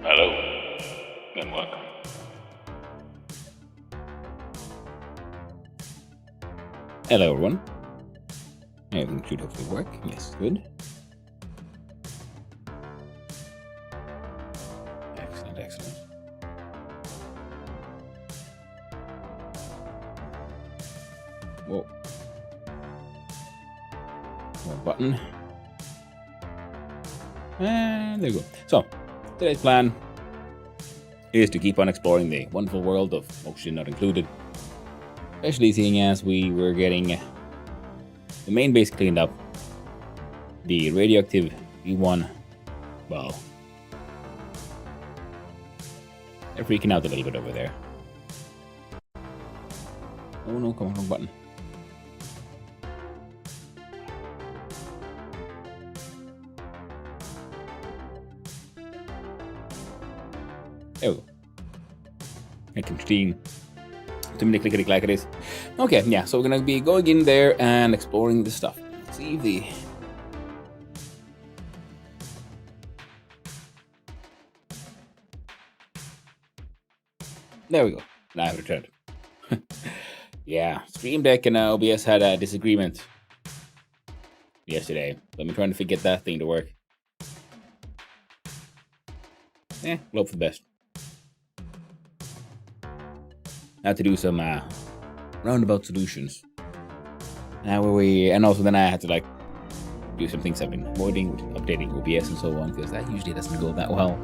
Hello, and welcome. Hello, everyone. Everything should hopefully work. Yes, good. Excellent, excellent. Whoa. One button. And there we go. So, today's plan is to keep on exploring the wonderful world of oxygen not included. Especially seeing as we were getting the main base cleaned up. The radioactive V1, well, they're freaking out a little bit over there. Oh no, come on, wrong button. There we go. I can steam. Too many clickety clackities. Okay, yeah, so we're gonna be going in there and exploring the stuff. Let's see if the there we go. Now I've returned. Yeah, Stream Deck and OBS had a disagreement yesterday. Let me try to get that thing to work. We'll hope for the best. I had to do some roundabout solutions. And also then I had to like do some things I've been avoiding, which is updating OBS and so on, because that usually doesn't go that well.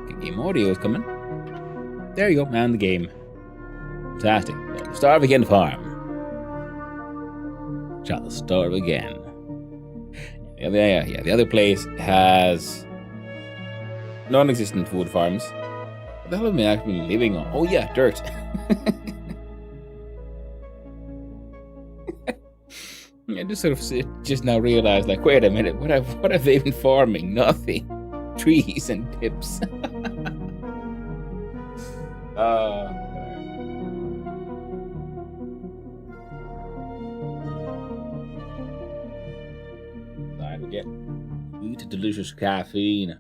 Okay, game audio is coming. There you go, and the game. Fantastic. Starve again farm. Shall starve again. Yeah, the other place has non-existent food farms. What the hell am I actually living on? Oh yeah, dirt. I just sort of just now realized, like, wait a minute, what have they been farming? Nothing. Trees and tips. Time to get sweet, delicious caffeine.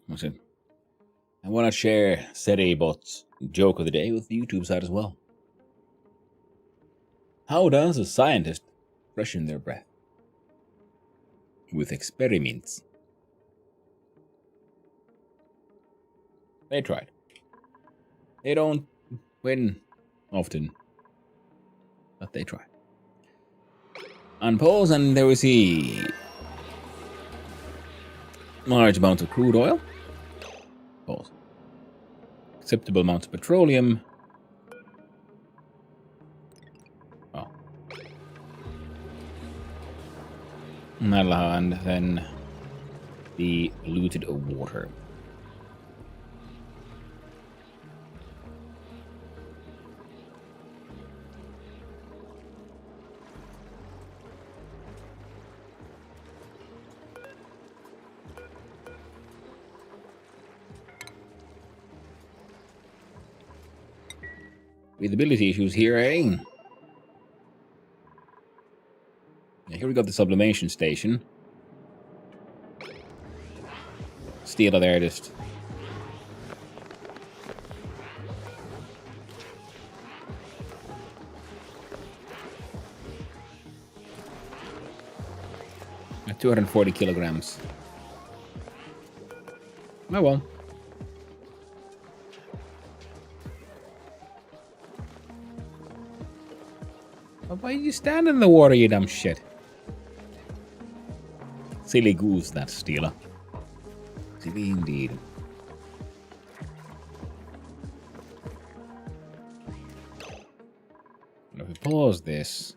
Listen, I want to share SetiBot's joke of the day with the YouTube side as well. How does a scientist freshen their breath? With experiments. They tried. They don't win often, but they try. Unpause, and there we see large amounts of crude oil. Pause. Acceptable amounts of petroleum. Oh. And then the polluted water. Breathability issues here, eh? Yeah, here we got the sublimation station. Steel there, just. At 240 kilograms. Oh well. Why you stand in the water, you dumb shit? Silly goose, that stealer. Silly indeed. If we pause this.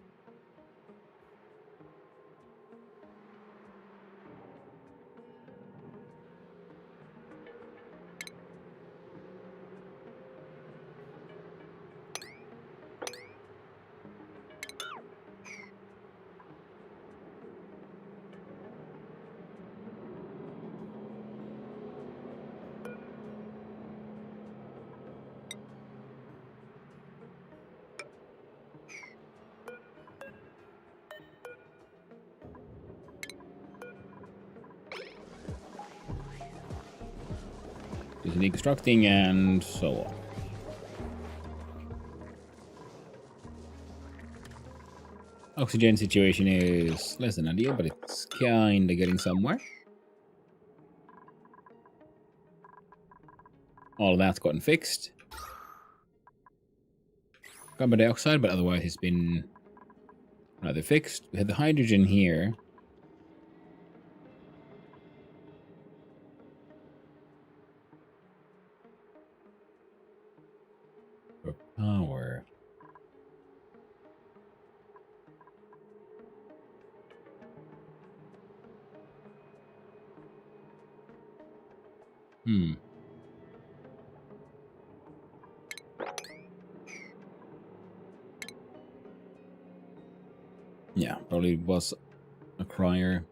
and deconstructing, and so on. Oxygen situation is less than ideal, but it's kinda getting somewhere. All of that's gotten fixed. Carbon dioxide, but otherwise it's been rather fixed. We have the hydrogen here. For power. Yeah, probably was a crier.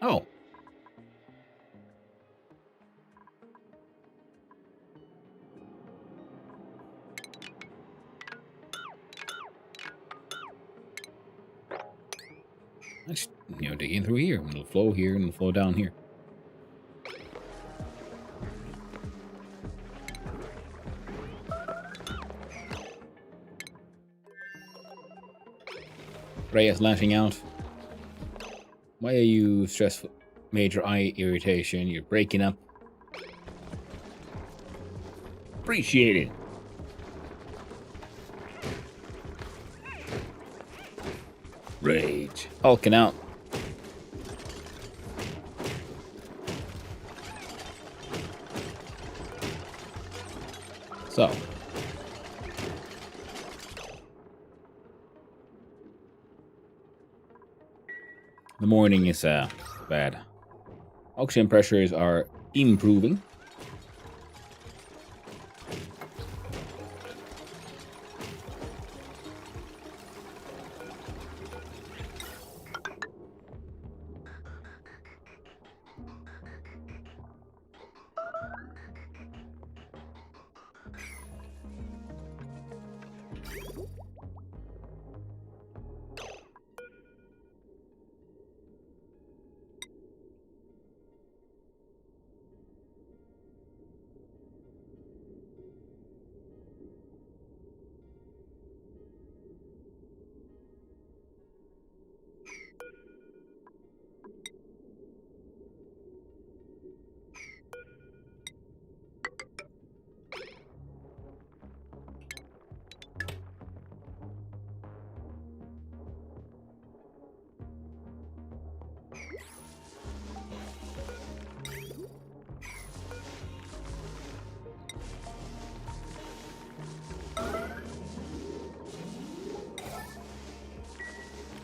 Oh. Let's, dig in through here. It'll flow here and it'll flow down here. Reyes lashing out. Why are you stressful? Major eye irritation. You're breaking up. Appreciate it. Rage. Hulking out. So. The morning is bad. Oxygen pressures are improving.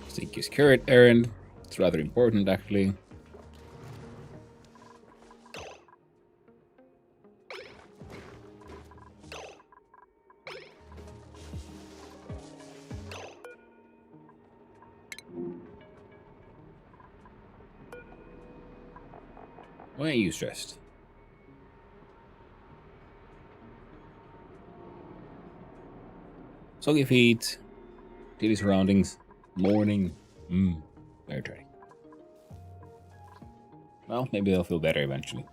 Seek his current errand. It's rather important, actually. Why are you stressed? Soggy feet, daily surroundings, morning. Very tiring. Well, maybe they'll feel better eventually.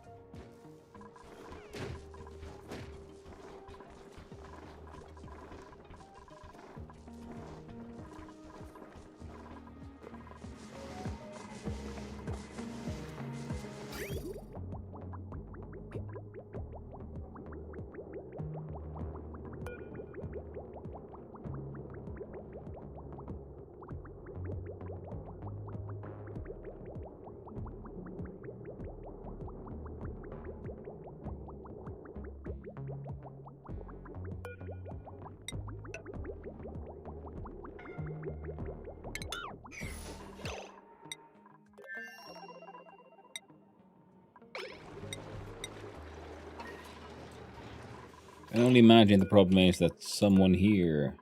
can only imagine the problem is that someone here.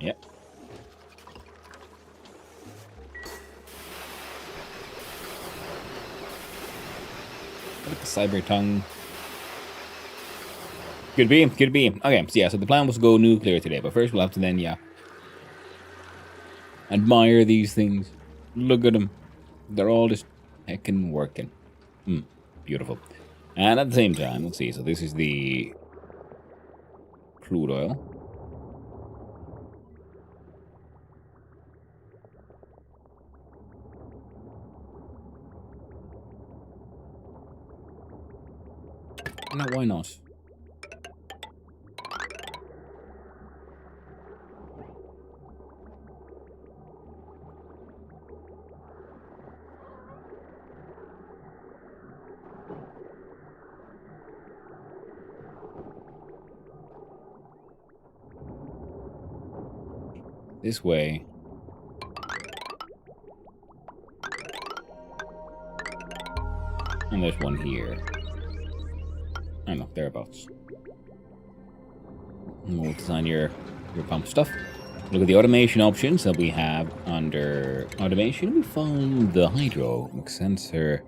Yep. Look at the cyber tongue. Could be. Okay, so yeah, so the plan was to go nuclear today, but first we'll have to then, yeah, admire these things. Look at them. They're all just heckin' working. Beautiful. And at the same time, let's see, so this is the crude oil. No, why not? This way. And there's one here. I don't know, thereabouts. And we'll design your pump stuff. Look at the automation options that we have under automation. We found the hydro sensor.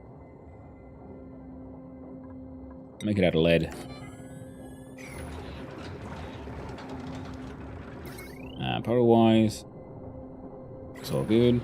Make it out of lead. Power-wise, it's all good.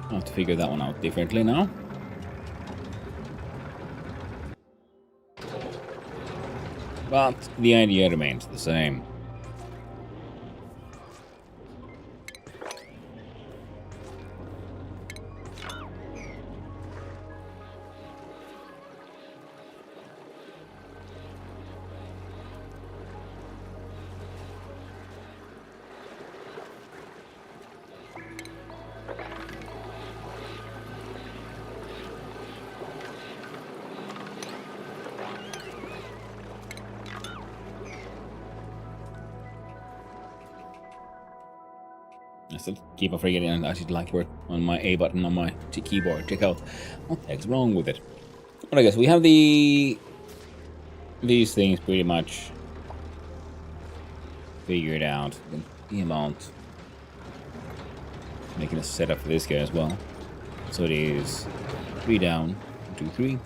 I'll have to figure that one out differently now. But the idea remains the same. I still keep on forgetting I actually like work on my A button on my keyboard. Check out what the heck's wrong with it. But I guess we have these things pretty much figured out. The amount. Making a setup for this guy as well. So it is 3 down, 1, 2, 3.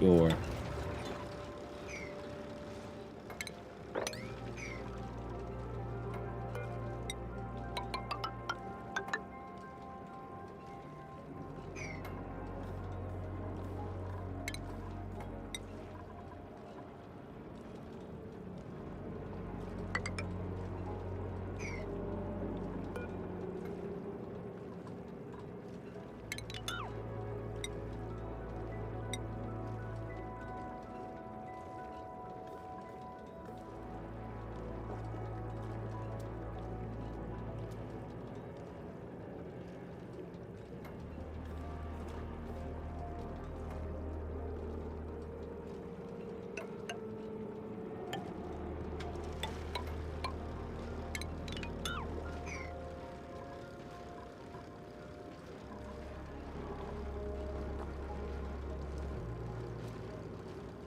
Door.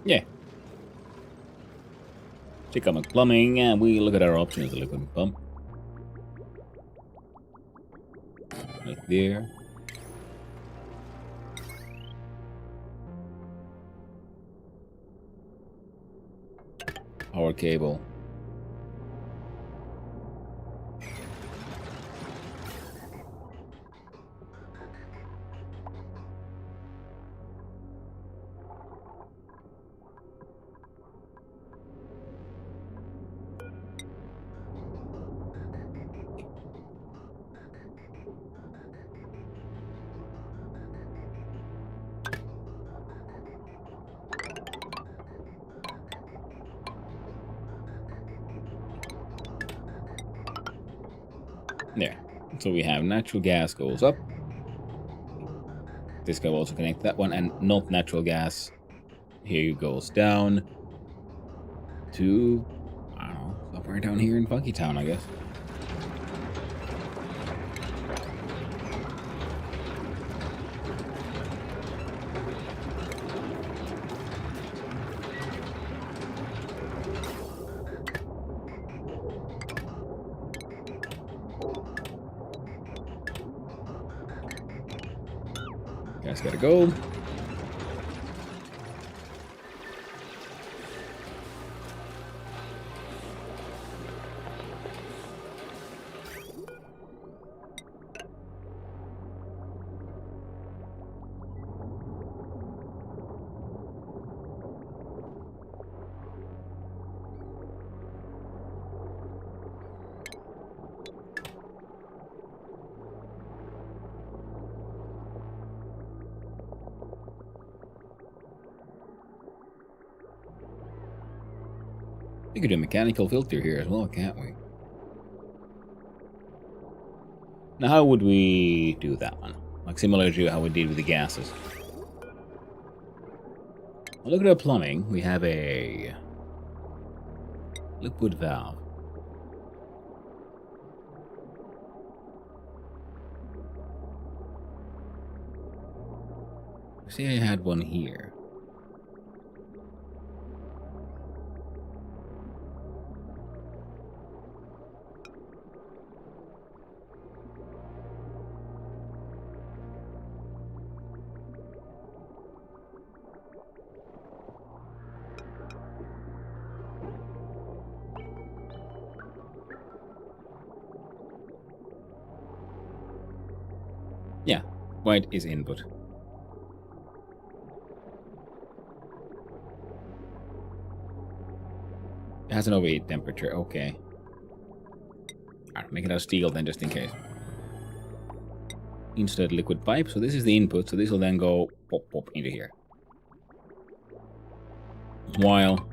Yeah. Check out my plumbing, and we look at our options. Liquid pump. Right there. power cable. There. So we have natural gas goes up. This guy will also connect that one, and not natural gas here goes down to, I don't know, somewhere down here in Funky Town, I guess. Guys gotta go. We could do a mechanical filter here as well, can't we? Now, how would we do that one? Like similar to how we did with the gases. Well, look at our plumbing. We have a liquid valve. See, I had one here. Yeah, white is input. It has an overheat temperature, okay. Alright, make it out of steel then, just in case. Insert liquid pipe, so this is the input, so this will then go pop pop into here. While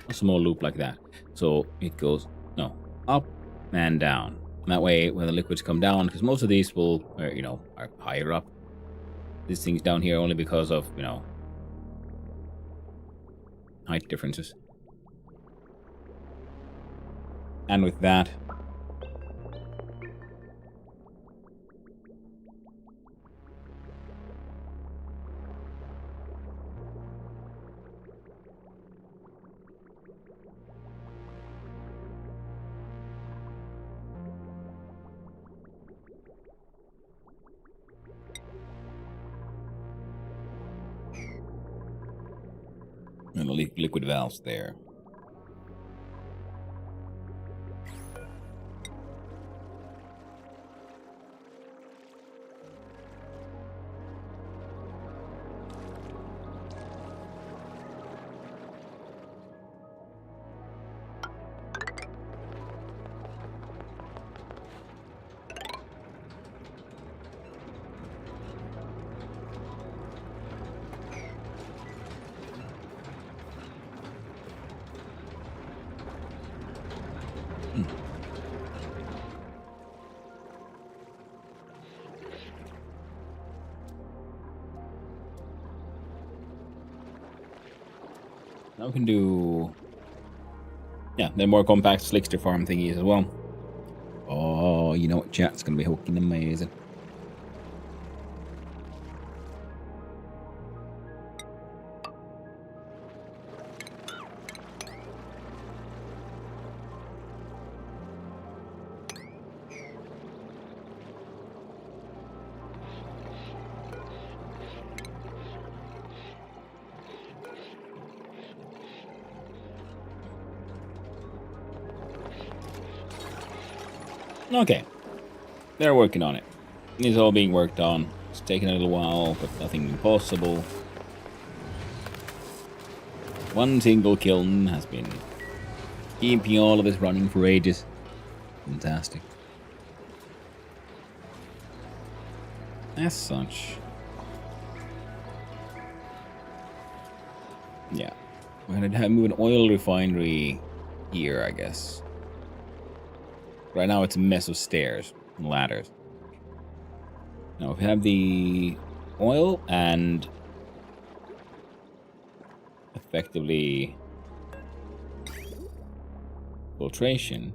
a small loop like that. So it goes, no, up and down. And that way, when the liquids come down, because most of these will, you know, are higher up. This thing's down here only because of, you know, height differences. And with that, and the liquid valves there. Now we can do, yeah, they're more compact slickster farm thingies as well. Oh, you know what, chat? It's gonna be fucking amazing. Okay. They're working on it. It's all being worked on. It's taking a little while, but nothing impossible. One single kiln has been keeping all of this running for ages. Fantastic. As such. Yeah. We're going to move an oil refinery here, I guess. Right now it's a mess of stairs and ladders. Now, if we have the oil and effectively filtration.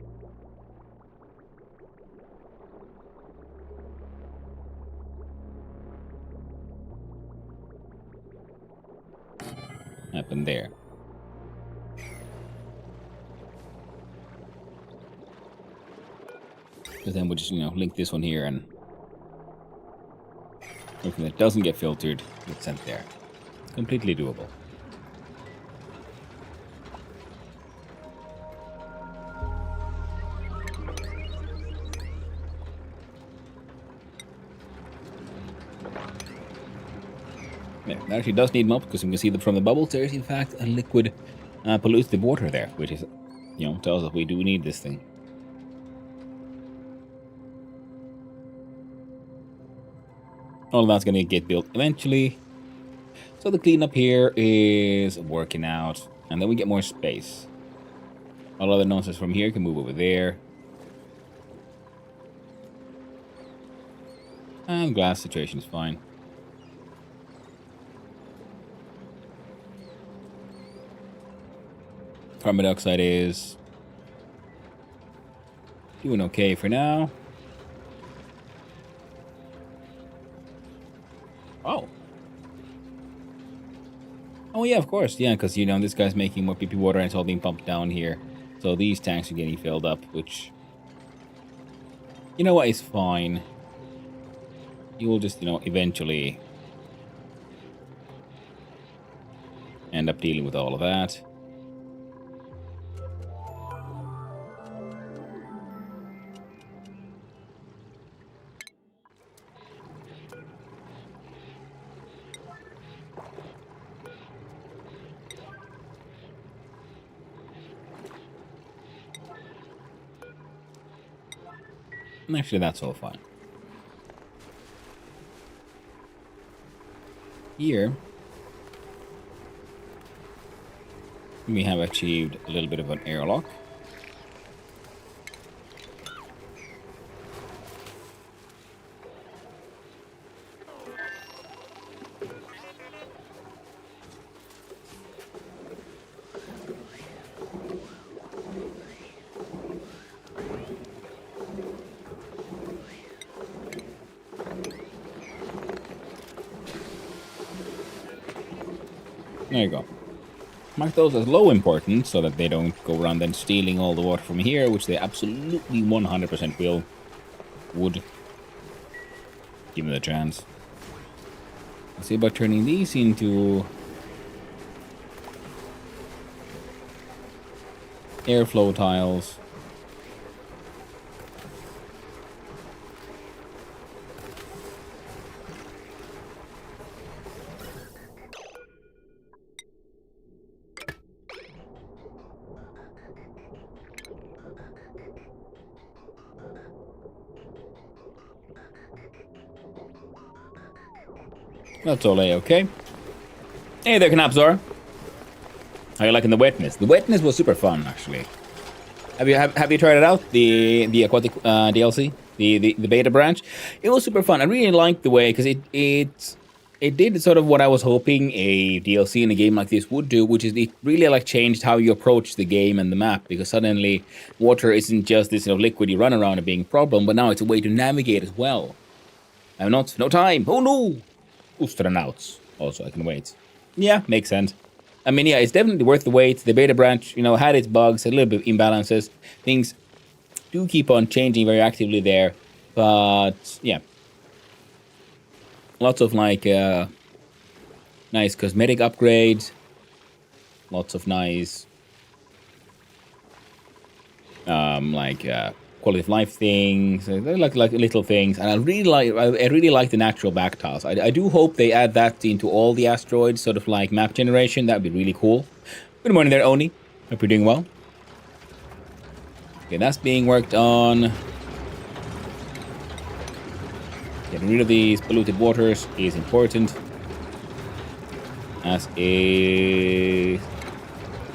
Happen there. Because then we'll just, link this one here and everything that doesn't get filtered gets sent there. It's completely doable. Yeah, that actually does need mop because we can see that from the bubbles there is in fact a liquid pollutes the water there, which is, tells us we do need this thing. All of that's going to get built eventually. So the cleanup here is working out. And then we get more space. All other nonsense from here can move over there. And glass situation is fine. Carbon dioxide is doing okay for now. Oh yeah, of course. Yeah, because this guy's making more PP water and it's all being pumped down here. So these tanks are getting filled up, which is fine. You will just, eventually end up dealing with all of that. And actually, that's all fine. Here, we have achieved a little bit of an airlock. There you go. Mark those as low importance so that they don't go around then stealing all the water from here, which they absolutely 100% would. Give them the chance. Let's see about turning these into airflow tiles. That's all A-okay. Hey there, Knapzor. How you liking the wetness? The wetness was super fun, actually. Have you tried it out? The aquatic DLC, the beta branch. It was super fun. I really liked the way because it did sort of what I was hoping a DLC in a game like this would do, which is it really changed how you approach the game and the map, because suddenly water isn't just this liquid you run around and being a problem, but now it's a way to navigate as well. I'm no time. Oh no! Astronauts. Also, I can wait. Yeah, makes sense. I mean, yeah, it's definitely worth the wait. The beta branch, had its bugs, a little bit of imbalances. Things do keep on changing very actively there. But, yeah. Lots of, nice cosmetic upgrades. Lots of nice, quality of life things. They're like little things, and I really like the natural back tiles. I do hope they add that into all the asteroids, sort of like map generation. That'd be really cool. Good morning there, Oni. Hope you're doing well. Okay, that's being worked on. Getting rid of these polluted waters is important. As is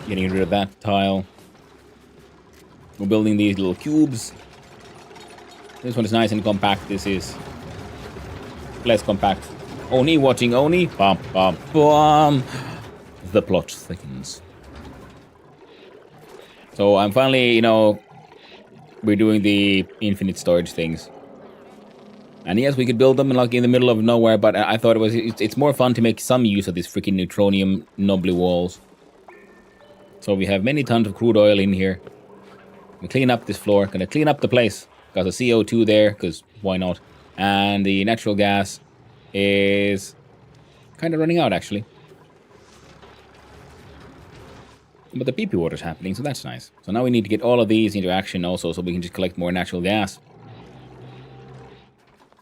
getting rid of that tile. We're building these little cubes. This one is nice and compact. This is less compact. Oni watching Oni. Bum, bum, bum. The plot thickens. So I'm finally, we're doing the infinite storage things. And yes, we could build them like in the middle of nowhere, but I thought it's more fun to make some use of these freaking neutronium nubbly walls. So we have many tons of crude oil in here. We clean up this floor. Gonna clean up the place. Got the CO2 there, because why not? And the natural gas is kind of running out, actually. But the PP water's happening, so that's nice. So now we need to get all of these into action also, so we can just collect more natural gas.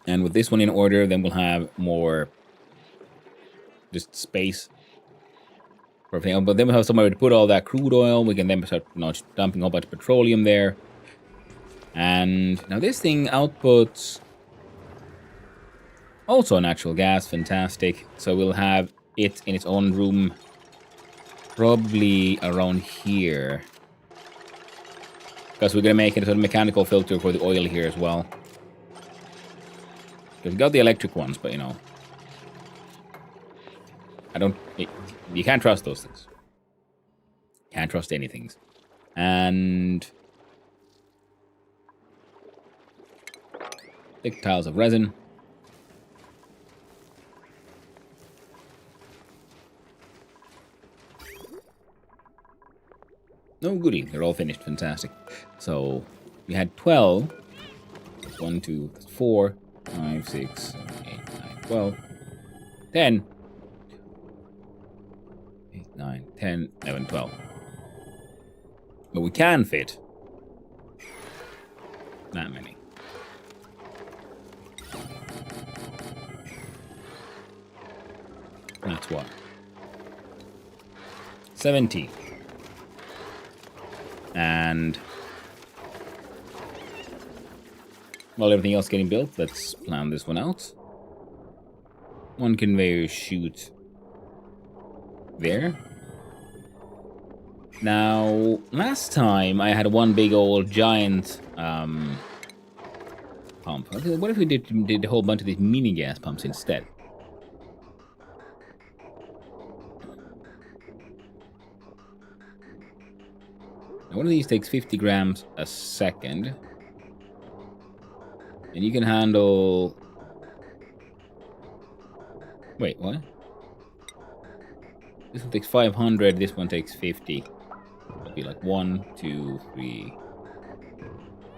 And with this one in order, then we'll have more just space. But then we'll have somewhere to put all that crude oil. We can then start just dumping a whole bunch of petroleum there. And now this thing outputs also natural gas. Fantastic. So we'll have it in its own room. Probably around here. Because we're going to make it a sort of mechanical filter for the oil here as well. Because we got the electric ones, but you can't trust those things. Can't trust anything. And thick tiles of resin. No goodie, they're all finished. Fantastic. So we had 12. 1, 2, 4, 5, 6, 7, 8, 9, 12, 10. 8, 9, 10, 11, 12. But we can fit that many. That's what? 17. And while everything else getting built, let's plan this one out. One conveyor chute there. Now, last time I had one big old giant pump. What if we did a whole bunch of these mini gas pumps instead? Now, one of these takes 50 grams a second. And you can handle... Wait, what? This one takes 500, this one takes 50. It'll be like 1, 2, 3,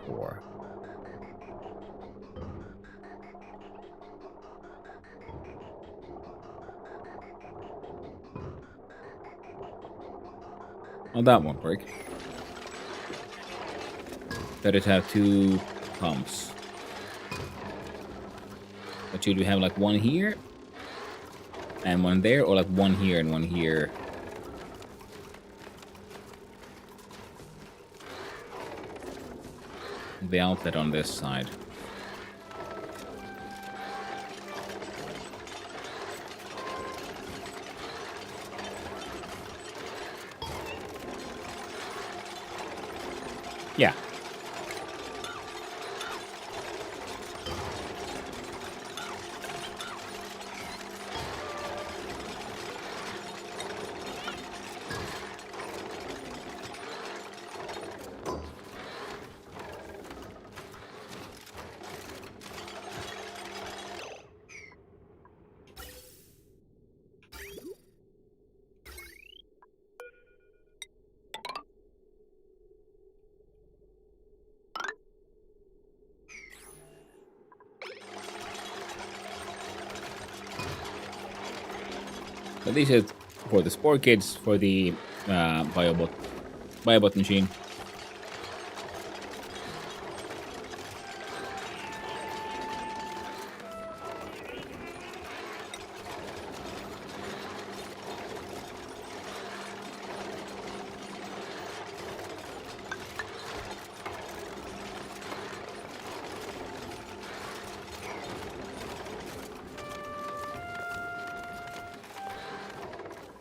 4. Oh, that won't work. Better to have 2 pumps. But should we have like one here? And one there? Or like one here and one here? The outlet on this side. Yeah. So these are for the Spore Kids, for the Biobot machine.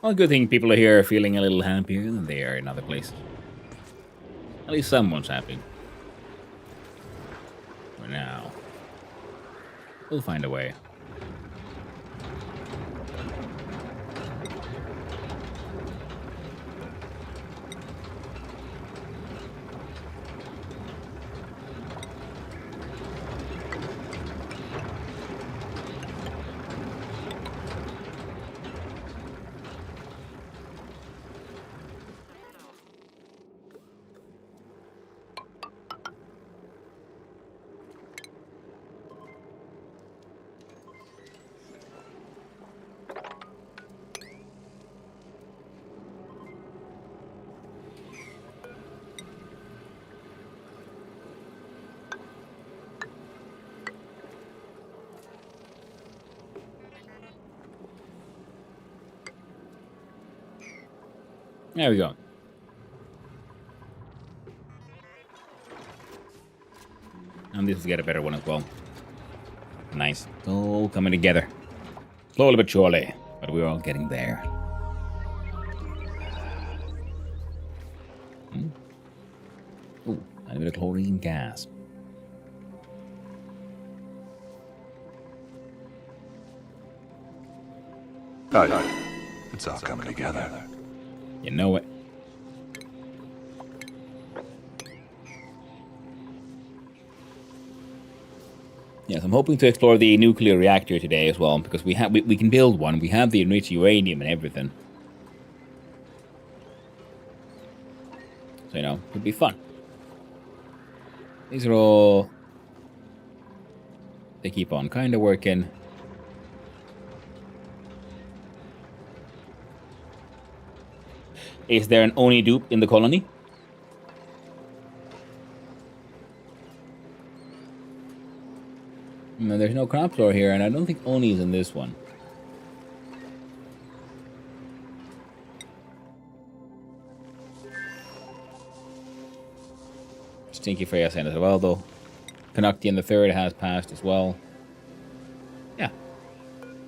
Well, good thing people are here feeling a little happier than they are in other places. At least someone's happy. For now. We'll find a way. There we go. And this will get a better one as well. Nice. It's all coming together. Slowly but surely. But we're all getting there. Ooh, a bit of chlorine gas. Oh, it's all coming together. You know it. Yes, I'm hoping to explore the nuclear reactor today as well, because we can build one. We have the enriched uranium and everything. So, you know, it'd be fun. These are all... They keep on kind of working. Is there an ONI dupe in the colony? No, there's no crop floor here, and I don't think ONI is in this one. Stinky Freya sent as well, though. Canoctian the Third has passed as well. Yeah.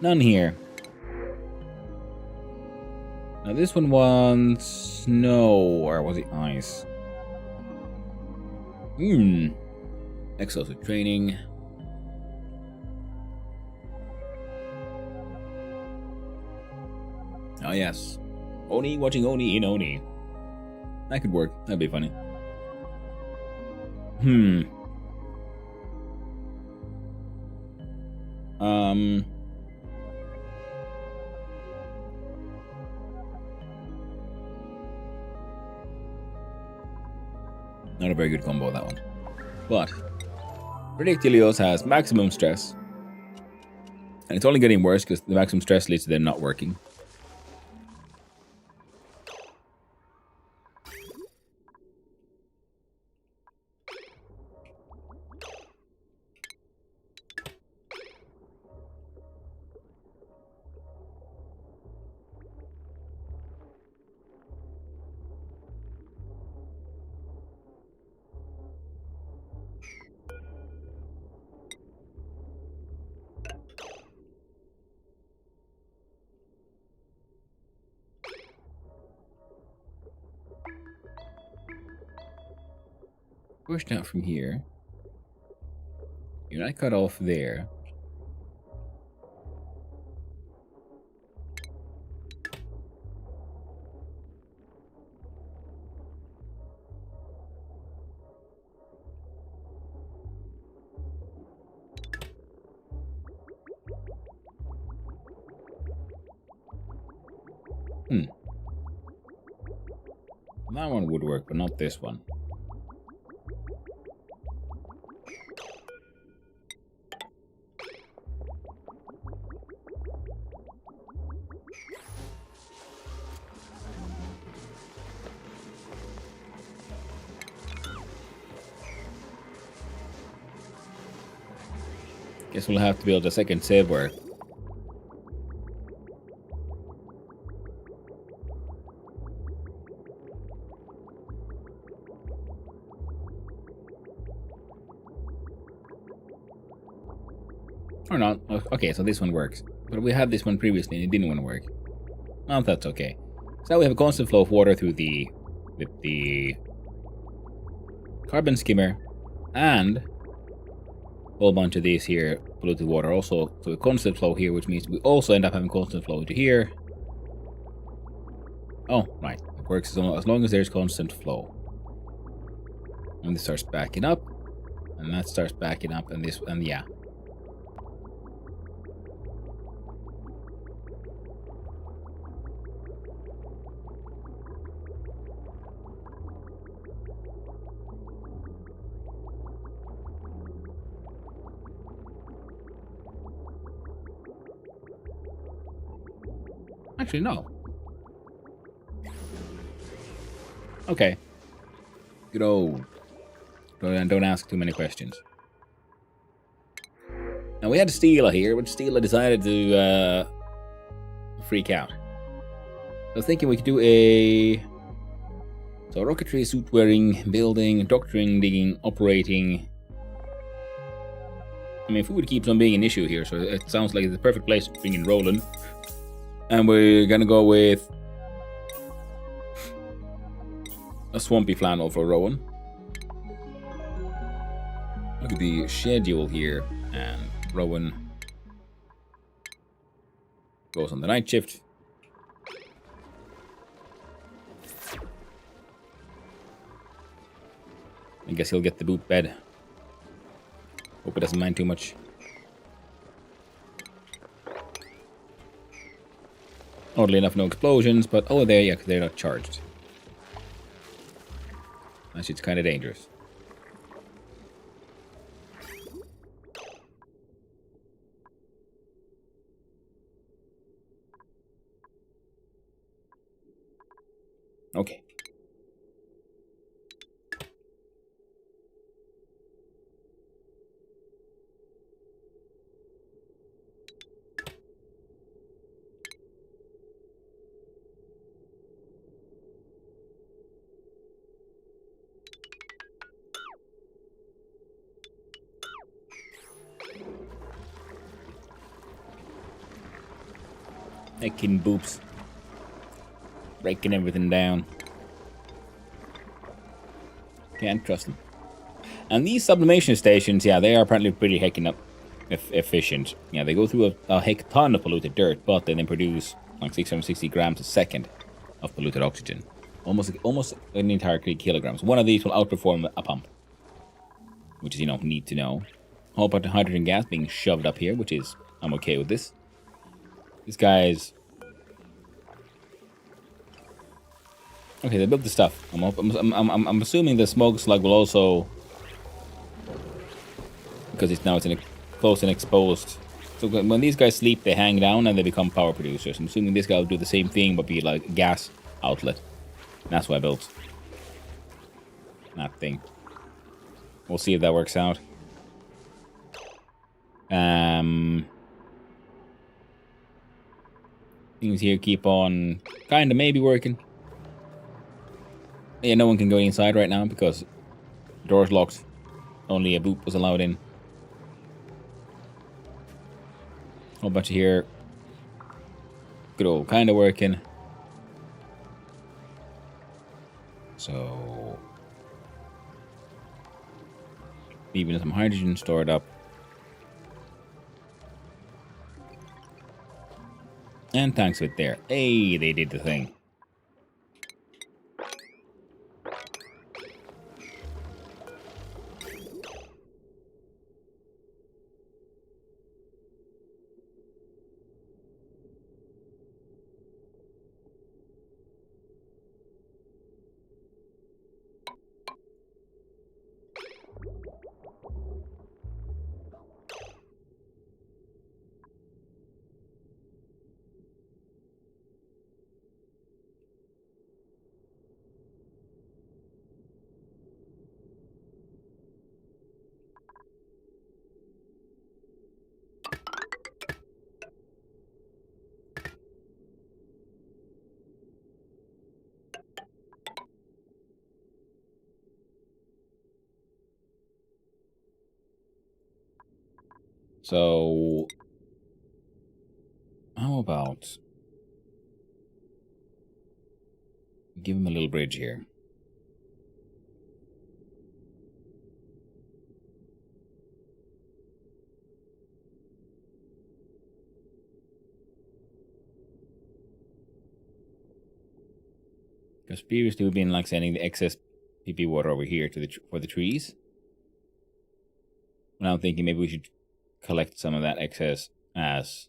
None here. Now this one wants snow, or was it ice? Exosuit training. Oh yes. Oni watching Oni in Oni. That could work. That'd be funny. Not a very good combo, that one. But Predictilios has maximum stress. And it's only getting worse because the maximum stress leads to them not working. Pushed out from here. You're not cut off there. That one would work, but not this one. Guess we'll have to build a second server. Or not. Okay, so this one works. But we had this one previously and it didn't want to work. Well, that's okay. So now we have a constant flow of water through the carbon skimmer, and a whole bunch of these here polluted water also. So a constant flow here, which means we also end up having constant flow into here. Oh, right. It works as long as there's constant flow. And this starts backing up, and that starts backing up, and this, and yeah. Actually, no. Okay. Good old. Don't ask too many questions. Now we had Steela here, but Steela decided to freak out. I was thinking we could do a rocketry, suit wearing, building, doctoring, digging, operating. I mean, food keeps on being an issue here, so it sounds like it's the perfect place to bring in Roland. And we're gonna go with a swampy flannel for Rowan. Look at the schedule here, and Rowan goes on the night shift. I guess he'll get the boot bed. Hope it doesn't mind too much. Oddly enough, no explosions, but oh, yeah, they're not charged. That shit's kind of dangerous. Okay. Making boops. Breaking everything down. Can't trust them. And these sublimation stations, yeah, they are apparently pretty heckin' up efficient. Yeah, they go through a heck ton of polluted dirt, but then they produce like 660 grams a second of polluted oxygen. Almost an entire 3 kilograms. One of these will outperform a pump. Which is, neat to know. A whole bunch of hydrogen gas being shoved up here, which is, I'm okay with this. These guys... Okay, they built the stuff. I'm assuming the smoke slug will also... Because it's in a close and exposed... So when these guys sleep, they hang down and they become power producers. I'm assuming this guy will do the same thing, but be like a gas outlet. And that's why I built that thing. We'll see if that works out. Things here keep on kind of maybe working. Yeah, no one can go inside right now because the door's locked. Only a boot was allowed in. Whole bunch of here. Good old kind of working. So... even some hydrogen stored up. And tanks with there. Hey, they did the thing. So, how about Give him a little bridge here. Because previously we've been like sending the excess PP water over here to for the trees. Now I'm thinking maybe we should collect some of that excess as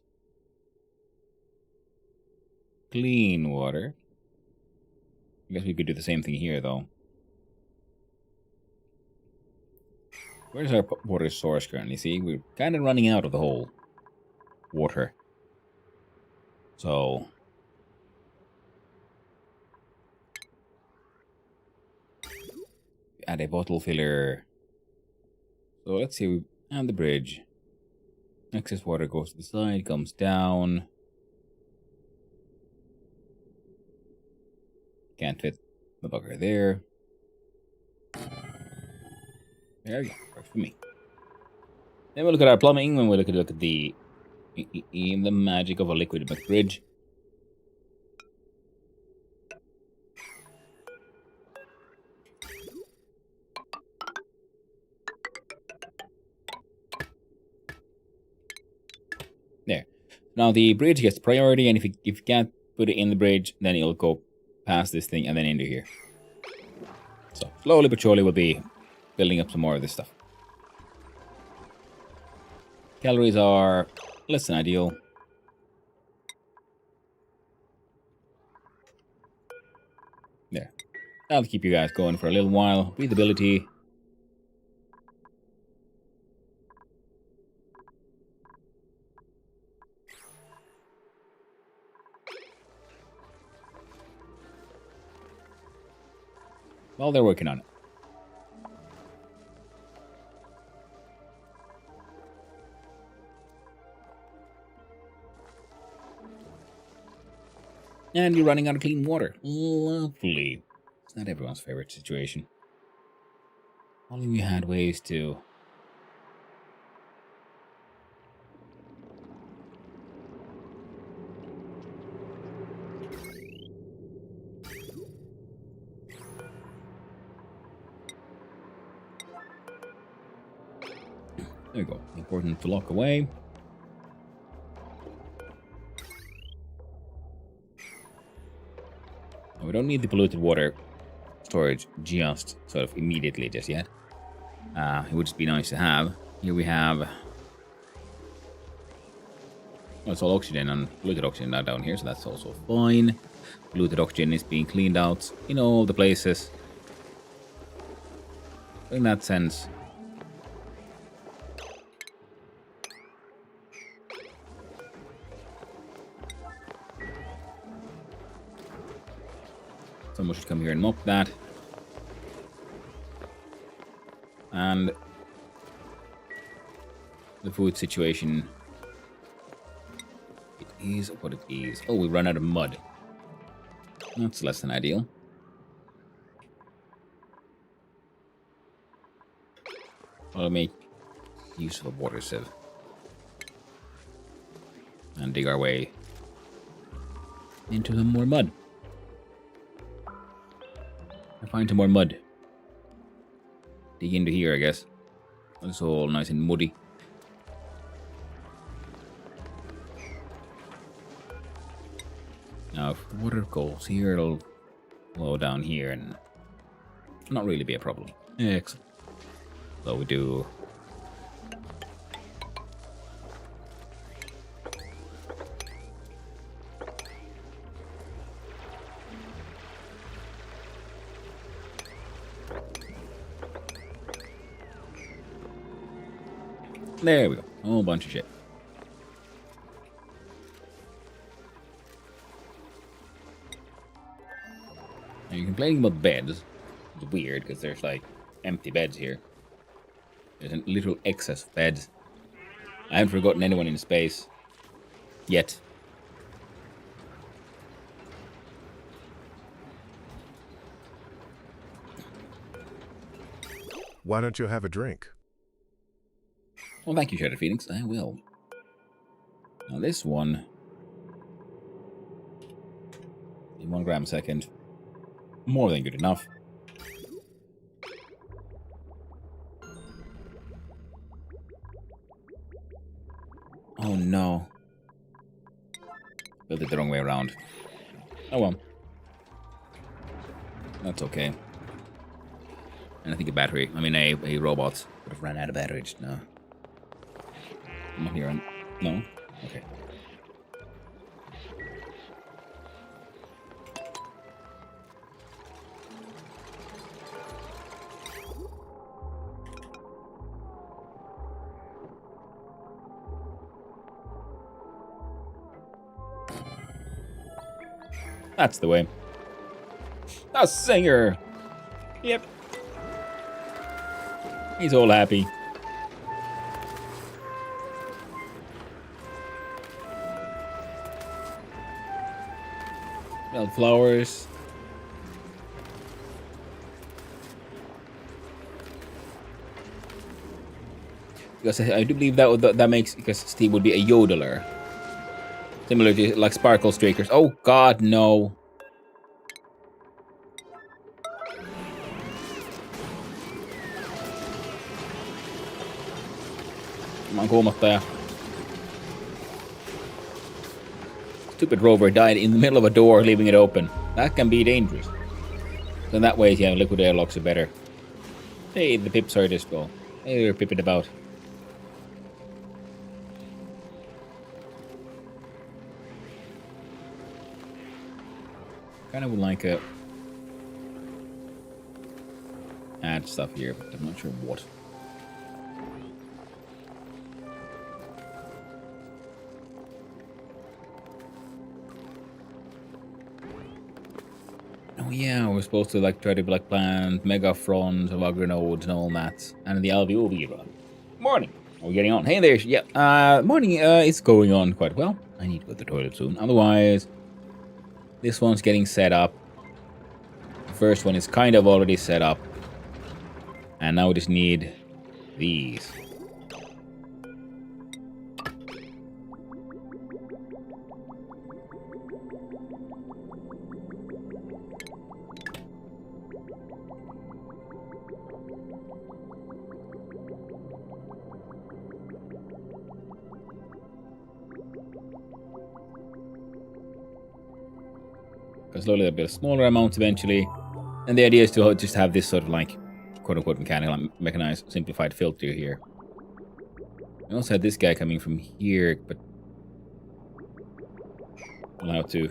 clean water. I guess we could do the same thing here though. Where's our water source currently? See, we're kind of running out of the whole water. So add a bottle filler. So let's see, and the bridge. Excess water goes to the side, comes down. Can't fit the bugger there. There we go, works for me. Then we'll look at our plumbing, and we'll look at the magic of a liquid bridge. There. Now the bridge gets priority, and if you can't put it in the bridge, then it'll go past this thing and then into here. So slowly but surely we'll be building up some more of this stuff. Calories are less than ideal. There. That'll keep you guys going for a little while. Breathability. Well, they're working on it. And you're running out of clean water. Lovely. It's not everyone's favorite situation. Only we had ways to... There we go. Important to lock away. We don't need the polluted water storage just sort of immediately just yet. It would just be nice to have. Here we have... Well, it's all oxygen and polluted oxygen now down here, so that's also fine. Polluted oxygen is being cleaned out in all the places. In that sense... Someone should come here and mop that. And the food situation, it is what it is. Oh, we run out of mud. That's less than ideal. I'll make use of a water sieve and dig our way into some more mud. Find some more mud. Dig into here, I guess. It's all nice and muddy. Now, if the water goes here, it'll flow down here and not really be a problem. Excellent. So we do... There we go. A whole bunch of shit. Now you're complaining about beds. It's weird because there's like empty beds here. There's a literal excess of beds. I haven't forgotten anyone in space. Yet. Why don't you have a drink? Well, thank you, Shattered Phoenix. I will. Now this one... In 1 gram a second. More than good enough. Oh no. Built it the wrong way around. Oh well. That's okay. And I think a battery, I mean a robot would have ran out of batteries. No. I'm not hearing. No? Okay. That's the way. A singer! Yep. He's all happy. Well, flowers. Because I do believe that makes, because Steve would be a yodeler. Similar to like sparkle streakers. Oh god, no. Come on, kuumottaja. Stupid rover died in the middle of a door, leaving it open. That can be dangerous. So in that way, yeah, liquid airlocks are better. Hey, the pips are just well. Hey, they're pipping about. Kind of would like to add stuff here, but I'm not sure what. Oh yeah, we're supposed to like try to like plant megafrons of agranodes and all that, and the alveoli run. Morning. Are we getting on? Hey there. Yeah. Morning. It's going on quite well. I need to go to the toilet soon. Otherwise, this one's getting set up. The first one is kind of already set up, and now we just need these. Slowly they'll build smaller amounts eventually. And the idea is to just have this sort of like, quote-unquote mechanical, mechanized, simplified filter here. I also had this guy coming from here, but we'll have to...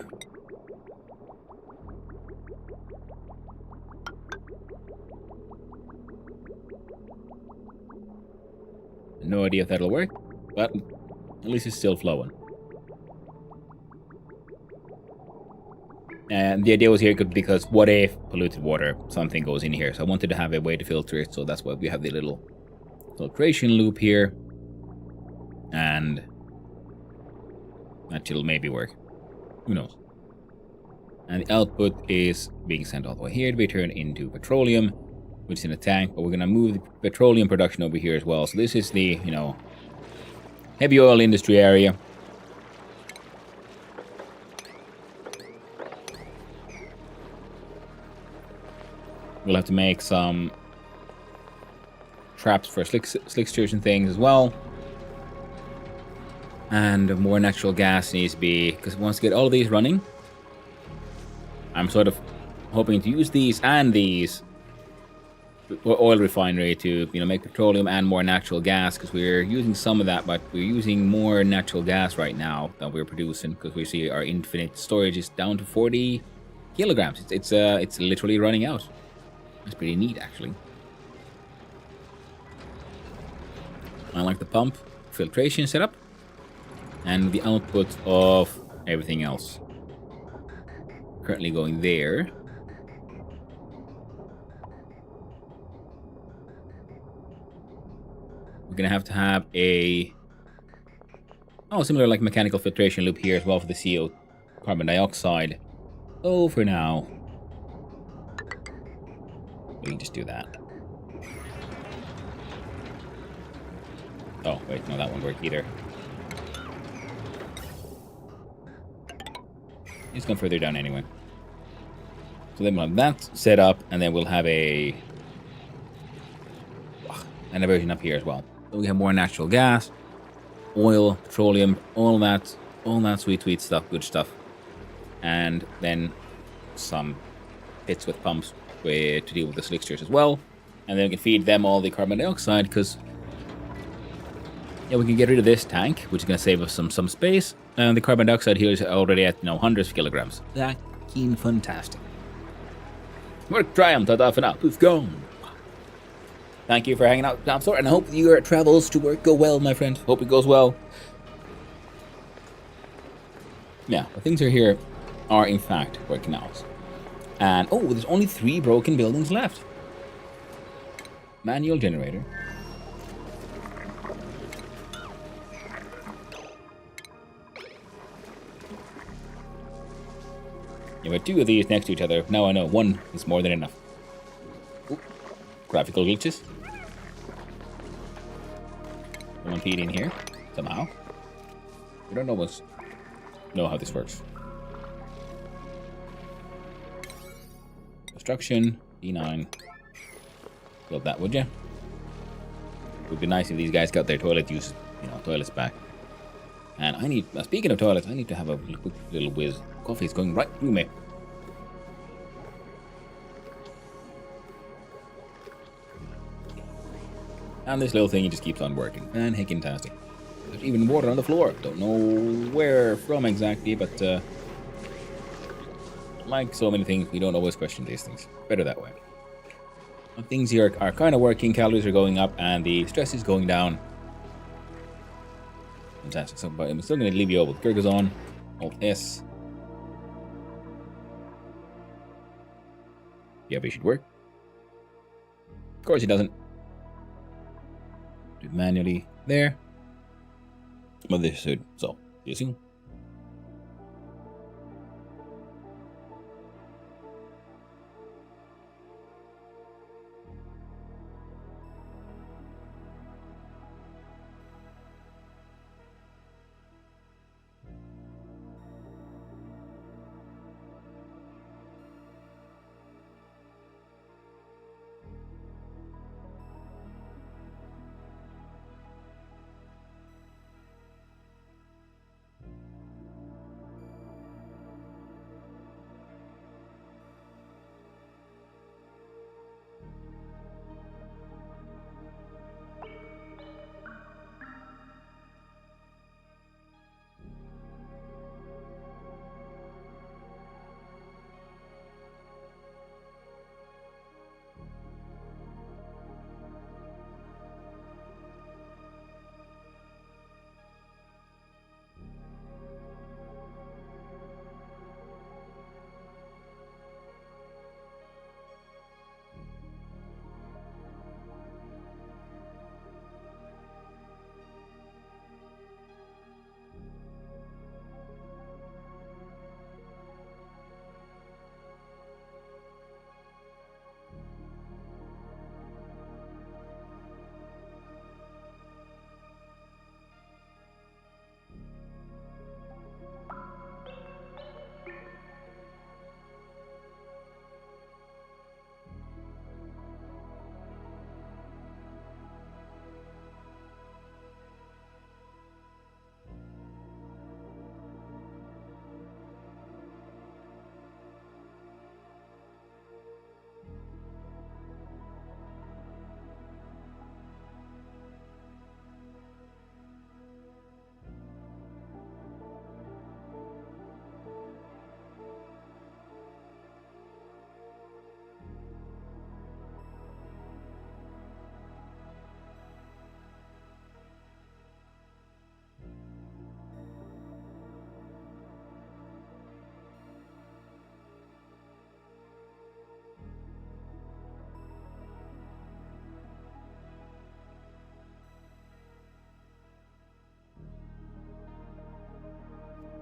No idea if that'll work, but at least it's still flowing. And the idea was here because what if polluted water, something goes in here. So I wanted to have a way to filter it. So that's why we have the little filtration loop here. And that should maybe work. Who knows? And the output is being sent all the way here to be turned into petroleum, which is in a tank. But we're going to move the petroleum production over here as well. So this is the, you know, heavy oil industry area. We'll have to make some traps for slicksters and things as well. And more natural gas needs to be, because once we get all of these running, I'm sort of hoping to use these and these oil refinery to, you know, make petroleum and more natural gas, because we're using some of that, but we're using more natural gas right now than we're producing, because we see our infinite storage is down to 40 kilograms. It's literally running out. That's pretty neat, actually. I like the pump filtration setup and the output of everything else. Currently going there. We're gonna have to have a similar like mechanical filtration loop here as well for the CO carbon dioxide. Oh, for now. We can just do that. Oh, wait, no, that won't work either. He's going further down anyway. So then we'll have that set up, and then we'll have a version up here as well. So we have more natural gas, oil, petroleum, all that sweet stuff, good stuff. And then some pits with pumps to deal with the slicksters as well. And then we can feed them all the carbon dioxide, because we can get rid of this tank, which is going to save us some space. And the carbon dioxide here is already at hundreds of kilograms. That keen fantastic. Work triumph, ta-ta for now. Let's go. Thank you for hanging out, Damsor, and I hope your travels to work go well, my friend. Hope it goes well. Yeah, the things here are in fact working out. And there's only 3 broken buildings left. Manual generator. You have 2 of these next to each other. Now I know 1 is more than enough. Ooh. Graphical glitches. Someone feed in here somehow. We don't know how this works. Construction E9. Build that, would you? It would be nice if these guys got their toilet use, toilets back. And I need, speaking of toilets, I need to have a quick little whiz. Coffee's going right through me. And this little thingy just keeps on working. And heckin-tastic. There's even water on the floor. Don't know where from exactly, but like so many things, we don't always question these things. Better that way. Things here are kind of working, calories are going up, and the stress is going down. Fantastic. So, but I'm still going to leave you all with Gurgles on. Alt S. Yeah, but it should work. Of course it doesn't. Do it manually there. But this should. So, see you soon.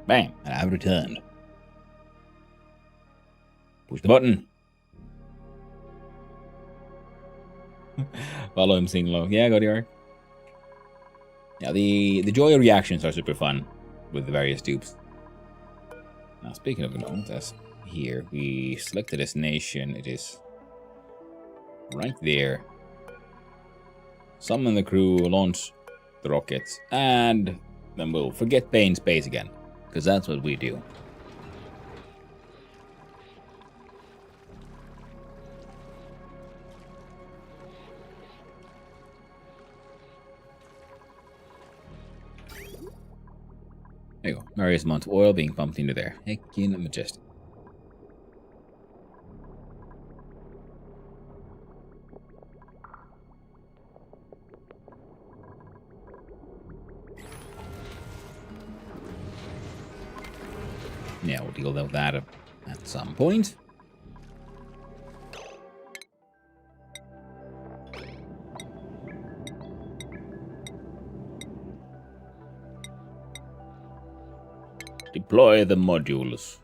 Bam, and I've returned. Push the button. Follow him, sing low. Yeah, go to your. Yeah, the joy reactions are super fun with the various dupes. Now, speaking of this, here. We select the destination. It is right there. Summon the crew, launch the rockets, and then we'll forget paying space again, because that's what we do. There you go. Various amounts of oil being pumped into there. Heckin' majestic. Yeah, we'll deal with that at some point. Deploy the modules.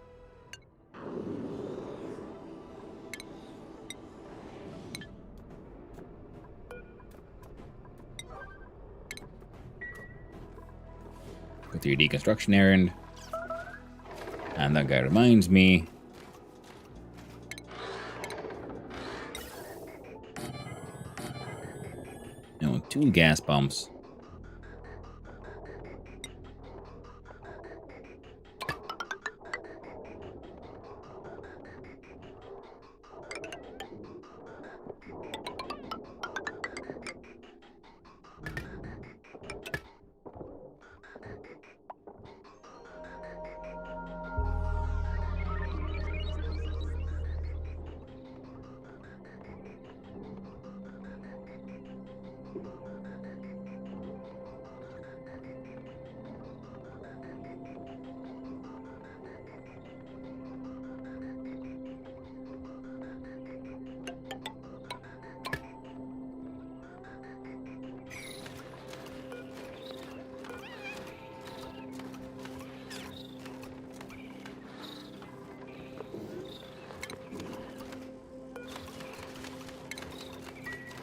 Go through your deconstruction errand. And that guy reminds me. No, 2 gas pumps.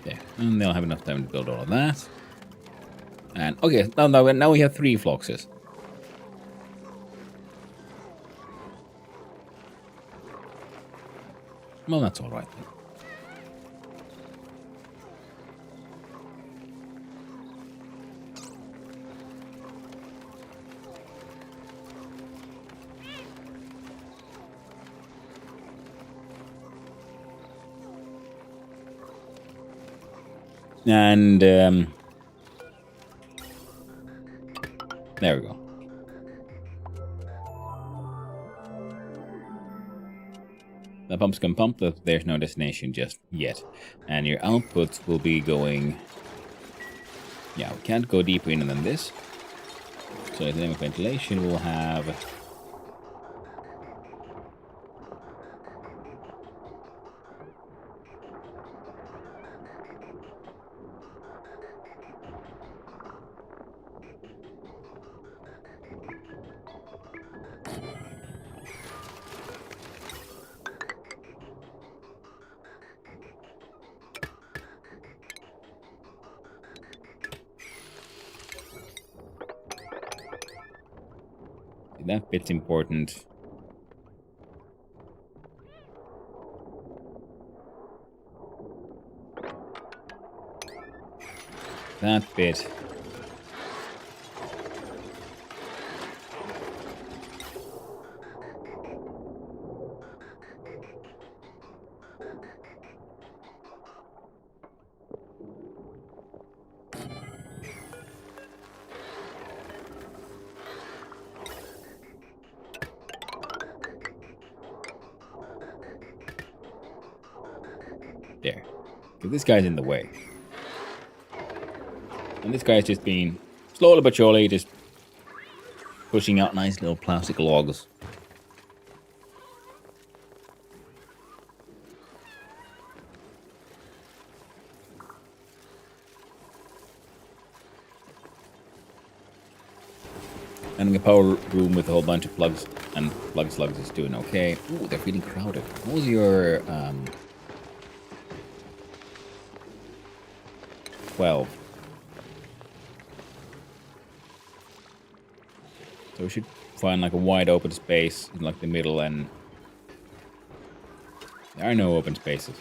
There. And they'll have enough time to build all of that. And okay, now we have 3 fluxes. Well, that's all right then. And there we go. The pumps can pump, but there's no destination just yet. And your outputs will be going... Yeah, we can't go deeper in than this. So at the dynamic ventilation, we'll have... That bit's important. That bit. There. Because this guy's in the way. And this guy's just being slowly but surely just pushing out nice little plastic logs. And the power room with a whole bunch of plugs and plug slugs is doing okay. Ooh, they're feeling crowded. What was your 12? So we should find like a wide open space in like the middle and There are no open spaces.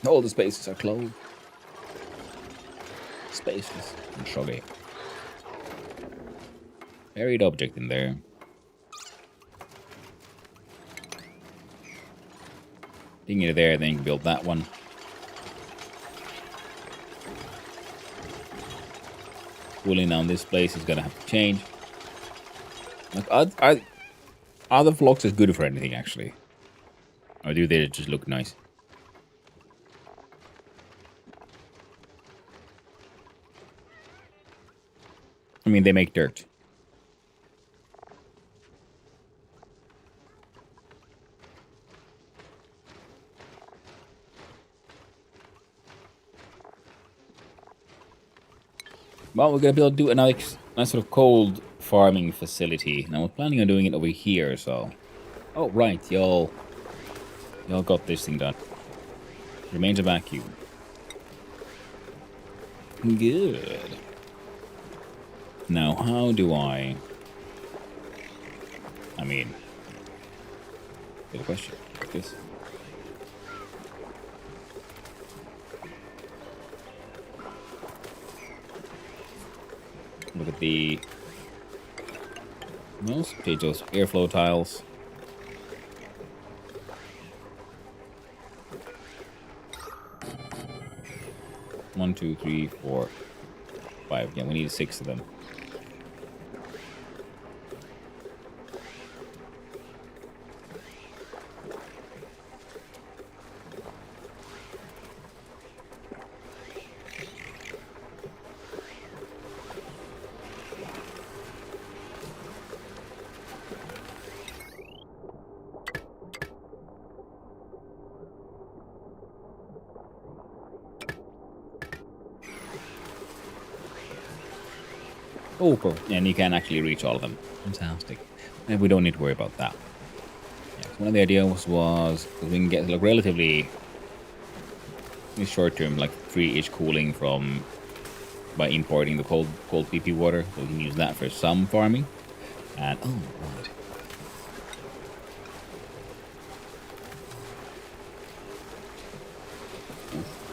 All the spaces are closed. Spaceless and shrubby. Buried object in there. Taking it there, then you can build that one. Cooling down this place is gonna have to change. Like, are the flocks good for anything, actually? Or do they just look nice? I mean, they make dirt. Well, we're gonna do a nice sort of cold farming facility. Now we're planning on doing it over here, so. Oh right, y'all got this thing done. Remains a vacuum. Good. Now, how do I mean, good question. Like this. Look at the most potatoes, airflow tiles. One, two, three, four, five. Yeah, we need 6 of them. Oh, cool. And you can actually reach all of them. Fantastic. And we don't need to worry about that. Yeah, so one of the ideas was we can get like relatively short term, like 3-ish cooling from by importing the cold PP water. So we can use that for some farming. And oh right.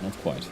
Not quite.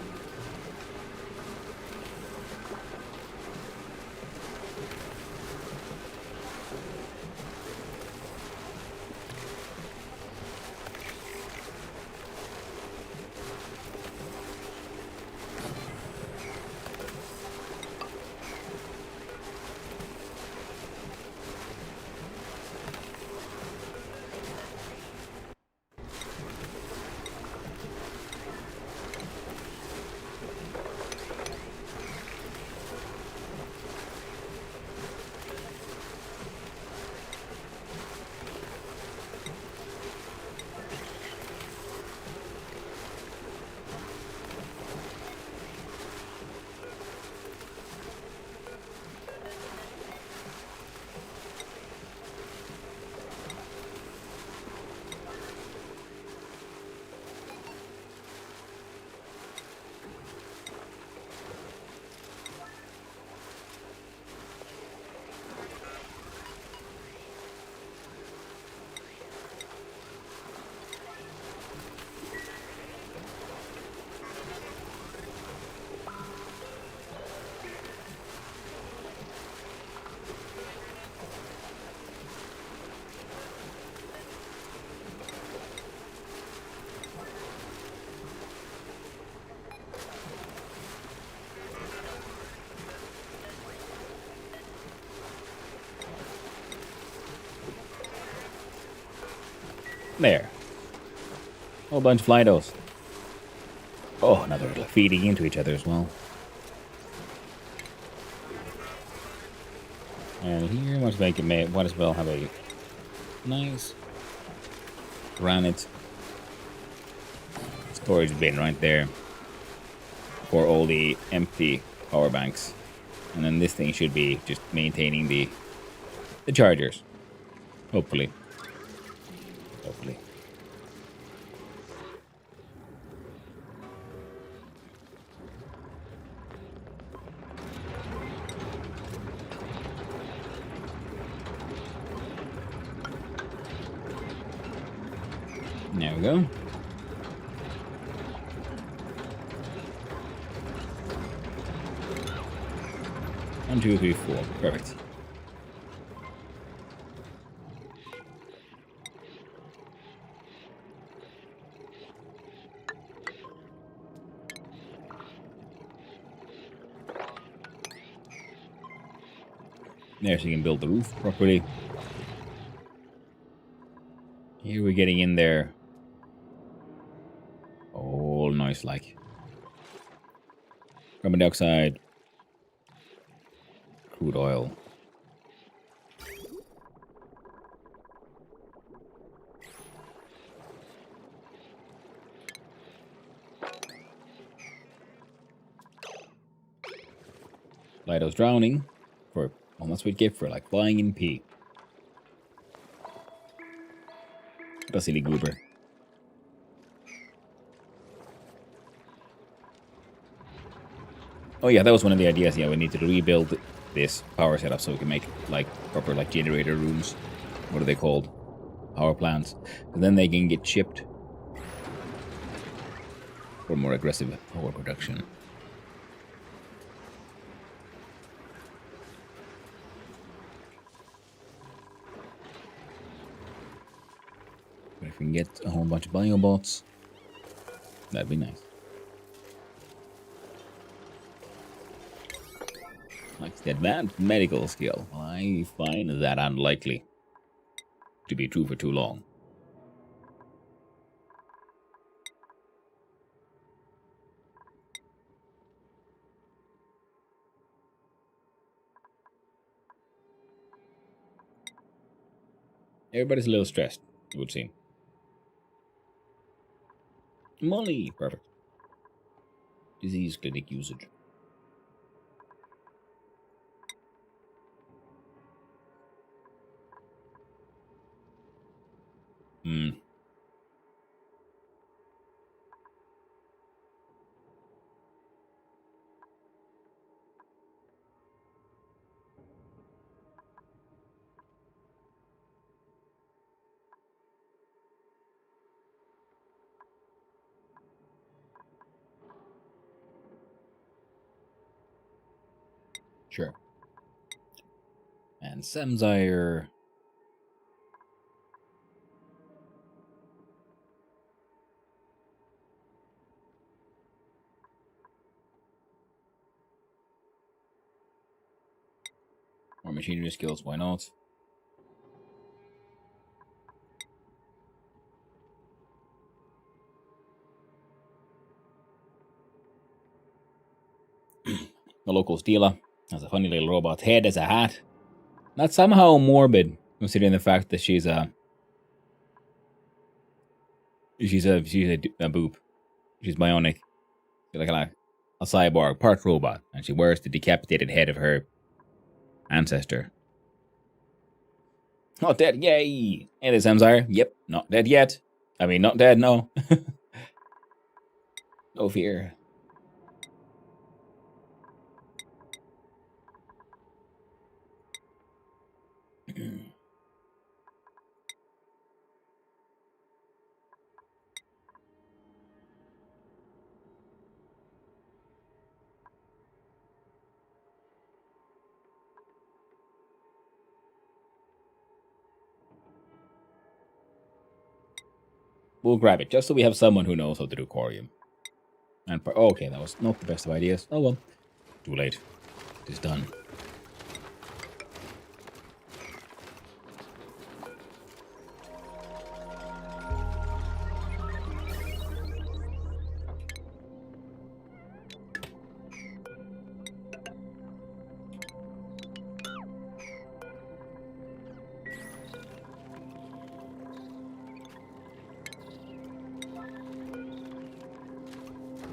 There. Whole bunch of Flydos. Oh, now they're feeding into each other as well. And here, let's make it. Might as well have a nice granite storage bin right there for all the empty power banks. And then this thing should be just maintaining the chargers. Hopefully. Hopefully. There we go. 1, 2, 3, 4. Perfect. There, so you can build the roof properly. Here we're getting in there. All nice, like. Carbon dioxide. Crude oil. Lido's drowning. For almost what gift for like flying in pee. What a silly goober. Oh yeah, that was one of the ideas. Yeah, we need to rebuild this power setup so we can make like proper like generator rooms. What are they called? Power plants. And then they can get shipped for more aggressive power production. But if we can get a whole bunch of biobots, that'd be nice. Like the advanced medical skill, I find that unlikely to be true for too long. Everybody's a little stressed, it would seem. Money, perfect. Disease clinic usage. Sure. And Samzire. More machinery skills, why not? The local Stila has a funny little robot head as a hat. That's somehow morbid, considering the fact that she's a boob. She's bionic. She's like a cyborg, part robot, and she wears the decapitated head of her ancestor. Not dead, yay! Hey there, Samzire. Yep, not dead yet. I mean, not dead, no. No fear. We'll grab it, just so we have someone who knows how to do Corium. And okay, that was not the best of ideas. Oh well. Too late. It is done.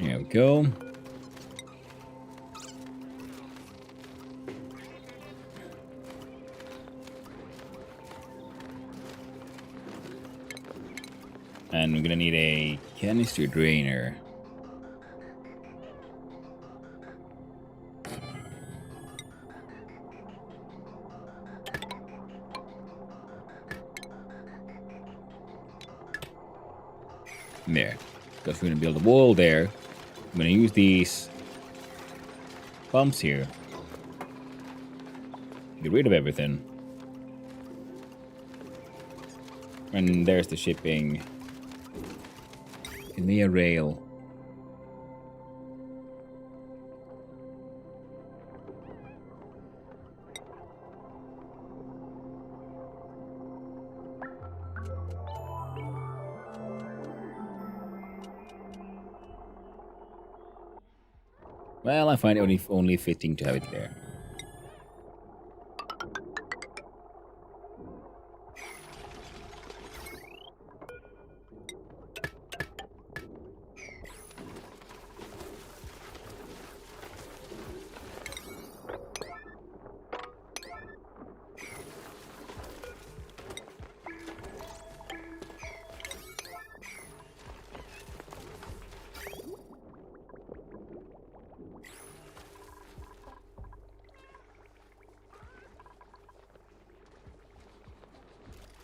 There we go. And we're gonna need a canister drainer. There. Because we're gonna build a wall there. I'm gonna use these pumps here Get rid of everything. And there's the shipping. Give me a rail. Well, I find it only fitting to have it there.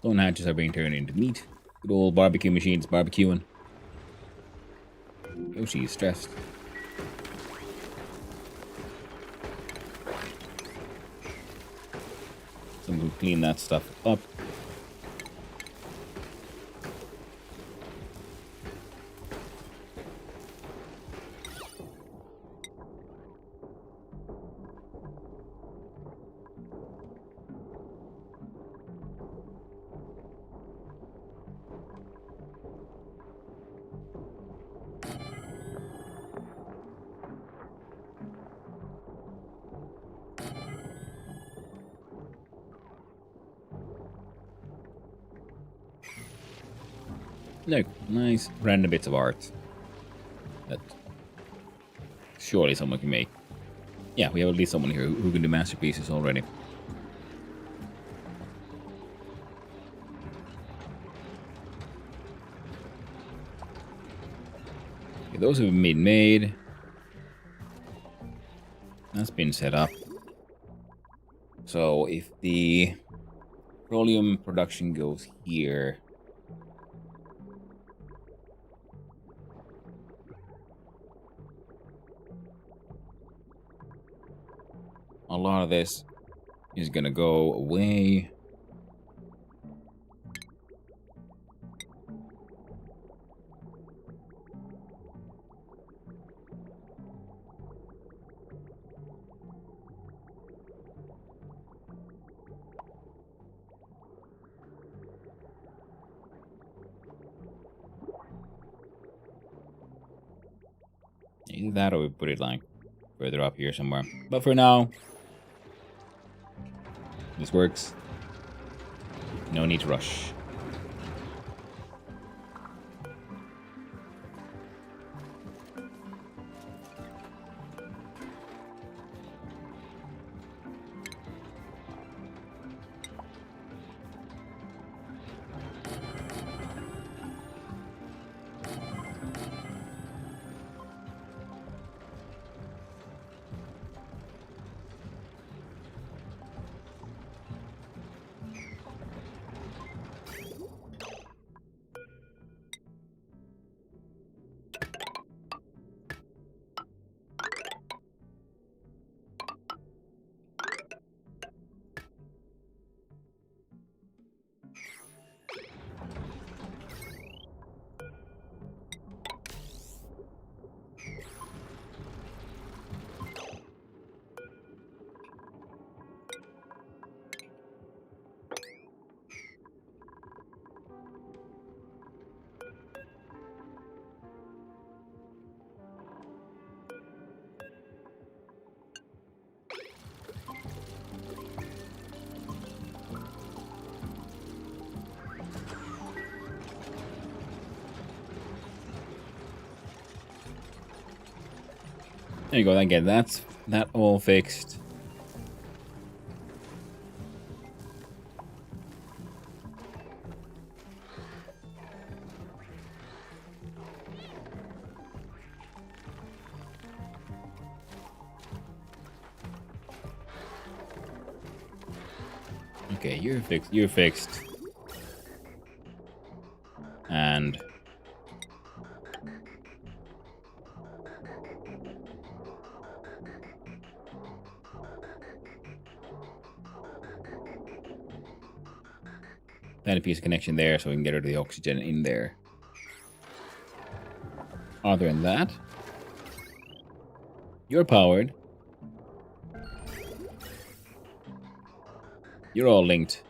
Stone hatches are being turned into meat. Good old barbecue machines barbecuing. Yoshi is stressed. Someone will clean that stuff up. Look, nice random bits of art that surely someone can make. Yeah, we have at least someone here who can do masterpieces already. Okay, those have been made. That's been set up. So if the petroleum production goes here, a lot of this is gonna go away. Either that or we put it like further up here somewhere. But for now, this works. No need to rush. There you go. Again, that's that all fixed. Okay, you're fixed. You're fixed. And tiny piece of connection there so we can get rid of the oxygen in there. Other than that, you're powered. You're all linked.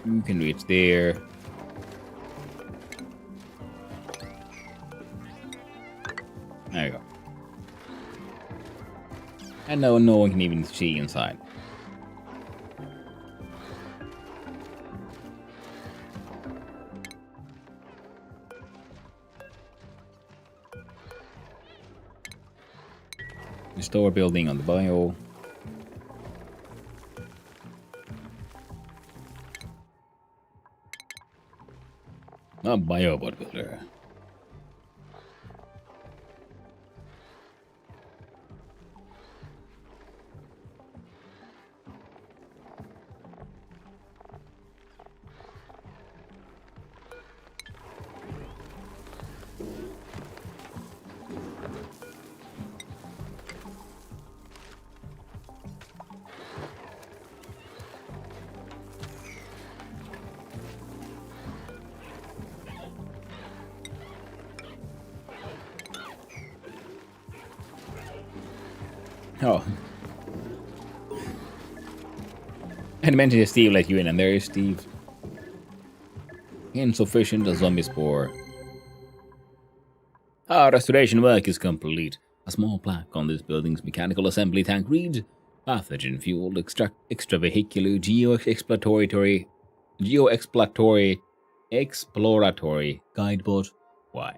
You can reach there. There you go. And no one can even see inside. Restore building on the bio. Not bio, but builder. Oh. I mentioned Steve let you in, and there is Steve. Insufficient zombie spore. Our restoration work is complete. A small plaque on this building's mechanical assembly tank reads, pathogen-fueled extravehicular exploratory guideboat. Why?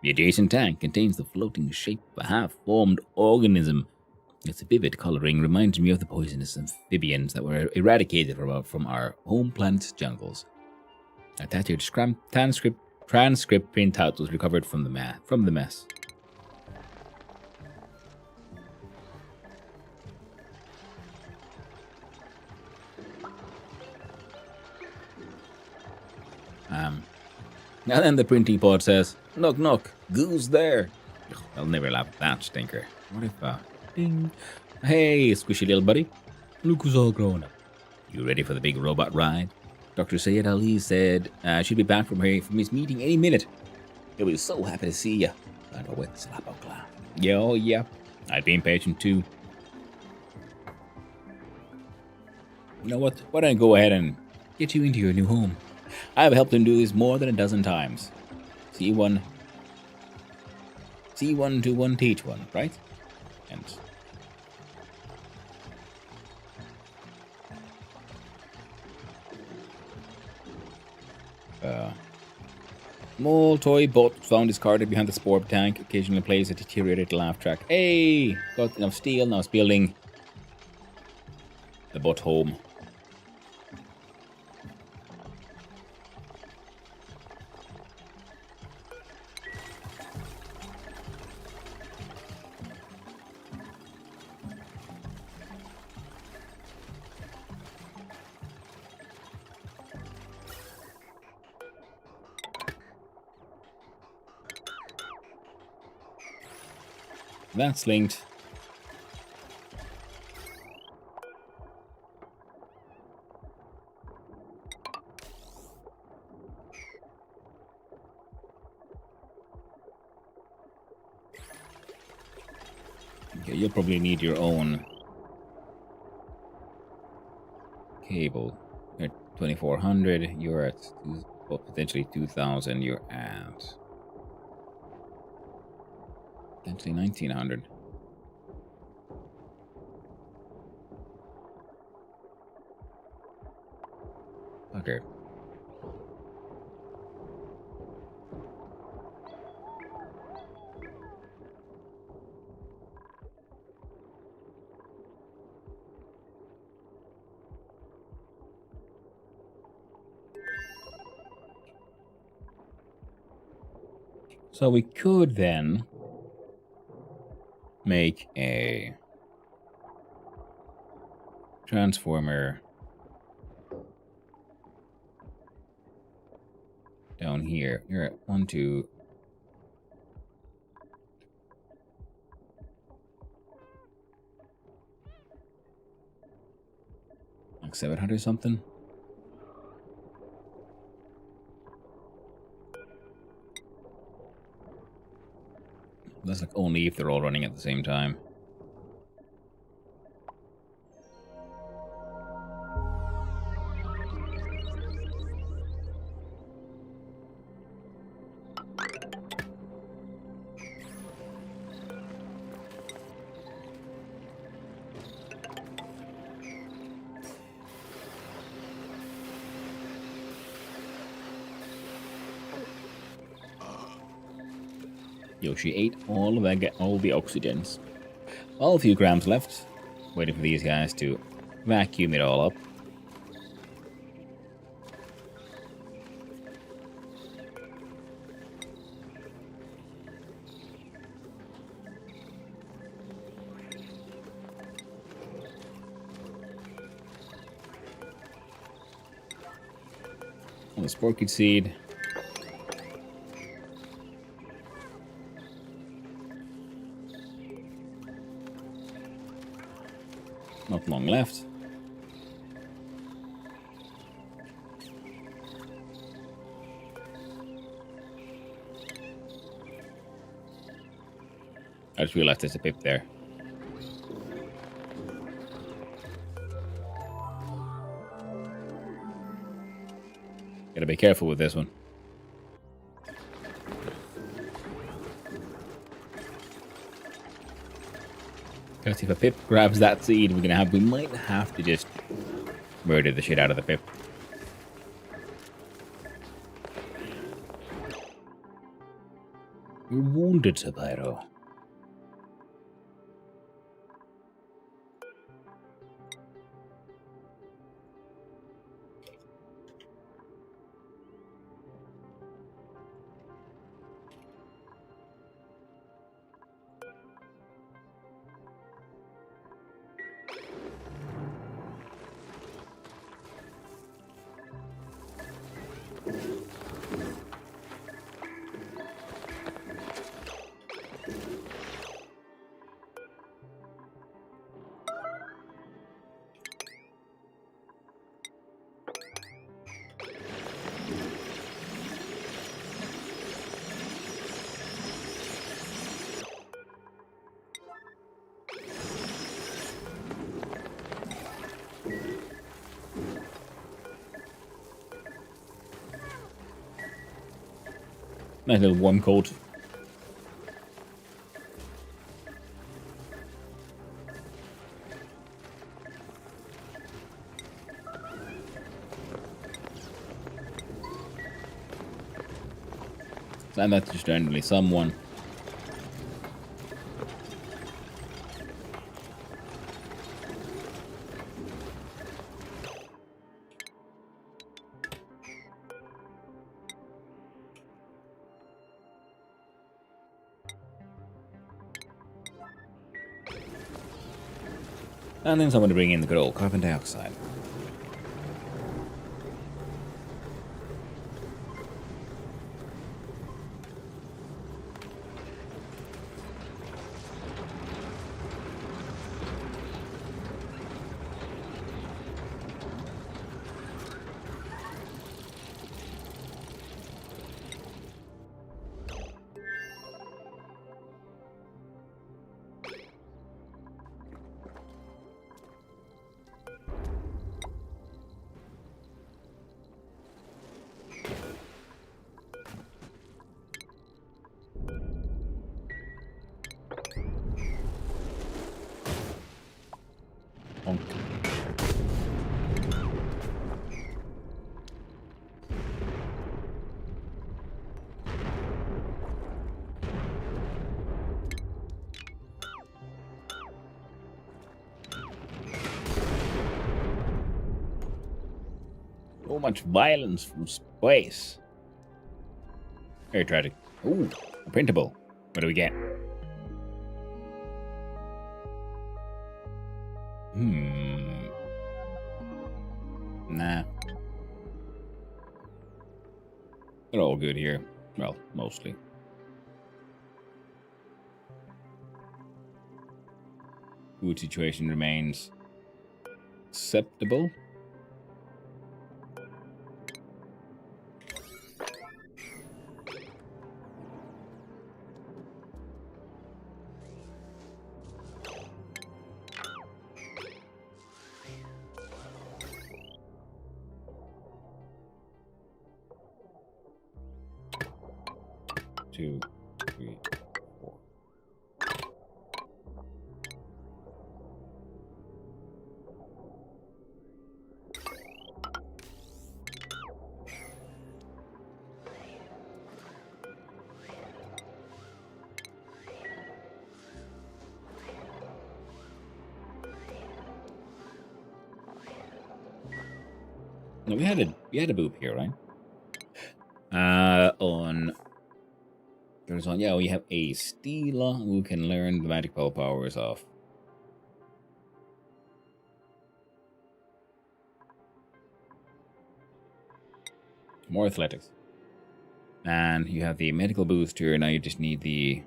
The adjacent tank contains the floating shape of a half-formed organism. Its vivid coloring reminds me of the poisonous amphibians that were eradicated from our home planet's jungles. A tattered transcript printout was recovered from the mess. And then the printing pod says, "Knock knock, who's there?" Ugh, I'll never laugh at that stinker. What if ding. Hey, squishy little buddy. Look who's all grown up. You ready for the big robot ride? Dr. Sayed Ali said she'd be back from his meeting any minute. He'll be so happy to see you. And a wet slap of clap. Yeah, oh yeah. I'd be impatient too. You know what? Why don't I go ahead and get you into your new home? I've helped him do this more than a dozen times. See one to one teach one, right? And small toy bot found discarded behind the spore tank. Occasionally plays a deteriorated laugh track. Hey, got enough steel. Now it's building the bot home. That's linked. Okay, you'll probably need your own cable. You're at 2400, you're at potentially 2000, you're at potentially 1900. Okay. So we could then make a transformer down here. You're at 1, 2. Like 700 something? That's like only if they're all running at the same time. Yoshi ate all the oxygens. Well, a few grams left. Waiting for these guys to vacuum it all up. On the sporkid seed. Not long left. I just realized there's a pip there. Gotta be careful with this one. Because if a pip grabs that seed, we might have to just murder the shit out of the pip. You're wounded, Sabiro. Nice little warm coat. And that's just randomly someone. And then someone to bring in the good old carbon dioxide. Honk. So much violence from space. Very tragic. Ooh, a printable. What do we get? Nah. They're all good here. Well, mostly. Food situation remains acceptable. 2, 3, 4. No, we had a boop here, right? On there's on, yeah, we have a Stila who can learn the magical powers of more athletics. And you have the medical booster, now you just need the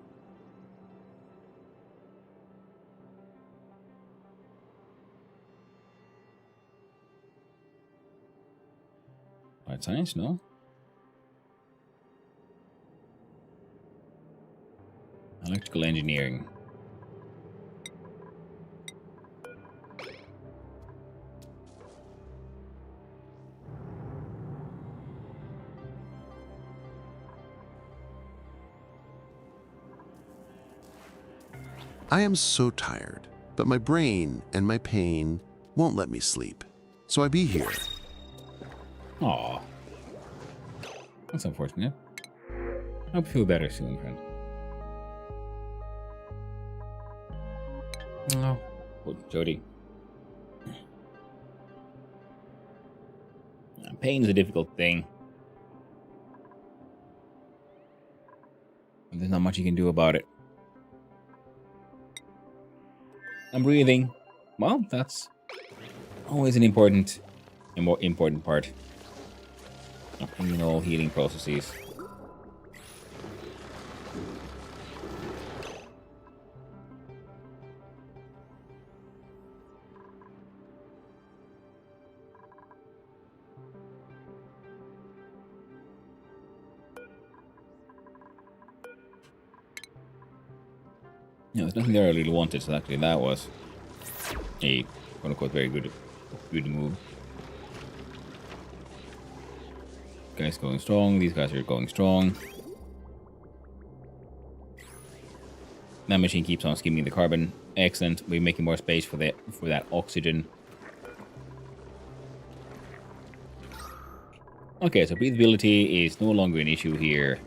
art science, no? Electrical engineering. I am so tired, but my brain and my pain won't let me sleep. So I be here. Aw. That's unfortunate. Hope you feel better soon, friend. Oh, poor Jody. Pain's a difficult thing. And there's not much you can do about it. I'm breathing. Well, that's always an important part of all healing processes. No, there's nothing there I really wanted, so actually that was a quote-unquote very good move. Guys going strong, these guys are going strong. That machine keeps on skimming the carbon. Excellent. We're making more space for that oxygen. Okay, so breathability is no longer an issue here.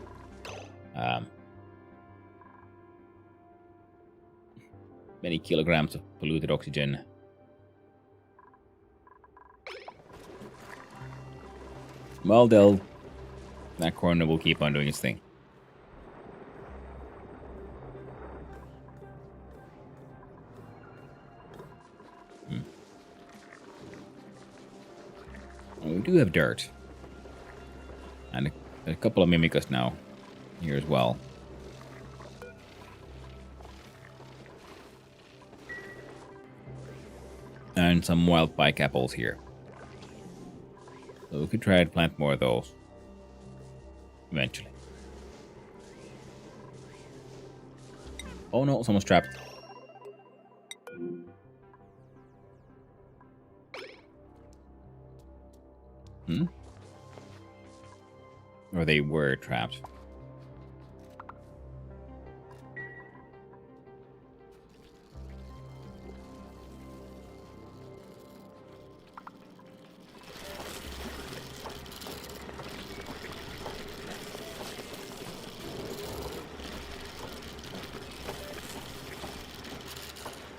Many kilograms of polluted oxygen. Well, that corner will keep on doing its thing. We do have dirt. And a couple of Mimicus now here as well. And some wild pike apples here. So we could try to plant more of those. Eventually. Oh no, someone's trapped. Or they were trapped.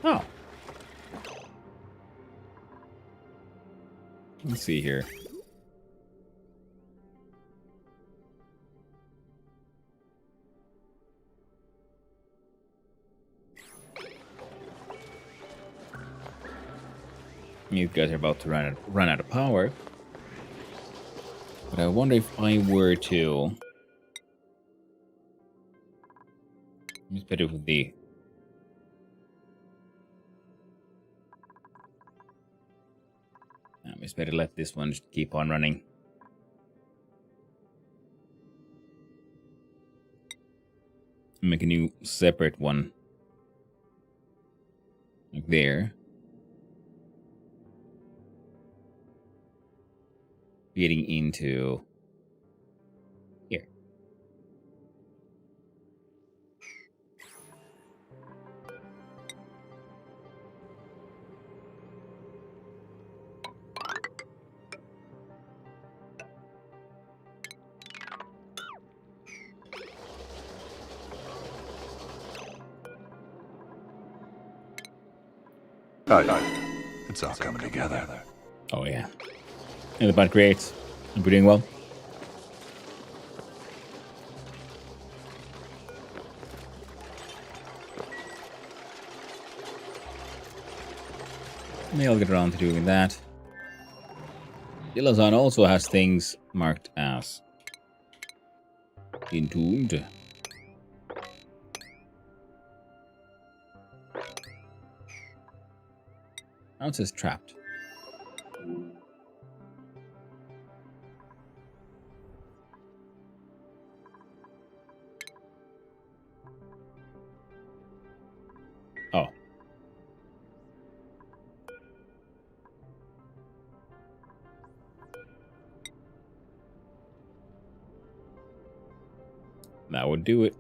Oh. Let's see here. You guys are about to run out of power. But I wonder if I were to... It's better with the... It's better let this one just keep on running. Make a new separate one. Like there. Getting into here. Oh, yeah. It's all coming together. Oh, yeah. And the bad creates. We're doing well. Maybe I'll get around to doing that. Dilazan also has things marked as entombed. Now it says trapped. Oh. That would do it.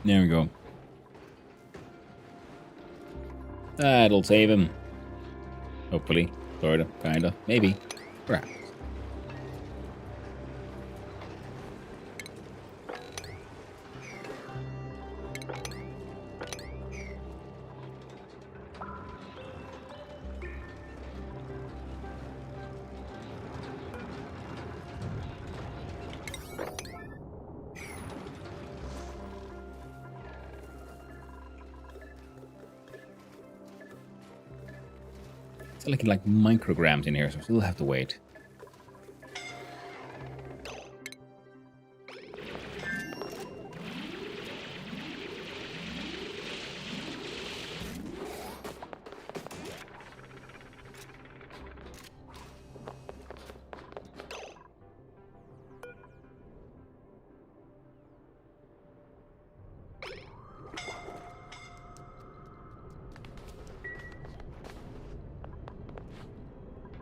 There we go. That'll save him. Hopefully. Sorta. Kinda. Maybe. Perhaps. It's like micrograms in here, so I still have to wait.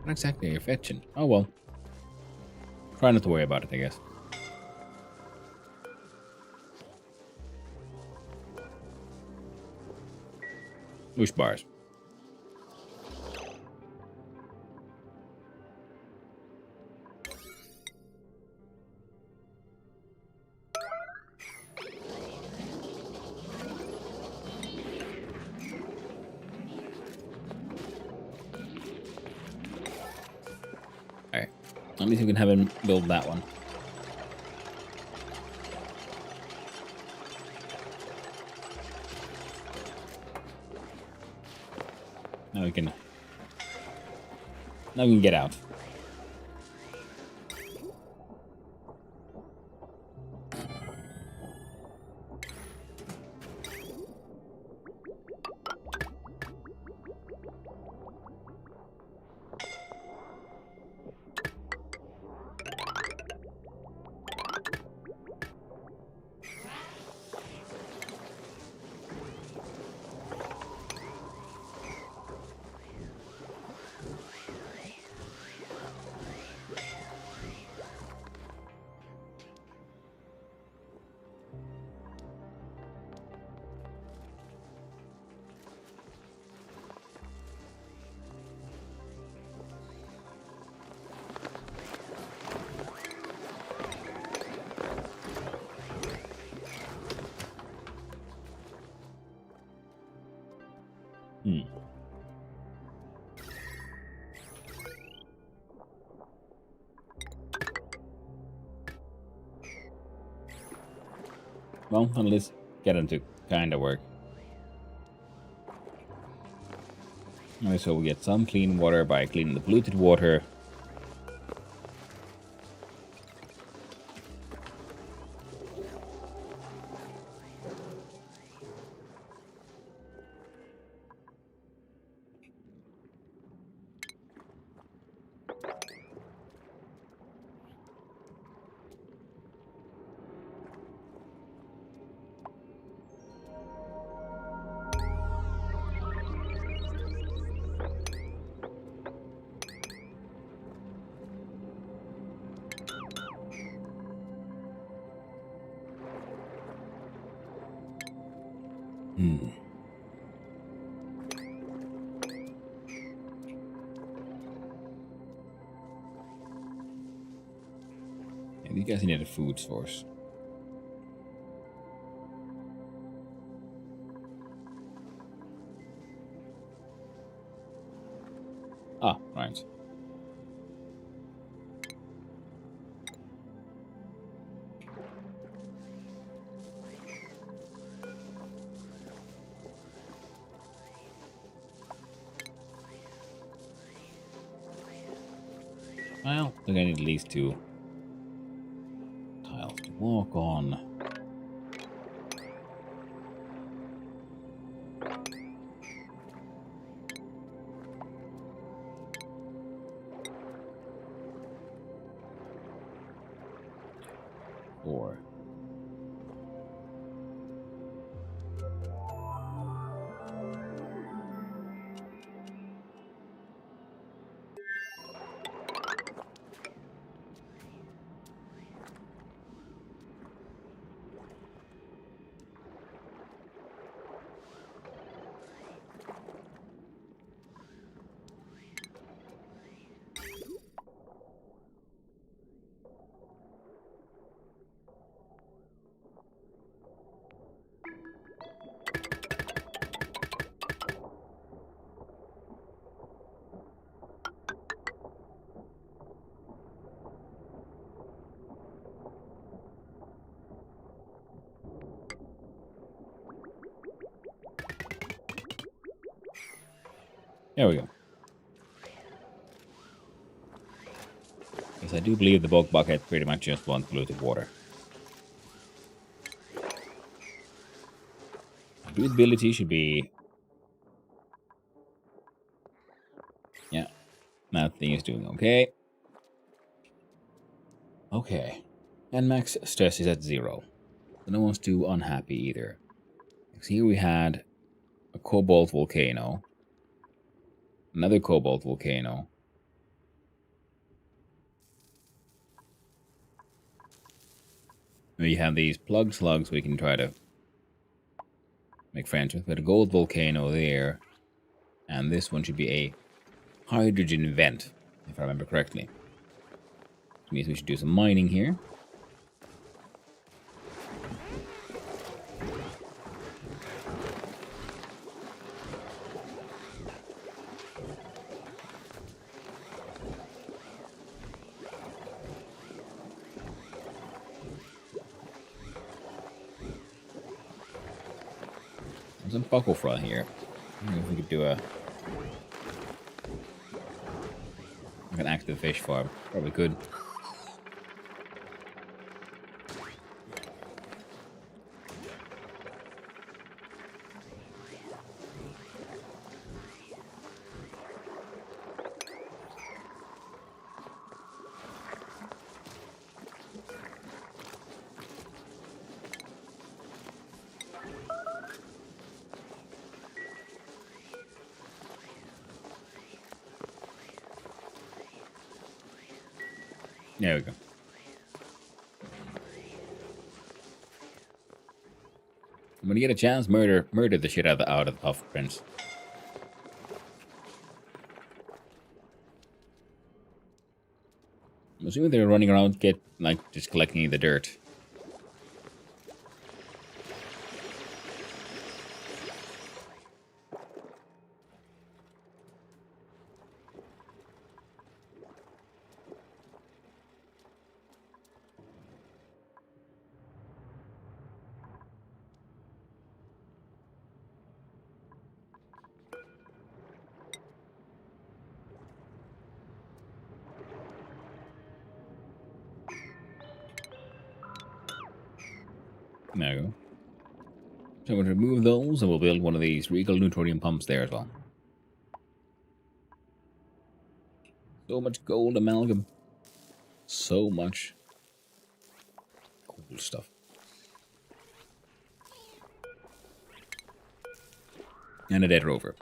What exactly are you fetching? Oh well. Try not to worry about it, I guess. Whoosh bars. Alright. At least you can have him build that one. Now we can... Now we can get out. Well, at least get them to kind of work. Alright, so we get some clean water by cleaning the polluted water. Yeah, these guys need a food source. Ah, right. Well, I think I need at least 2 tiles to walk on. Four. There we go. Because I do believe the bug bucket pretty much just wants polluted water. Breathability should be... Yeah, that thing is doing okay. Okay. And max stress is at 0. So no one's too unhappy either. Because here we had a cobalt volcano. Another cobalt volcano. We have these plug slugs we can try to make friends with. But a gold volcano there. And this one should be a hydrogen vent, if I remember correctly. Which means we should do some mining here. There's some buckle fry here. I don't know if we could do a... like an active fish farm. Probably could. There we go. When you get a chance, murder the shit out of the Puff Prince. I'm assuming they're running around, just collecting the dirt. There we go. So we'll remove those and we'll build one of these Regal Neutronium pumps there as well. So much gold amalgam. So much cool stuff. And a dead rover.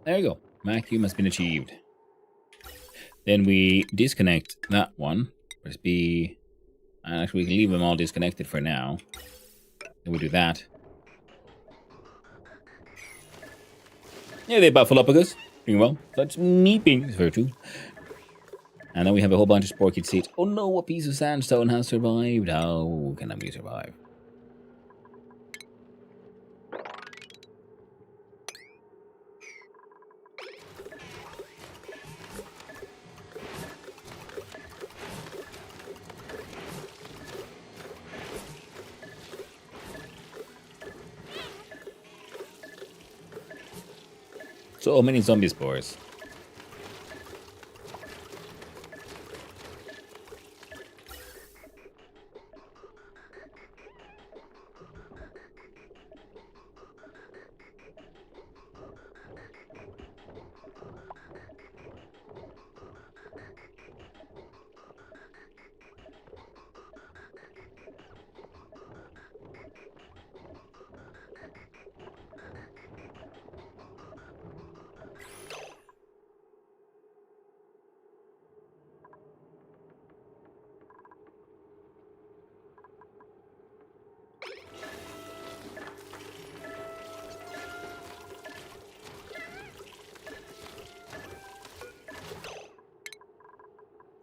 There you go. Vacuum has been achieved. Then we disconnect that one. Press B. And actually, we can leave them all disconnected for now. Then we do that. Yeah, they buffalo up with us. Doing well. That's meeping. It's very true. And then we have a whole bunch of spore kit seeds. Oh no, a piece of sandstone has survived. How can we survive? So many zombie spores.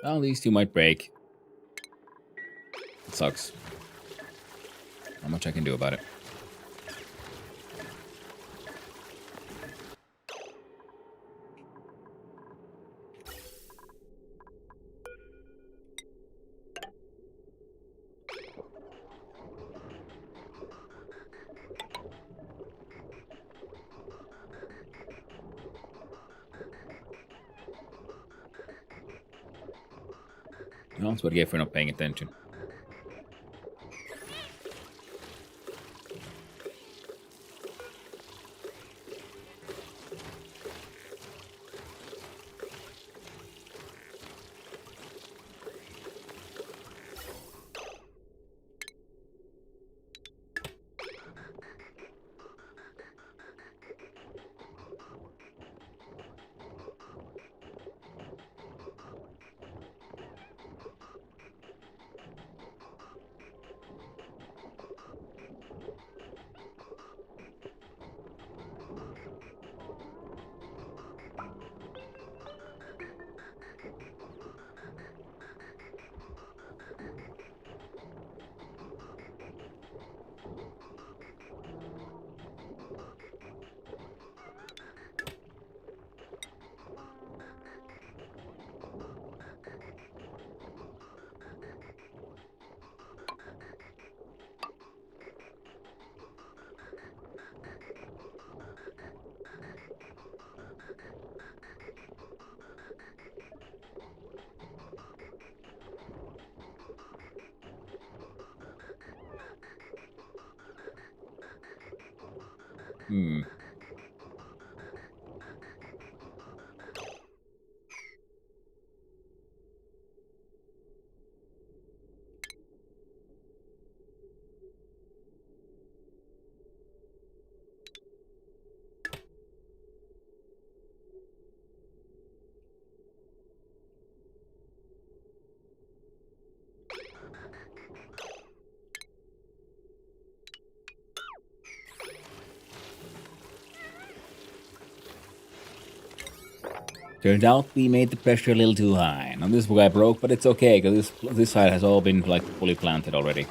Well, these two might break. It sucks. Not much I can do about it. Well, that's what I get for not paying attention. Hmm. Turns out we made the pressure a little too high. Now this guy broke, but it's okay, because this side has all been like fully planted already.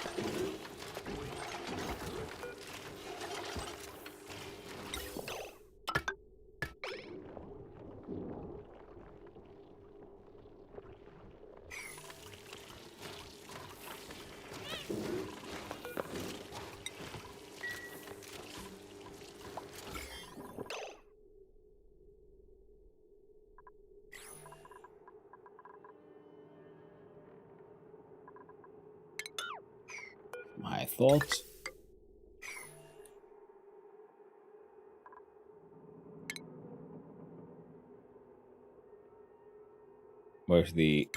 My thoughts. Where's the...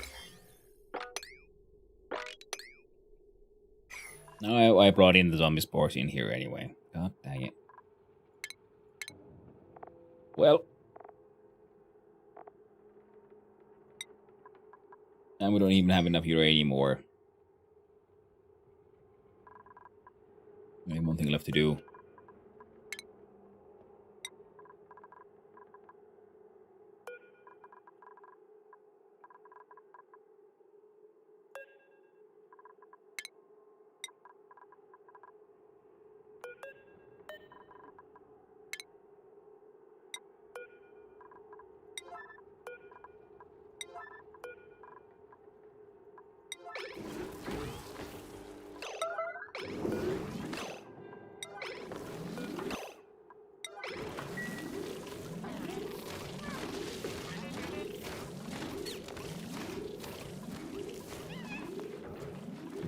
No, I brought in the zombie spores in here anyway. God dang it. Well. And we don't even have enough uranium ore. Only one thing left to do.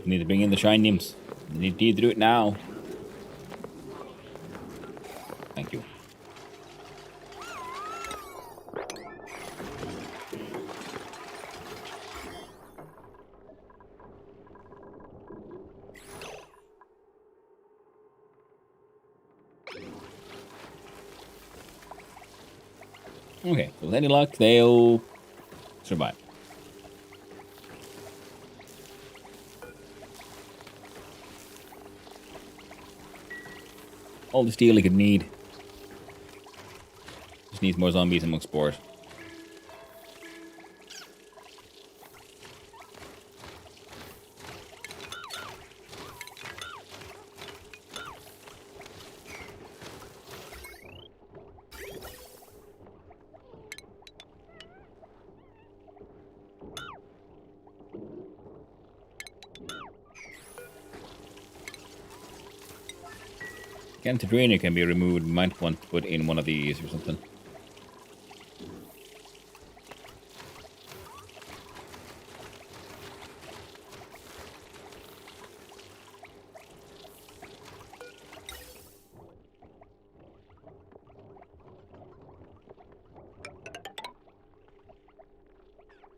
need to bring in the shine nymphs. You need to do it now. Thank you. Okay, so with any luck, they'll survive. All the steel he could need. Just needs more zombies and more spores. Again, the drainer can be removed. Might want to put in one of these or something.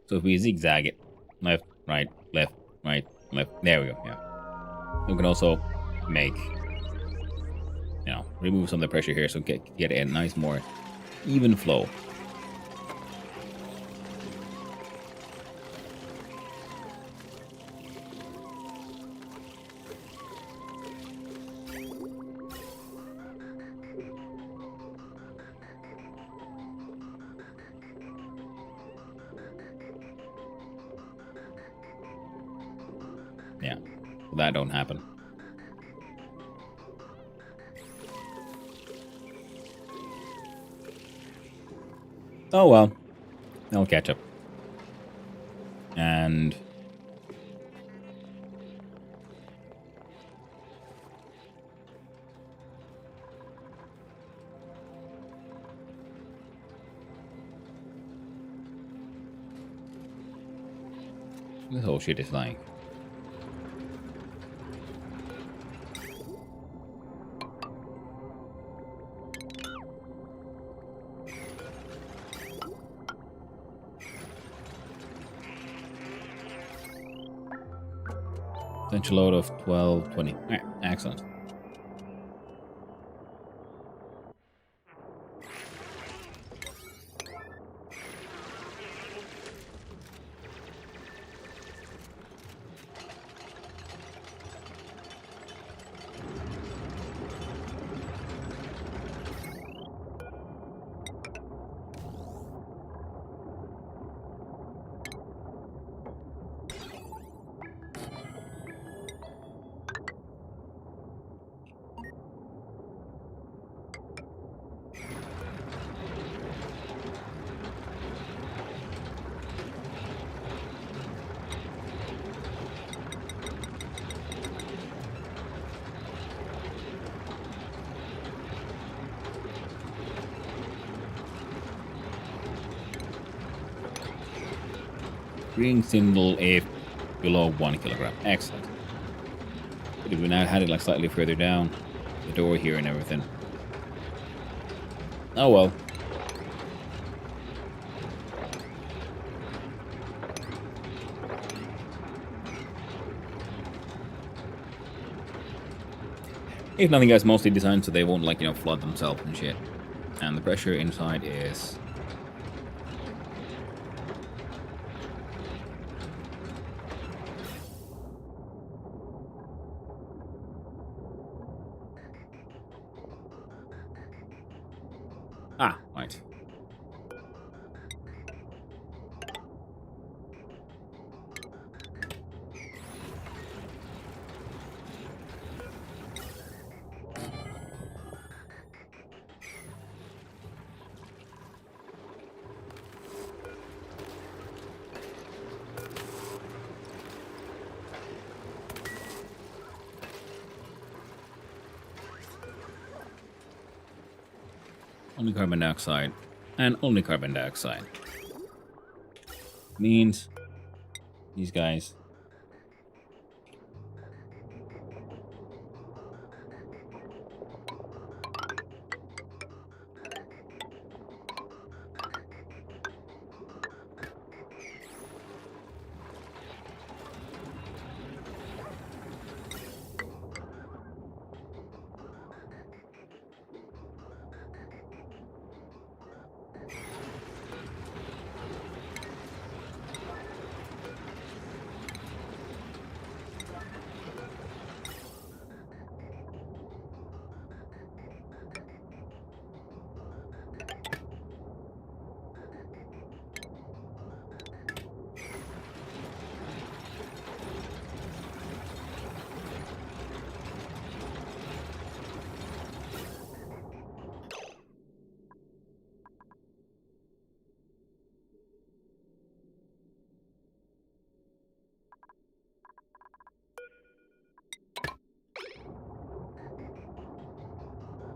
So if we zigzag it, left, right, left, right, left. There we go. Yeah. We can also make, remove some of the pressure here, so get a nice, more even flow. Yeah, that don't happen. Oh well, they'll catch up. And this whole shit is like. Potential load of 12, 20. Alright, excellent. Green symbol if below 1 kilogram. Excellent. But if we now had it like slightly further down the door here and everything. Oh well. If nothing else, mostly designed so they won't flood themselves and shit. And the pressure inside is right. Only carbon dioxide and only carbon dioxide. Means these guys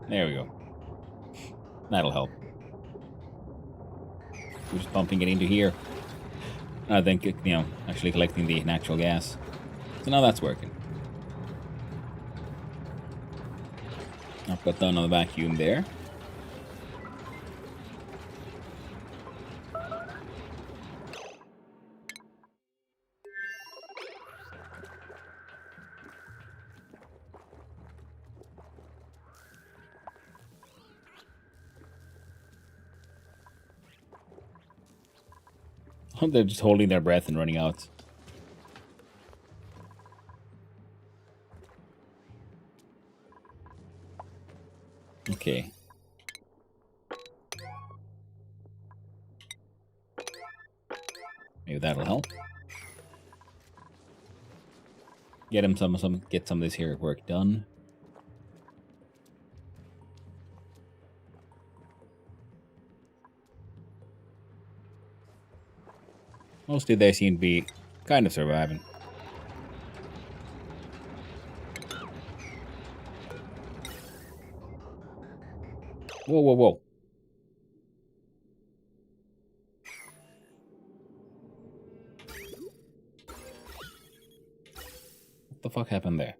There we go. That'll help. We're just pumping it into here. I think, you know, actually collecting the natural gas. So now that's working. I've got done on the vacuum there. They're just holding their breath and running out. Okay. Maybe that'll help. Get him get some of this here work done. Mostly they seem to be kind of surviving. Whoa, whoa, whoa. What the fuck happened there?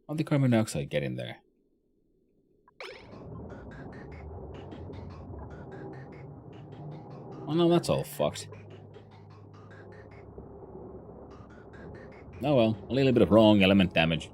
How'd the carbon dioxide get in there? Oh no, that's all fucked. Oh well, a little bit of wrong element damage.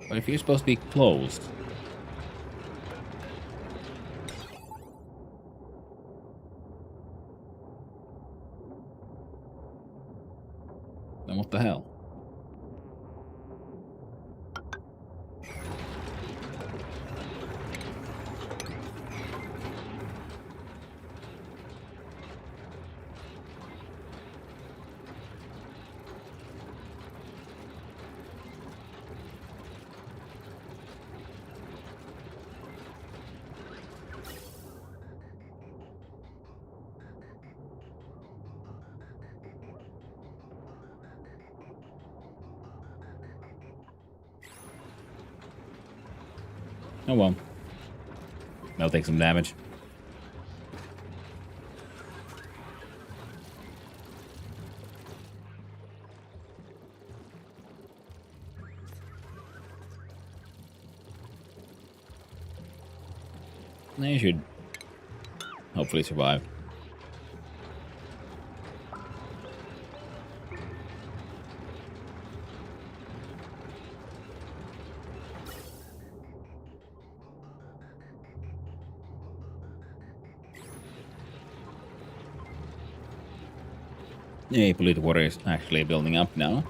But if you're supposed to be closed... then what the hell? Oh well. That'll take some damage. They should hopefully survive. Yeah, polluted water is actually building up now.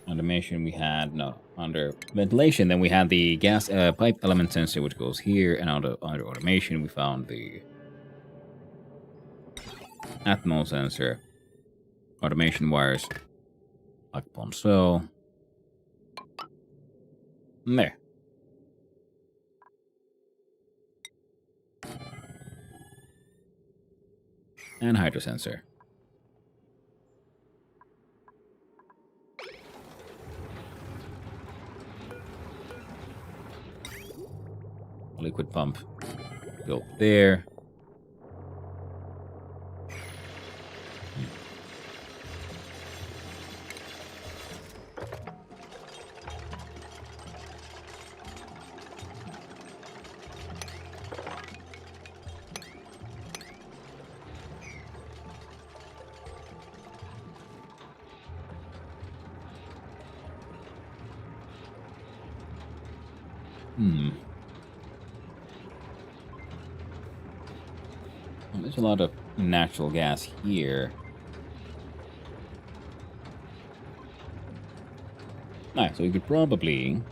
Automation we had, no, under ventilation, then we had the gas pipe element sensor, which goes here, and under automation we found the Atmo sensor, automation wires, Like upon so. And there. And hydro sensor. Liquid pump built there. Well, there's a lot of natural gas here. Nice, so we could probably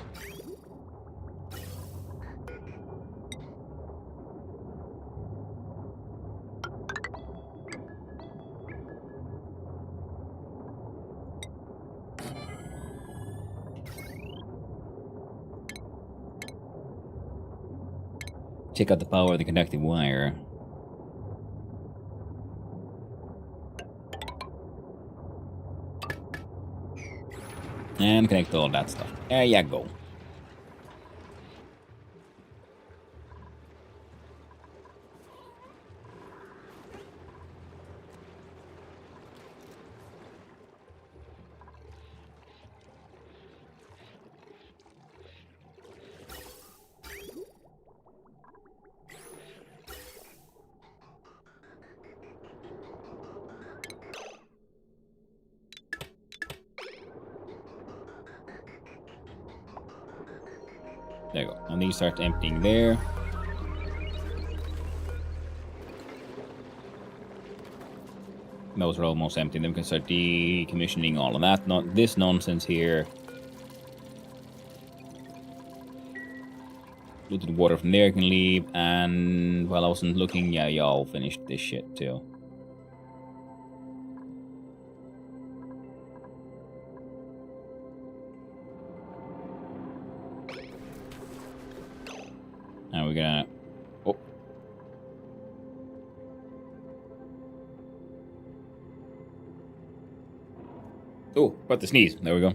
check out the power of the conductive wire. And connect all that stuff. There you go. There you go. And these start emptying there. Those are almost empty. Then we can start decommissioning all of that. Not this nonsense here. Looted water from there can leave. And while I wasn't looking, yeah, y'all finished this shit too. Now we're gonna... Oh. Oh, about to sneeze. There we go.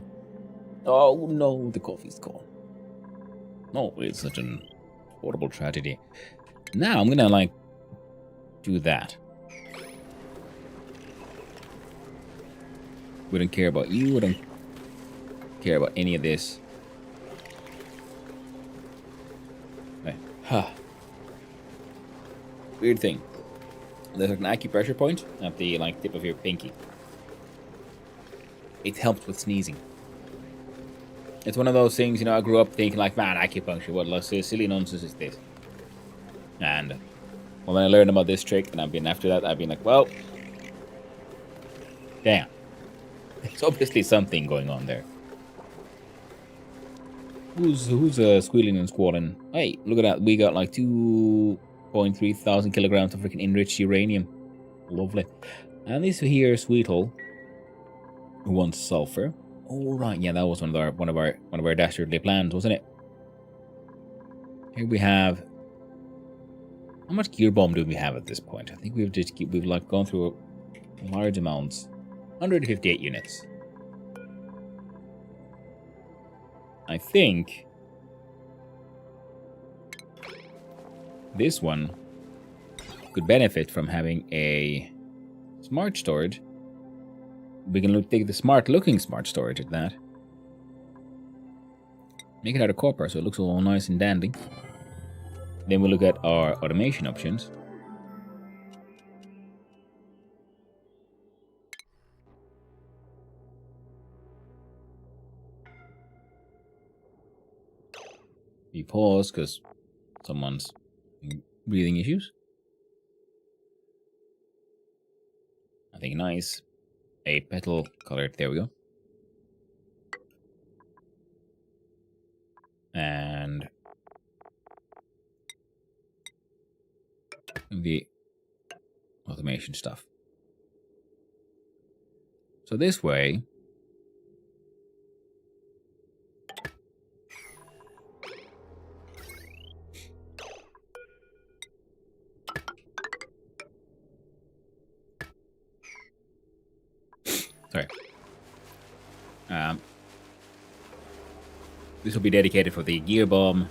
Oh no, the coffee's gone. Oh, it's such an horrible tragedy. Now I'm gonna, like, do that. We don't care about you. We don't care about any of this. Weird thing. There's like an acupressure point at the tip of your pinky. It helps with sneezing. It's one of those things, you know, I grew up thinking like, man, acupuncture, what silly nonsense is this? And when I learned about this trick, and I've been after that, I've been like, well, damn. There's obviously something going on there. Who's squealing and squalling? Hey, look at that. We got like 2.3 thousand kilograms of freaking enriched uranium. Lovely. And this here sweet hole who wants sulfur. Oh right, yeah, that was one of our dastardly plans, wasn't it? Here we have. How much gear bomb do we have at this point? I think we've like gone through large amounts. 158 units. I think this one could benefit from having a smart storage. We can take the smart-looking smart storage at that. Make it out of copper so it looks all nice and dandy. Then we'll look at our automation options. We pause because someone's breathing issues. I think nice. A petal colored. There we go. And the automation stuff. So this way, Okay. This will be dedicated for the gear bomb.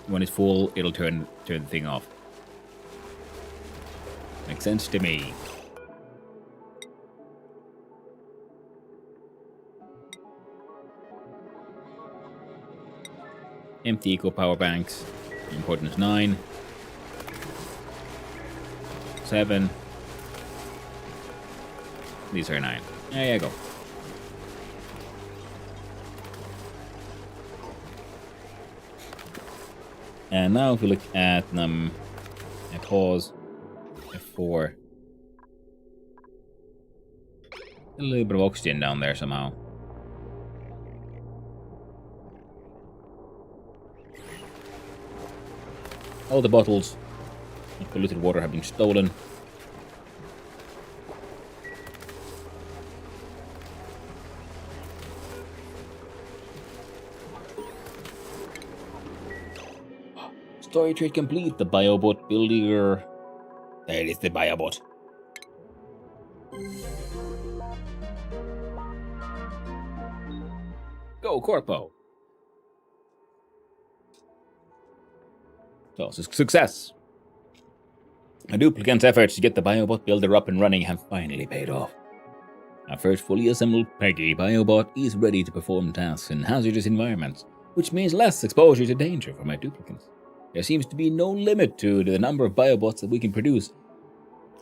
When it's full, it'll turn the thing off. Makes sense to me. Empty eco power banks. Importance 9. 7. These are 9. There you go. And now if we look at pause, F4. A little bit of oxygen down there somehow. All the bottles of polluted water have been stolen. Story trade complete. The biobot builder. There it is, the biobot. Go, Corpo. So, success. A duplicant's efforts to get the biobot builder up and running have finally paid off. Our first fully assembled Peggy biobot is ready to perform tasks in hazardous environments, which means less exposure to danger for my duplicants. There seems to be no limit to the number of biobots that we can produce,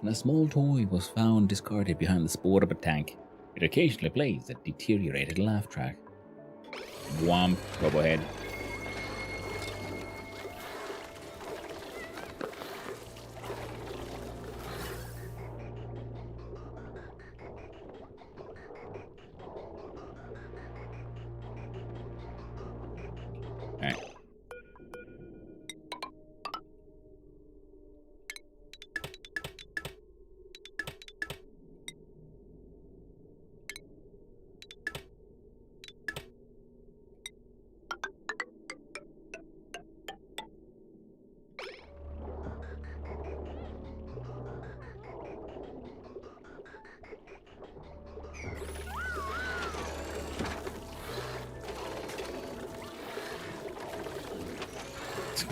and a small toy was found discarded behind the sport of a tank. It occasionally plays a deteriorated laugh track. Womp, Robohead. Alright.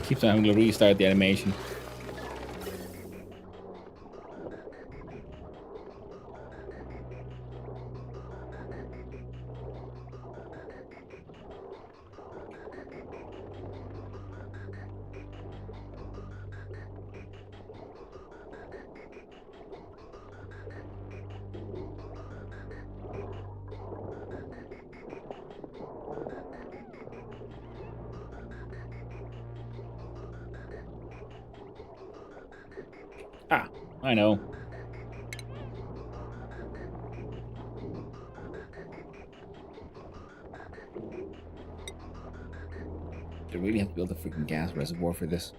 Keeps having to restart the animation. Ah, I know. Do I really have to build a freaking gas reservoir for this?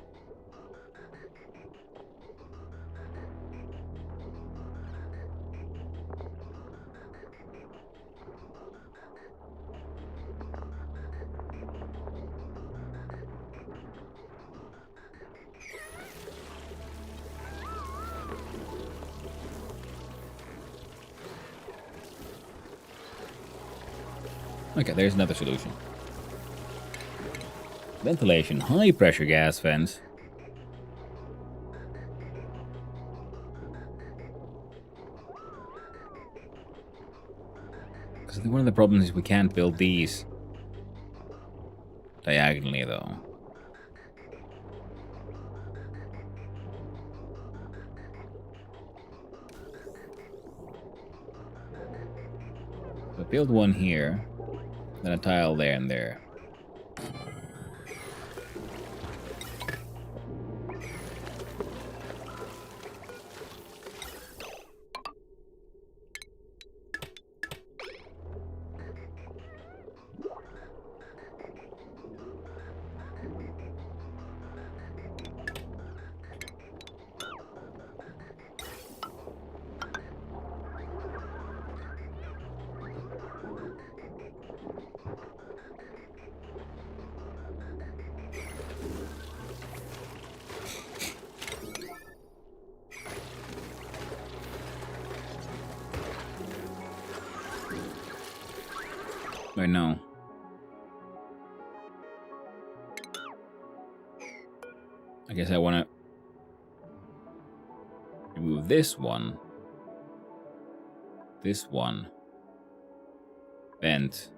Okay, there's another solution. Ventilation, high pressure gas vents. Because I think one of the problems is we can't build these diagonally though. So build one here, then a tile there and there. Right now. I guess I want to remove this one. This one. Vent.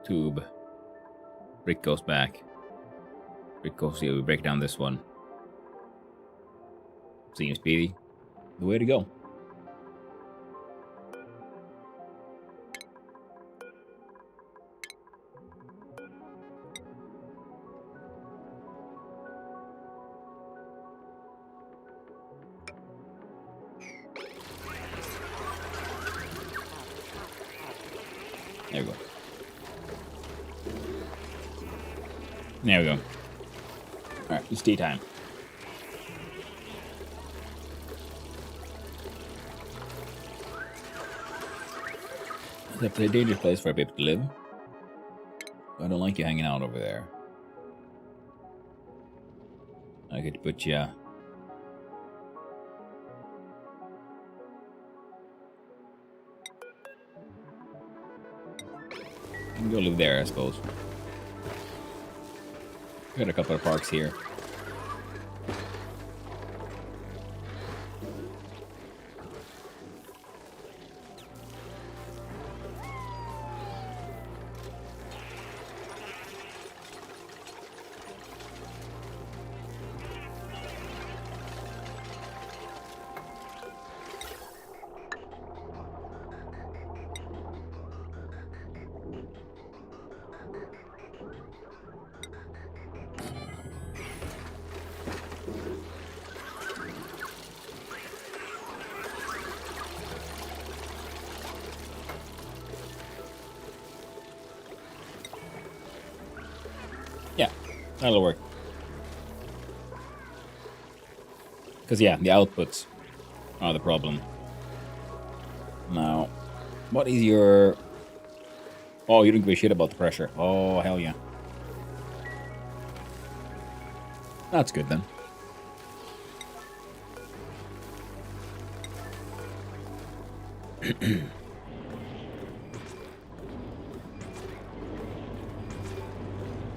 Tube. Brick goes back. Brick goes here. We break down this one. Seems speedy. The way to go. There we go. There we go. Alright, it's tea time. It's a dangerous place for a baby to live. I don't like you hanging out over there. I could put you... You can go live there, I suppose. Got a couple of parks here. Yeah, that'll work. Because, yeah, the outputs are the problem. Now, what is your... Oh, you don't give a shit about the pressure. Oh, hell yeah. That's good, then.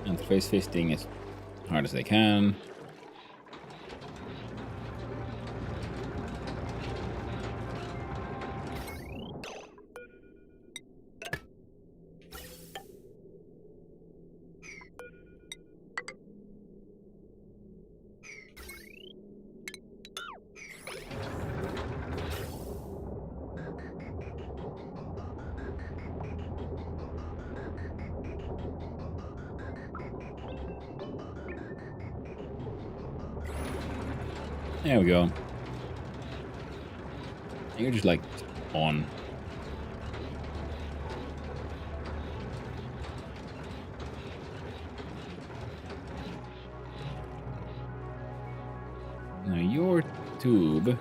Interface fisting as hard as they can. There we go. You're just like on. Now your tube.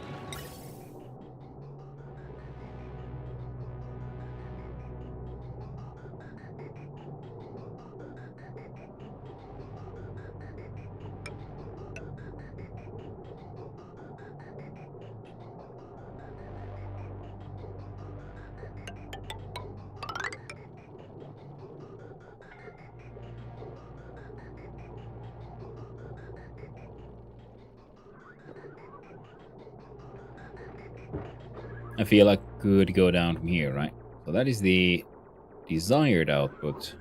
I feel I could go down from here, right? So that is the desired output.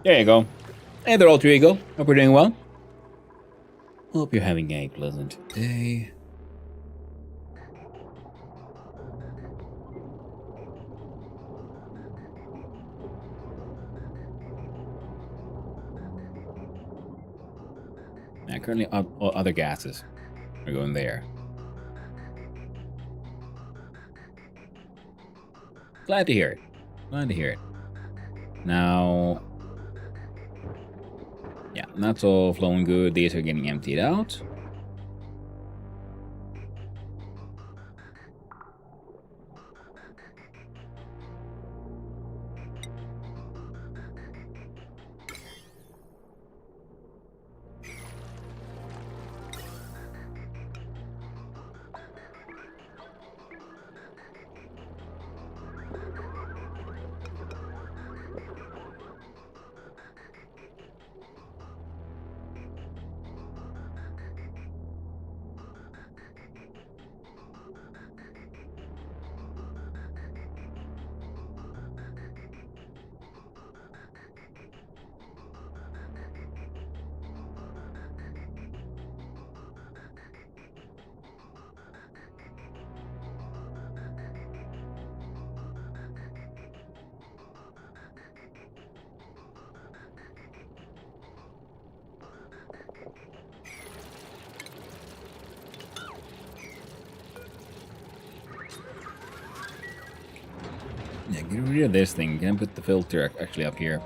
There you go. Hey there, Alter Ego. Hope you're doing well. Hope you're having a pleasant day. Yeah, currently other gases are going there. Glad to hear it. Glad to hear it. Now, yeah, that's all flowing good. These are getting emptied out. Yeah, get rid of this thing. Can I put the filter actually up here?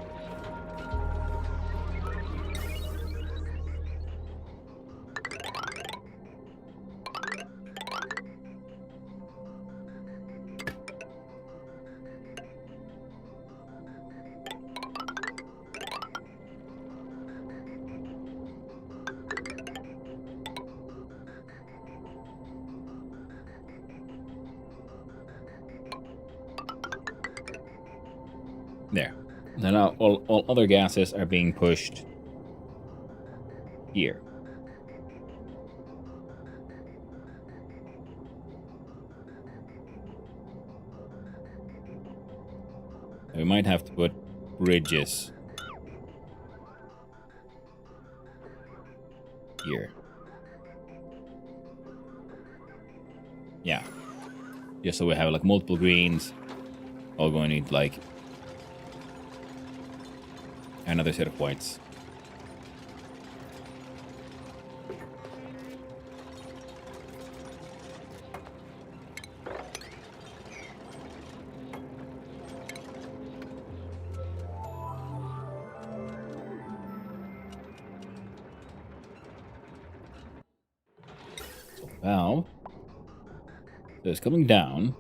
There. So now all other gases are being pushed here. We might have to put bridges here. Yeah. Just so we have like multiple greens all going into like another set of whites. So valve. So it's coming down.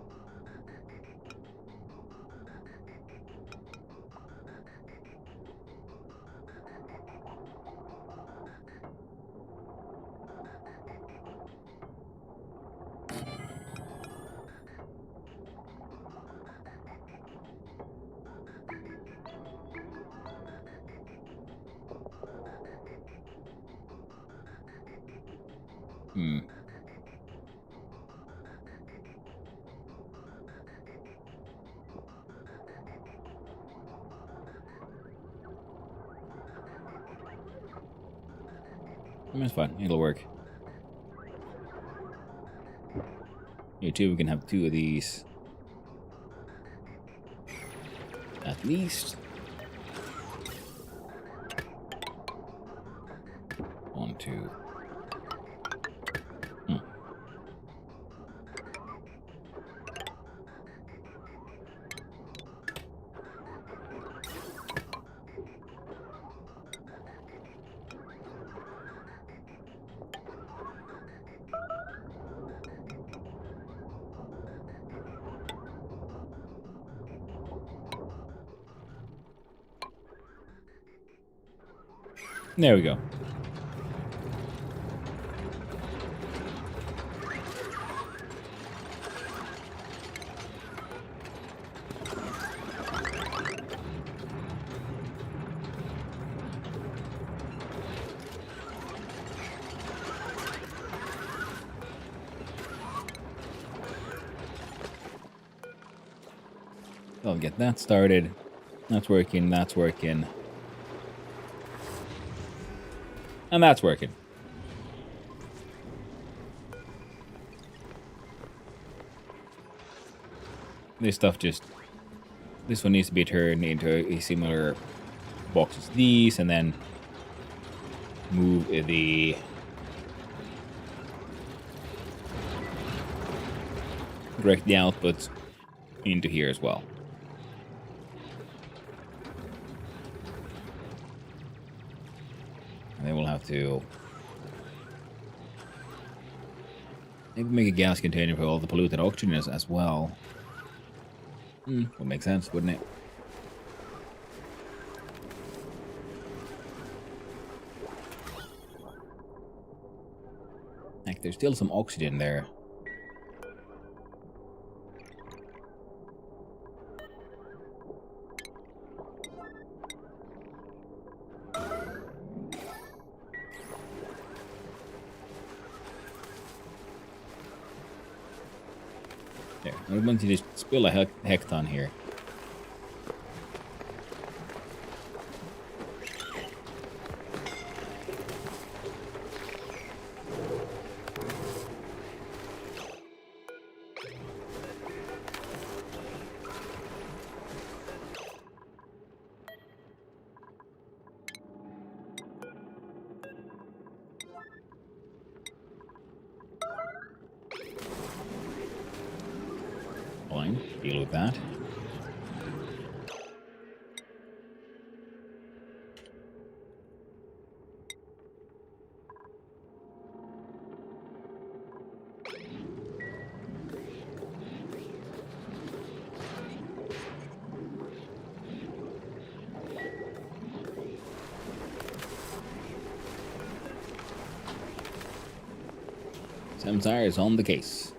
It's fine. It'll work. Here too, we can have 2 of these. At least. 1, 2. There we go. I'll get that started. That's working, that's working. And that's working. This stuff just... This one needs to be turned into a similar box as these, and then move the direct the outputs into here as well. And then we'll have to maybe make a gas container for all the polluted oxygen as well. Would make sense, wouldn't it? Like, there's still some oxygen there. There. I'm going to just spill a hecton here. Fine, deal with that. Samsara is on the case.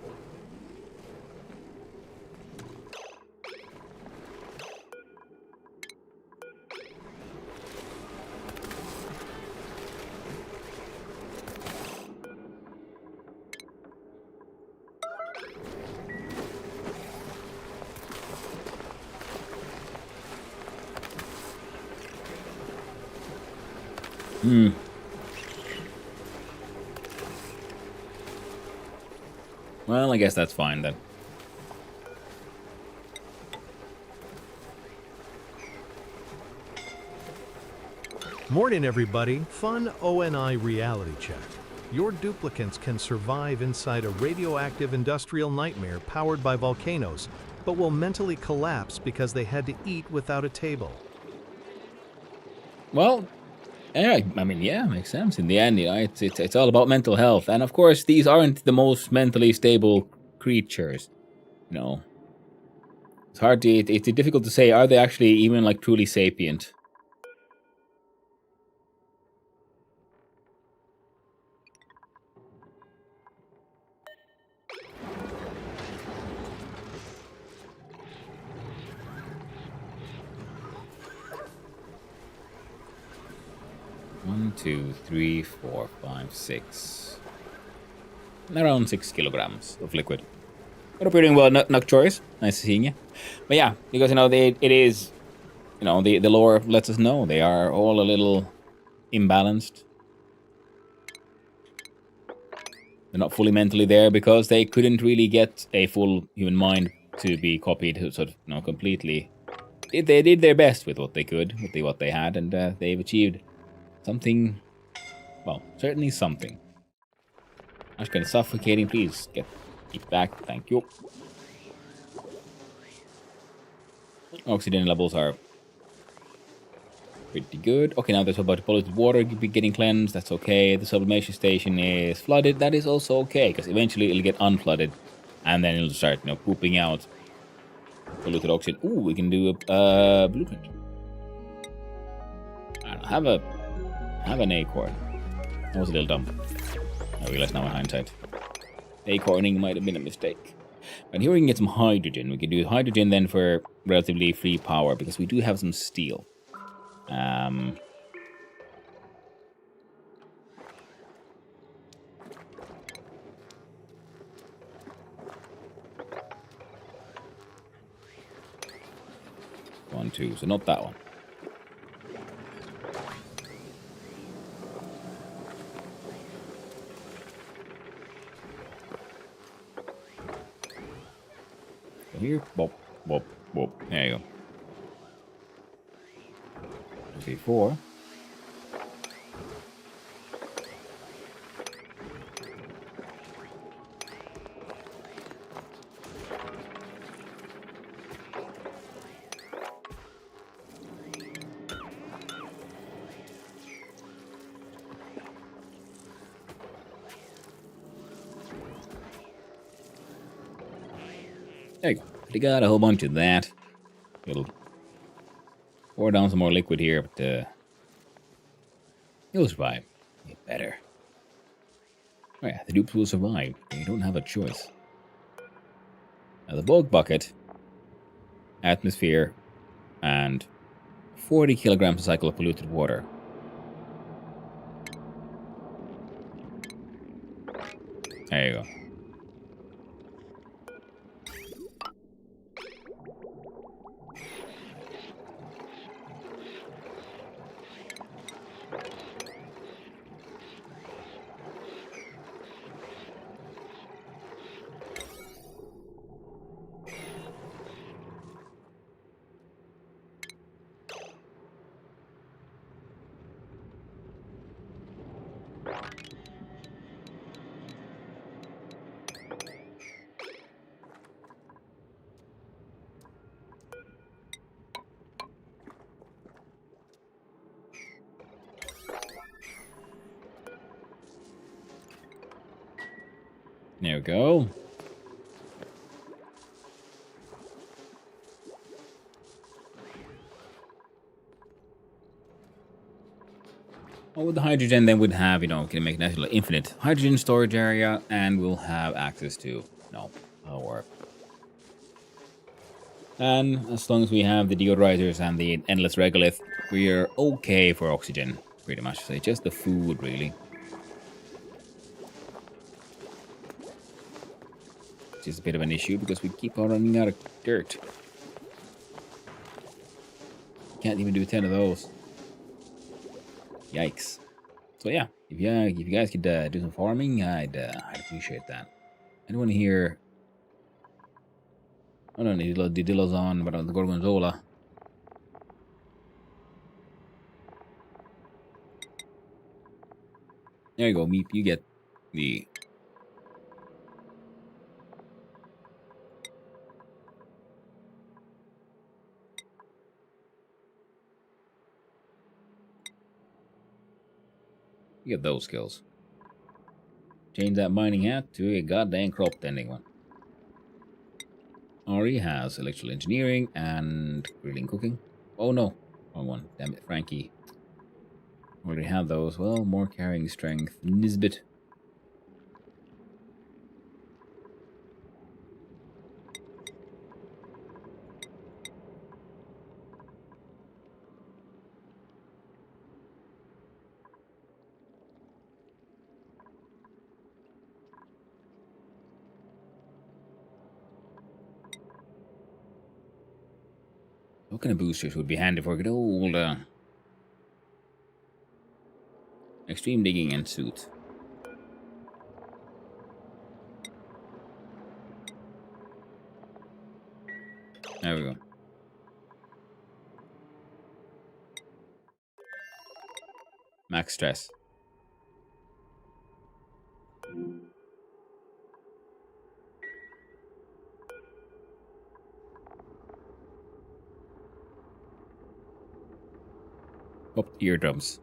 Well, I guess that's fine then. Morning, everybody. Fun ONI reality check. Your duplicants can survive inside a radioactive industrial nightmare powered by volcanoes, but will mentally collapse because they had to eat without a table. Well, yeah, I mean, yeah, makes sense. In the end, you know, it's all about mental health, and of course, these aren't the most mentally stable creatures. You know, it's hard to it's difficult to say. Are they actually even like truly sapient? One, 2, 3, 4, 5, 6. Around 6 kilograms of liquid. But hope you're doing well, Nocturus. Nice seeing you. But yeah, because, you know, it is, you know, the lore lets us know they are all a little imbalanced. They're not fully mentally there because they couldn't really get a full human mind to be copied, sort of, you know, completely. They did their best with what they could, with what they had, and they've achieved something. Well, certainly something. That's kind of suffocating. Please get back. Thank you. Oxygen levels are pretty good. Okay, now there's about polluted water getting cleansed. That's okay. The sublimation station is flooded. That is also okay, because eventually it'll get unflooded, and then it'll start, you know, pooping out polluted oxygen. Ooh, we can do a blueprint. I don't know, have an acorn. That was a little dumb. I realize now in hindsight. Acorning might have been a mistake. But here we can get some hydrogen. We can do hydrogen then for relatively free power, because we do have some steel. 1, 2, so not that one. Here, bop, bop, bop. There you go. 3, 4. There you go. We got a whole bunch of that. It'll pour down some more liquid here, but you'll survive. Get better. Oh yeah, the dupes will survive. They don't have a choice. Now the bulk bucket, atmosphere, and 40 kilograms a cycle of polluted water. There you go. There we go. Well, with the hydrogen, then we'd have, we can make an infinite hydrogen storage area, and we'll have access to, power. And as long as we have the deodorizers and the endless regolith, we are okay for oxygen, pretty much. So it's just the food, really. Which is a bit of an issue because we keep on running out of dirt. Can't even do 10 of those. Yikes. So yeah, if you guys could do some farming, I'd appreciate that. Anyone here? Oh no, the Didillo's on, but on the Gorgonzola. There you go, Meep. You get the. You get those skills. Change that mining hat to a goddamn crop tending one. Ari has electrical engineering and grilling cooking. Oh no, wrong one. Damn it, Frankie. Already have those. Well, more carrying strength. Nisbet. What kind of boosters would be handy for good old extreme digging and suit? There we go. Max stress. Popped eardrums.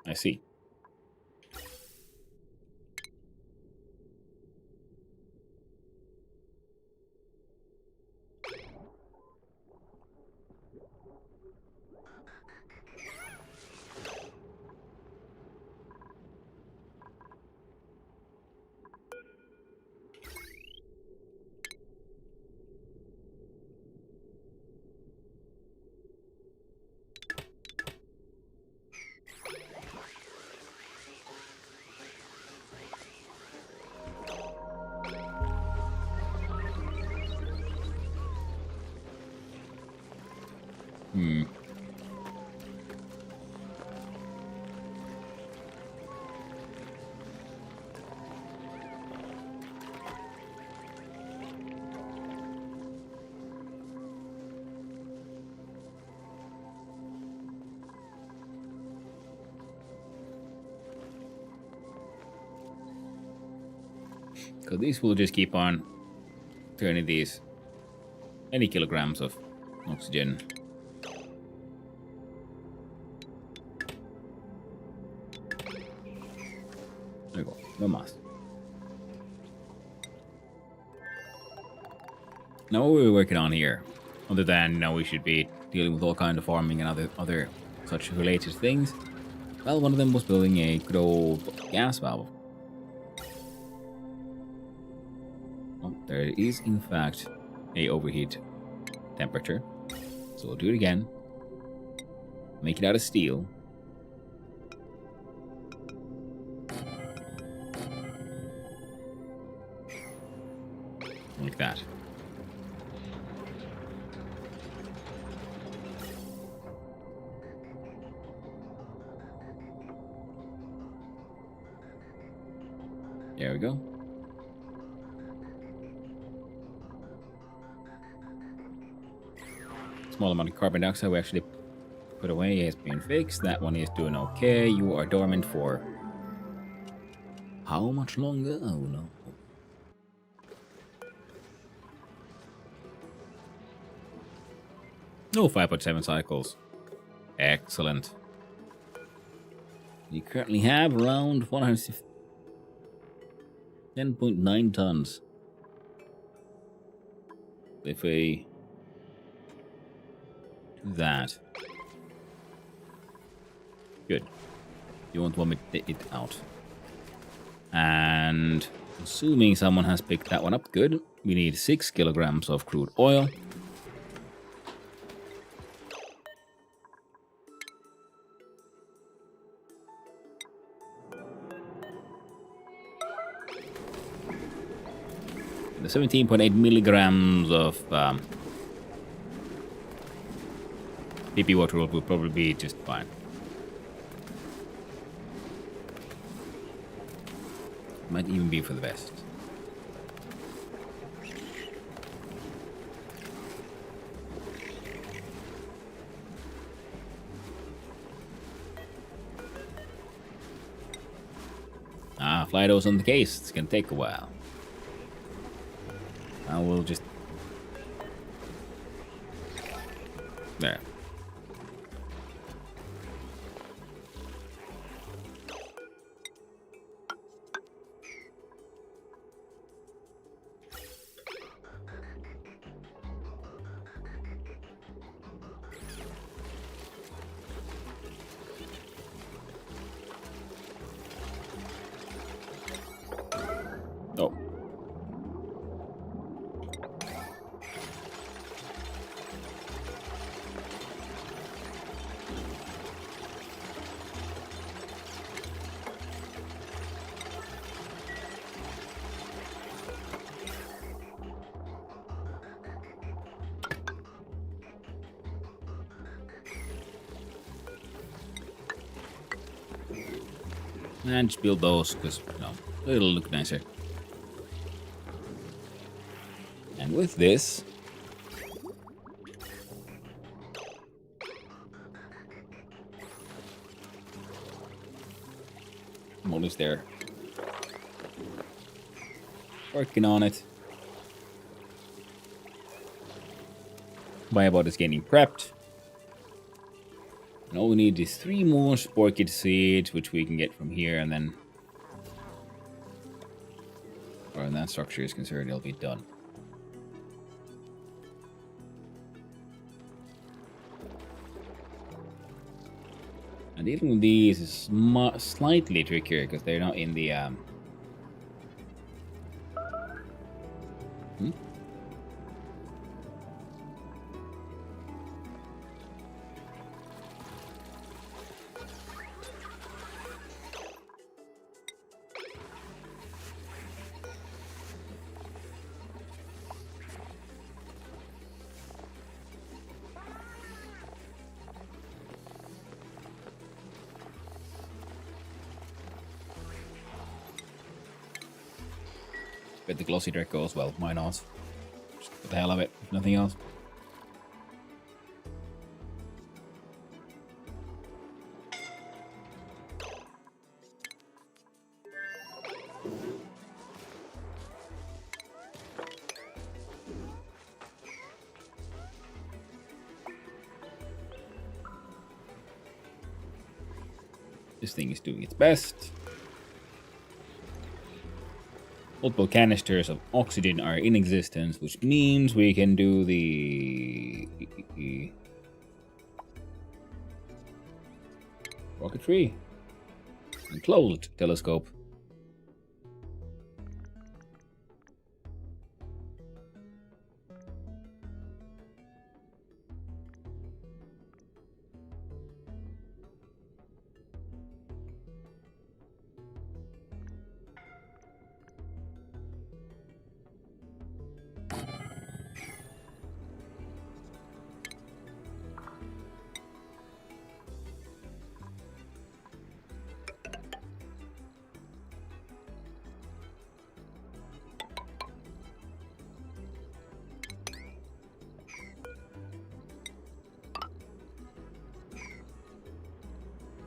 I see. So these will just keep on turning these any kilograms of oxygen. There you go, no más. Now what we're working on here, other than we should be dealing with all kind of farming and other such related things. Well, one of them was building a good old gas valve. Well, there is in fact a overheat temperature, so we'll do it again. Make it out of steel. Like that. There we go. Small amount of carbon dioxide we actually put away has been fixed. That one is doing okay. You are dormant for how much longer? Oh no. No, 5.7 cycles. Excellent. You currently have around 110.9 tons. if we do that. Good. You won't vomit it out. And assuming someone has picked that one up, good. We need 6 kilograms of crude oil. The 17.8 milligrams of PP water will probably be just fine. Might even be for the best. Ah, Flido's on the case. It's gonna take a while. I will just... There. Oh. And just build those because, you know, it'll look nicer. And with this, I'm almost there. Working on it. Biobot is getting prepped. And all we need is 3 more Sporkid seeds, which we can get from here, and then, as far as that structure is concerned, it'll be done. And dealing with these is slightly trickier because they're not in the But the glossy Draco as well, why not? Just for the hell of it, if nothing else. This thing is doing its best. Multiple canisters of oxygen are in existence, which means we can do the rocketry and closed telescope.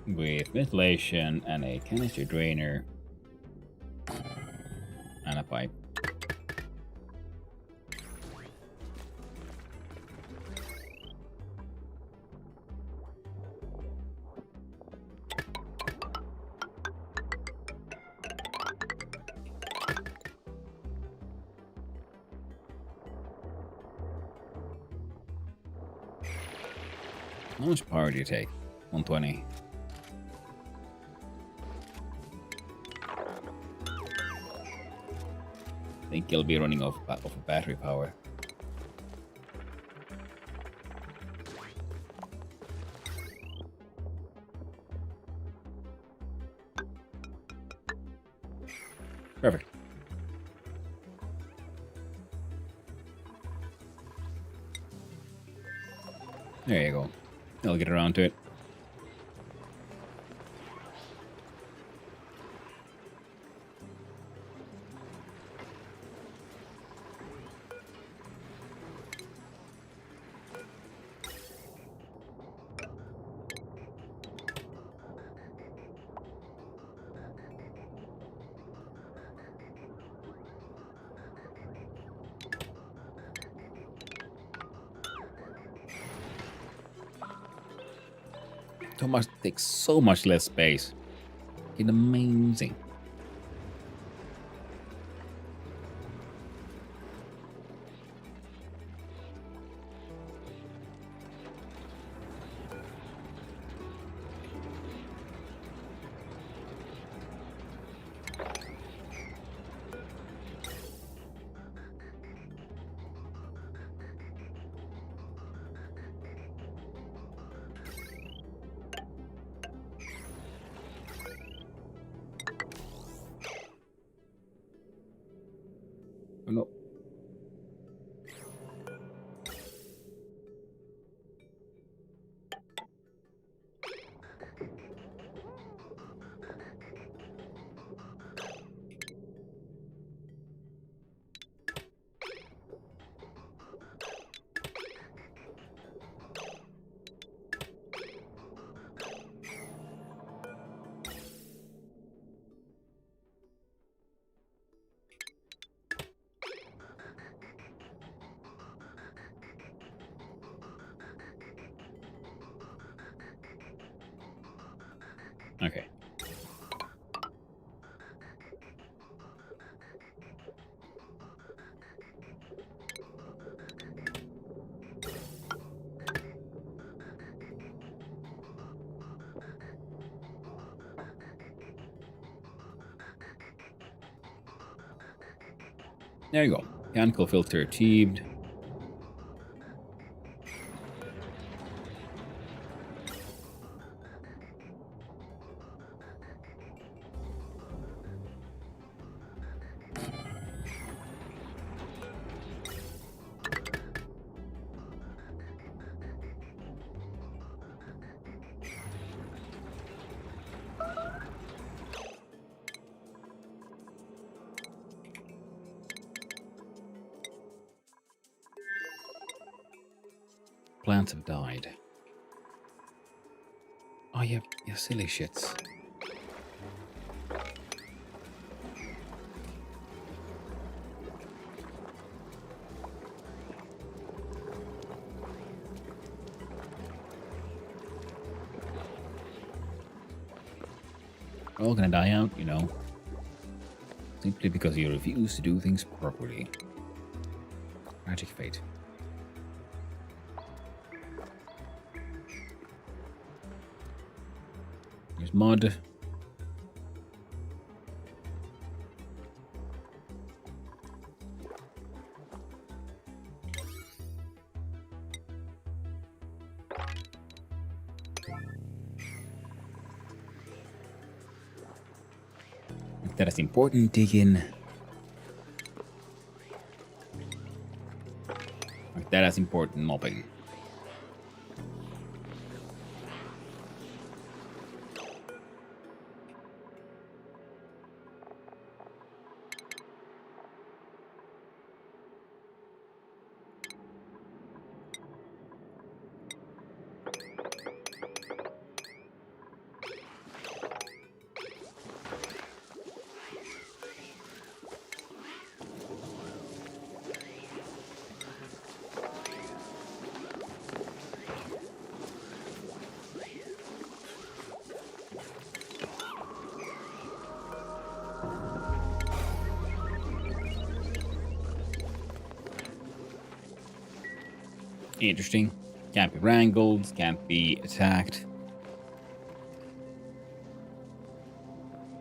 With ventilation and a canister drainer and a pipe. How much power do you take? 120. I think you'll be running off of battery power. Perfect. There you go. I'll get around to it. Takes so much less space. It's amazing. Oh, no. Okay. There you go. Mechanical filter achieved. Plants have died. Oh, you silly shits. All gonna die out, you know. Simply because you refuse to do things properly. Tragic fate. There's mud. That is important digging. That is important mopping. Interesting. Can't be wrangled, can't be attacked.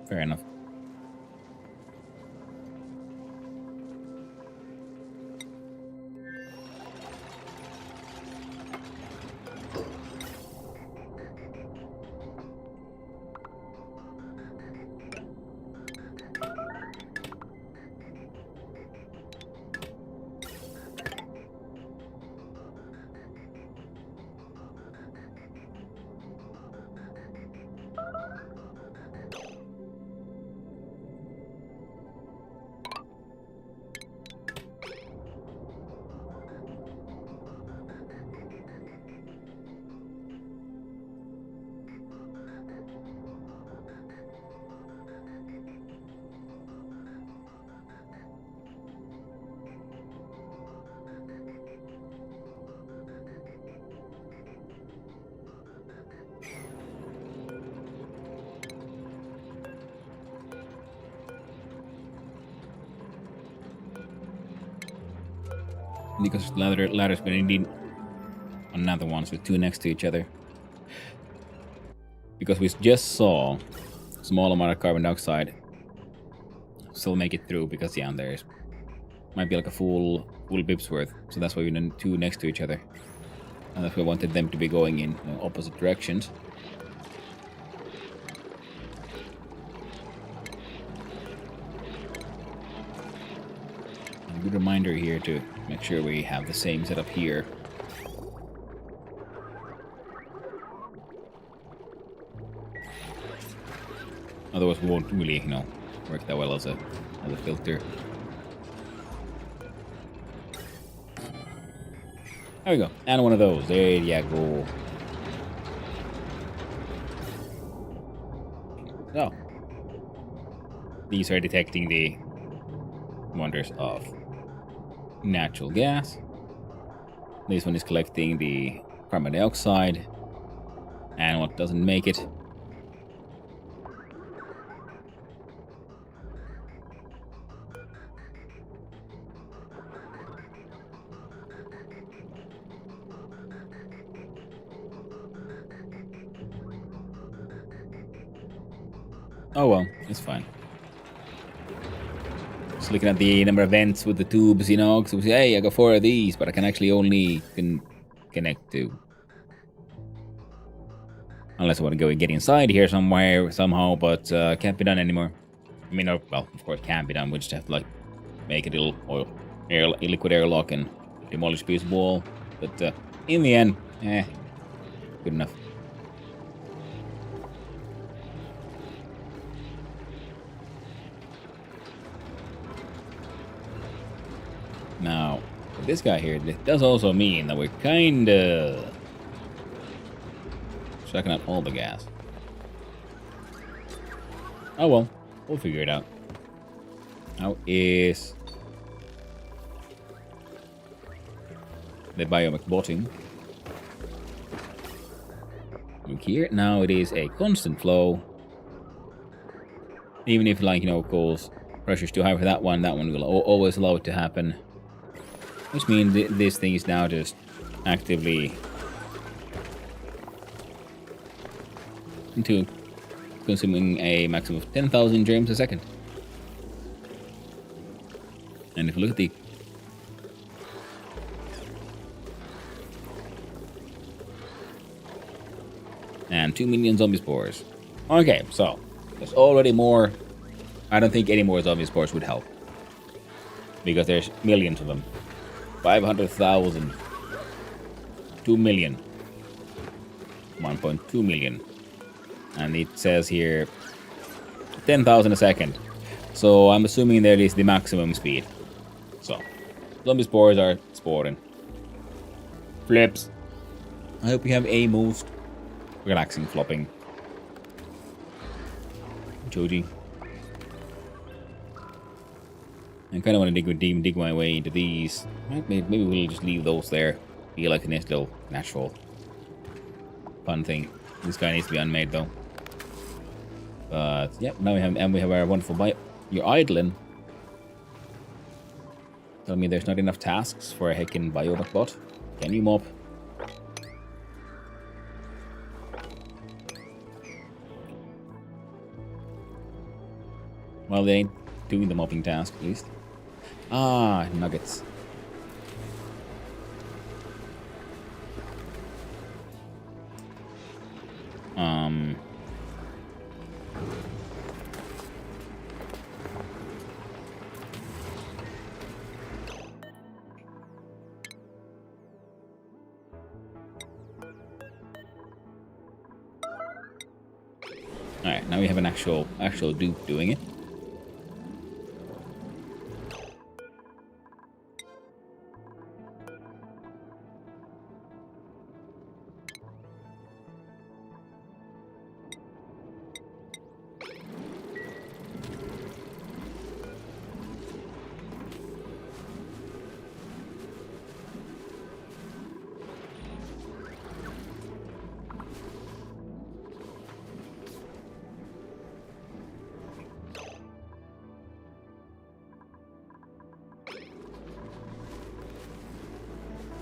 Fair enough. Because ladders, but indeed another one, so two next to each other. Because we just saw a small amount of carbon dioxide still make it through, because yeah, there's might be like a full bip's worth. So that's why we need two next to each other. And that's why we wanted them to be going in opposite directions. And a good reminder here to make sure we have the same setup here. Otherwise we won't really, work that well as a filter. There we go. And one of those. There you go. So these are detecting the wonders of natural gas. This one is collecting the carbon dioxide and what doesn't make it. Oh well, it's fine. Just looking at the number of vents with the tubes, because we say, hey, I got 4 of these, but I can actually only connect 2. Unless I want to go and get inside here somewhere, somehow, but can't be done anymore. I mean, well, of course, can be done. We just have to, make a little liquid airlock and demolish a piece of wall. But in the end, good enough. Now, this guy here, this does also mean that we're kinda sucking out all the gas. Oh well, we'll figure it out. How is the biomic botting? Look here, now it is a constant flow. Even if, goes pressure's too high for that one will always allow it to happen. Which means this thing is now just actively consuming a maximum of 10,000 germs a second. And if you look at the and 2 million zombie spores. Okay, so there's already more. I don't think any more zombie spores would help, because there's millions of them. 500,000. 2 million. 1.2 million. And it says here 10,000 a second. So I'm assuming that is the maximum speed. So, zombie spores are sporing. Flips. I hope you have a most relaxing flopping. Joji. I kind of want to dig my way into these. Maybe we'll just leave those there. Be like a nice little natural fun thing. This guy needs to be unmade though. But yeah, now we have our wonderful You're idling. Tell me there's not enough tasks for a heckin' biomic bot. Can you mop? Well, they ain't doing the mopping task, at least. Ah, nuggets. Alright, now we have an actual dupe doing it.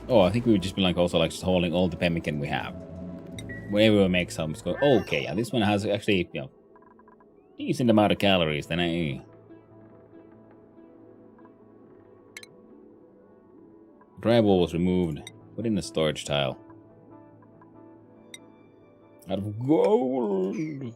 Oh, I think we would just be like also like just hauling all the pemmican we have. Whenever we make some, just go, oh, okay, yeah, this one has actually, you know, decent amount of calories. Then drywall was removed. Put in the storage tile. Out of gold.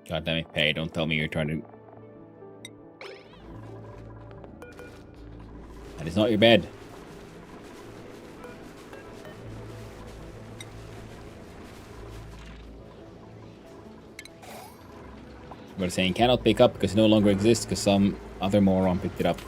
God damn it, Pay, don't tell me you're trying to... That is not your bed. But saying cannot pick up because it no longer exists because some other moron picked it up.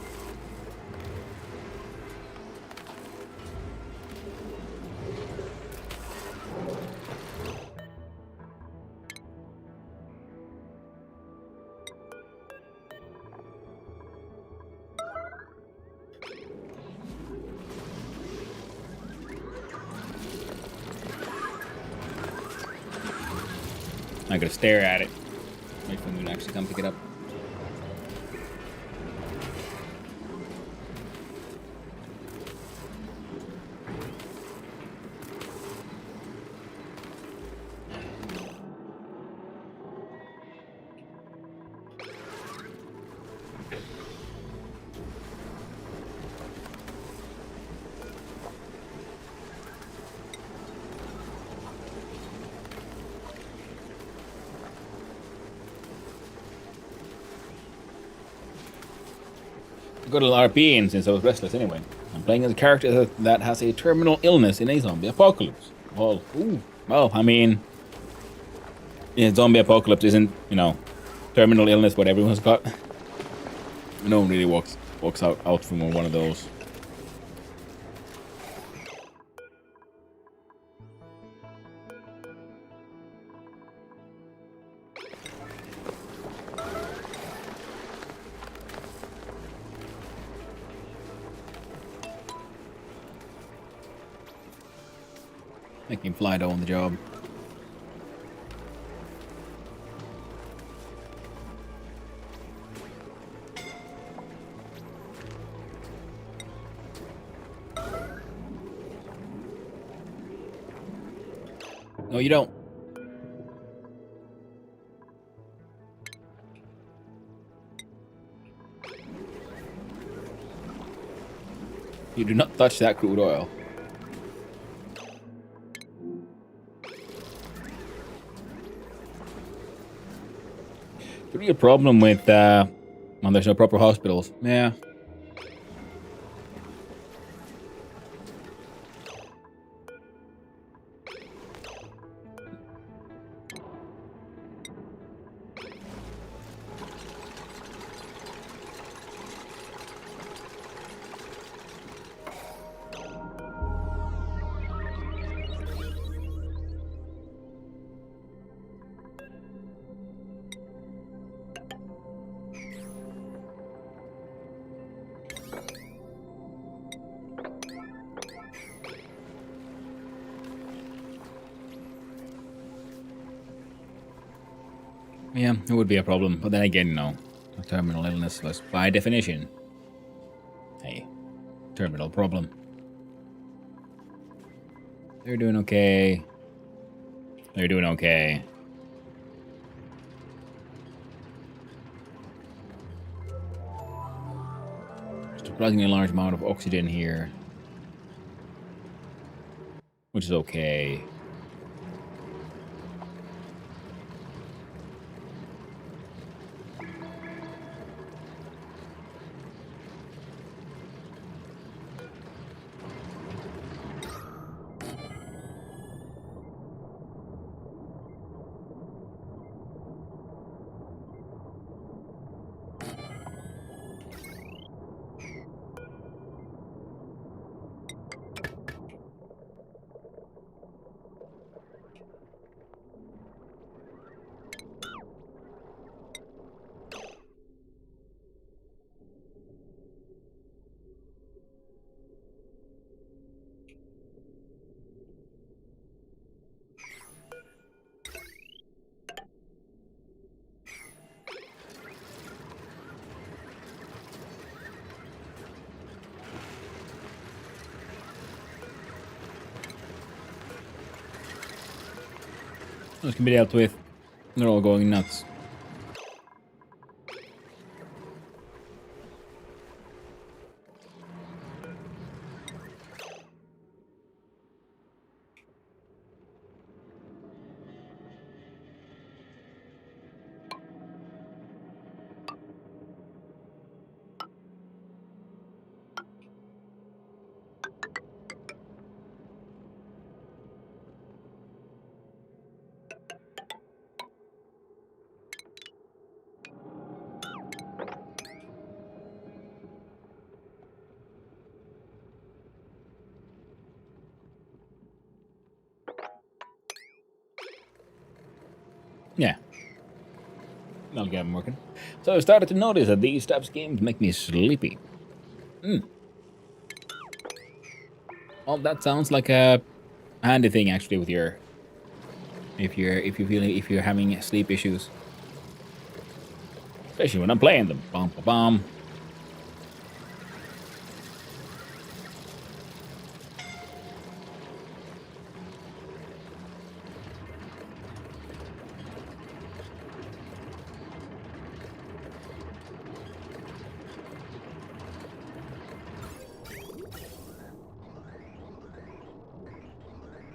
I'm gonna stare at it. Wait for him to actually come pick it up. Good old RP since I was restless anyway. I'm playing as a character that has a terminal illness in a zombie apocalypse. Well, I mean, yeah, zombie apocalypse isn't, you know, terminal illness what everyone's got. No one really walks out from one of those. Making Flydo on the job. No, you don't. You do not touch that crude oil. a real problem with when there's no proper hospitals. Yeah. Yeah, it would be a problem. But then again, no. A terminal illness was, by definition, a terminal problem. They're doing okay. They're doing okay. Surprisingly large amount of oxygen here. Which is okay. Those can be dealt with. They're all going nuts. Yeah. I'll get them working. So I started to notice that these types of games make me sleepy. Well, that sounds like a handy thing actually with your if you're having sleep issues. Especially when I'm playing them. Bum ba bum.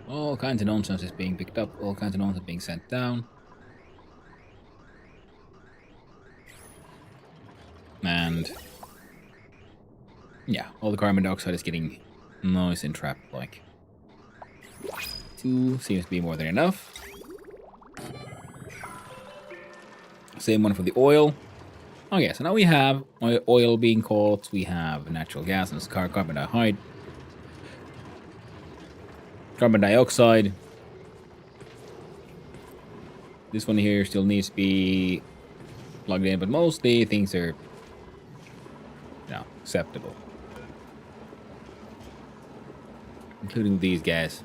All kinds of nonsense is being picked up, all kinds of nonsense being sent down. And yeah, all the carbon dioxide is getting nice and trapped like. 2 seems to be more than enough. Same one for the oil. Okay, so now we have oil being caught, we have natural gas and carbon dioxide. Carbon dioxide. This one here still needs to be plugged in, but mostly things are, acceptable. Including these guys.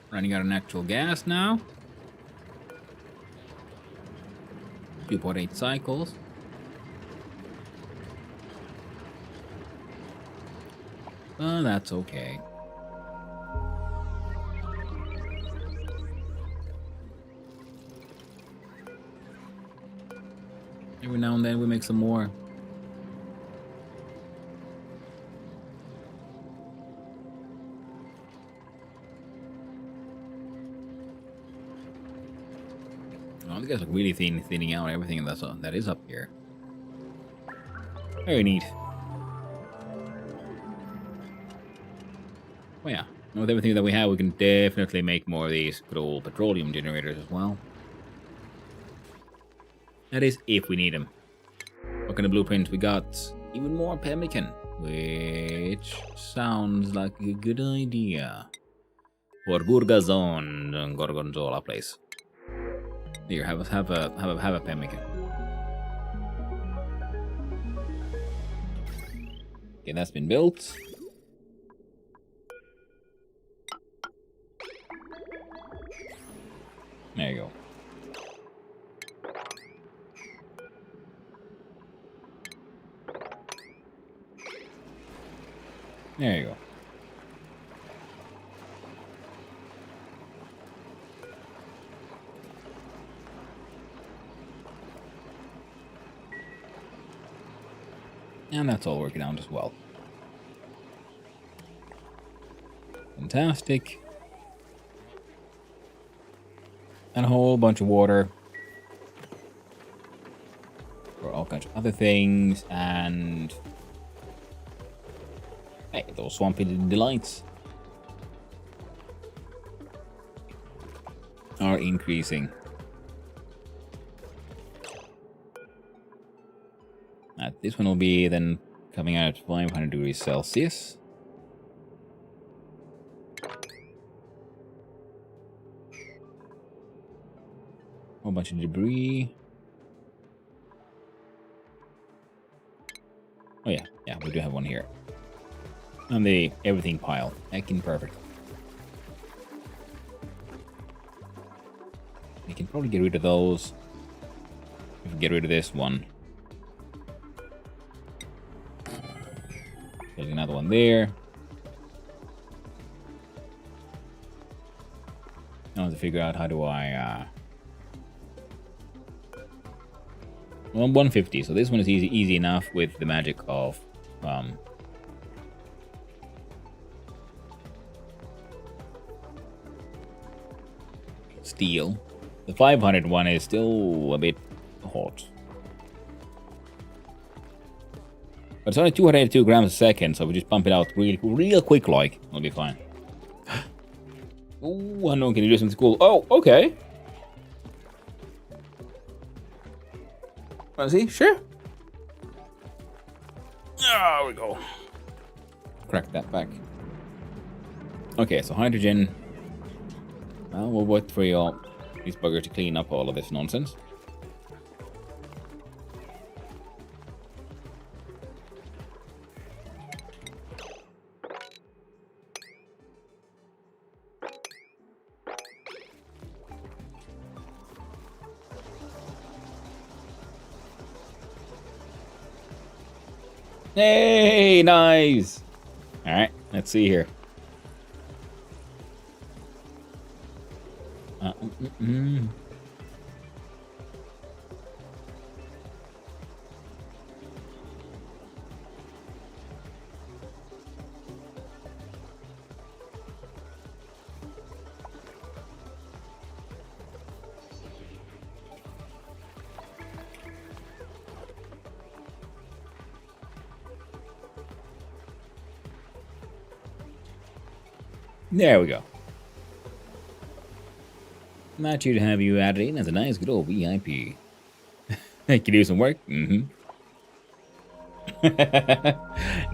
Running out of natural gas now. 2.8 cycles. Well, that's okay. Every now and then we make some more. Oh, these guys are really thinning out everything that is up here. Very neat. Oh yeah, and with everything that we have, we can definitely make more of these good old petroleum generators as well. That is, if we need them. What kind of blueprint we got? Even more pemmican, which sounds like a good idea for Gurgazon Gorgonzola place. Here, have a pemmican. Okay, that's been built. There you go. There you go. And that's all working out as well. Fantastic. And a whole bunch of water for all kinds of other things. And hey, those swampy delights are increasing. This one will be then coming out at 500 degrees Celsius. Whole bunch of debris. Oh yeah, we do have one here. On the everything pile. Heckin' perfect. We can probably get rid of those. We can get rid of this one. There's another one there. I want to figure out how do I well, 150, so this one is easy enough with the magic of steel. The 500 one is still a bit hot. But it's only 282 grams a second, so we just pump it out real quick like. It'll be fine. Oh, unknown, can you do something cool? Oh, okay. Wanna see? Sure. There we go. Crack that back. Okay, so hydrogen. Well, we'll wait for these buggers to clean up all of this nonsense. Hey, nice. All right, let's see here. There we go. Not you to have you added in as a nice good old VIP. Can you do some work? Mm-hmm.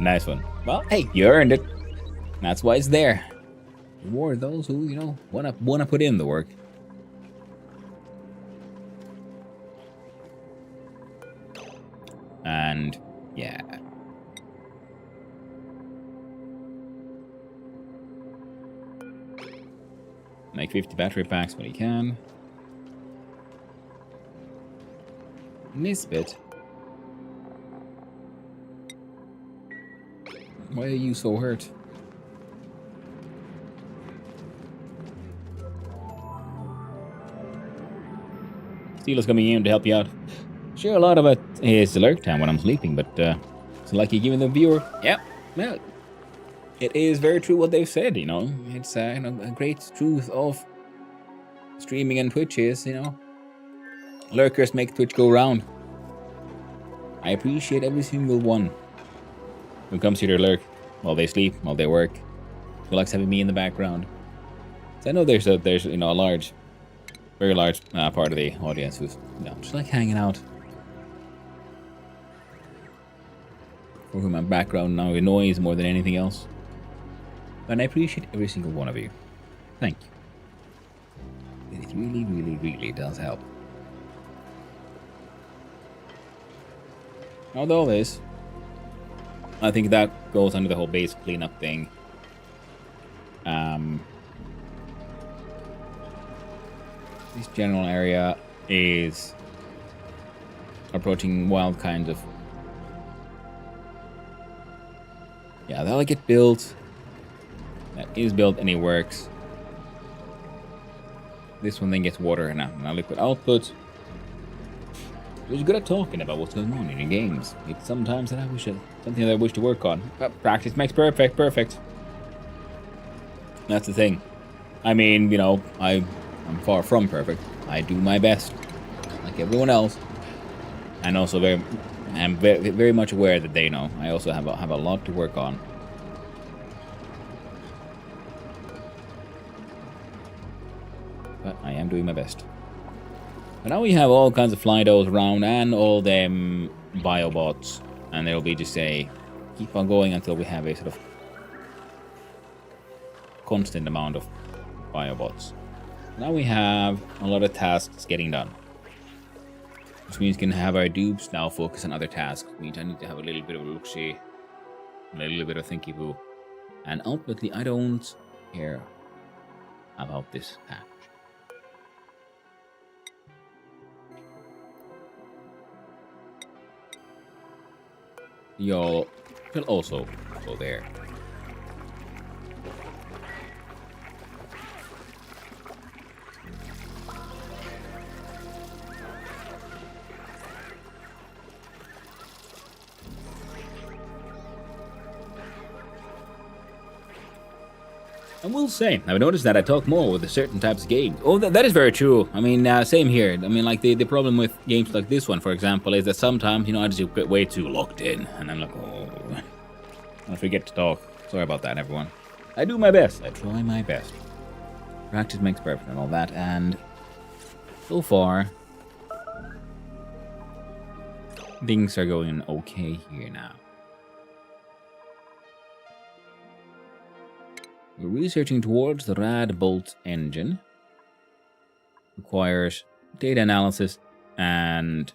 Nice one. Well, hey, you earned it. That's why it's there. Reward those who, you know, wanna put in the work. And yeah. Make 50 battery packs when you can. This bit. Why are you so hurt? Steel is coming in to help you out. Sure, a lot of it is lurk time when I'm sleeping, but it's like you're giving the viewer. Yep, well, it is very true what they've said. You know, it's you know, a great truth of streaming and Twitch is, you know, lurkers make Twitch go round. I appreciate every single one who comes here to lurk while they sleep, while they work, who likes having me in the background. So I know there's you know, a large, very large part of the audience who's, you know, just like hanging out. For whom my background now annoys more than anything else. And I appreciate every single one of you. Thank you. It really, really, really does help. Although this, I think that goes under the whole base cleanup thing. This general area is approaching wild kinds of. Yeah, that'll get built. That is built and it works. This one then gets water and now liquid output. Who's good at talking about what's going on in your games. It's sometimes that I wish something that I wish to work on. But practice makes perfect. That's the thing. I mean, you know, I'm far from perfect. I do my best, like everyone else. And also I'm very much aware that they know. I also have a lot to work on. But I am doing my best. But now we have all kinds of Flydos around and all them biobots. And it'll be just a keep on going until we have a sort of constant amount of biobots. Now we have a lot of tasks getting done. Which means we can have our dupes now focus on other tasks. Which means I need to have a little bit of a look-see. A little bit of thinky-boo. And ultimately, I don't care about this patch. Y'all will also go there. I will say, I've noticed that I talk more with certain types of games. Oh, that is very true. I mean, same here. I mean, like, the problem with games like this one, for example, is that sometimes, you know, I just get way too locked in. And I'm like, oh, I forget to talk. Sorry about that, everyone. I do my best. I try my best. Practice makes perfect and all that. And so far, things are going okay here now. We're researching towards the Rad Bolt engine. Requires data analysis and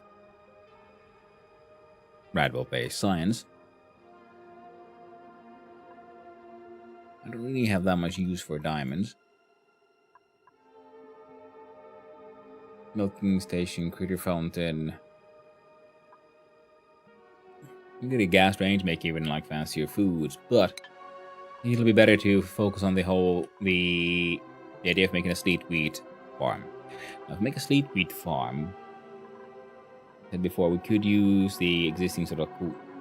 Rad Bolt based science. I don't really have that much use for diamonds. Milking station, critter fountain. You get a gas range, make even like fancier foods, but it'll be better to focus on the idea of making a sleet wheat farm. Now, to make a sleet wheat farm, I said before, we could use the existing sort of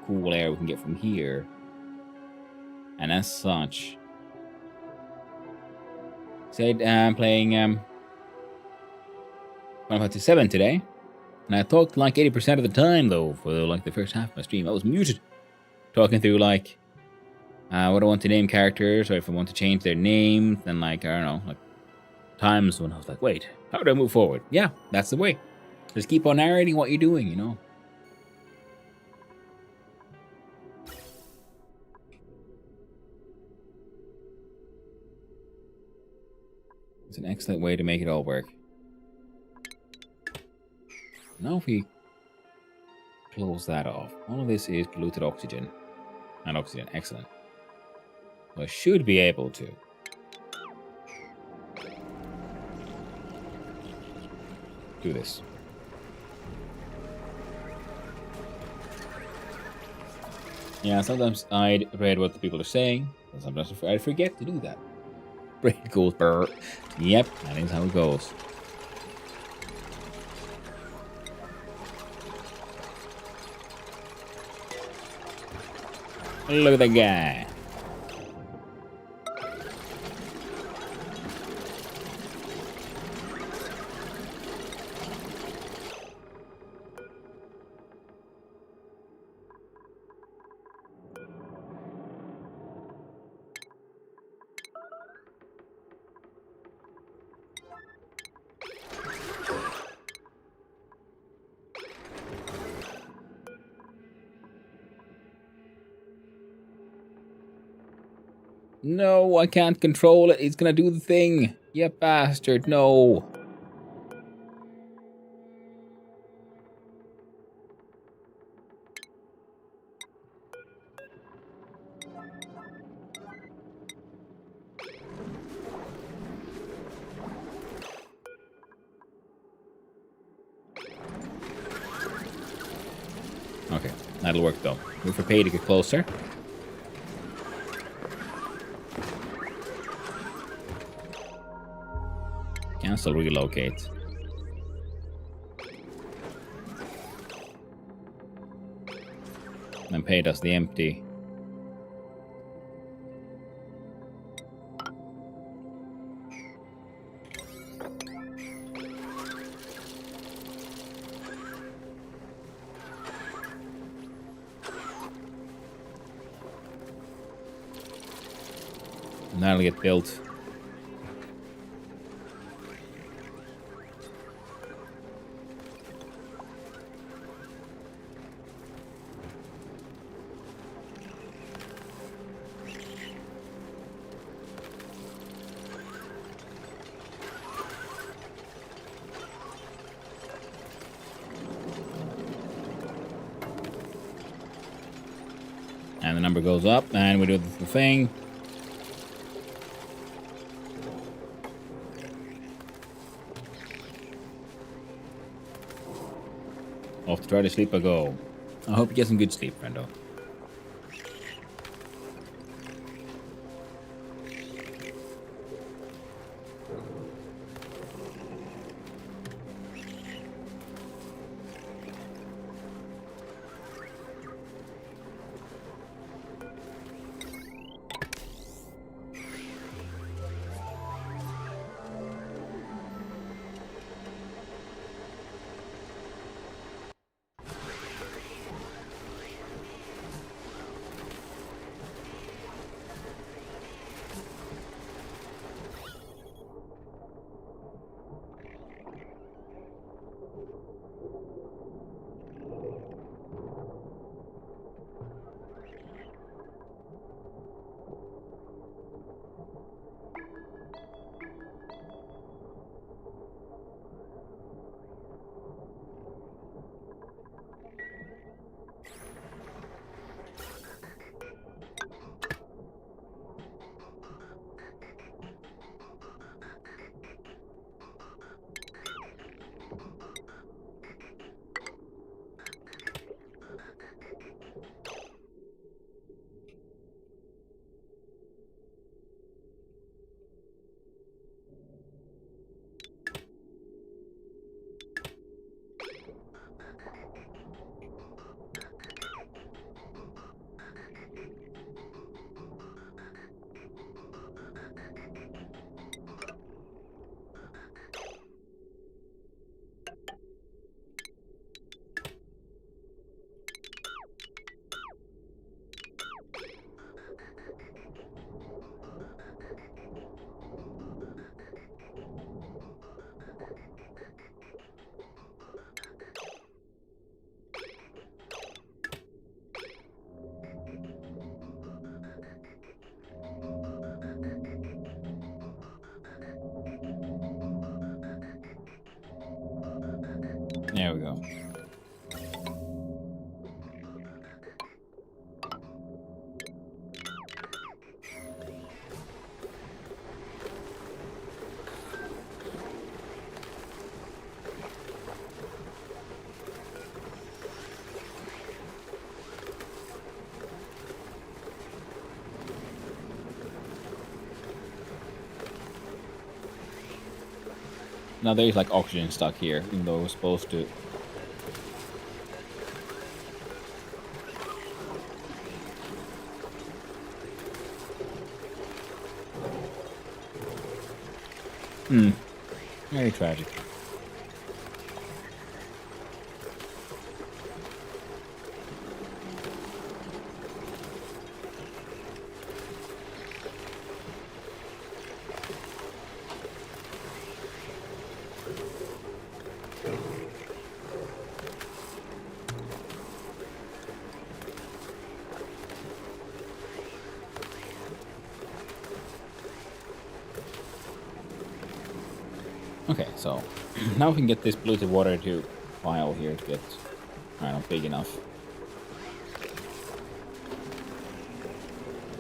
cool air we can get from here. And as such, said I'm playing Final Fantasy 7 today, and I talked like 80% of the time though for like the first half of my stream. I was muted, talking through like what I want to name characters, or if I want to change their names, then like, I don't know, like times when I was like, wait, how do I move forward? Yeah, that's the way. Just keep on narrating what you're doing, you know. It's an excellent way to make it all work. Now if we close that off, all of this is polluted oxygen. And oxygen, excellent. I should be able to do this. Yeah, sometimes I read what the people are saying, and sometimes I forget to do that. Brain goes brr. Yep, that is how it goes. Look at that guy. No, I can't control it. It's gonna do the thing. You bastard, no. Okay, that'll work though. Move for pay to get closer. Cancel relocate. And pay does the empty. And that'll get built. And the number goes up, and we do the thing. Off to try to sleep I go. I hope you get some good sleep, friendo. There we go. Now there is like oxygen stuck here, even though we're supposed to. Very tragic. Okay, so now we can get this polluted water to pile here to get, I don't know, big enough.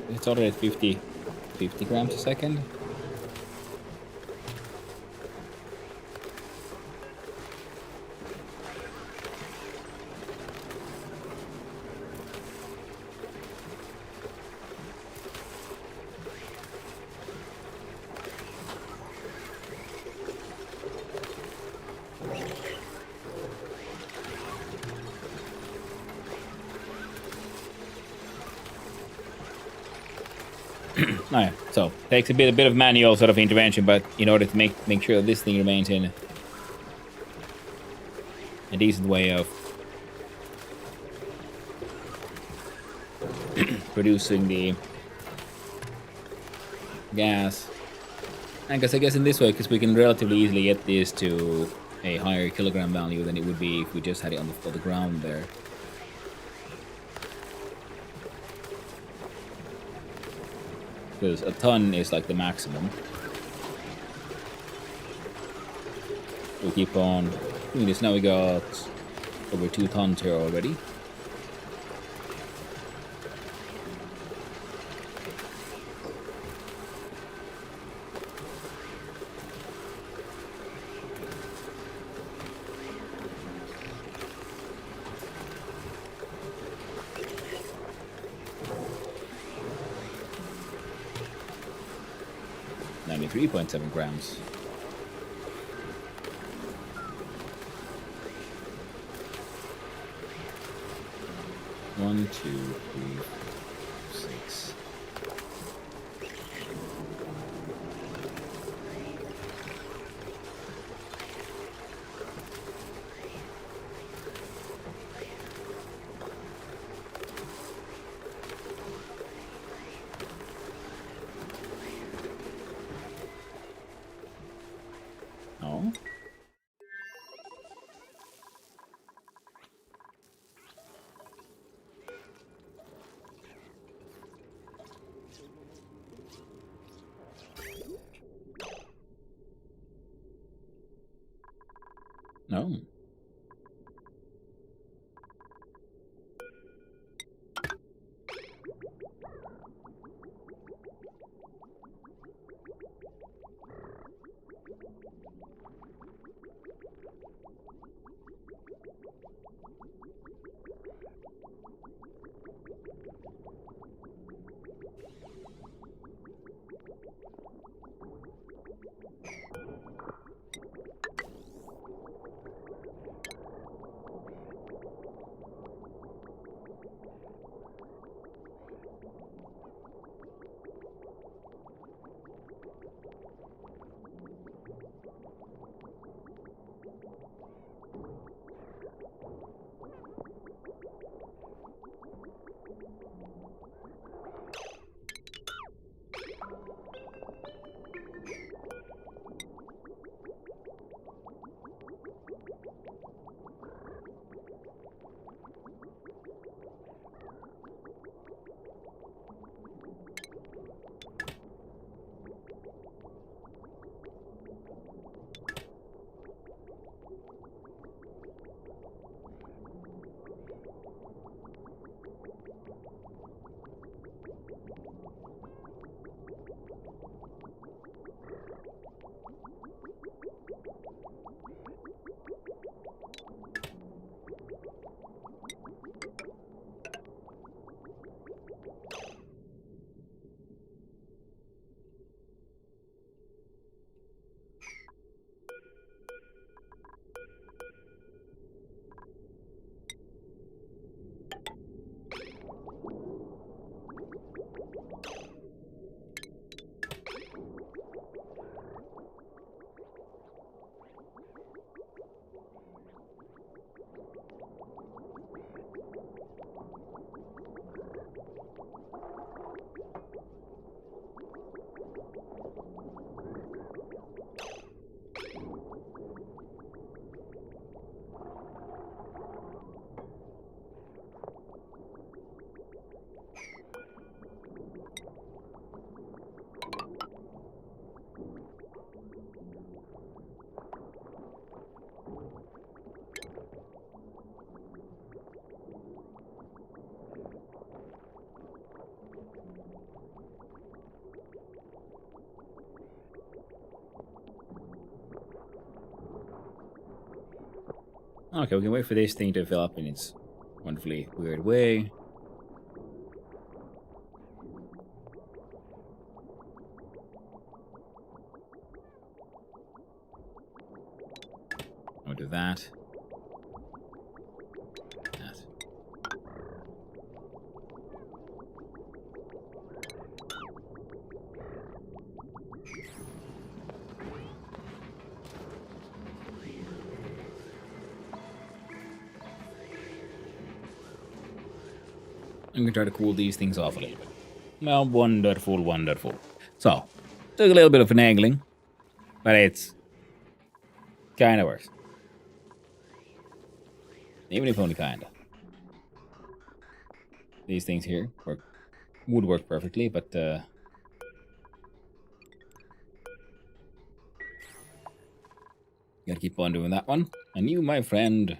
It's already at 50 grams a second. Oh yeah, so takes a bit of manual sort of intervention, but in order to make sure that this thing remains in a decent way of producing the gas. And I guess in this way, because we can relatively easily get this to a higher kilogram value than it would be if we just had it on the ground there. Because a ton is like the maximum. We'll keep on doing this. Now we got over 2 tons here already. Only 3.7 grams. One, two, three, 6. Oh. No. Okay, we can wait for this thing to fill up in its wonderfully weird way. I'll do that. That. I'm gonna try to cool these things off a little bit. Well, wonderful, wonderful. So, took a little bit of finagling, but it's kind of works. Even if only kinda. These things here would work perfectly, but gotta keep on doing that one. And you, my friend.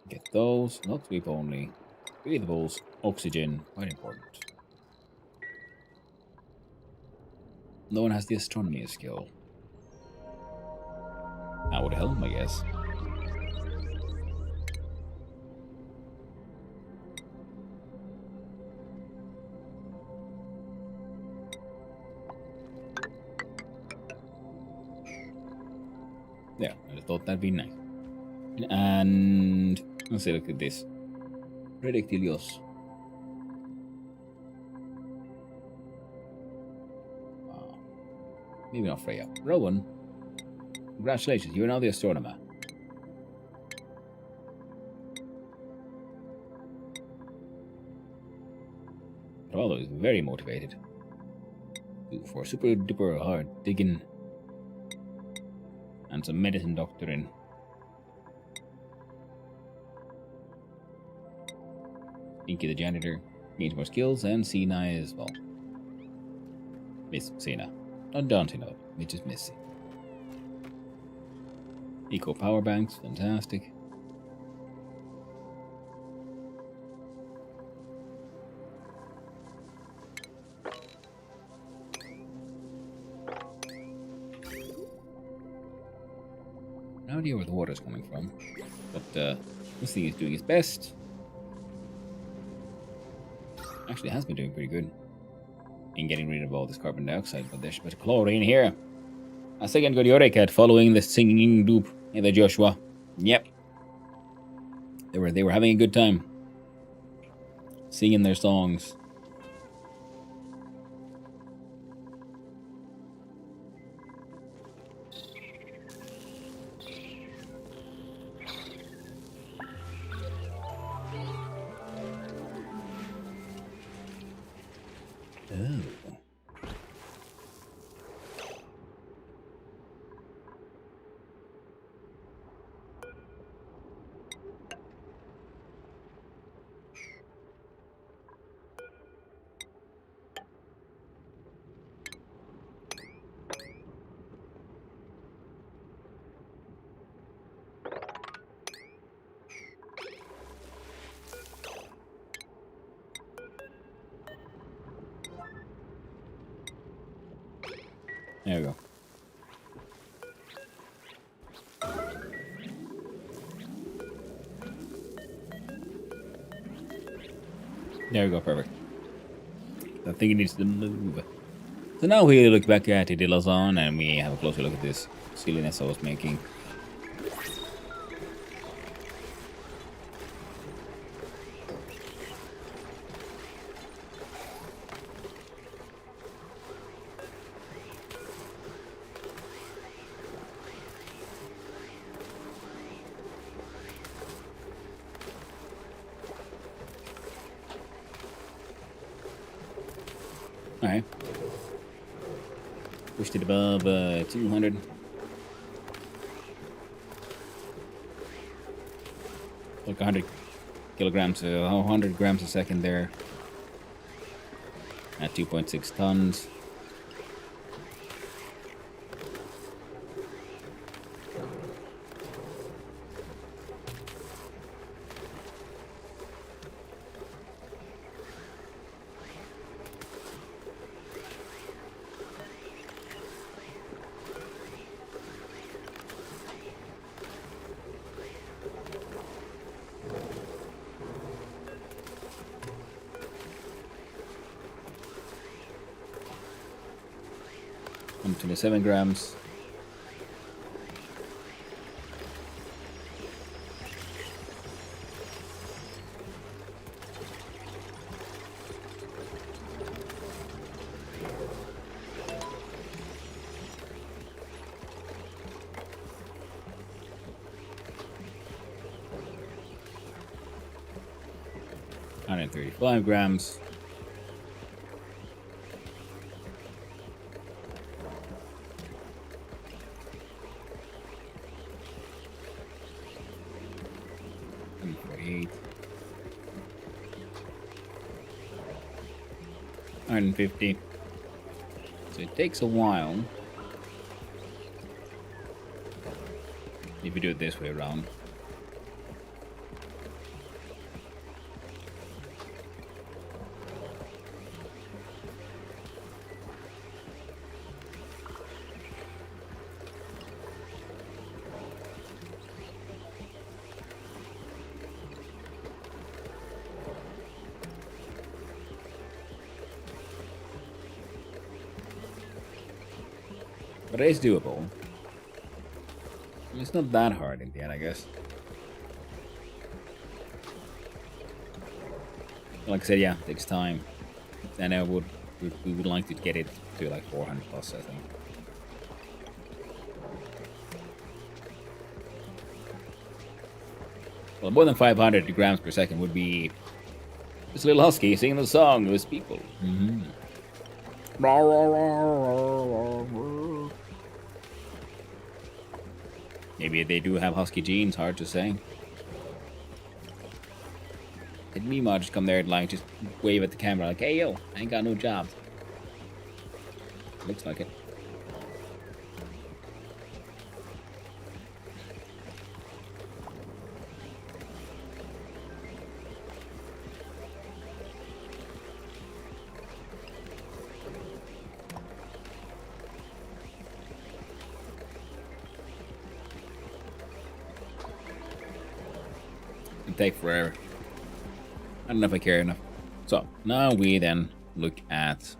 Get those, not sweep only. Breathables, oxygen, quite important. No one has the astronomy skill. That would help, I guess. Yeah, I just thought that'd be nice. And let's look at this. Predictilios. Maybe not Freya. Rowan, congratulations, you are now the astronomer. Rollo is very motivated. For super duper hard digging. And some medicine doctoring. Inky the janitor needs more skills, and Sina as well. Miss Sina. Not daunting enough, which is missing. Eco power banks, fantastic. No idea where the water's coming from, but this thing is doing its best. Actually, it has been doing pretty good in getting rid of all this carbon dioxide, but there's a bit of chlorine here. A second good Eureka following the singing dupe in the Joshua. Yep. They were having a good time. Singing their songs. There we go. There we go, perfect. I think it needs to move. So now we look back at Idilazon and we have a closer look at this silliness I was making. Alright. Pushed it above 200. Like 100 kilograms, 100 grams a second there. At 2.6 tons. And 27 grams. And 35 grams. And 48. 150. So it takes a while if you do it this way around. But it is doable. It's not that hard in the end, I guess. Like I said, yeah, it takes time. And we would like to get it to like 400 plus, I think. Well, more than 500 grams per second would be this little husky singing the song with people. Mm-hmm. Maybe they do have husky genes, hard to say. Did Mima just come there and like just wave at the camera like, hey yo, I ain't got no job. Looks like it. It'll take forever. I don't know if I care enough. So now we then look at,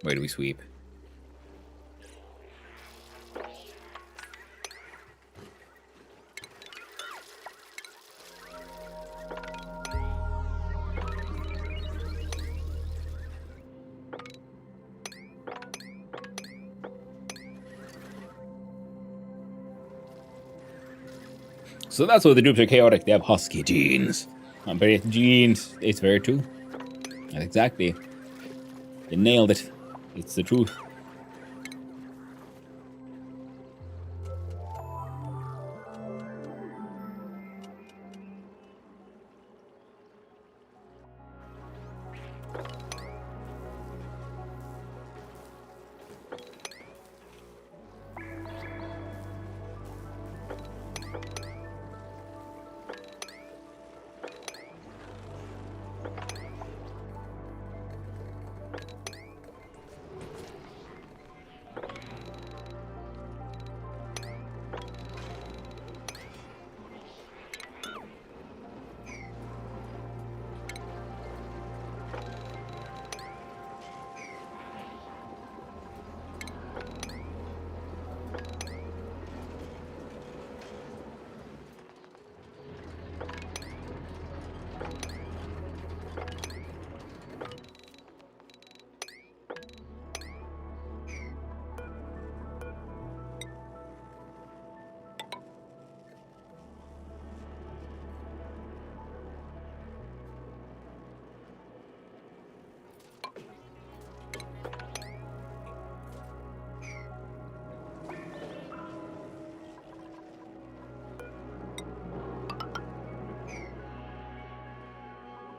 where do we sweep? So that's why the dupes are chaotic. They have husky genes. But genes, it's very true. And exactly. They nailed it. It's the truth.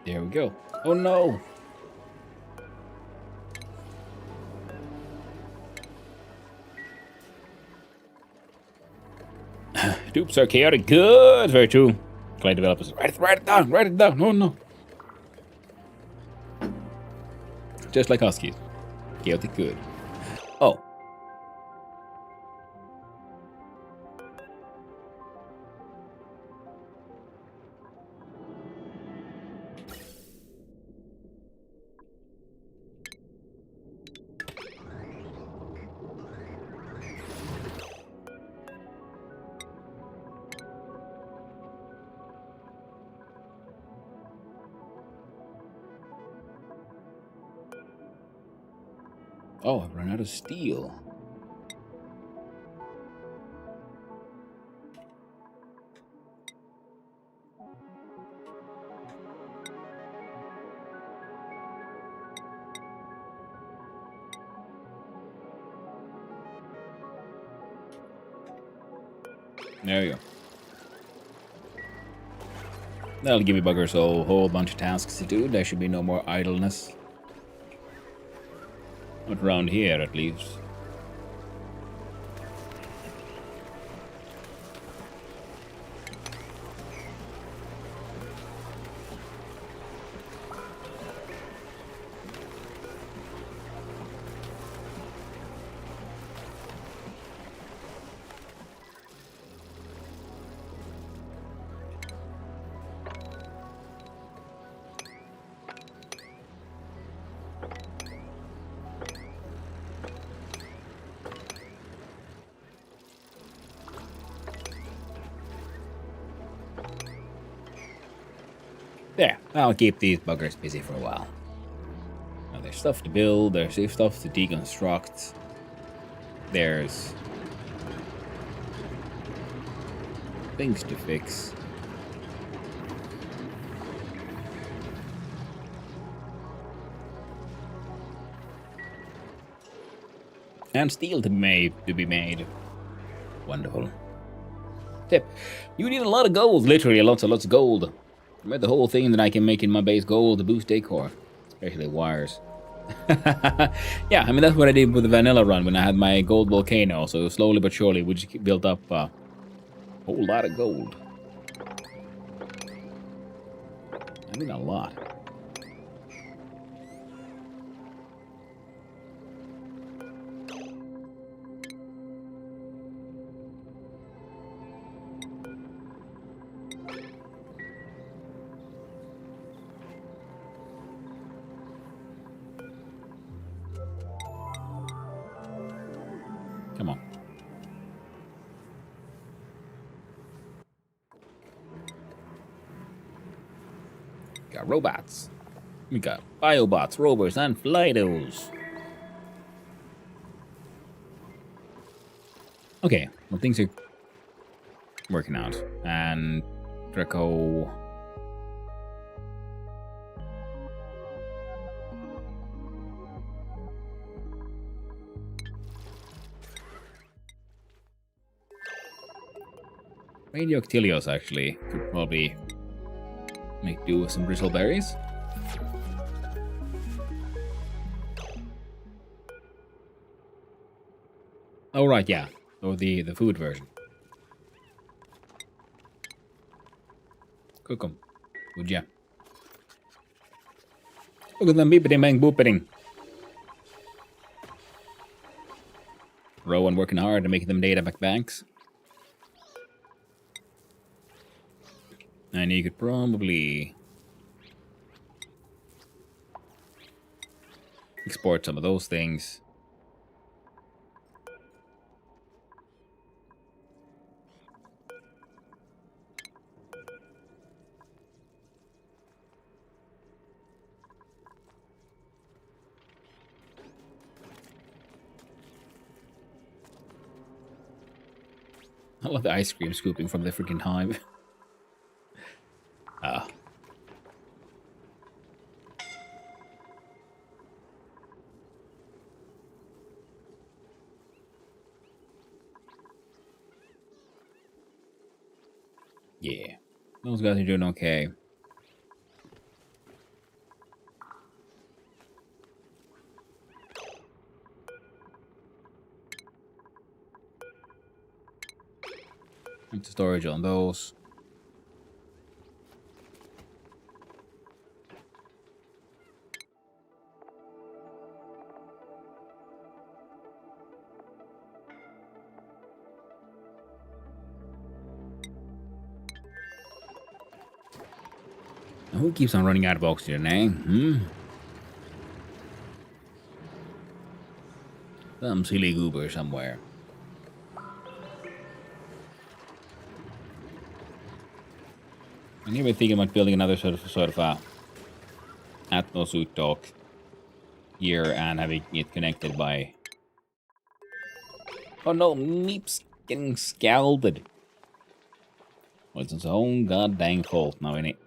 There we go. Oh no! Dupes are chaotic. Good! Very true. Client developers. Write it down! Write it down! Oh no! Just like Huskies. Chaotic good. Oh. Oh, I've run out of steel. There we go. That'll give me buggers a whole bunch of tasks to do. There should be no more idleness. Not around here, at least. There, I'll keep these buggers busy for a while. Now there's stuff to build, there's stuff to deconstruct. There's things to fix. And steel to be made. Wonderful. Tip. You need a lot of gold, literally lots of gold. I made the whole thing that I can make in my base gold to boost decor. Especially wires. Yeah, I mean that's what I did with the vanilla run when I had my gold volcano. So slowly but surely we just built up a whole lot of gold. I mean a lot. Come on. Got robots. We got biobots, rovers, and flydos. Okay, well things are working out. And Draco. Radioctilios actually could probably make do with some bristleberries. Oh right, yeah. Or the food version. Cook 'em, would ya? Look at them beeping bang booping. Rowan working hard and making them data back banks. And you could probably export some of those things. I love the ice cream scooping from the freaking hive. Ah. Yeah. Those guys are doing okay. Put the storage on those. Now, who keeps on running out of oxygen, eh? Some silly goober somewhere. And you've been thinking about building another sort of atmosuit dock here and having it connected by. Oh no, Meep's getting scalded. Well, it's his own goddamn fault now, innit?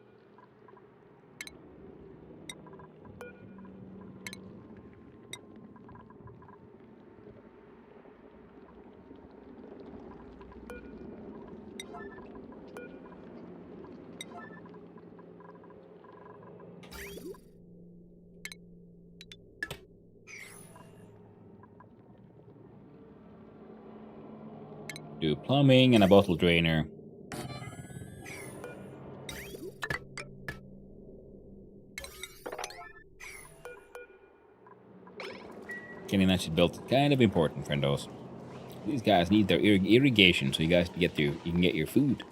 Do plumbing and a bottle drainer. Getting that shit built kind of important, friendos. These guys need their irrigation so you guys can get your food.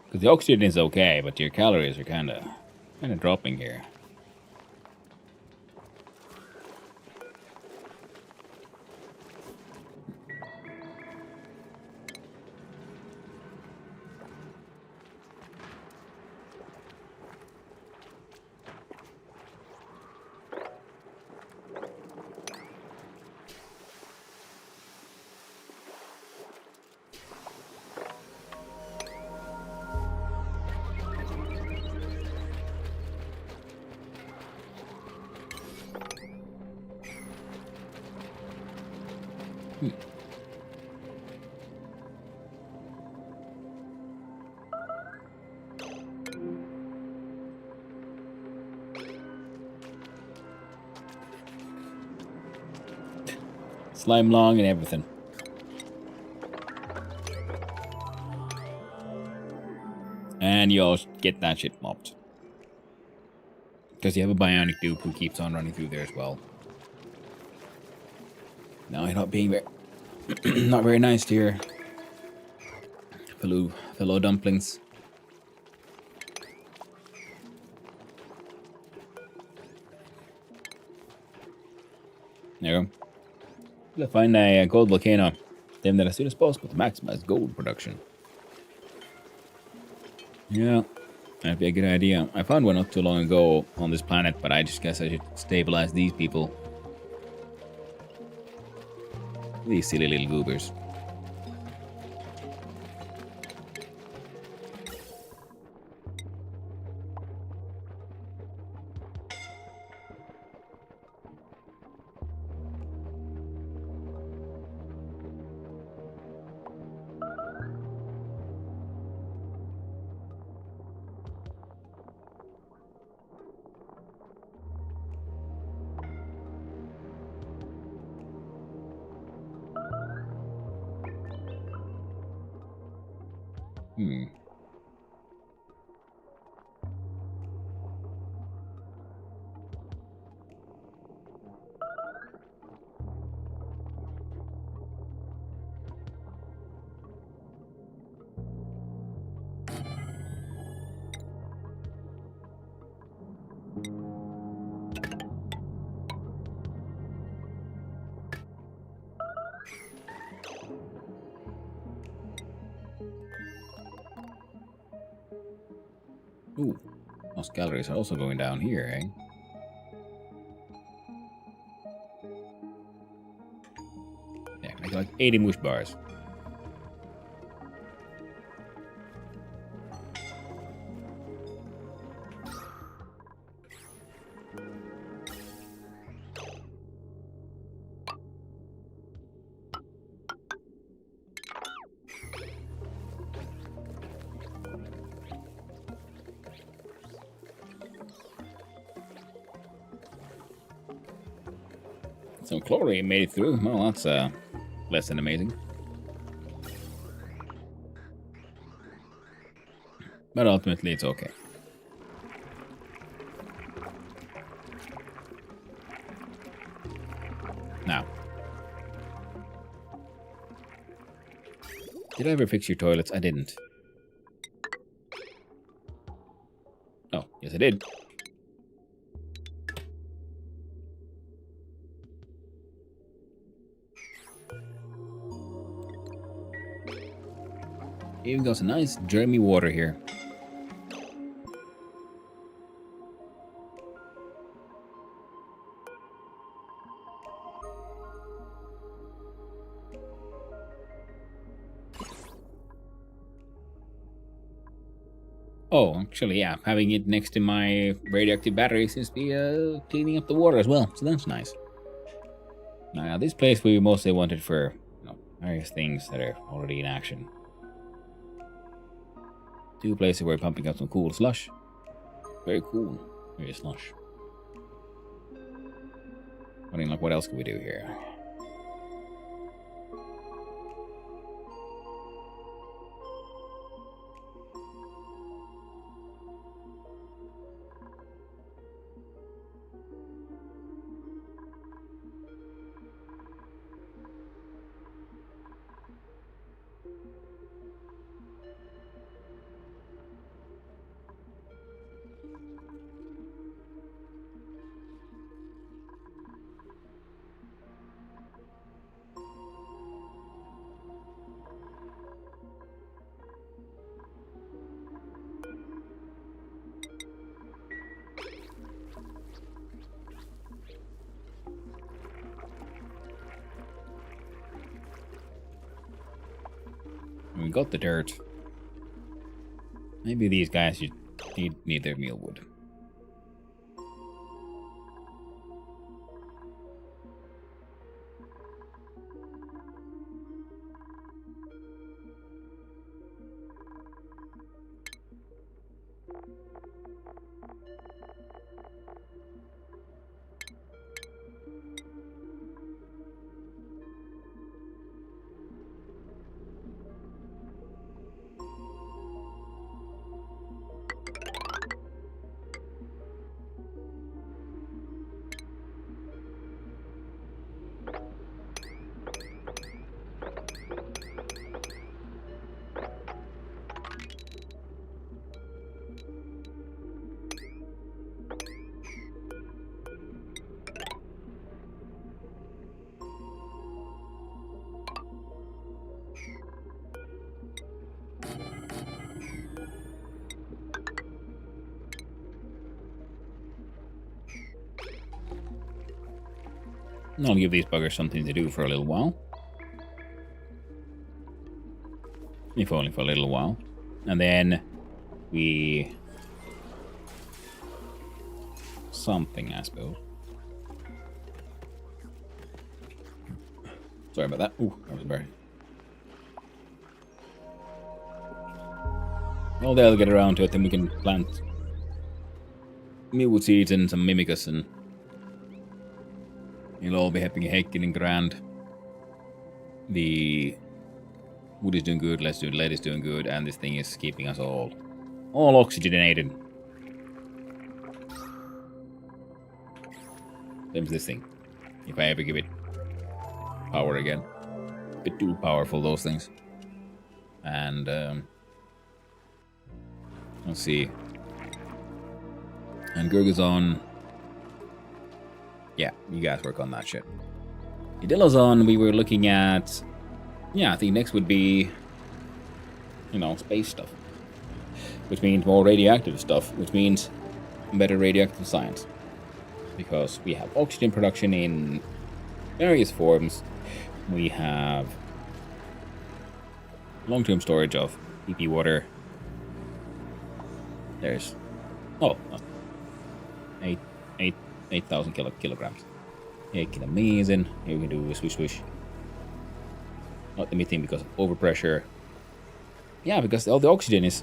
Because the oxygen is okay, but your calories are kind of dropping here. Slime long and everything. And you all get that shit mopped. Because you have a bionic dupe who keeps on running through there as well. Now you're not being very not very nice to your fellow dumplings. There you go. Let's find a gold volcano. Stem that as soon as possible to maximize gold production. Yeah, that'd be a good idea. I found one not too long ago on this planet, but I just guess I should stabilize these people. These silly little goobers. Ooh, those calories are also going down here, eh? Yeah, make like 80 mush bars. So chlorine made it through. Well, that's less than amazing. But ultimately, it's okay. Now, did I ever fix your toilets? I didn't. Oh, yes I did. Even got some nice germy water here. Oh, actually, yeah, having it next to my radioactive battery seems to be cleaning up the water as well, so that's nice. Now, this place we mostly wanted for, various things that are already in action. 2 places where we're pumping up some cool slush. Very cool. Very slush. Wondering, like, what else could we do here? We got the dirt. Maybe these guys should need their mealwood. I'll give these buggers something to do for a little while. If only for a little while. And then we... something, I suppose. Sorry about that. Ooh, that was bad. Well, they'll get around to it, then we can plant mealwood seeds and some mimicus, and it'll all be happy, heckin' and grand. The wood is doing good, lead is doing good, and this thing is keeping us all oxygenated. Same as this thing. If I ever give it power again. A bit too powerful, those things. And, let's see. And Gurgazon. Yeah, you guys work on that shit. Idilazon, we were looking at... yeah, I think next would be... space stuff. Which means more radioactive stuff, which means better radioactive science. Because we have oxygen production in various forms. We have long-term storage of PP water. There's... 8,000 kilograms. Yeah, amazing. Here we can do a swish swish. Not emitting because of overpressure. Yeah, because all the oxygen is...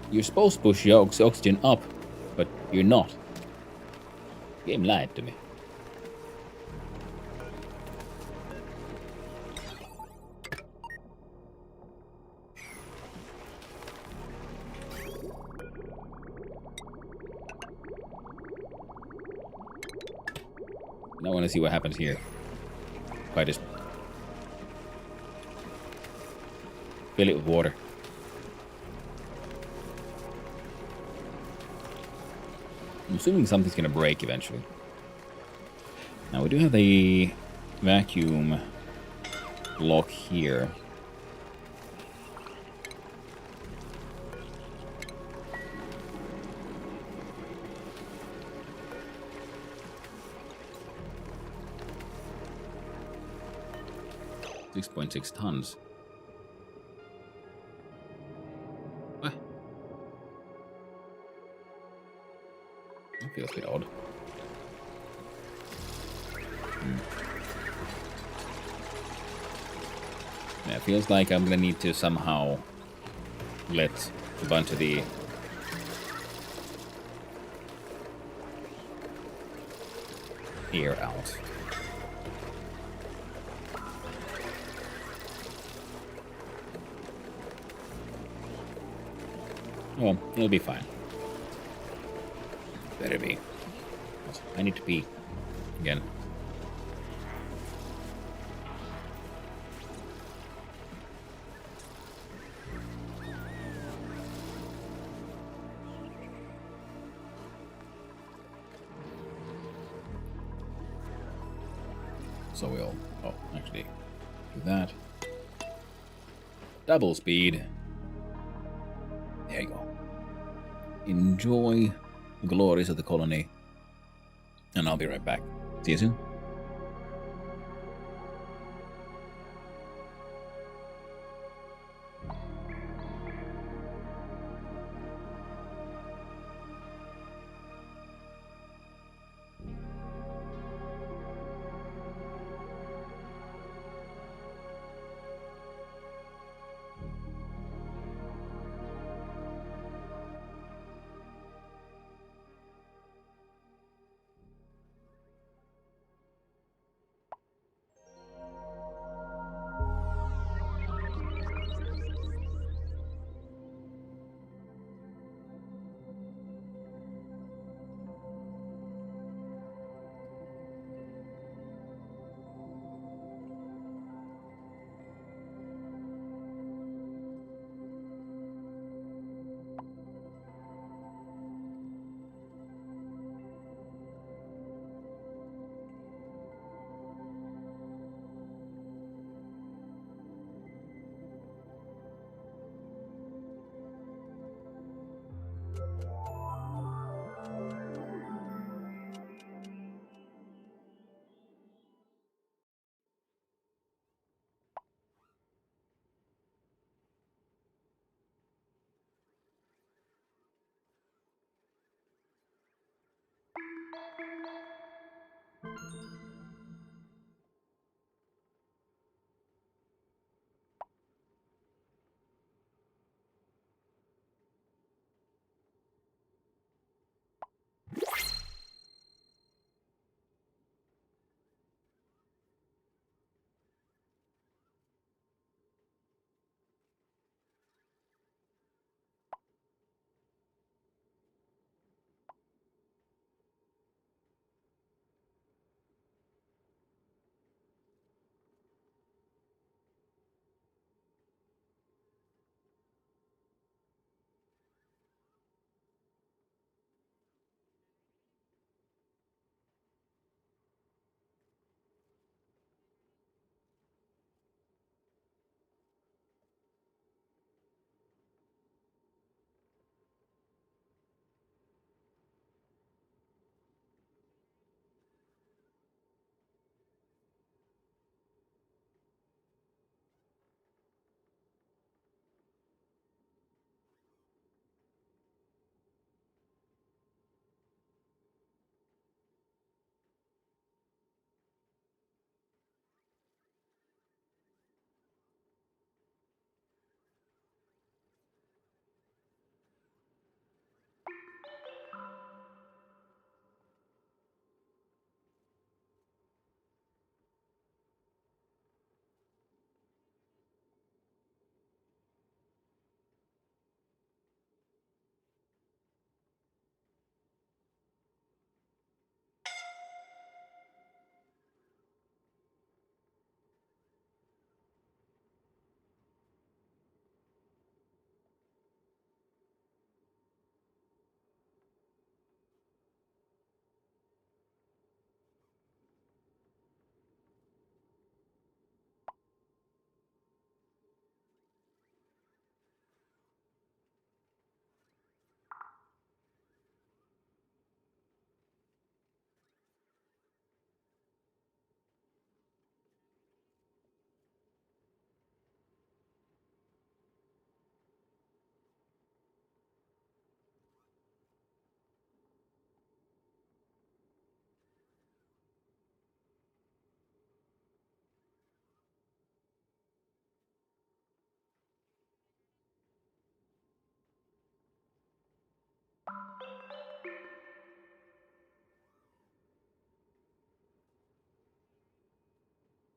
you're supposed to push the oxygen up, but you're not. The game lied to me. Now I want to see what happens here. If I just fill it with water. I'm assuming something's going to break eventually. Now we do have the vacuum lock here. .6 tons. What? That feels a bit odd. Yeah, it feels like I'm gonna need to somehow let a bunch of the air out. Well, it'll be fine. Better be. I need to pee. Again. So we'll... Oh, actually, do that. Double speed. There you go. Enjoy the glories of the colony. And I'll be right back. See you soon.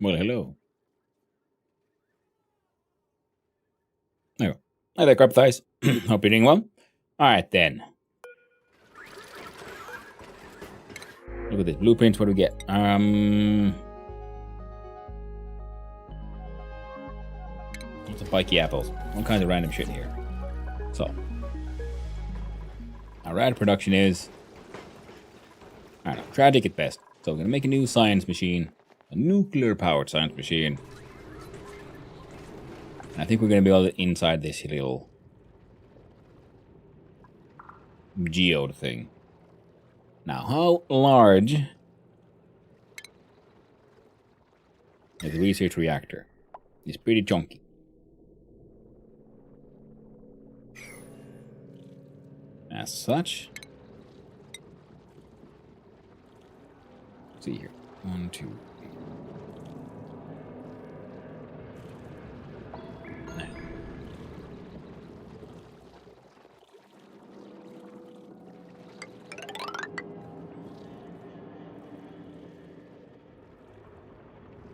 Well, hello. There you go. Hi there, Crab Thighs. Hope you're doing well. Alright then. Look at this. Blueprints, what do we get? Lots of spiky apples. All kinds of random shit here. So. Our rad production is... I don't know, tragic at best. So we're going to make a new science machine. A nuclear-powered science machine. And I think we're going to build it inside this little... geode thing. Now, how large is the research reactor? It's pretty chunky. As such, let's see here. 1, 2, 3.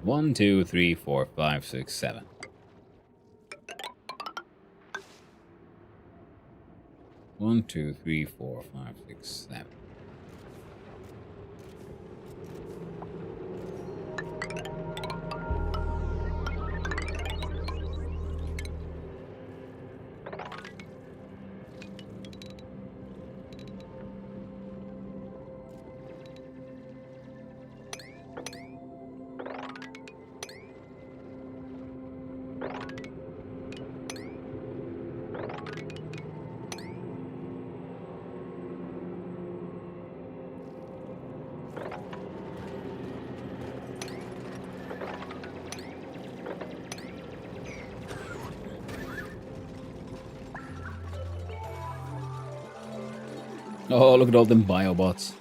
One, 2, 3, 4, 5, 6, 7. One, 2, 3, 4, 5, 6, 7. Oh, look at all them biobots.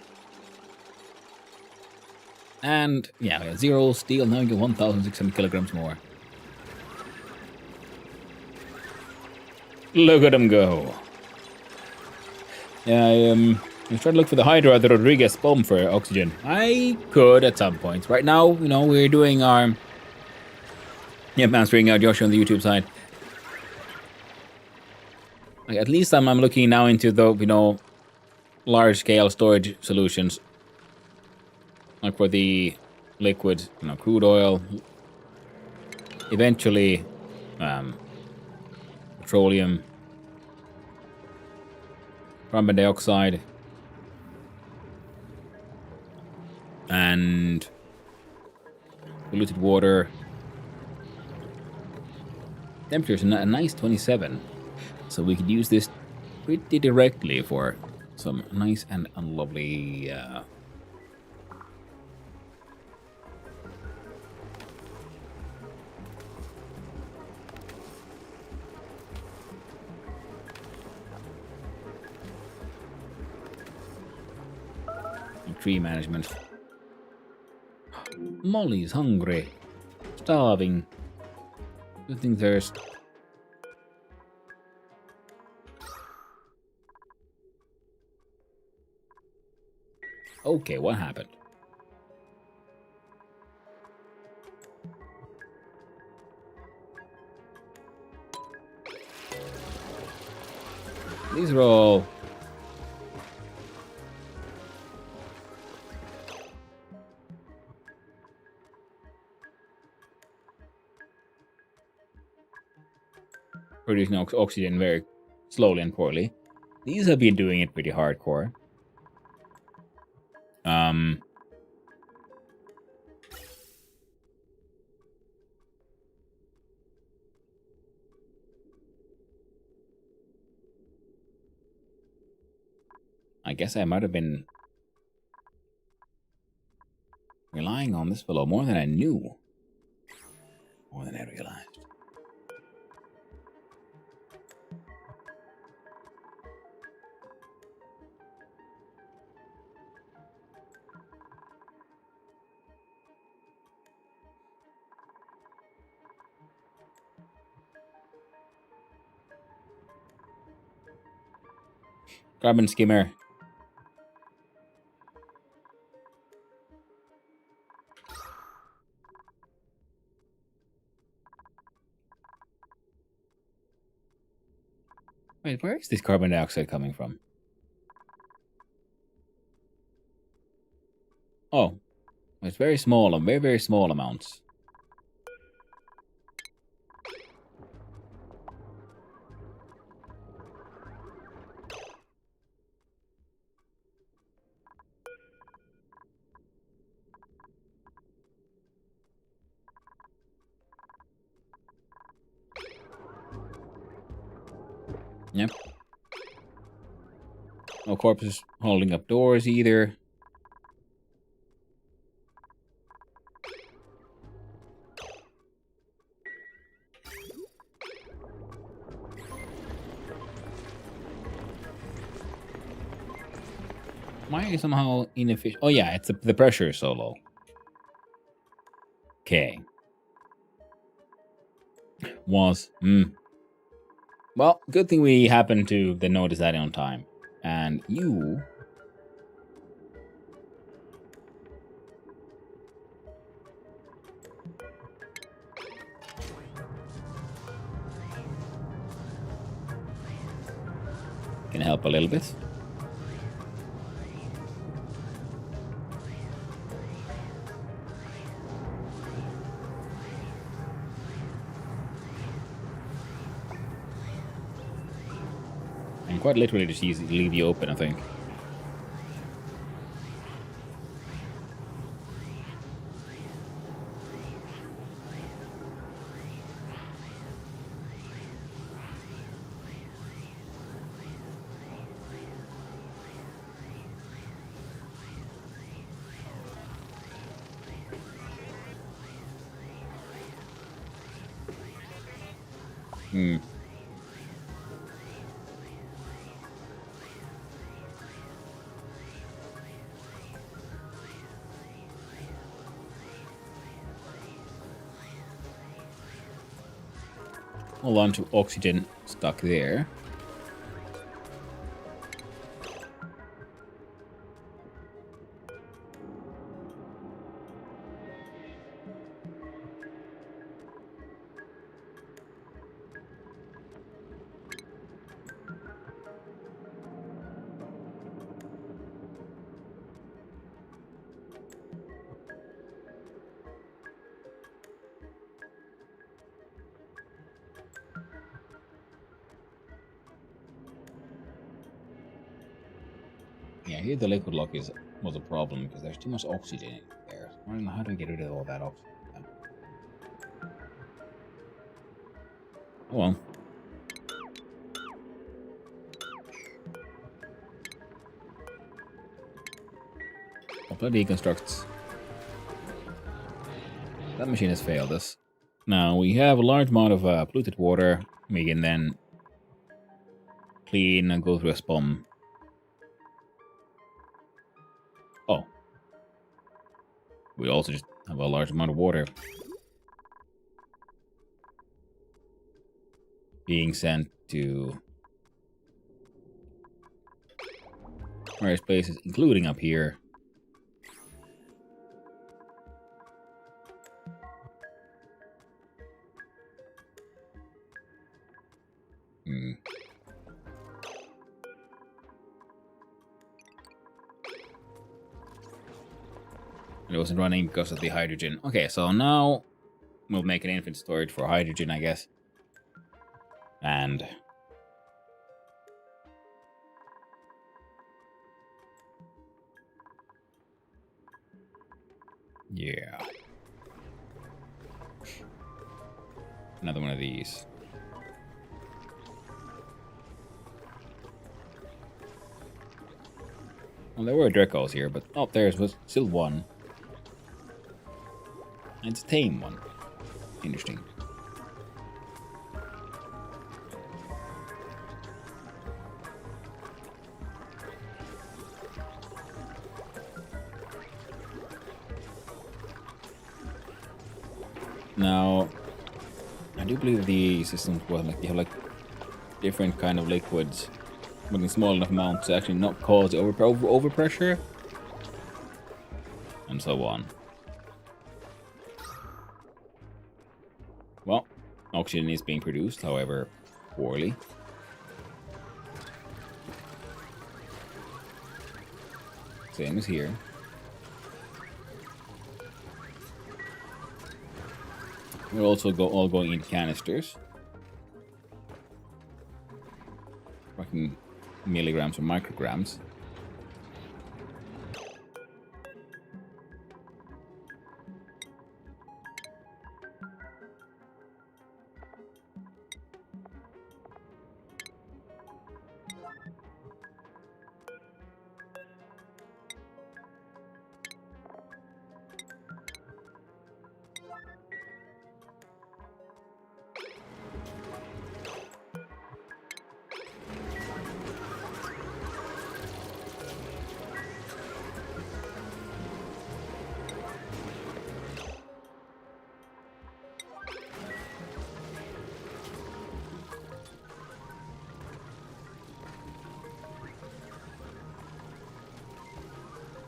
And, yeah, we got 0 steel, now you get 1,600 kilograms more. Look at them go. Yeah, I was trying to look for the Hydra at the Rodriguez bomb for oxygen. I could at some point. Right now, you know, we're doing our... Yep, I'm streaming out Joshua on the YouTube side. Like, at least I'm looking now into the, you know, large-scale storage solutions. Like for the liquid, you know, crude oil. Eventually, petroleum. Carbon dioxide. And polluted water. Temperature's a nice 27. So we could use this pretty directly for some nice and lovely tree management. Molly's hungry. Starving. Losing thirst. Okay, what happened? These are all... producing oxygen very slowly and poorly. These have been doing it pretty hardcore. I guess I might have been relying on this fellow more than I knew. More than I realized. Carbon skimmer. Wait, where is this carbon dioxide coming from? Oh, it's very small, very, very small amounts. Yep. No corpses holding up doors either. Why are you somehow inefficient? Oh yeah, it's the pressure is so low. Okay. Well, good thing we happened to then notice that on time. And you... can help a little bit. And quite literally just leave you open, I think. Hold on to oxygen stuck there. Yeah, here the liquid lock was a problem because there's too much oxygen in there. I don't know how do I get rid of all that oxygen. Oh well. Hopefully deconstructs. That machine has failed us. Now we have a large amount of polluted water. We can then clean and go through a spum. Oh. We also just have a large amount of water being sent to various places, including up here. It wasn't running because of the hydrogen. Okay, so now we'll make an infinite storage for hydrogen, I guess. And yeah. Another one of these. Well, there were Dracos here, but oh, there's was still one. And it's a tame one. Interesting. Now, I do believe the systems well, like they have like different kind of liquids, but in small enough amounts to actually not cause overpressure, and so on. Well, oxygen is being produced, however, poorly. Same as here. We're also all going into canisters. Fucking milligrams or micrograms.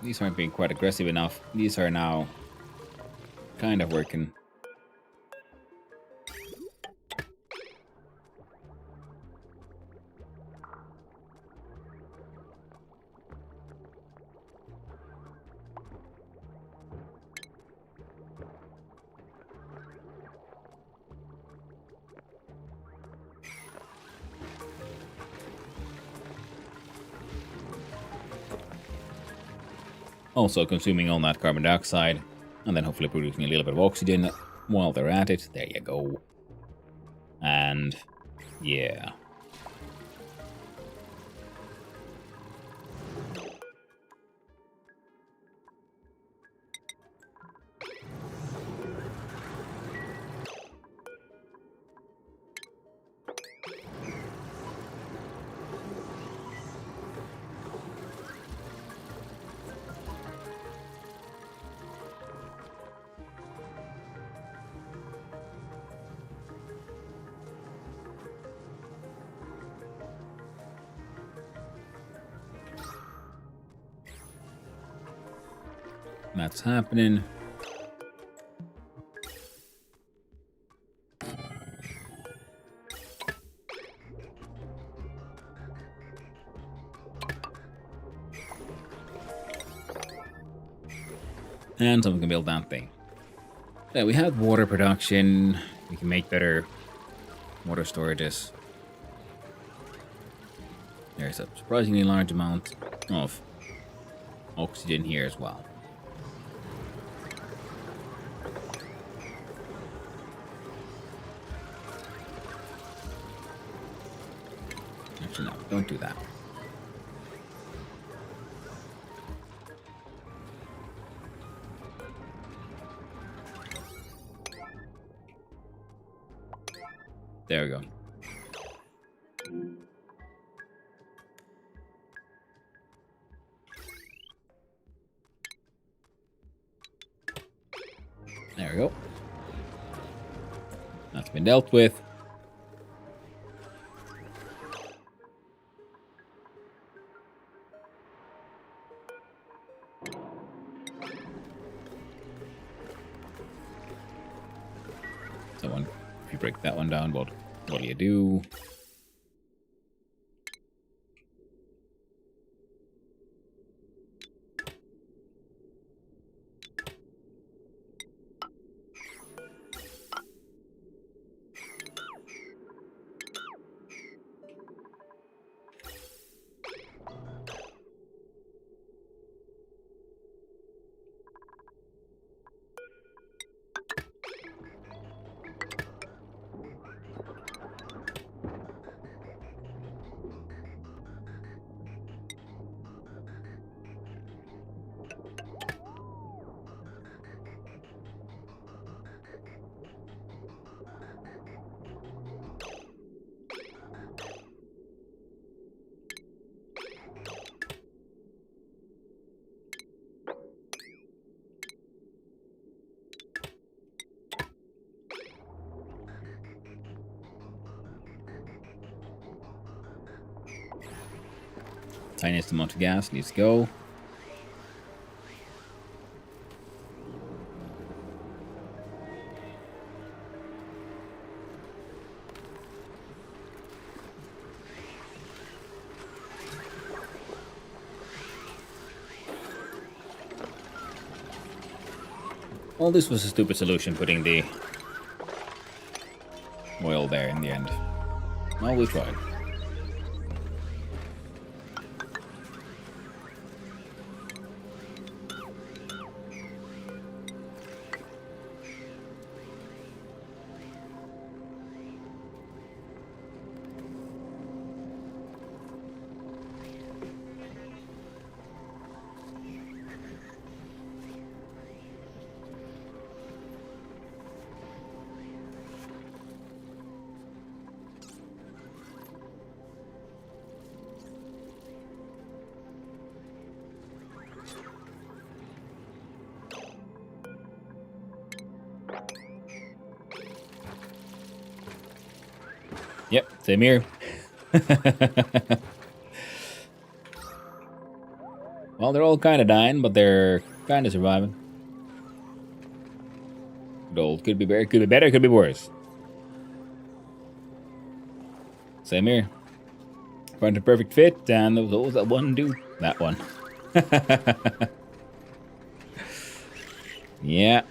These aren't being quite aggressive enough. These are now kind of working. Also consuming all that carbon dioxide, and then hopefully producing a little bit of oxygen while they're at it. There you go. And yeah. That's happening. And someone can build that thing. Yeah, we have water production. We can make better water storages. There's a surprisingly large amount of oxygen here as well. Actually, no, don't do that. There we go. There we go. That's been dealt with. Someone, if you break that one down, what do you do? Tiniest amount of gas needs to go. Well, this was a stupid solution, putting the oil there in the end. Well, we tried. Yep, same here. Well, they're all kind of dying, but they're kind of surviving. Good old, could be better, could be worse. Same here. Find a perfect fit, and those that one do that one. Yeah.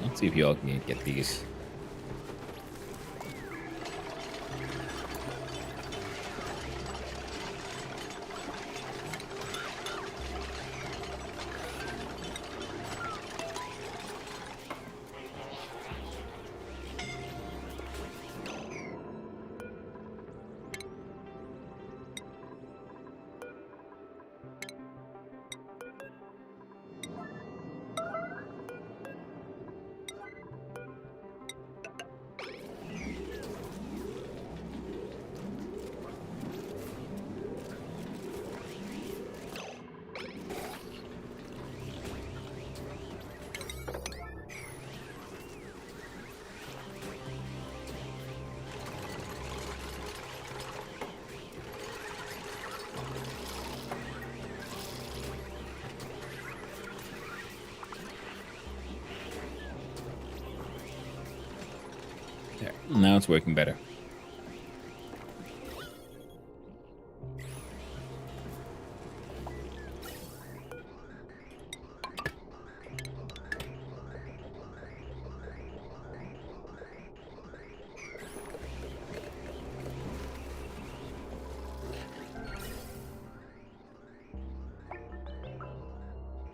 Let's see if y'all can get these. There. Now it's working better.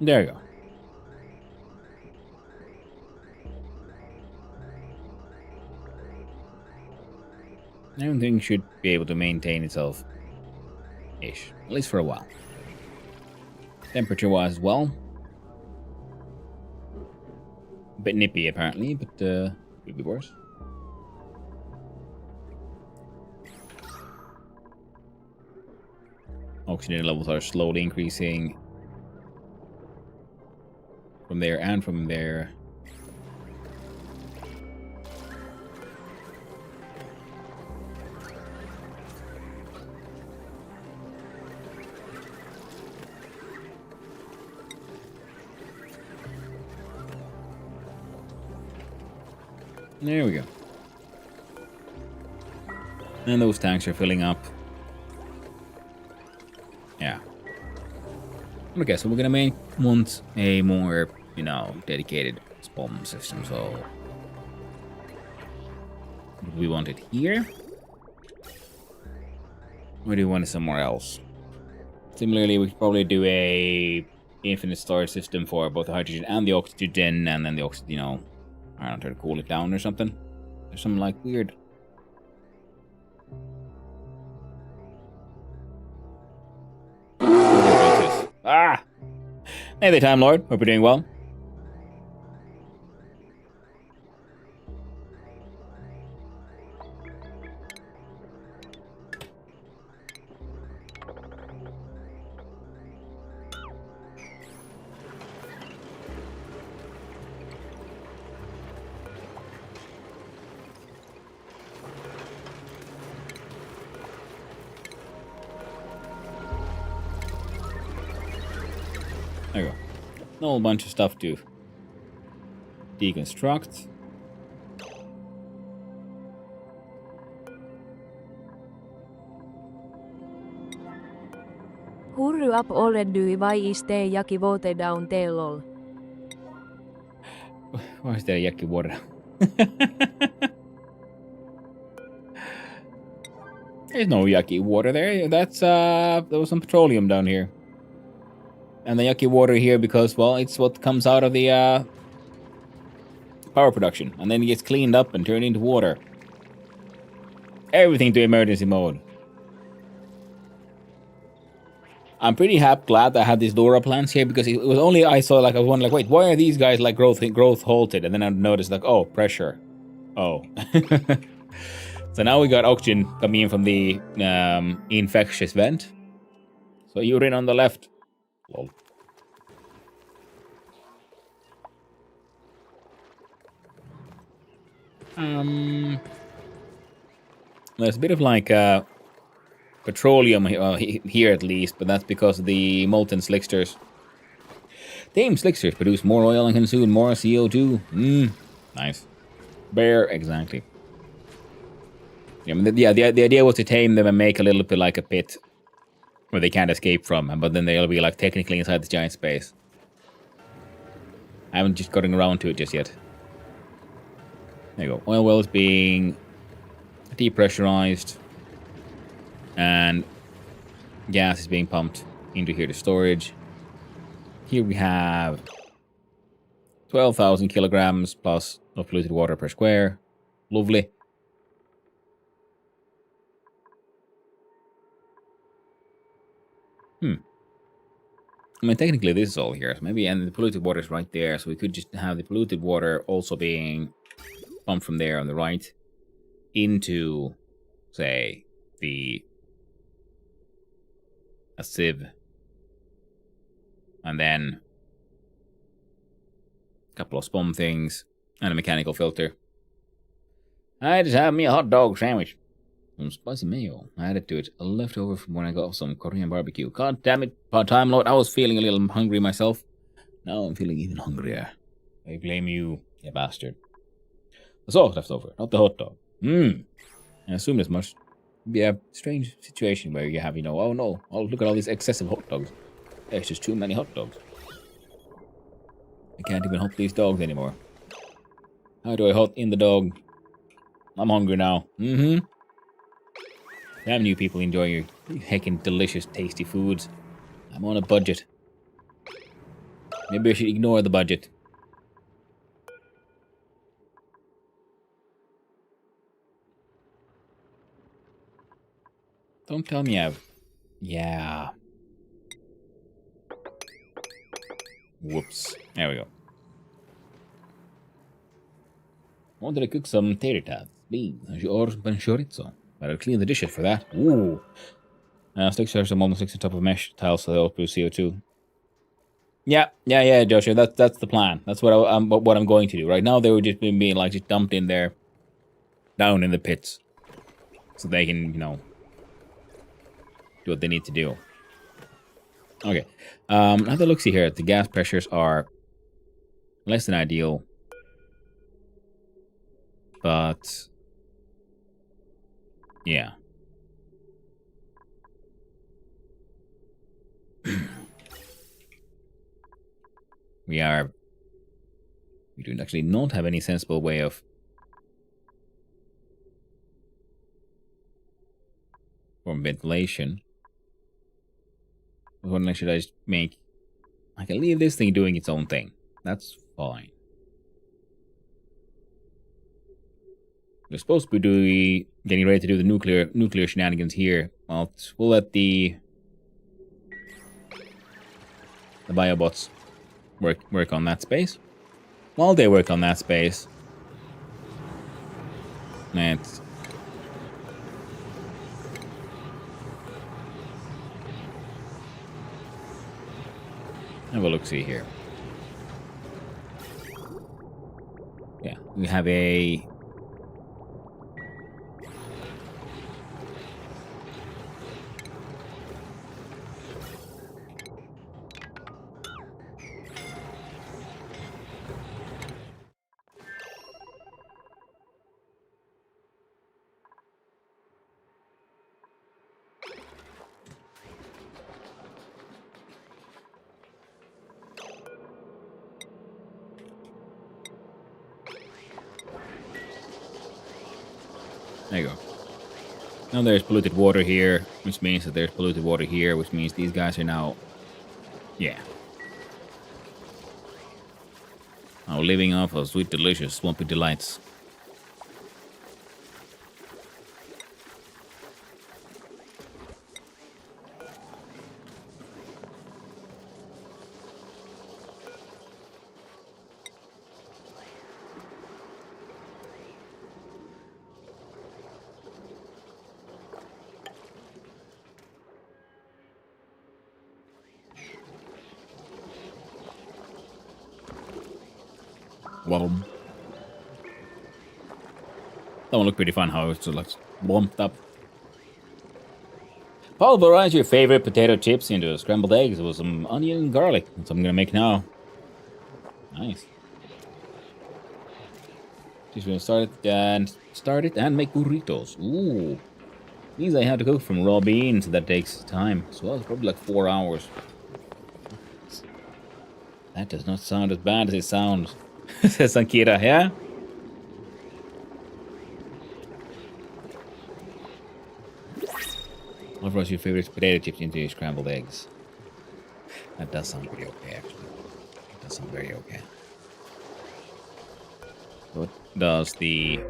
There you go. Everything should be able to maintain itself-ish, at least for a while. Temperature-wise as well. A bit nippy apparently, but could be worse. Oxygen levels are slowly increasing from there and from there. There we go. And those tanks are filling up. Yeah. Okay, so we're gonna want a more, dedicated spawn system. So do we want it here? Or do we want it somewhere else? Similarly, we could probably do a infinite storage system for both the hydrogen and the oxygen, and then the oxygen, I don't know, try to cool it down or something. There's some like weird. Ah! Hey there, Time Lord. Hope you're doing well. a whole bunch of stuff to deconstruct. Hurry up already, why is there Jaki water down there lol? Why is there Jaki water? There's no Jaki water there. That's there was some petroleum down here. And the Jaki water here because, well, it's what comes out of the power production. And then it gets cleaned up and turned into water. Everything to emergency mode. I'm pretty glad I had these LoRa plants here because it was only I saw like I was wondering like, wait, why are these guys like growth halted? And then I noticed like, oh, pressure. Oh. So now we got oxygen coming in from the infectious vent. So urine on the left. Lol. There's a bit of like petroleum here at least, but that's because of the molten slicksters. Damn, slicksters produce more oil and consume more CO2. Nice. Bear, exactly. Yeah, I mean, the idea was to tame them and make a little bit like a pit where they can't escape from, but then they'll be like technically inside this giant space. I haven't just gotten around to it just yet. There you go. Oil well is being depressurized, and gas is being pumped into here to storage. Here we have 12,000 kilograms plus of polluted water per square. Lovely. I mean, technically this is all here. So maybe, and the polluted water is right there. So we could just have the polluted water also being pumped from there on the right into, say, a sieve. And then a couple of spum things and a mechanical filter. I just have me a hot dog sandwich. Some spicy mayo added to it, a leftover from when I got some Korean barbecue. God damn it, part-time Lord, I was feeling a little hungry myself. Now I'm feeling even hungrier. I blame you, you bastard. The sauce left over, not the hot dog. I assumed as much. It'd be a strange situation where you have, you know, oh no, oh look at all these excessive hot dogs. There's just too many hot dogs. I can't even hot these dogs anymore. How do I hot in the dog? I'm hungry now. Damn you people enjoy your heckin' delicious, tasty foods. I'm on a budget. Maybe I should ignore the budget. Don't tell me I've... Yeah. Whoops. There we go. Wanted to cook some tater tots, beans, or chorizo. Better clean the dishes for that. Ooh. Stick some almost sticks on top of mesh tiles so they'll produce CO2. Yeah, Joshua. That's the plan. That's what I'm going to do. Right now they were just being like just dumped in there, down in the pits, so they can, you know, do what they need to do. Okay. Have a look-see here. The gas pressures are less than ideal, but yeah. We do actually not have any sensible way of form ventilation. What should I just make? I can leave this thing doing its own thing. That's fine. We're supposed to be getting ready to do the nuclear shenanigans here. Well, we'll let the biobots work on that space. While they work on that space, let's have a look-see here. Yeah, we have a There you go. Now there's polluted water here, which means that there's polluted water here, which means these guys are now... Yeah. Now living off of sweet, delicious, swampy delights. Well, that one looked pretty fun how it's like lumped up. Pulverize your favorite potato chips into scrambled eggs with some onion and garlic. That's what I'm gonna make now. Nice. Just gonna start it and make burritos. Ooh. These I have to cook from raw beans. That takes time. So it's probably like 4 hours. That does not sound as bad as it sounds. Says Sankira, yeah? What was your favorite potato chips into your scrambled eggs? That does sound pretty okay, actually. It does sound very okay. What does the...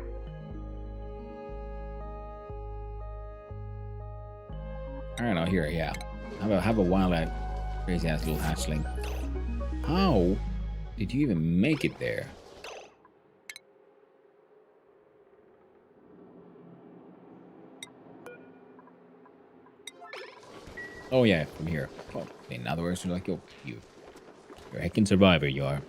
I don't know, here, yeah. Have a wild, crazy-ass little hatchling. How did you even make it there? Oh yeah, from here. Oh, in other words, you're like, you're a heckin' survivor, you are.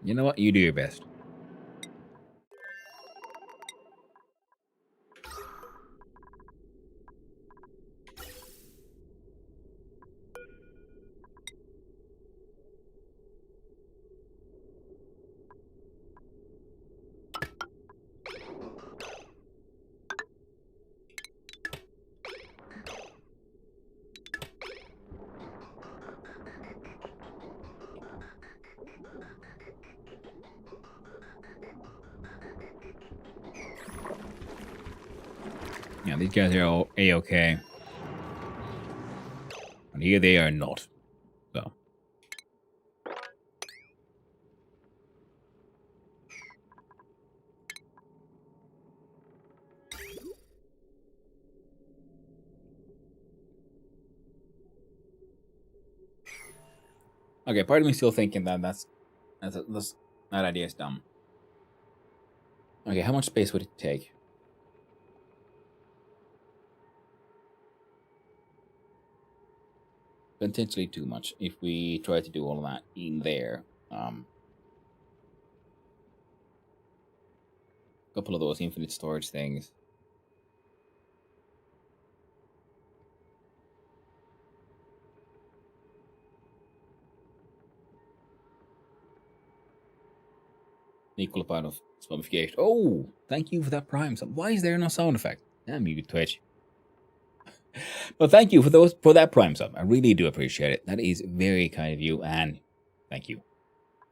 You know what? You do your best. Yeah, these guys are all A-okay. And here they are not. So. Okay, part of me still thinking that that idea is dumb. Okay, how much space would it take? Potentially too much if we try to do all of that in there. Couple of those infinite storage things. Equal part of spamification. Oh, thank you for that prime. Why is there no sound effect? Damn you, Twitch. But thank you for that prime sub. I really do appreciate it. That is very kind of you, and thank you.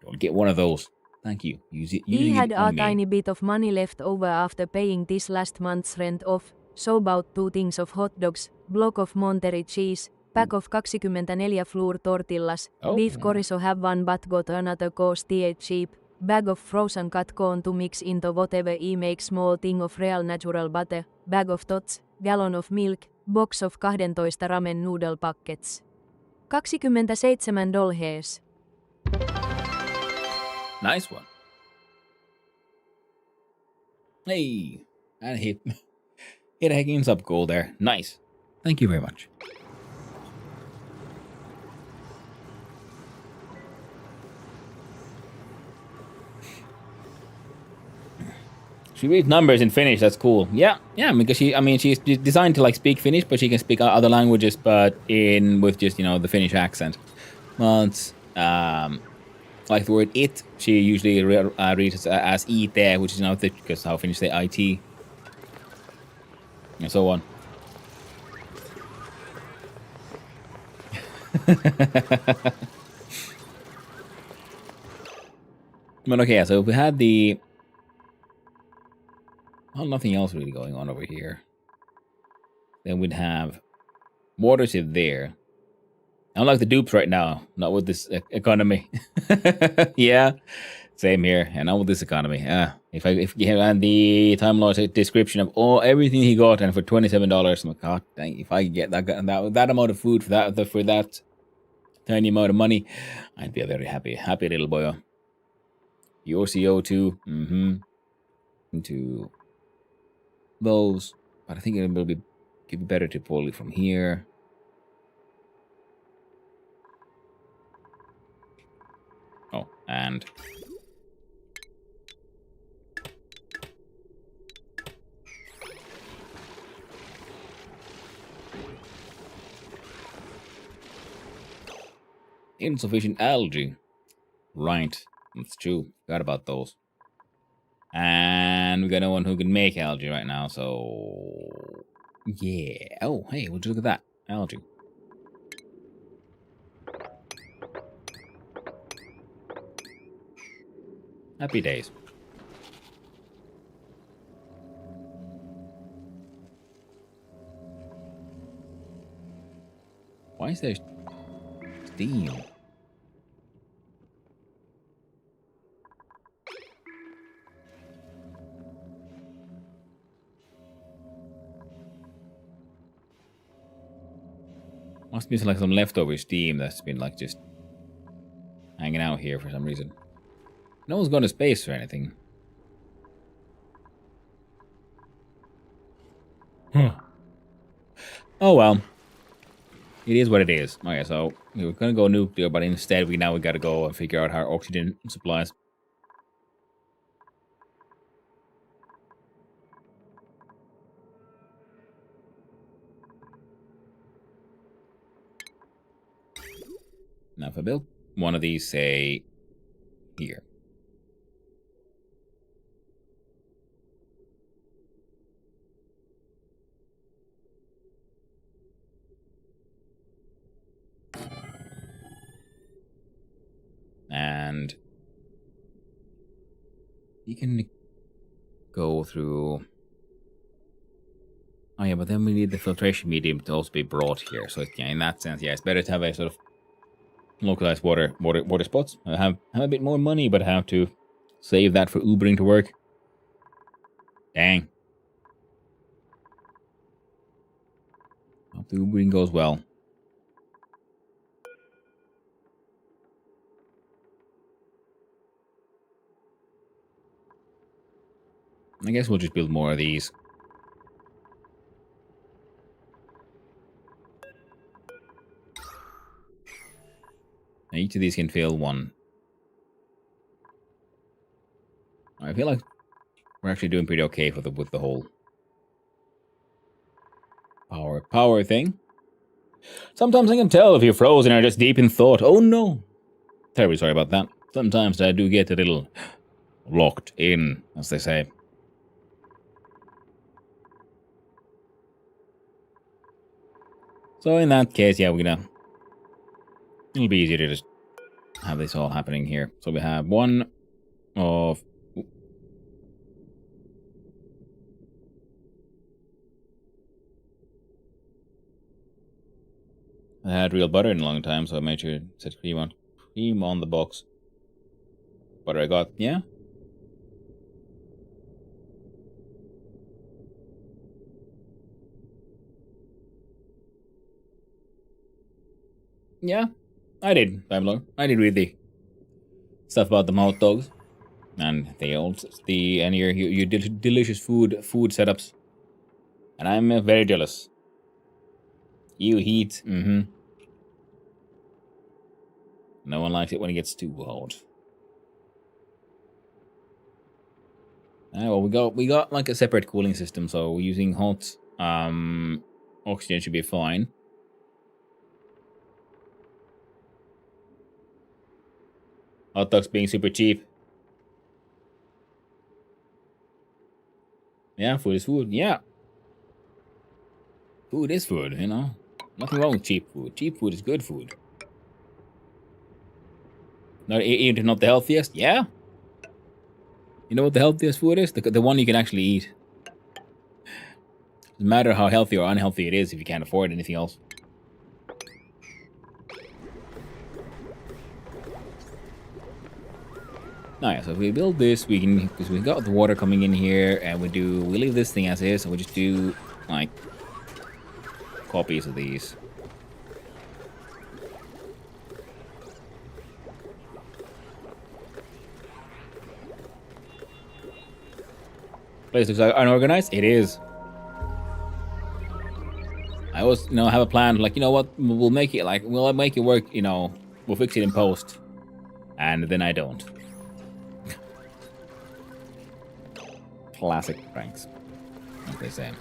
Don't get one of those. Thank you. He had a tiny bit of money left over after paying this last month's rent off, so about 2 things of hot dogs, block of Monterey cheese, pack of 24 flour tortillas, beef chorizo have one but got another cause cheap, bag of frozen cut corn to mix into whatever he makes, small thing of real natural butter, bag of tots, gallon of milk, box of 12 ramen noodle packets. $27. Nice one. Hey, and hit a Higgins up goal there. Nice. Thank you very much. She reads numbers in Finnish. That's cool. Yeah, because she's designed to like speak Finnish, but she can speak other languages, but with just the Finnish accent. But like the word it, she usually reads as it, which is because how Finnish say IT. and so on. But okay, so if we had the... Well, nothing else really going on over here. Then we'd have water ship there. I don't like the dupes right now. Not with this economy. Yeah, same here. And not with this economy. If you had the Time Lord description of everything he got, and for $27, I'm like, God dang! If I could get that amount of food for that tiny amount of money, I'd be a very happy little boy. Your CO2, into those, but I think it will be better to pull it from here. Oh, and insufficient algae. Right, that's true. Forgot about those. And we got no one who can make algae right now, so yeah. Oh, hey, would you look at that algae? Happy days. Why is there steam? Must be like some leftover steam that's been like just hanging out here for some reason. No one's going to space or anything. Huh. Oh well. It is what it is. Okay, so we were gonna go nuclear, but instead we gotta go and figure out how oxygen supplies. Now if I build one of these, say, here. And you can go through... Oh yeah, but then we need the filtration medium to also be brought here. So yeah, in that sense, yeah, it's better to have a sort of localized water spots. I have a bit more money, but I have to save that for Ubering to work. Dang. Hope the Ubering goes well. I guess we'll just build more of these. Now each of these can fill one. I feel like we're actually doing pretty okay with the whole power thing. Sometimes I can tell if you're frozen or just deep in thought. Oh no! Terribly sorry about that. Sometimes I do get a little locked in, as they say. So in that case, yeah, it'll be easier to just have this all happening here. So we have one of... I had real butter in a long time, so I made sure it said cream on the box. Butter I got, yeah? Yeah, I did, Pablo. I did read the stuff about the mouth dogs. And your delicious food setups. And I'm very jealous. You heat, No one likes it when it gets too hot. Well, we got like a separate cooling system, so using hot oxygen should be fine. Hot dogs being super cheap. Yeah, food is food. Yeah. Food is food, you know? Nothing wrong with cheap food. Cheap food is good food. Even not the healthiest? Yeah. You know what the healthiest food is? The one you can actually eat. Doesn't matter how healthy or unhealthy it is if you can't afford anything else. Now, yeah, so if we build this, we can, because we got the water coming in here, and we leave this thing as is, and we just do, like, copies of these. Place looks like unorganized. It is. I always, have a plan, like, you know what, we'll make it, like, we'll make it work, we'll fix it in post. And then I don't. Classic pranks, as they say.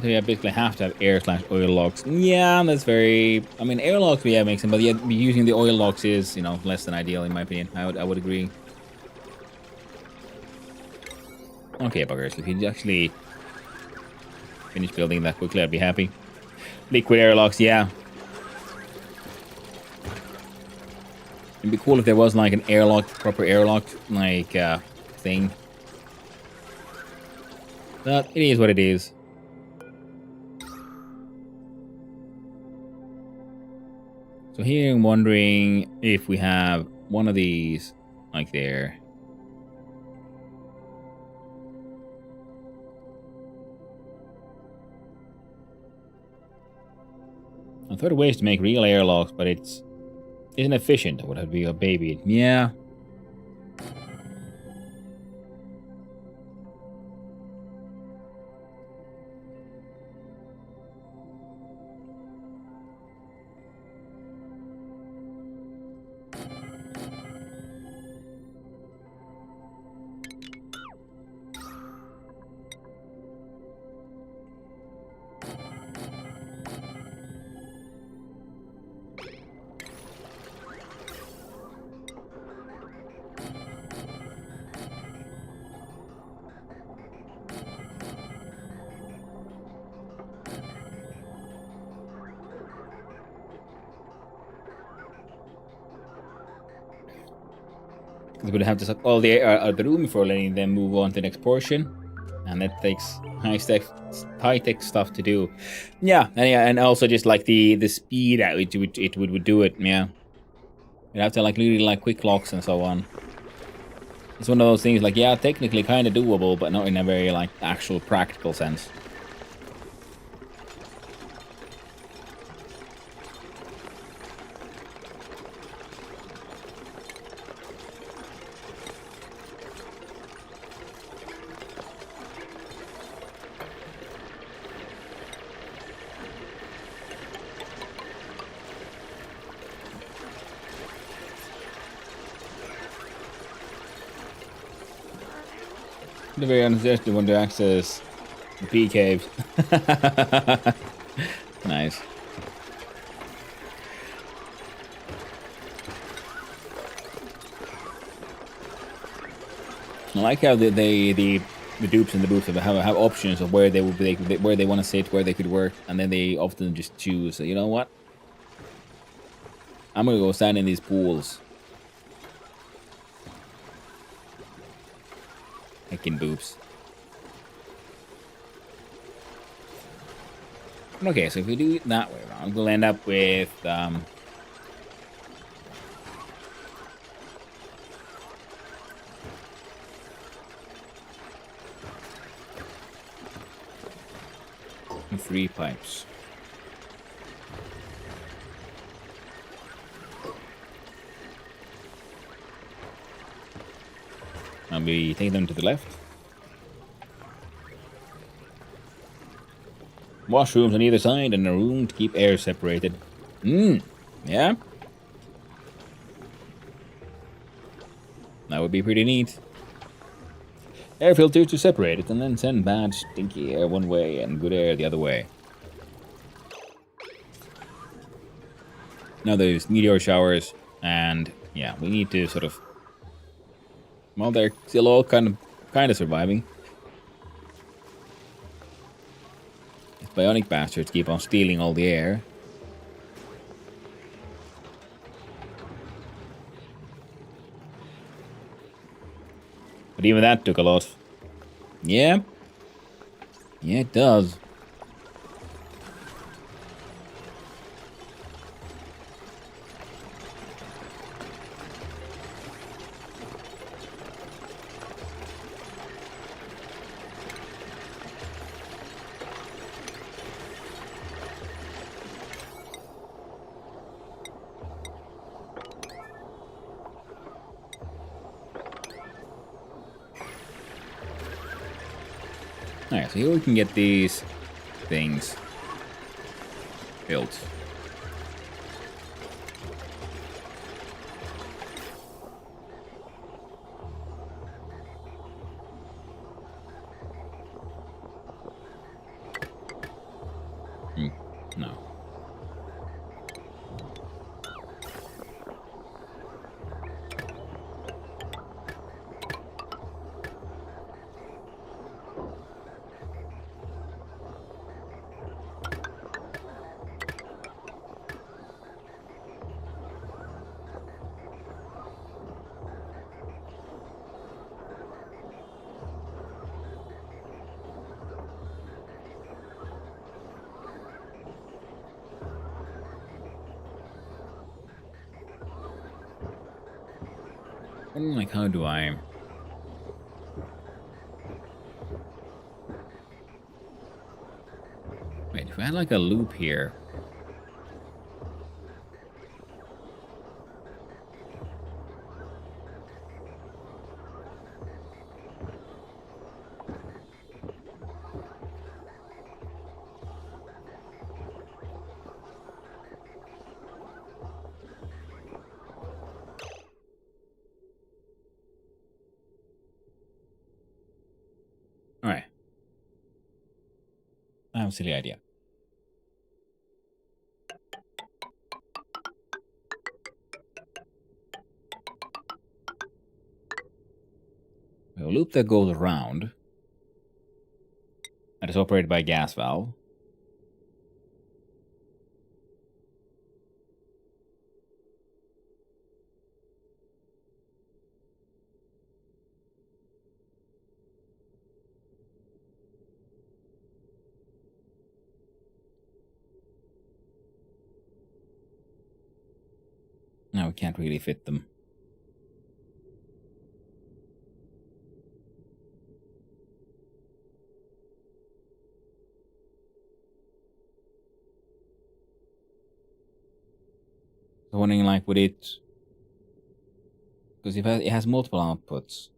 So yeah, basically have to have air/oil logs. Yeah, that's very... I mean, air logs, yeah, makes sense, but yeah, using the oil logs is, less than ideal in my opinion. I would agree. Okay, buggers, if you actually finish building that quickly, I'd be happy. Liquid airlocks, yeah. It'd be cool if there was like an proper airlock, like, thing. But it is what it is. So here I'm wondering if we have one of these, like there. I thought of ways to make real airlocks, but it's isn't efficient. It would have to be a baby. Yeah. We would have to suck all the air out of the room before letting them move on to the next portion, and that takes high-tech stuff to do. Yeah, and also just like the speed at which it would do it. Yeah, you'd have to like really like quick locks and so on. It's one of those things like, yeah, technically kind of doable, but not in a very like actual practical sense. The very enthusiastic one to access the bee cave. Nice. I like how the dupes and the booths have options of where they want to sit, where they could work, and then they often just choose. So, you know what? I'm gonna go stand in these pools. Heckin' boobs. Okay, so if we do it that way around, we'll end up with 3 pipes. I'll be taking them to the left. Washrooms on either side and a room to keep air separated. Yeah. That would be pretty neat. Air filters to separate it and then send bad, stinky air one way and good air the other way. Now there's meteor showers, and yeah, we need to sort of Well, they're still all kind of surviving. These bionic bastards keep on stealing all the air. But even that took a lot. Yeah. Yeah, it does. Alright, so here we can get these things built. No. Like, how do I... Wait, if I had like a loop here... Alright. I have a silly idea. A loop that goes around and is operated by a gas valve. No, we can't really fit them. So wondering, like, would it... Because it has multiple outputs.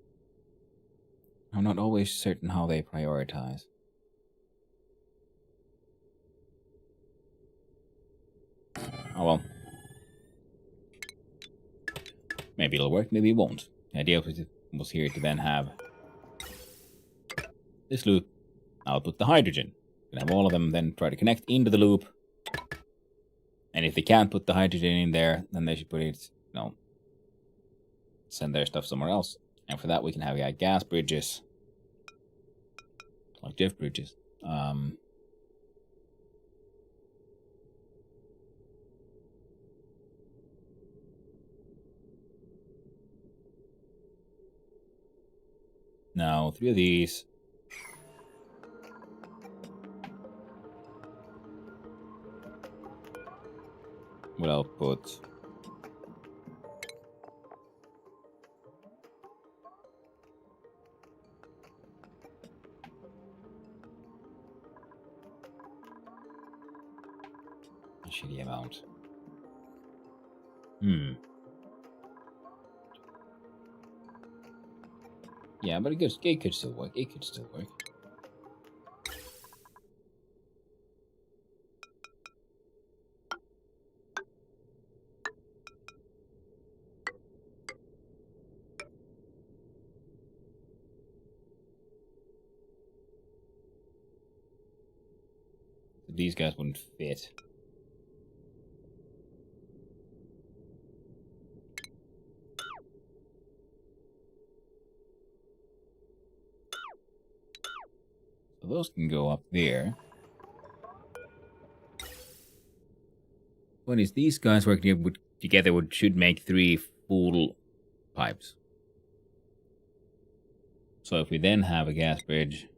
I'm not always certain how they prioritize. Oh well. Maybe it'll work, maybe it won't. The idea was here to then have this loop output the hydrogen. You can have all of them then try to connect into the loop. And if they can't put the hydrogen in there, then they should put it, you know, send their stuff somewhere else. And for that we can have gas bridges. Like diff bridges. Now, 3 of these. Will output a shitty amount. Yeah, but it could still work. It could still work. These guys wouldn't fit. So those can go up there. What is these guys working together should make 3 full pipes. So if we then have a gas bridge,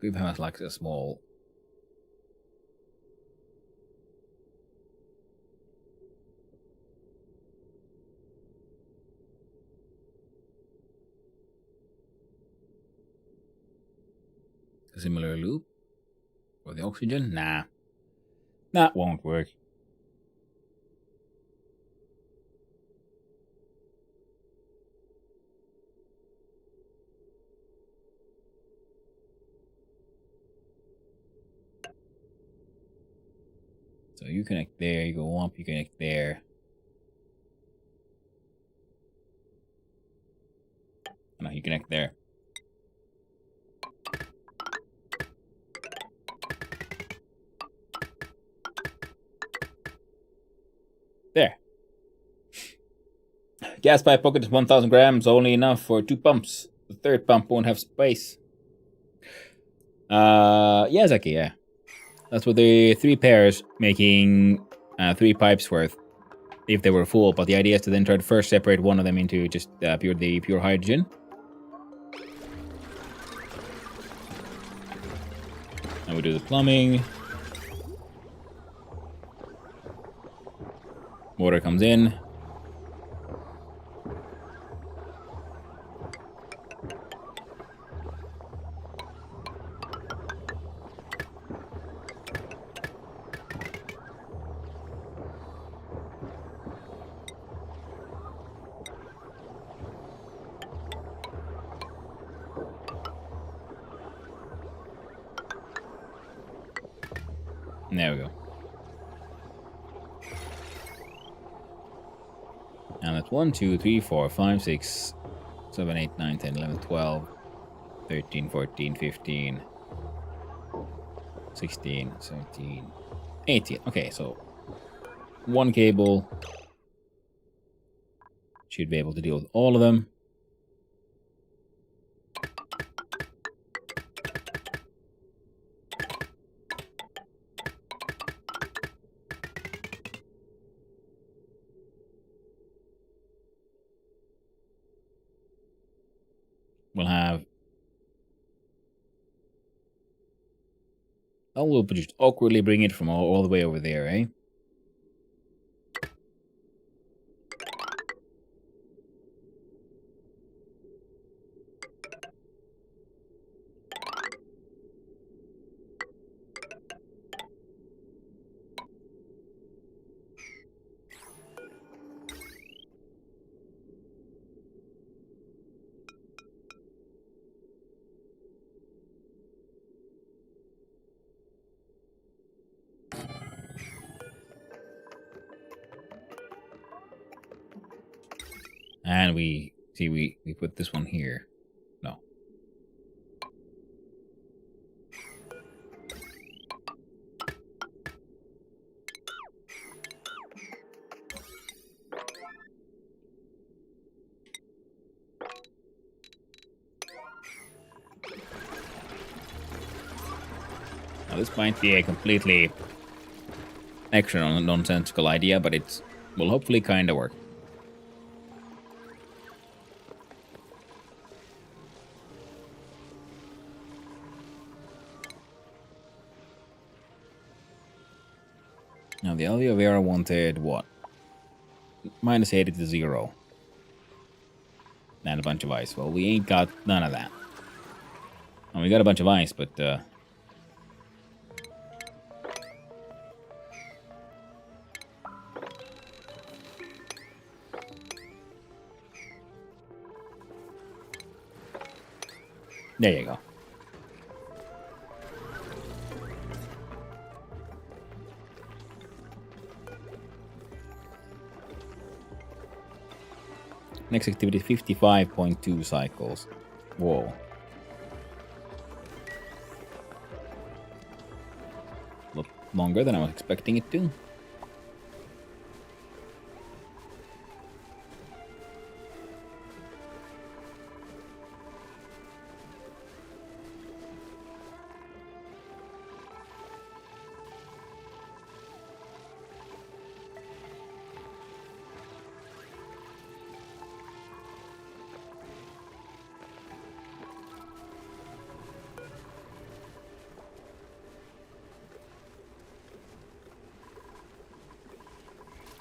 we have like a small similar loop for the oxygen. Nah, that won't work. So you connect there, you go up, you connect there. No, you connect there. There. Gas pipe pocket is 1,000 grams, only enough for 2 pumps. The third pump won't have space. Yeah, Zaki, yeah. That's what the 3 pairs making 3 pipes worth if they were full. But the idea is to then try to first separate one of them into just pure hydrogen. And we do the plumbing. Water comes in. And there we go. And that's 1, 2, 3, 4, 5, 6, 7, 8, 9, 10, 11, 12, 13, 14, 15, 16, 17, 18. Okay, so 1 cable should be able to deal with all of them. We'll have... Oh, we'll just awkwardly bring it from all the way over there, eh? And we put this one here. No. Now this might be a completely extra nonsensical idea, but it will hopefully kind of work. Now the aloe vera wanted what? Minus 80 to 0. And a bunch of ice. Well, we ain't got none of that. Well, we got a bunch of ice, but there you go. Next activity 55.2 cycles. Whoa. A lot longer than I was expecting it to.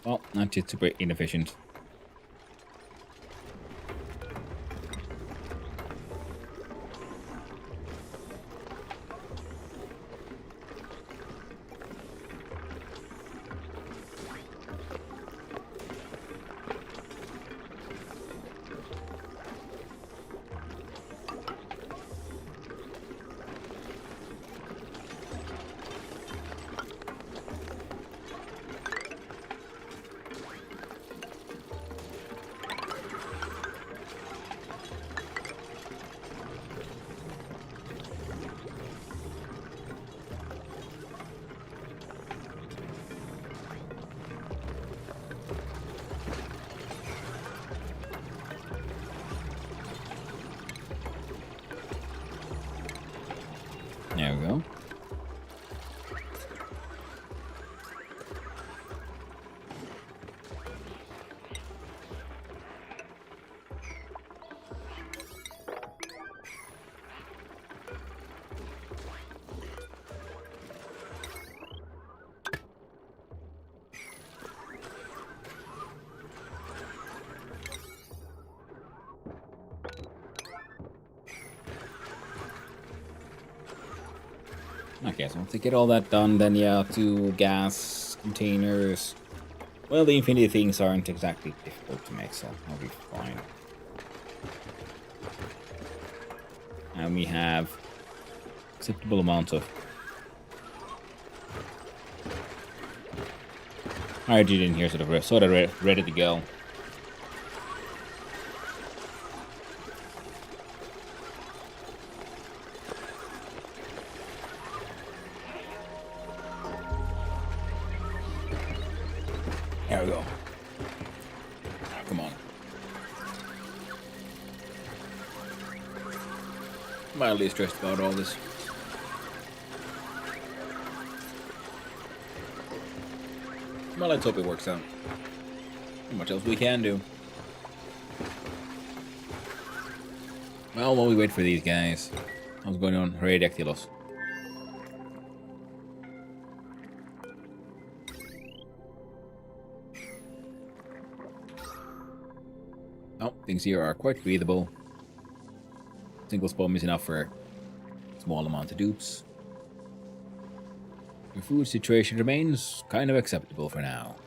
Well, not just super inefficient. There we go. Okay, so once they get all that done, then yeah, 2 gas containers. Well, the infinity things aren't exactly difficult to make, so I'll be fine. And we have acceptable amount of hydrogen here, sort of ready to go. There we go. Come on. Mildly stressed about all this. Well, let's hope it works out. Not much else we can do. Well, while we wait for these guys, how's going on, Radioactilos? Oh, things here are quite breathable. Single spawn is enough for a small amount of dupes. Your food situation remains kind of acceptable for now.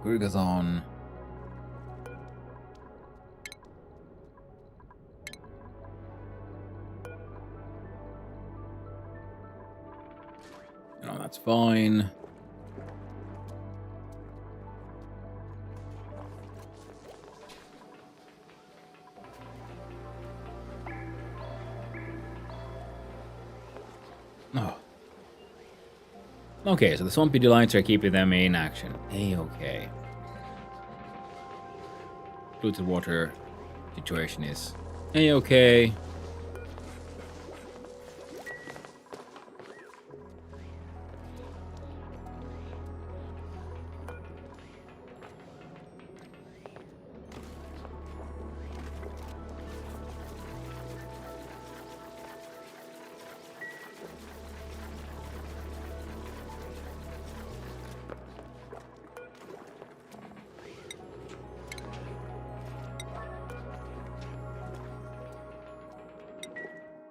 Gurgazon. No, that's fine. Oh. Okay, so the swampy delights are keeping them in action. A-okay. Polluted water situation is A-okay.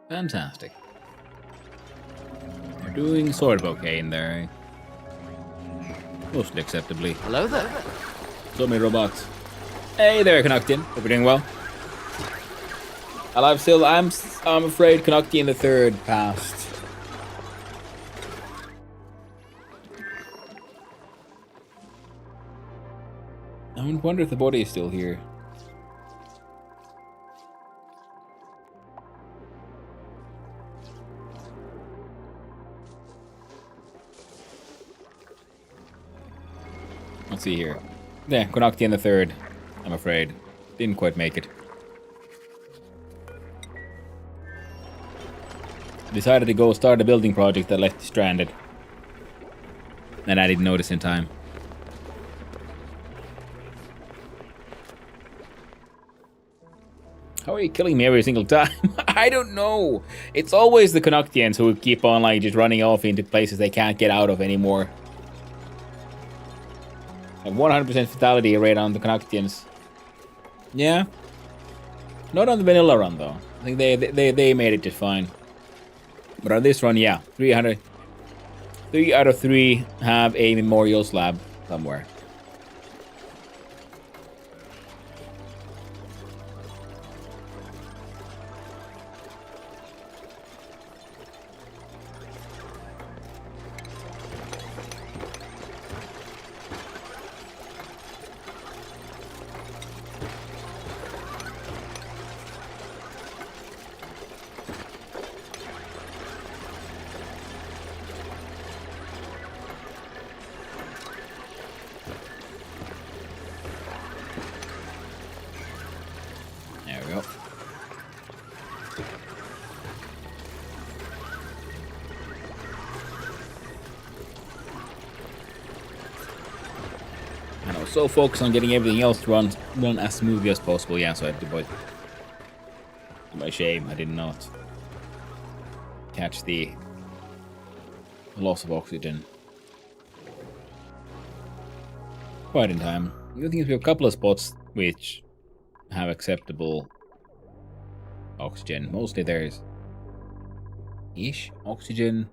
Fantastic. You're doing sort of okay in there. Mostly acceptably. Hello there. So many robots. Hey there, Canuctian. Hope you're doing well. I'm afraid Canuctian the third passed. I wonder if the body is still here. Let's see here. Yeah, Canuctian the third. I'm afraid. Didn't quite make it. Decided to go start a building project that left stranded. And I didn't notice in time. How are you killing me every single time? I don't know. It's always the Canuctians who keep on like just running off into places they can't get out of anymore. A 100% fatality rate on the Canuctians. Yeah. Not on the vanilla run though. I think they made it just fine. But on this run, yeah. 3 out of 3 have a memorial slab somewhere. There we go. And I was so focused on getting everything else to run as smoothly as possible. Yeah, so I had to, but to my shame, I did not catch the loss of oxygen quite in time. The thing is, we have a couple of spots which have acceptable oxygen. Mostly there's ish oxygen.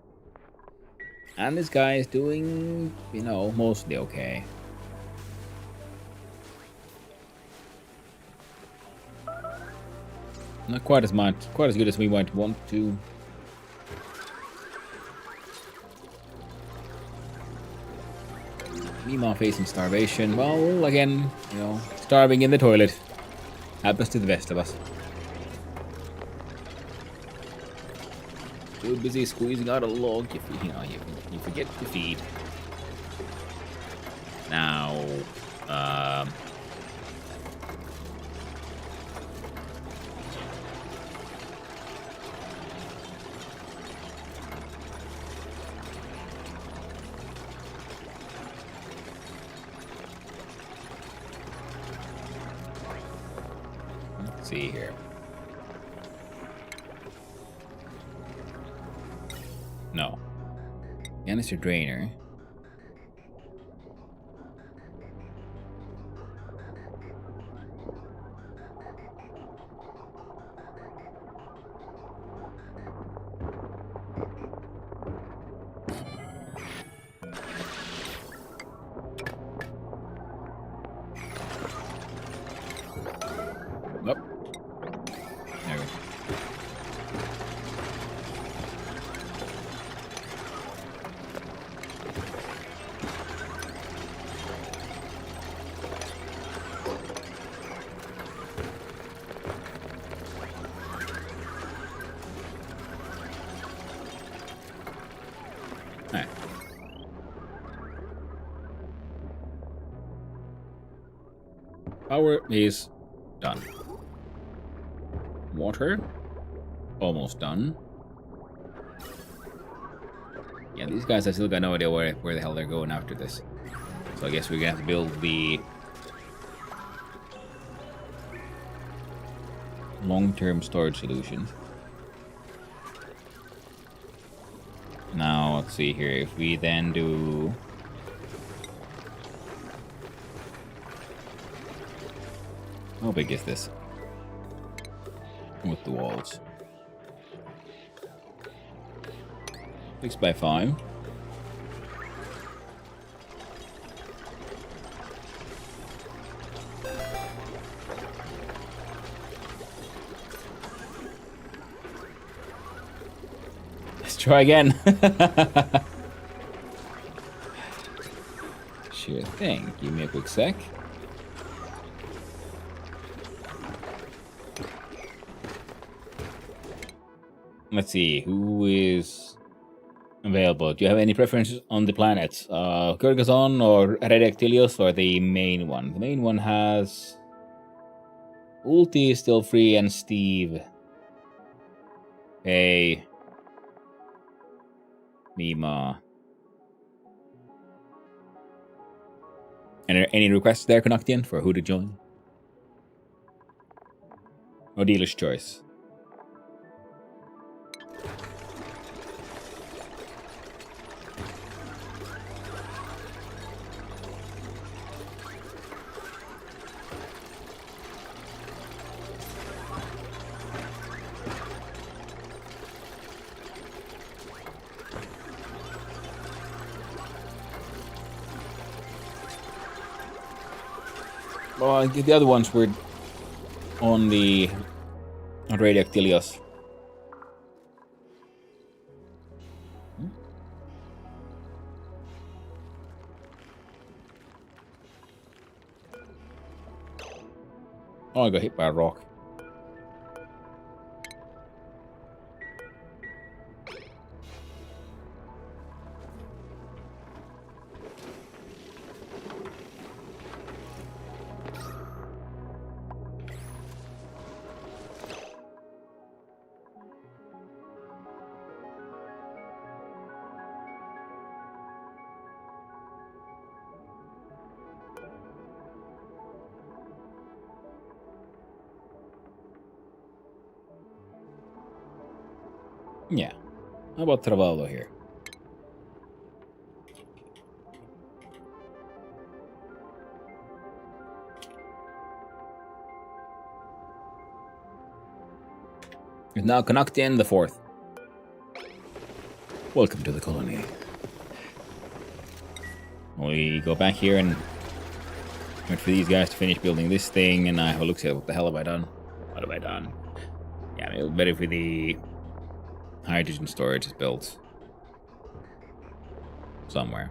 And this guy is doing, you know, mostly okay. Not quite as much, quite as good as we might want to. Mima facing starvation. Well, again, you know, starving in the toilet. Happens to the best of us. Too busy squeezing out a log, you forget to feed. Now, let's see here. No. Canister drainer. Nope. There we go. Alright. Power is done. Water, almost done. Yeah, these guys, I still got no idea where the hell they're going after this. So I guess we're gonna have to build the long-term storage solutions. Now, let's see here. If we then do... How big is this? With the walls. 6x5. Let's try again. Sure thing. Give me a quick sec. Let's see, who is available? Do you have any preferences on the planets? Kyrgyzstan or Redactylios or the main one? The main one has... Ulti is still free and Steve. Hey. Mima. Any requests there, Konaktian, for who to join? Or dealer's choice? Well, the other ones were on the Radioactilios. Oh, I got hit by a rock. Yeah. How about Travallo here? Is now Konaktian the fourth. Welcome to the colony. We go back here and wait for these guys to finish building this thing, and I have a look at what the hell have I done? What have I done? Yeah, maybe better if the hydrogen storage is built somewhere.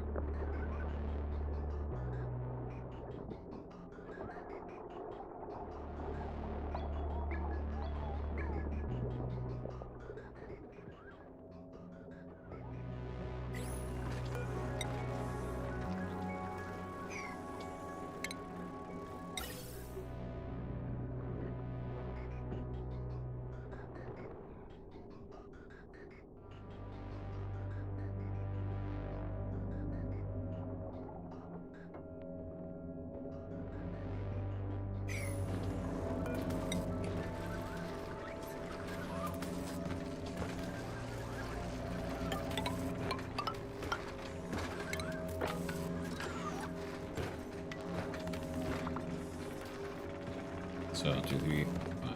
So, 2, 3, 5.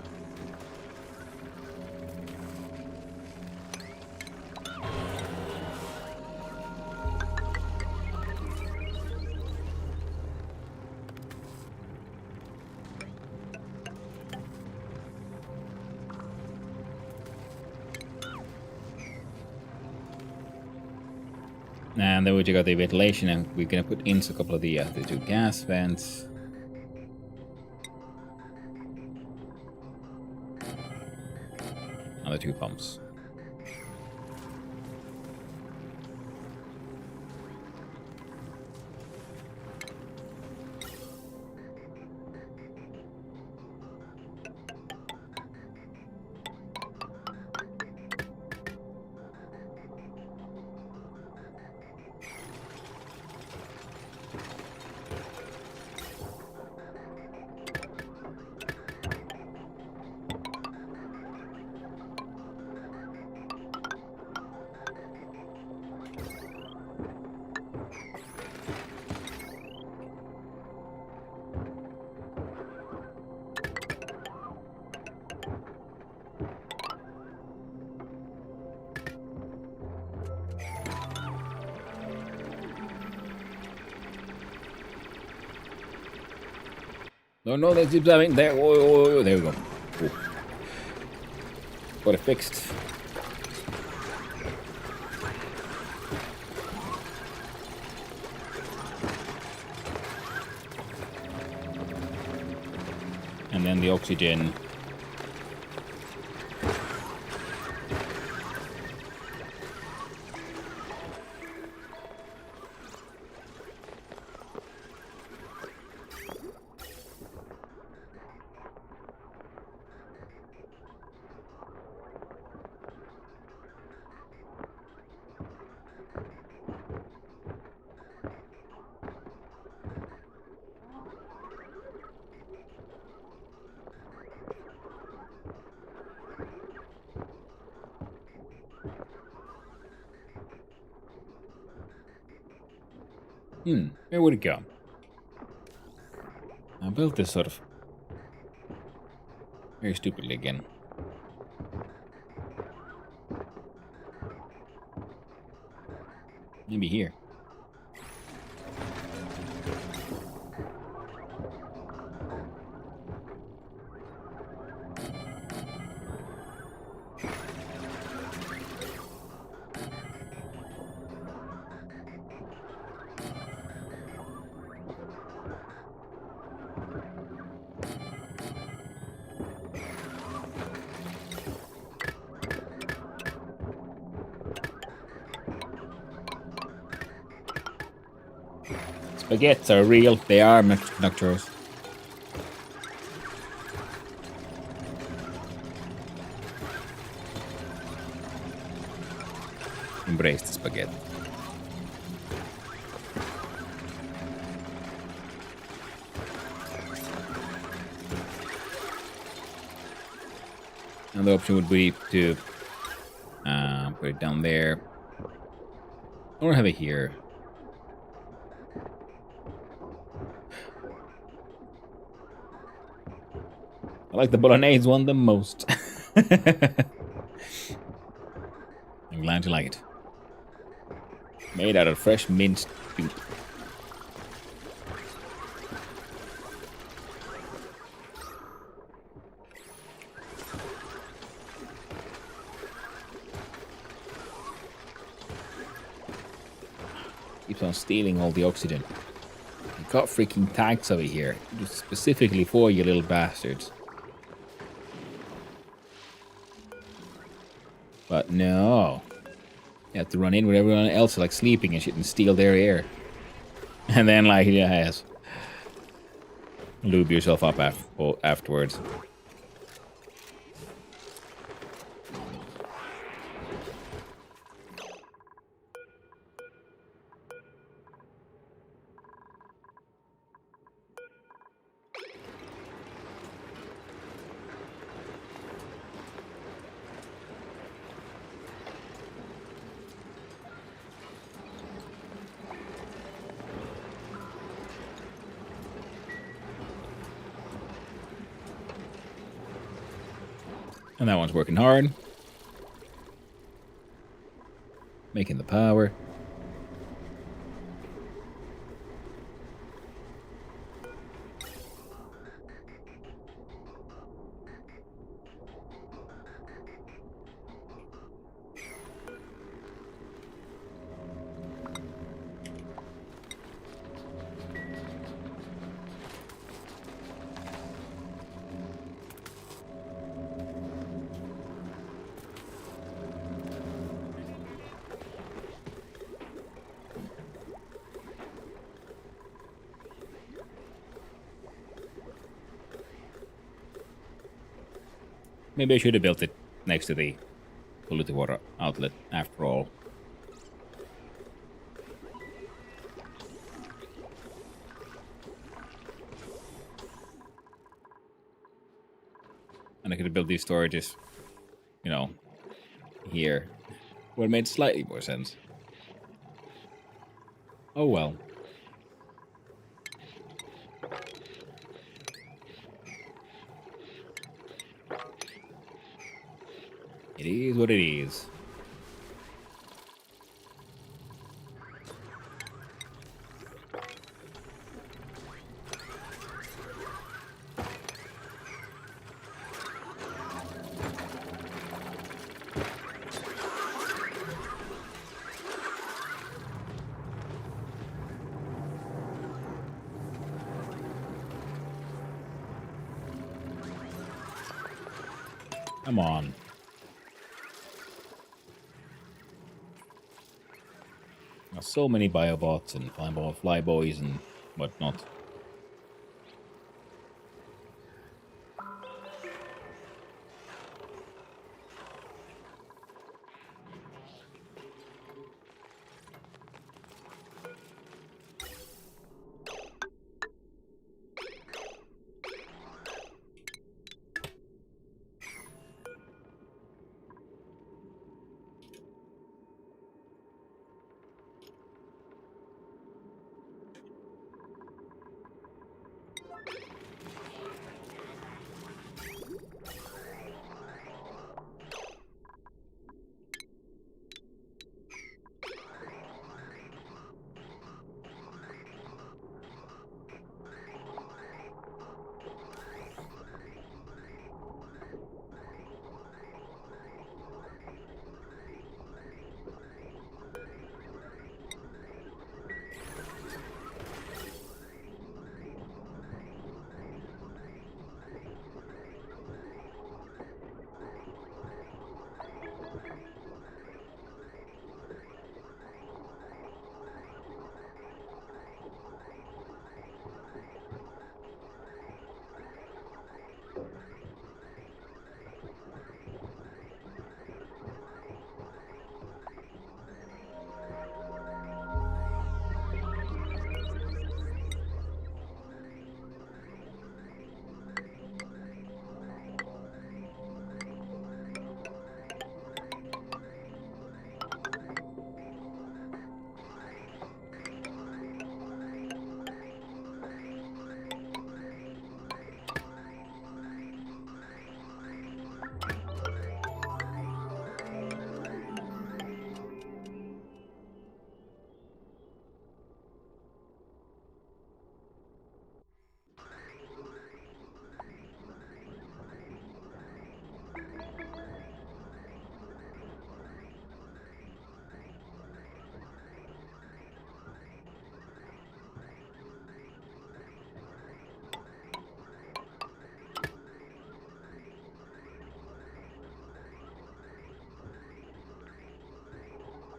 And then we check out the ventilation, and we're gonna put in a couple of the 2 gas vents. Another 2 pumps. No, they keep having there. Oh, there we go. Ooh. Got it fixed. And then the oxygen. Where would it go? I built this sort of very stupidly again. Maybe here. Spaghettis are real. They are Nocturos. Embrace the spaghetti. Another option would be to put it down there. Or have it here. I like the bolognese one the most. I'm glad you like it. Made out of fresh minced beef. Keeps on stealing all the oxygen. You got freaking tanks over here, just specifically for you little bastards. But no. You have to run in with everyone else like sleeping and shit and steal their air. And then like, yes. Lube yourself up afterwards. And that one's working hard. Making the power. Maybe I should have built it next to the polluted water outlet after all. And I could have built these storages, you know, here. Would have made slightly more sense. Oh well. It is what it is. Come on. There's so many biobots and flyboys and whatnot.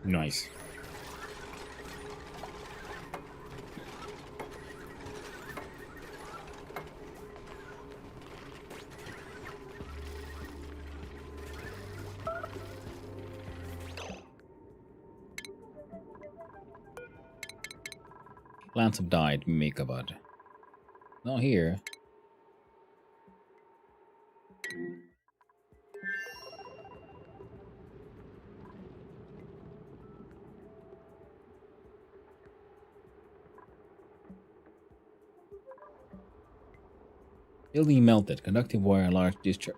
Nice. Plants have died, Mikabad. Not here. Building melted. Conductive wire, large discharge.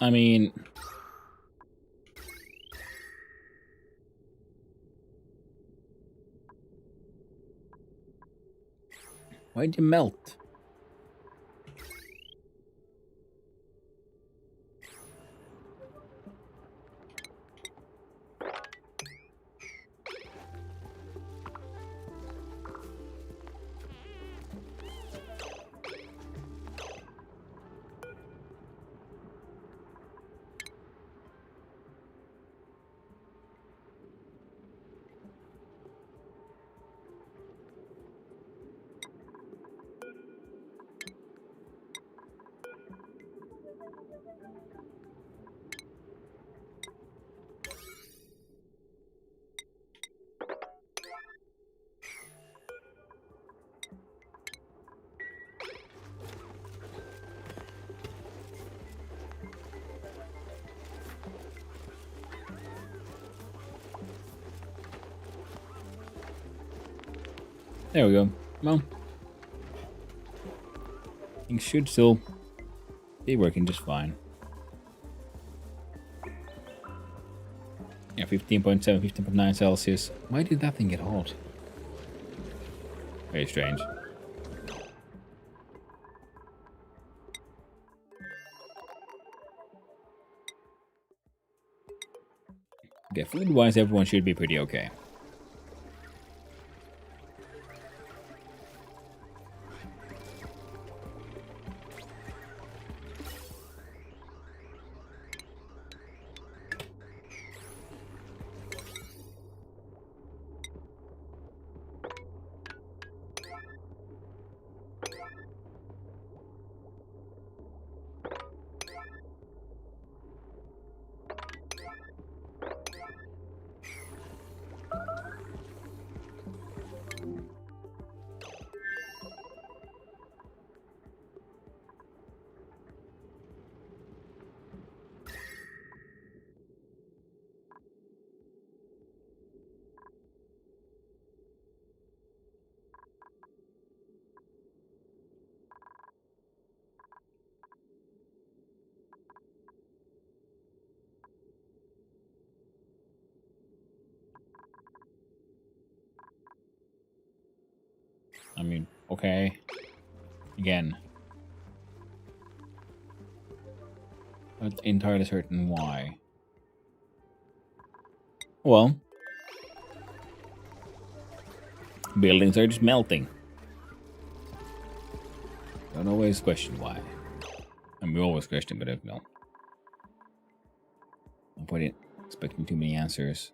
I mean... Why'd you melt? There we go. Well, things should still be working just fine. Yeah, 15.7, 15.9 Celsius. Why did that thing get hot? Very strange. Okay, food-wise, everyone should be pretty okay. Okay. Again. Not entirely certain why. Well. Buildings are just melting. Don't always question why. I mean, we always question, but no. I'm not expecting too many answers.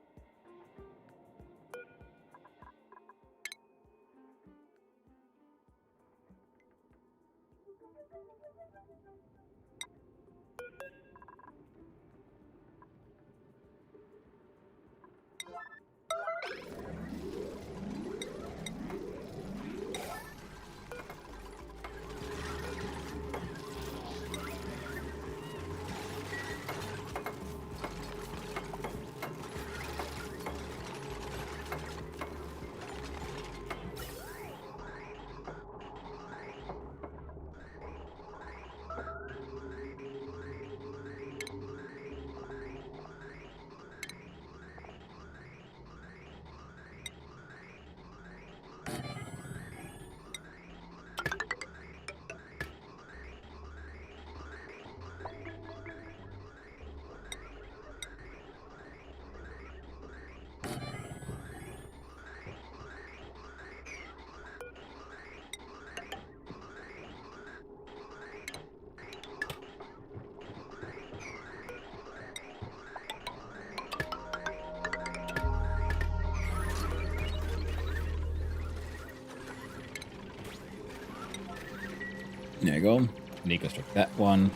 There you go. Deconstruct that one.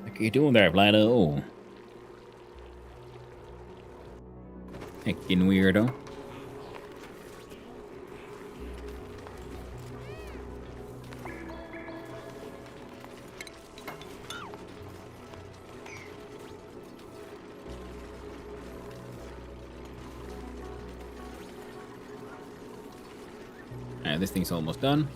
What are you doing there, Vlado? Heckin' weirdo. This thing's almost done.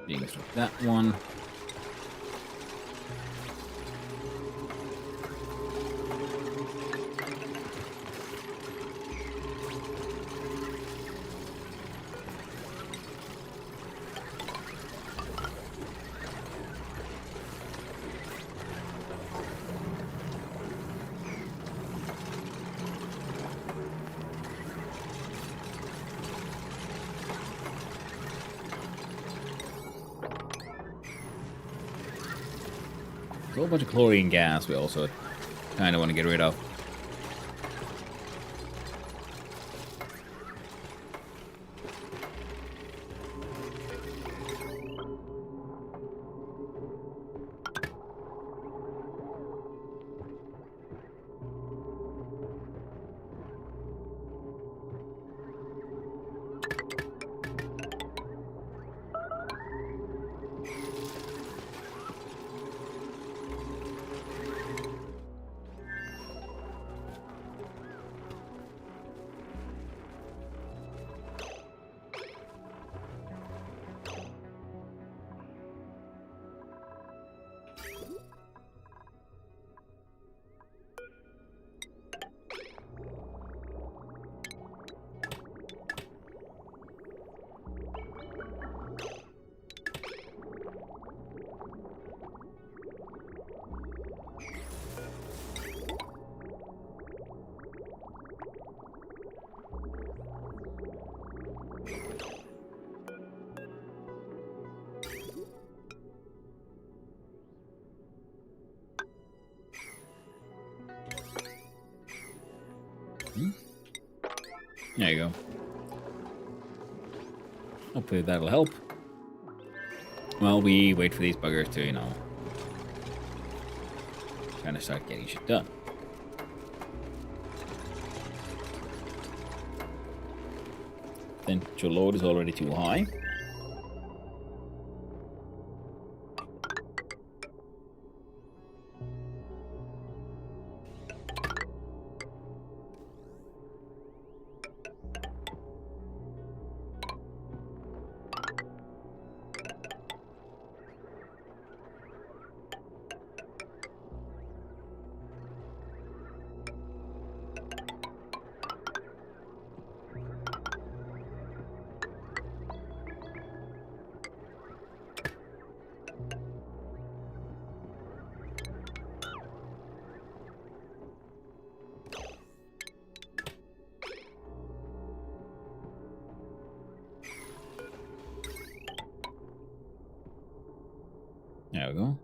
Deconstruct that one. A whole bunch of chlorine gas we also kind of want to get rid of. There you go. Hopefully that'll help. Well, we wait for these buggers to, you know, trying to start getting shit done. Potential load is already too high. There we go.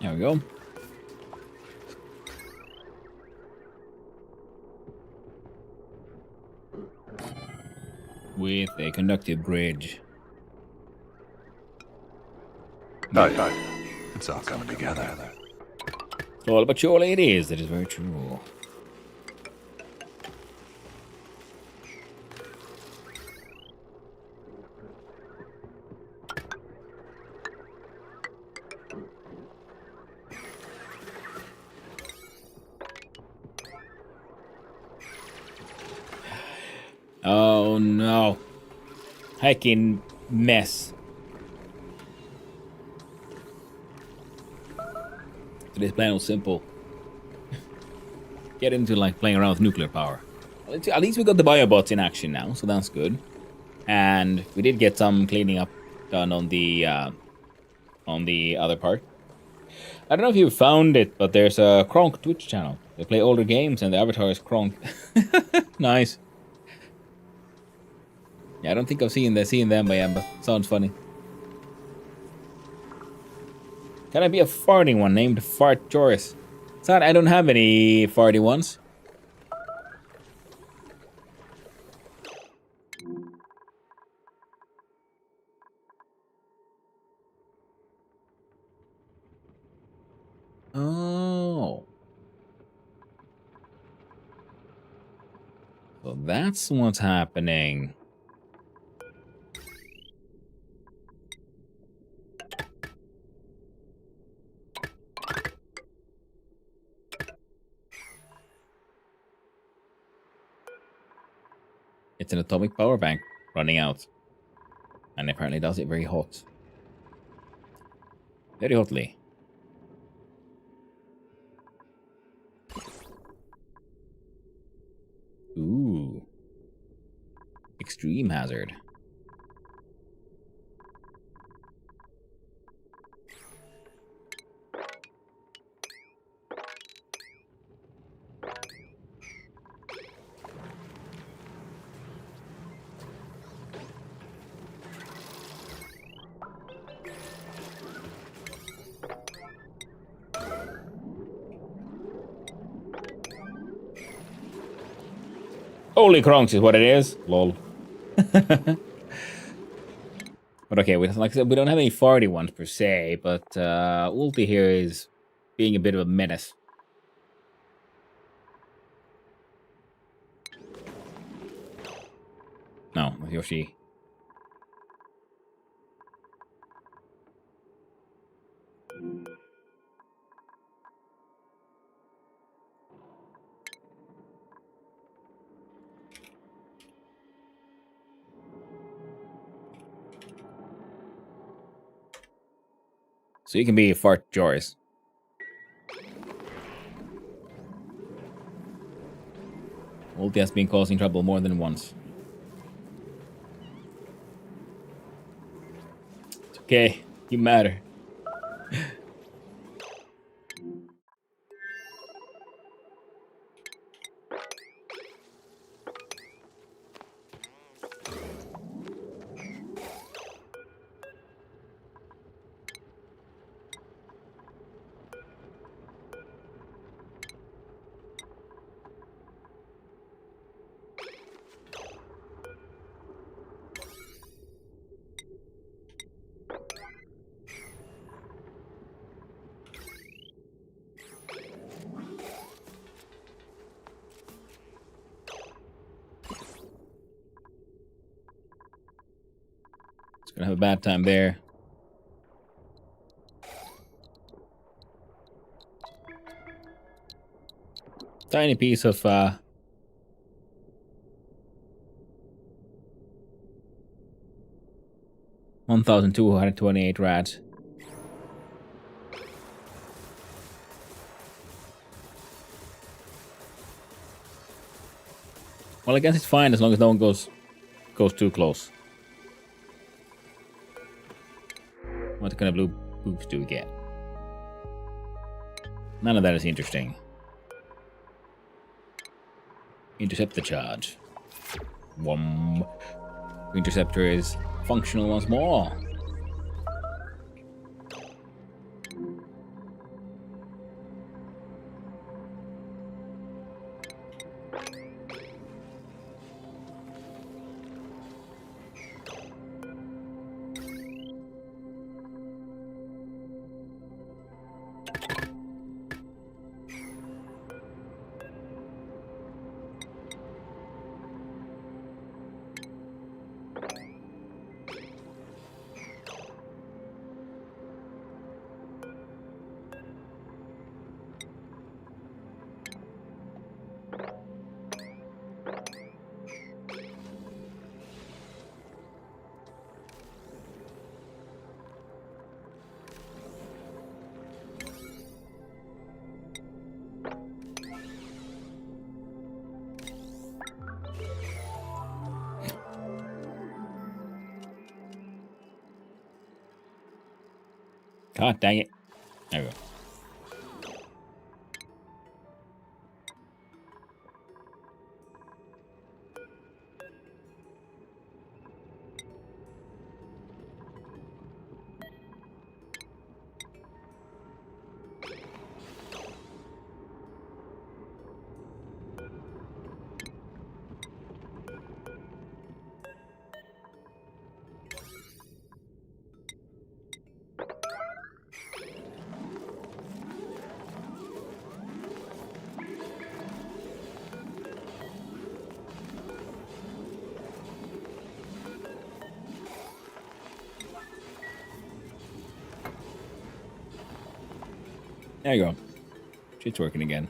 There we go. With a conductive bridge. Aye. It's all coming together. Slowly but surely it is. That is very true. Oh no. Heckin' mess. Today's plan was simple. Get into like playing around with nuclear power. At least we got the biobots in action now, so that's good. And we did get some cleaning up done on the other part. I don't know if you found it, but there's a Kronk Twitch channel. They play older games and the avatar is Kronk. Nice. Yeah, I don't think I've seen them by yet, but sounds funny. Can I be a farting one named Fart Joris? Sad, I don't have any farty ones. Oh. So that's what's happening. It's an atomic power bank running out. And apparently does it very hot. Very hotly. Ooh. Extreme hazard. Holy Kronks is what it is. Lol. But okay, like I said, we don't have any farty ones per se, but Ulti here is being a bit of a menace. No, Yoshi. So you can be a fart Joris. Ulti has been causing trouble more than once. It's okay, you matter. It's gonna have a bad time there. Tiny piece of 1,228 rats. Well, I guess it's fine as long as no one goes too close. What kind of blue boobs do we get? None of that is interesting. Intercept the charge. Whom. Interceptor is functional once more. God dang it. There we go. There you go. Shit's working again.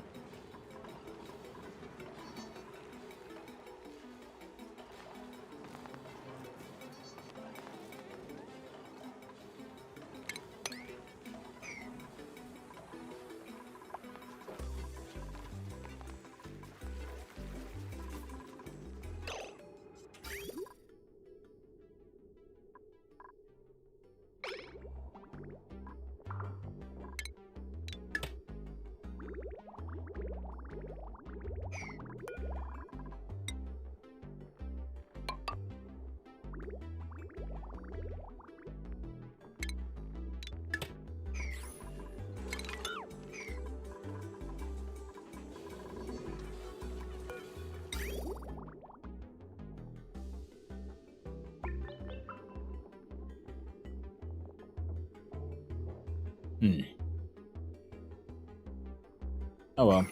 Oh well.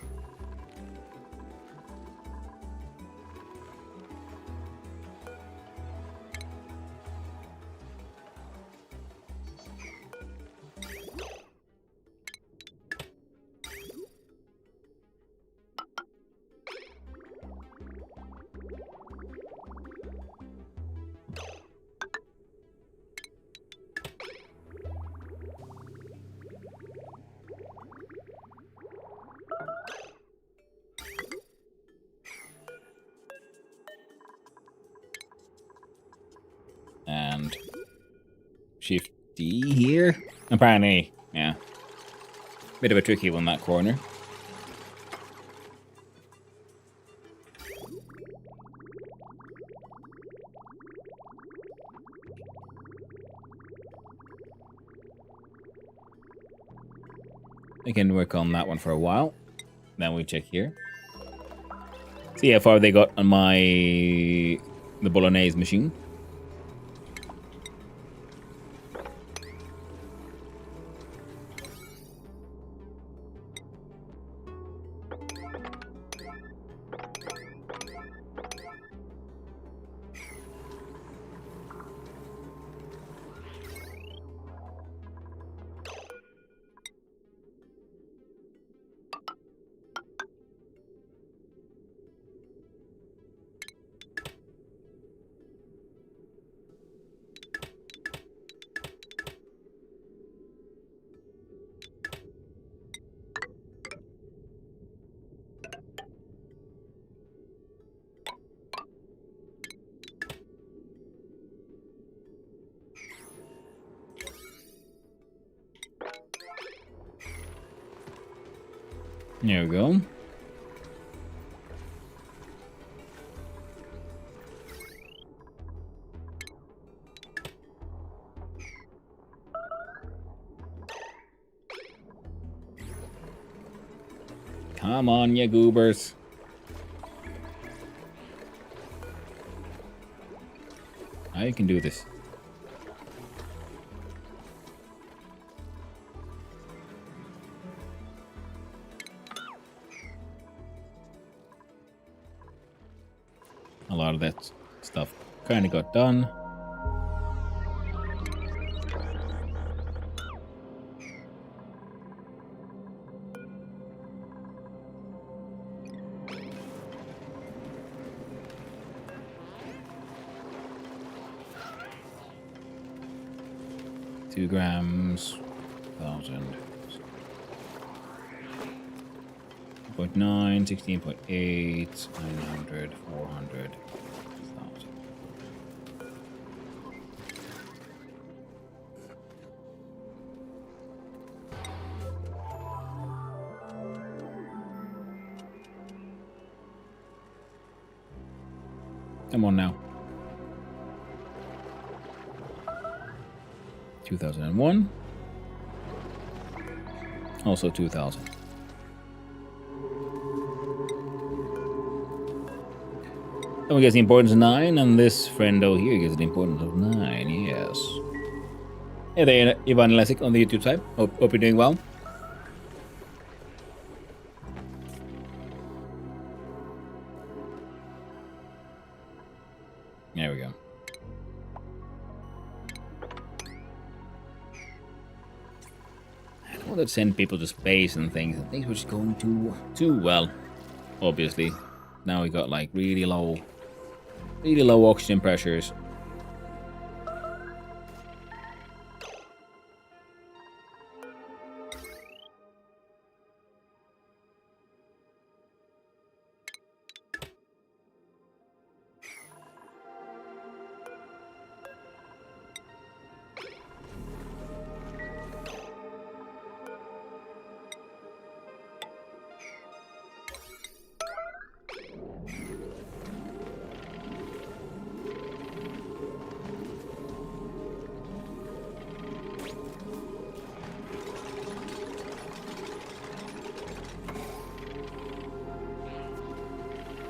D here. Apparently, yeah. Bit of a tricky one, that corner. I can work on that one for a while. Then we check here. See how far they got on the Bolognese machine. There we go. Come on, you goobers. I can do this. A lot of that stuff kind of got done. Two grams, 1,000. 0.9, 16.8, 900, 400, 1,000. Come on now. 2001. Also 2000. Someone gets the importance of 9, and this friendo here gets the importance of 9, yes. Hey there, Ivan Lesic on the YouTube side. Hope you're doing well. There we go. I don't want to send people to space and things. I think we're just going too well, obviously. Now we got like really low oxygen pressures.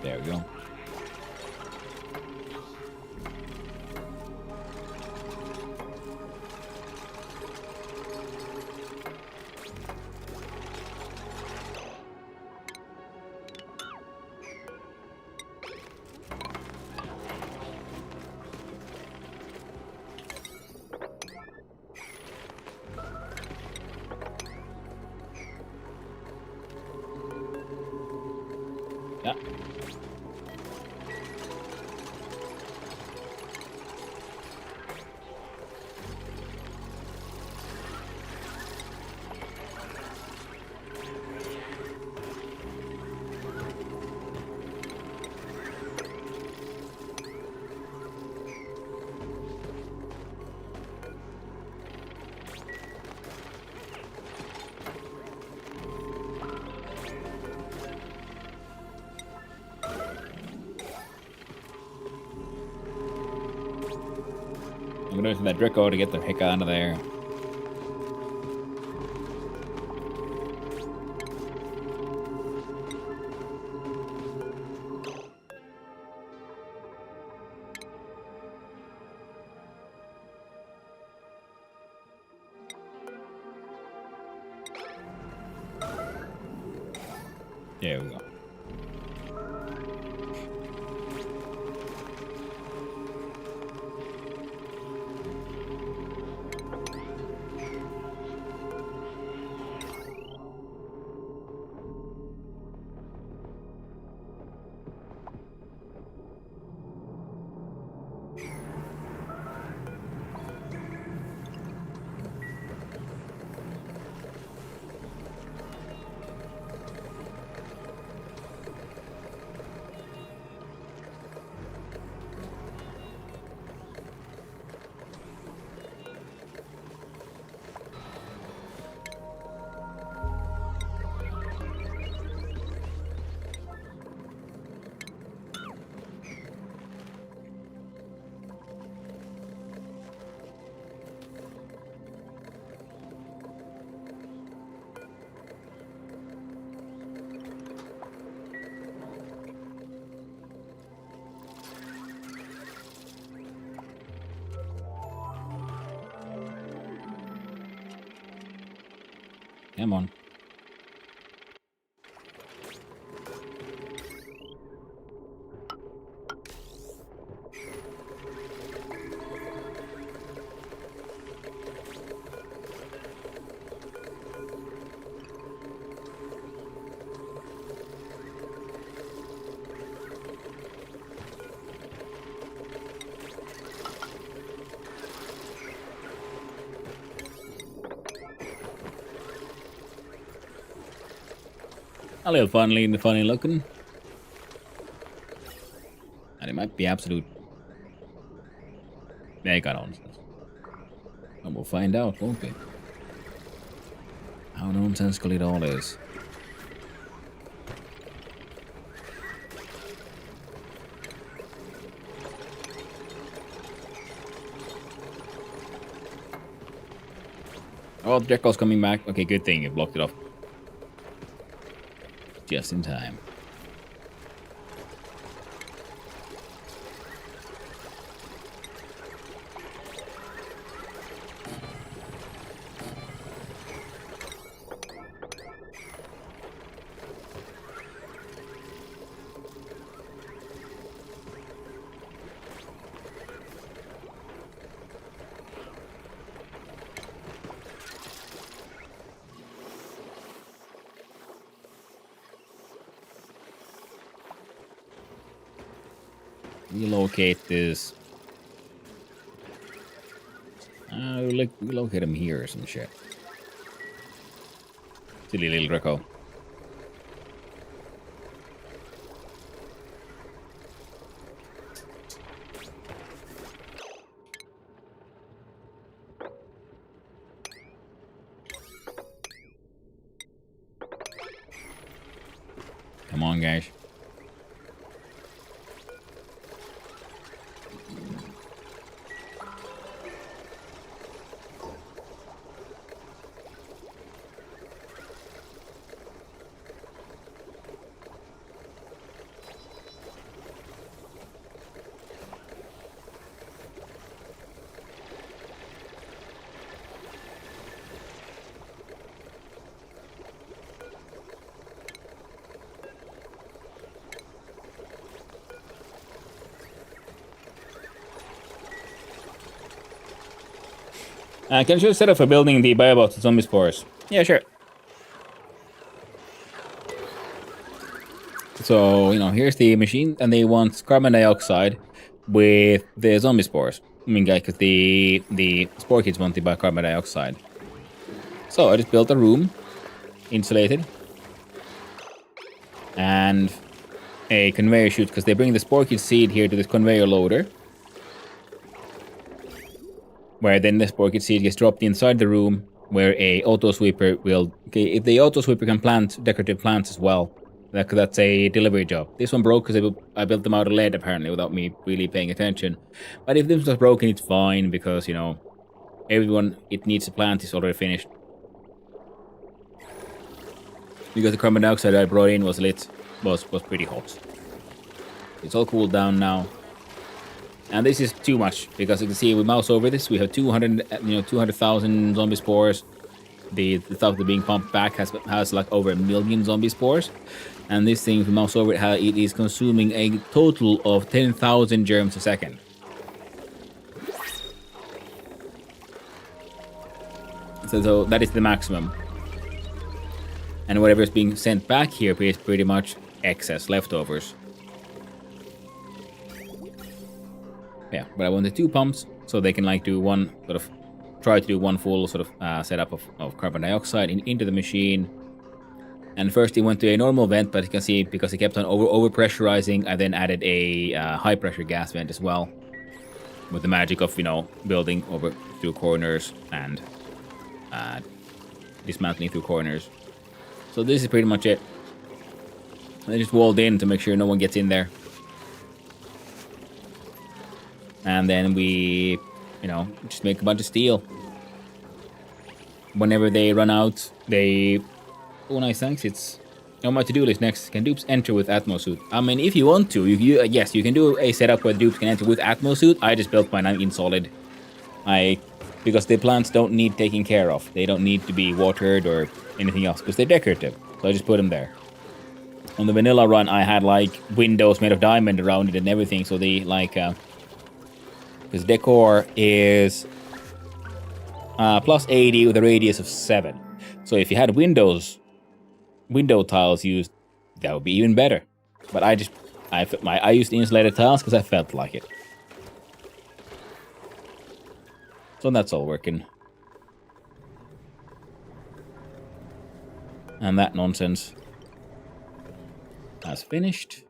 There we go. Yeah. I'm gonna use that Draco to get the heck out of there. There we go. Come on. A little funny looking. And it might be absolute mega nonsense. And we'll find out, won't we? How nonsensical it all is. Oh, Draco's coming back. Okay, good thing you blocked it off. Just in time. Relocate this. Relocate him here or some shit. Silly little Draco. Come on, guys. Can you set up for building the biobots and zombie spores? Yeah, sure. So, here's the machine, and they want carbon dioxide with the zombie spores. I mean, because the spore kids want the carbon dioxide. So, I just built a room, insulated, and a conveyor chute, because they bring the spore kid seed here to this conveyor loader, where then the spore kid seed gets dropped inside the room, where a auto sweeper will... Okay, if the auto sweeper can plant decorative plants as well, That's a delivery job. This one broke because I built them out of lead, apparently, without me really paying attention. But if this was broken, it's fine, because, you know, everyone it needs to plant is already finished. Because the carbon dioxide I brought in was pretty hot. It's all cooled down now. And this is too much, because you can see we mouse over this, we have 200,000 zombie spores. The stuff that's being pumped back has like over 1 million zombie spores. And this thing, if we mouse over it, it is consuming a total of 10,000 germs a second. So that is the maximum. And whatever is being sent back here is pretty much excess leftovers. Yeah, but I wanted 2 pumps, so they can like do one sort of, try to do one full sort of setup of carbon dioxide into the machine. And first he went to a normal vent, but you can see because he kept on over pressurizing, I then added a high pressure gas vent as well. With the magic of, you know, building over through corners and dismantling through corners. So this is pretty much it. I just walled in to make sure no one gets in there. And then we, you know, just make a bunch of steel. Whenever they run out, they... Oh, nice, thanks. It's on my to-do list next. Can dupes enter with Atmosuit? I mean, if you want to, yes, you can do a setup where dupes can enter with Atmosuit. I just built mine in solid. Because the plants don't need taking care of. They don't need to be watered or anything else, because they're decorative. So I just put them there. On the vanilla run, I had, like, windows made of diamond around it and everything, so they, like... Because decor is plus 80 with a radius of 7. So if you had window tiles used, that would be even better. But I used insulated tiles because I felt like it. So that's all working. And that nonsense has finished.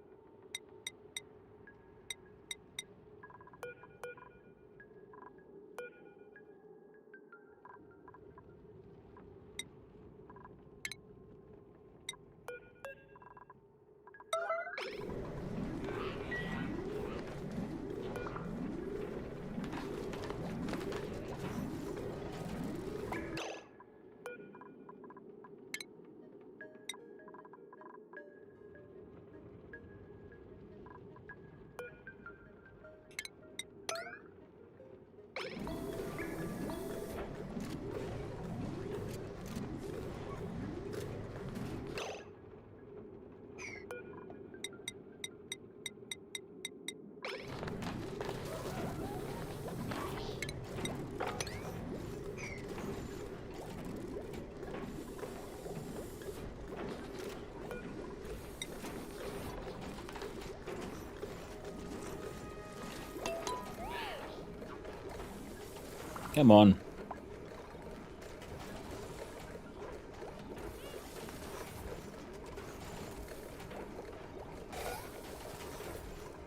Come on.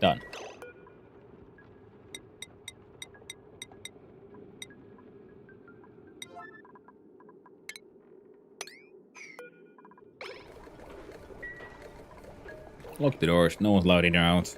Done. Lock the doors. No one's allowed in or out.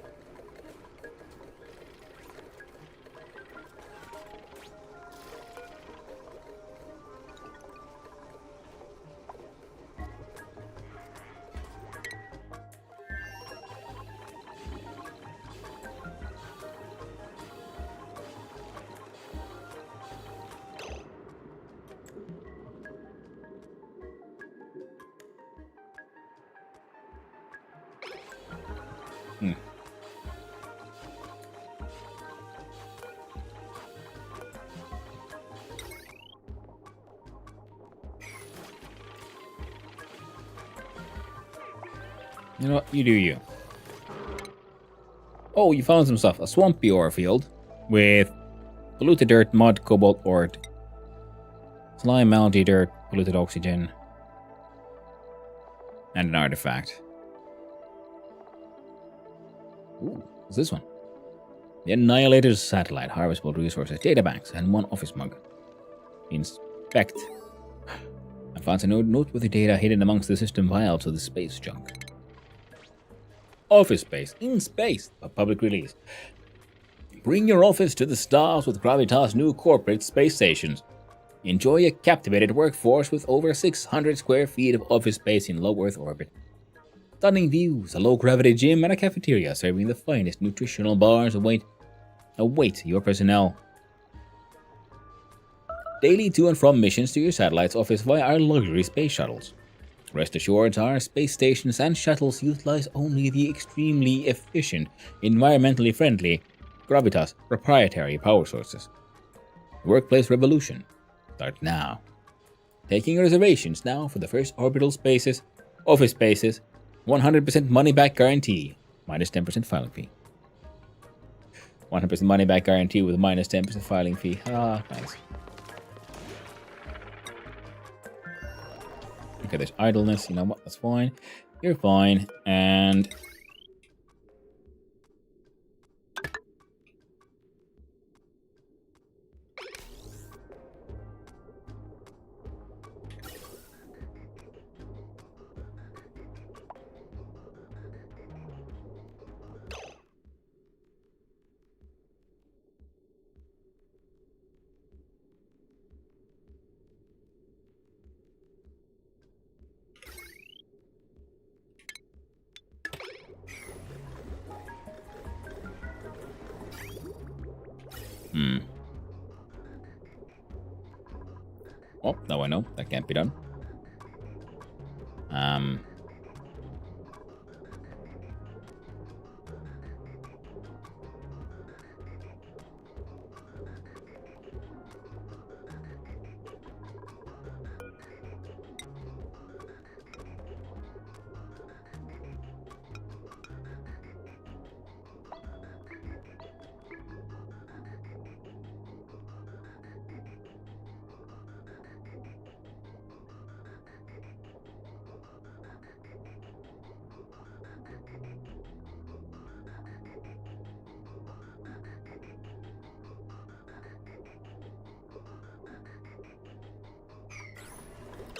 You know what? You do you. Oh, you found some stuff. A swampy ore field with polluted dirt, mud, cobalt ore, slime, algae, dirt, polluted oxygen, and an artifact. Ooh, what's this one? The Annihilator's satellite, harvestable resources, databanks, and 1 office mug. Inspect. I found some noteworthy data hidden amongst the system vials of the space junk. office space in space, a public release. Bring your office to the stars with Gravitas' new corporate space stations. Enjoy a captivated workforce with over 600 square feet of office space in low Earth orbit. Stunning views, a low-gravity gym, and a cafeteria serving the finest nutritional bars await your personnel. Daily to and from missions to your satellite's office via our luxury space shuttles. Rest assured, our space stations and shuttles utilize only the extremely efficient, environmentally friendly Gravitas proprietary power sources. The workplace revolution starts now. Taking reservations now for the first orbital spaces, office spaces, 100% money back guarantee, minus 10% filing fee. 100% money back guarantee with minus 10% filing fee. Ah, nice. Okay, there's idleness. You know what? That's fine. You're fine. And oh, now I know that can't be done.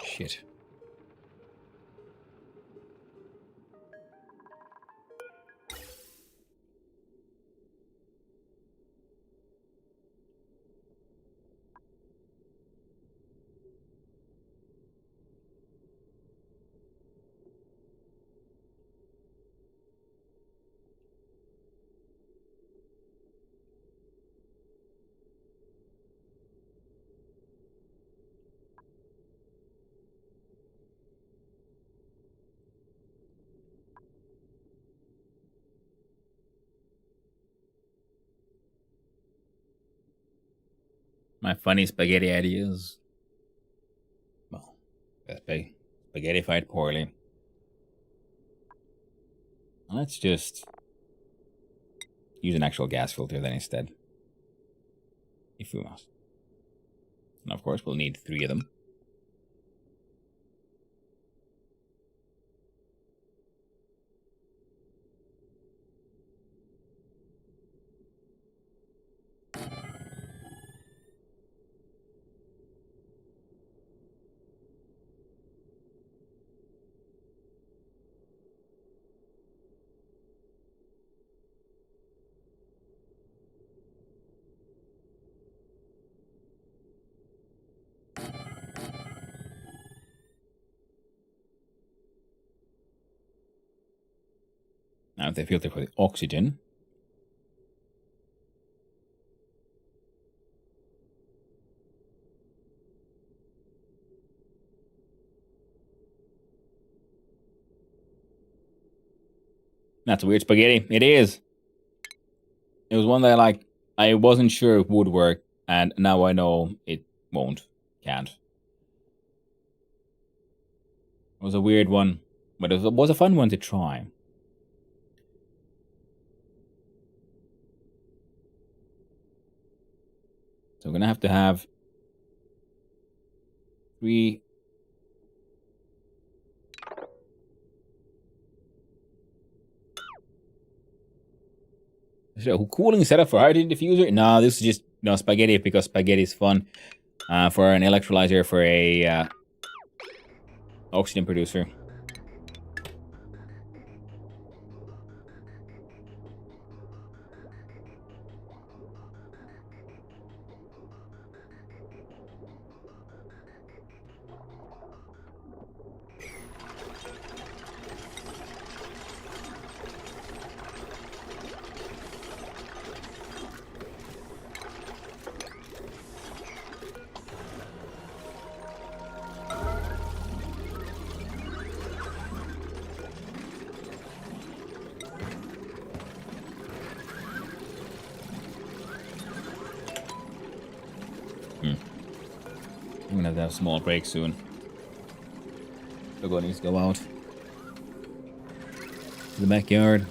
Shit. My funny spaghetti ideas. Well, spaghetti fight poorly. Let's just use an actual gas filter then instead. If we must. And of course, we'll need 3 of them. Now, if they filter for the oxygen, that's a weird spaghetti. It is. It was one that I wasn't sure it would work, and now I know it won't. Can't. It was a weird one, but it was a fun one to try. So we're gonna have to have 3. So, cooling setup for hydrogen diffuser? No, this is just spaghetti because spaghetti is fun. For an electrolyzer for a oxygen producer. gonna have to have a small break soon. Logo needs to go out to the backyard.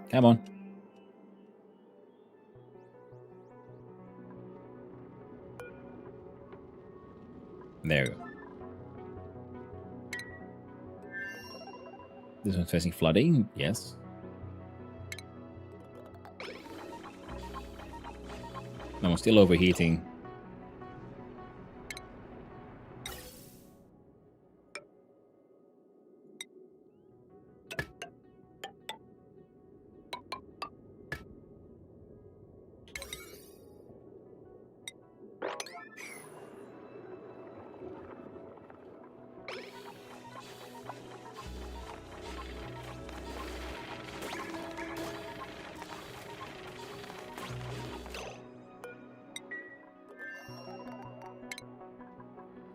Come on. There we go. This one's facing flooding, yes. No, I'm still overheating.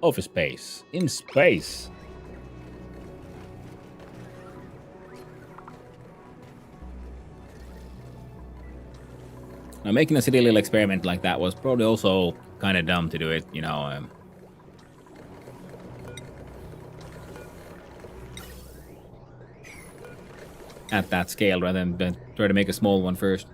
Office space. In space. Now, making a silly little experiment like that was probably also kind of dumb to do it, you know. At that scale, rather than try to make a small one first.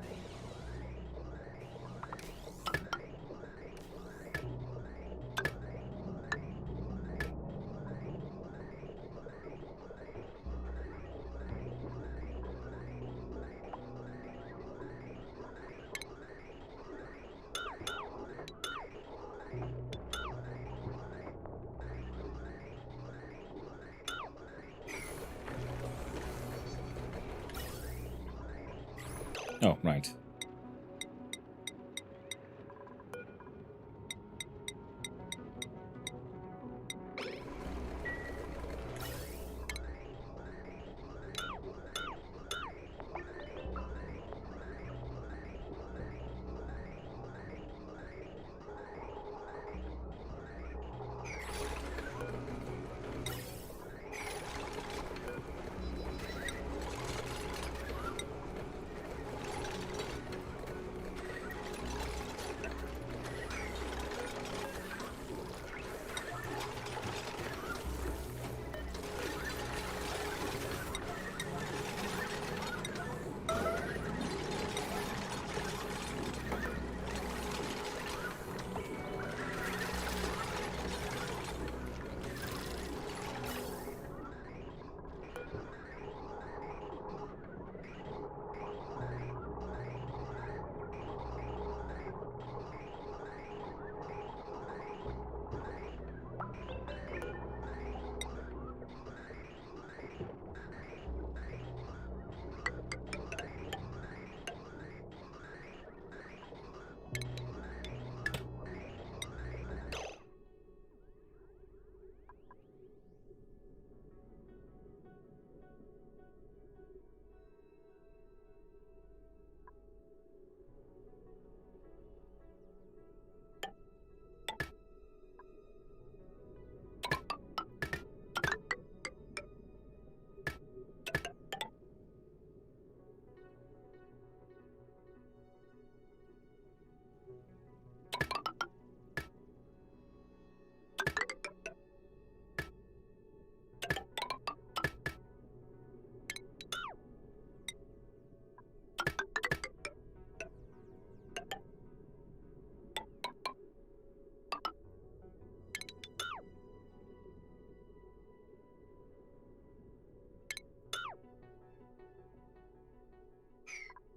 Oh, right.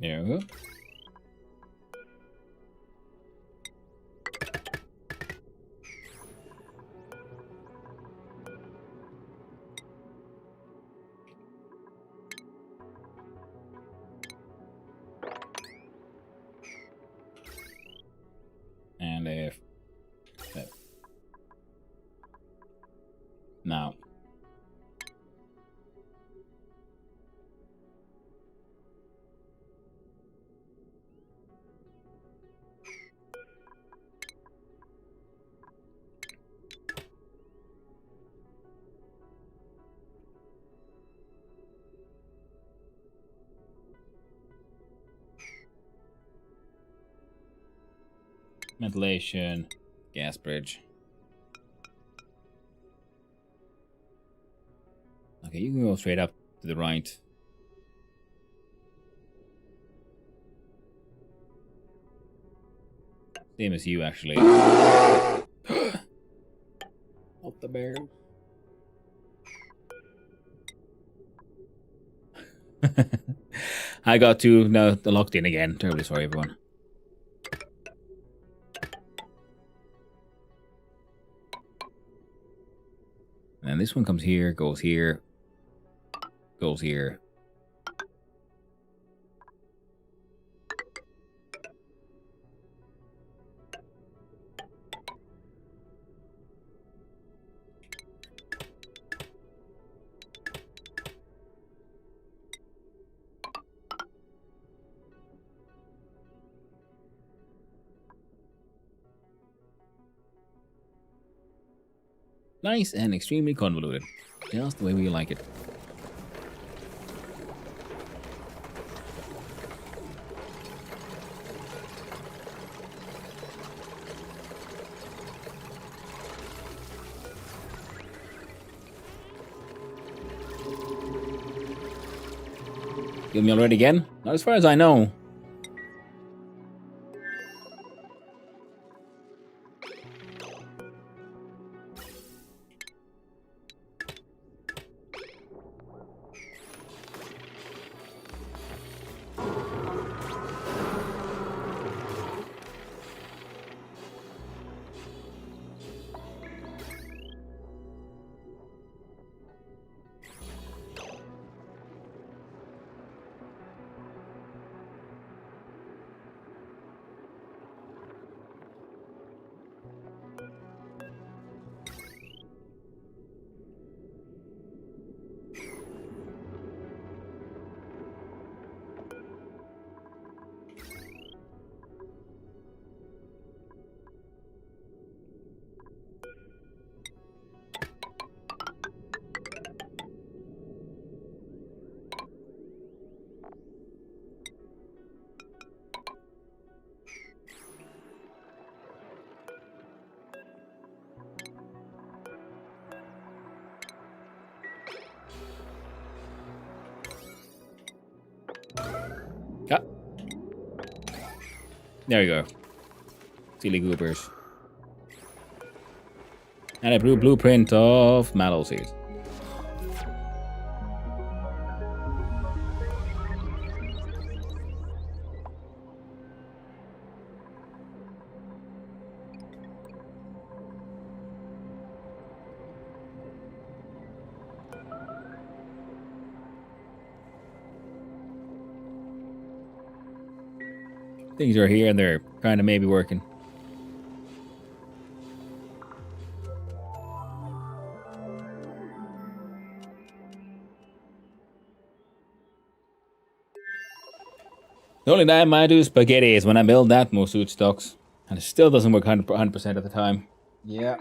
There we go. And if now Ventilation. Gas bridge. Okay, you can go straight up to the right. Same as you, actually. Not the bear. I got to now locked in again. Terribly sorry, everyone. And this one comes here, goes here, goes here. Nice and extremely convoluted. Just the way we like it. Kill me already again? Not as far as I know. Cut. There you go. Silly goobers. And a blue blueprint of mallow seeds. Things are here and they're kind of maybe working. The only time I do spaghetti is when I build that most suit stocks. And it still doesn't work 100% of the time. Yeah.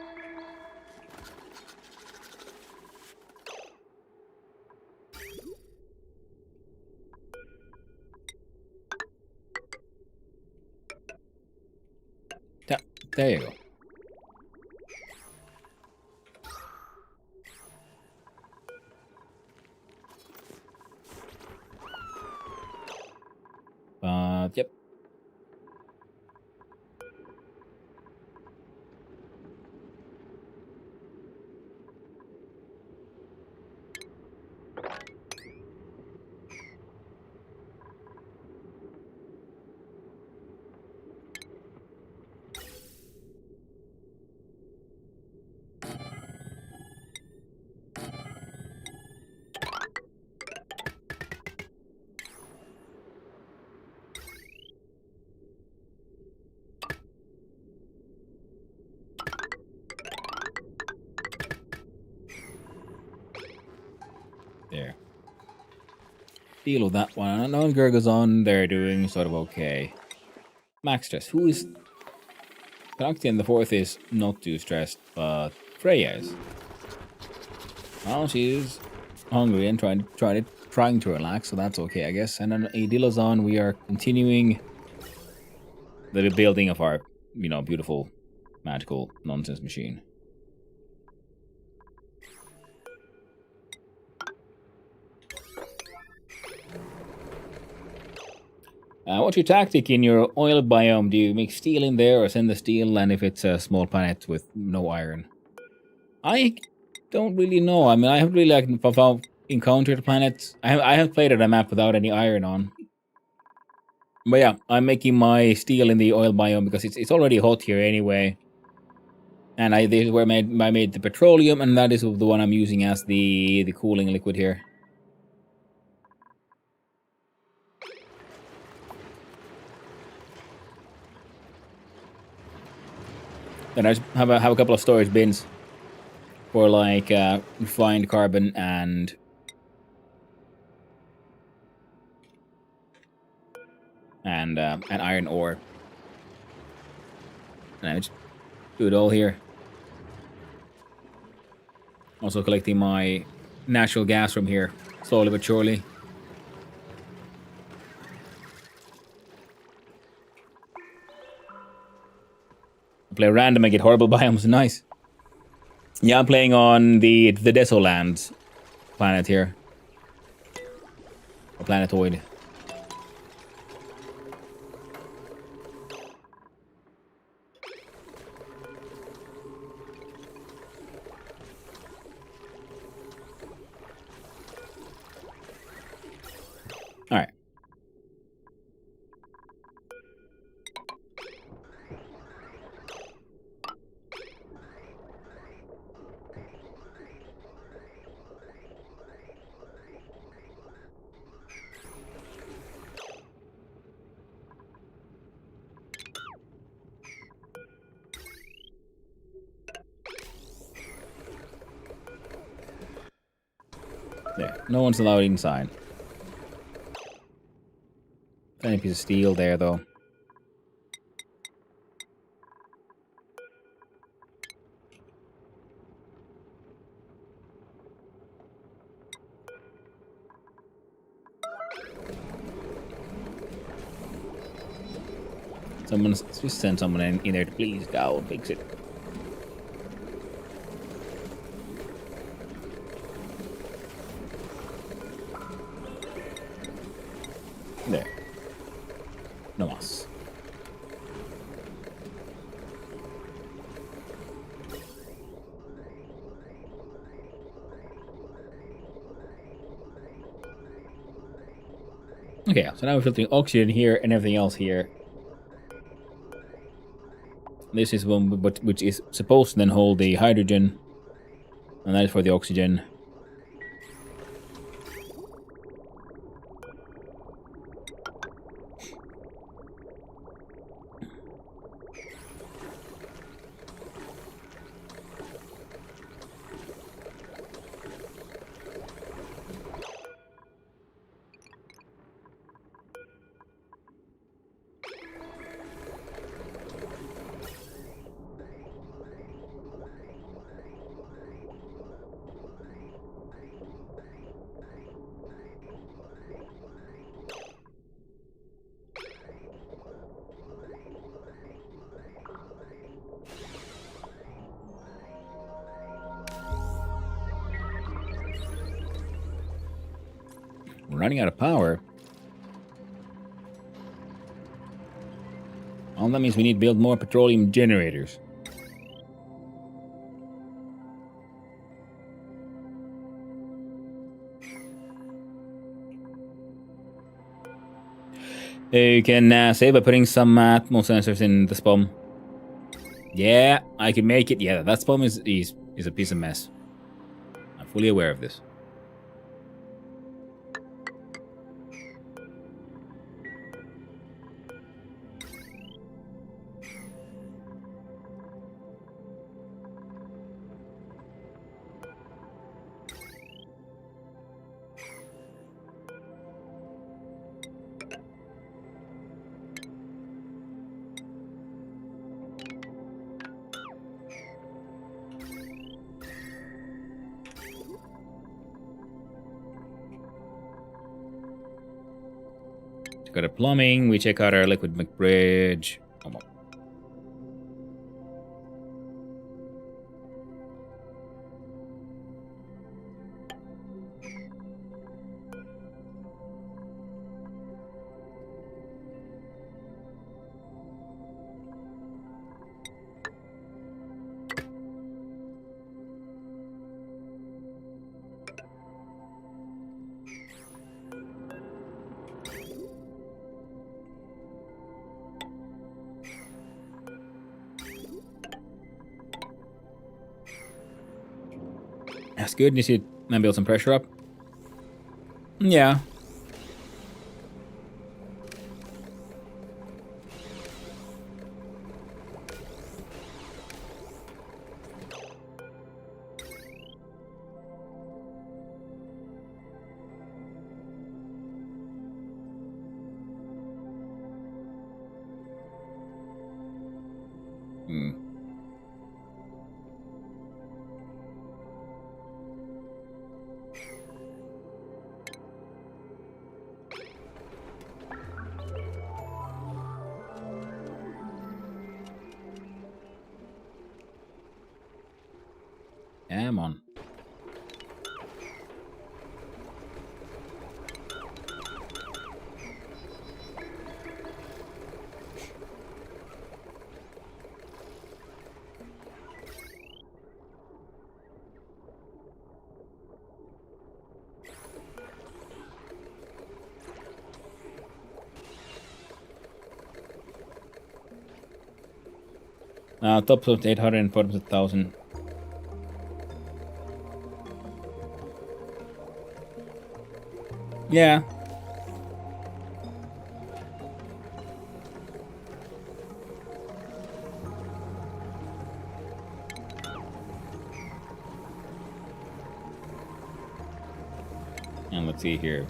There you go. Yep. There. Deal with that one. And on Gurgle's on, they're doing sort of okay. Max stress. Who is... Galactian the fourth is not too stressed, but Freya is. Well, she's hungry and trying to relax, so that's okay, I guess. And then Adila's on, we are continuing the building of our beautiful, magical nonsense machine. What's your tactic in your oil biome? Do you make steel in there or send the steel, and if it's a small planet with no iron? I don't really know. I mean, I haven't really encountered planets. I have played at a map without any iron on. But yeah, I'm making my steel in the oil biome because it's already hot here anyway. And this is where I made the petroleum, and that is the one I'm using as the cooling liquid here. Then I just have a couple of storage bins for like refined carbon and iron ore. And I just do it all here. Also collecting my natural gas from here, slowly but surely. I play random and get horrible biomes. Nice. Yeah, I'm playing on the Desolands planet here. A planetoid. Alright. There. No one's allowed inside. Tiny piece of steel there, though. Just send someone in there to please go and fix it. There. No más. Okay, so now we're filtering oxygen here and everything else here. This is one which is supposed to then hold the hydrogen, and that is for the oxygen. We're running out of power. Well, that means we need to build more petroleum generators. You can save by putting some Atmos sensors in the spawn. Yeah, I can make it. Yeah, that spawn is a piece of mess. I'm fully aware of this. Check out our plumbing. We check out our liquid McBridge. Come on. That's good. You should build some pressure up. Yeah. Come on. Top of 800 and bottom of 1,000. Yeah. And let's see here.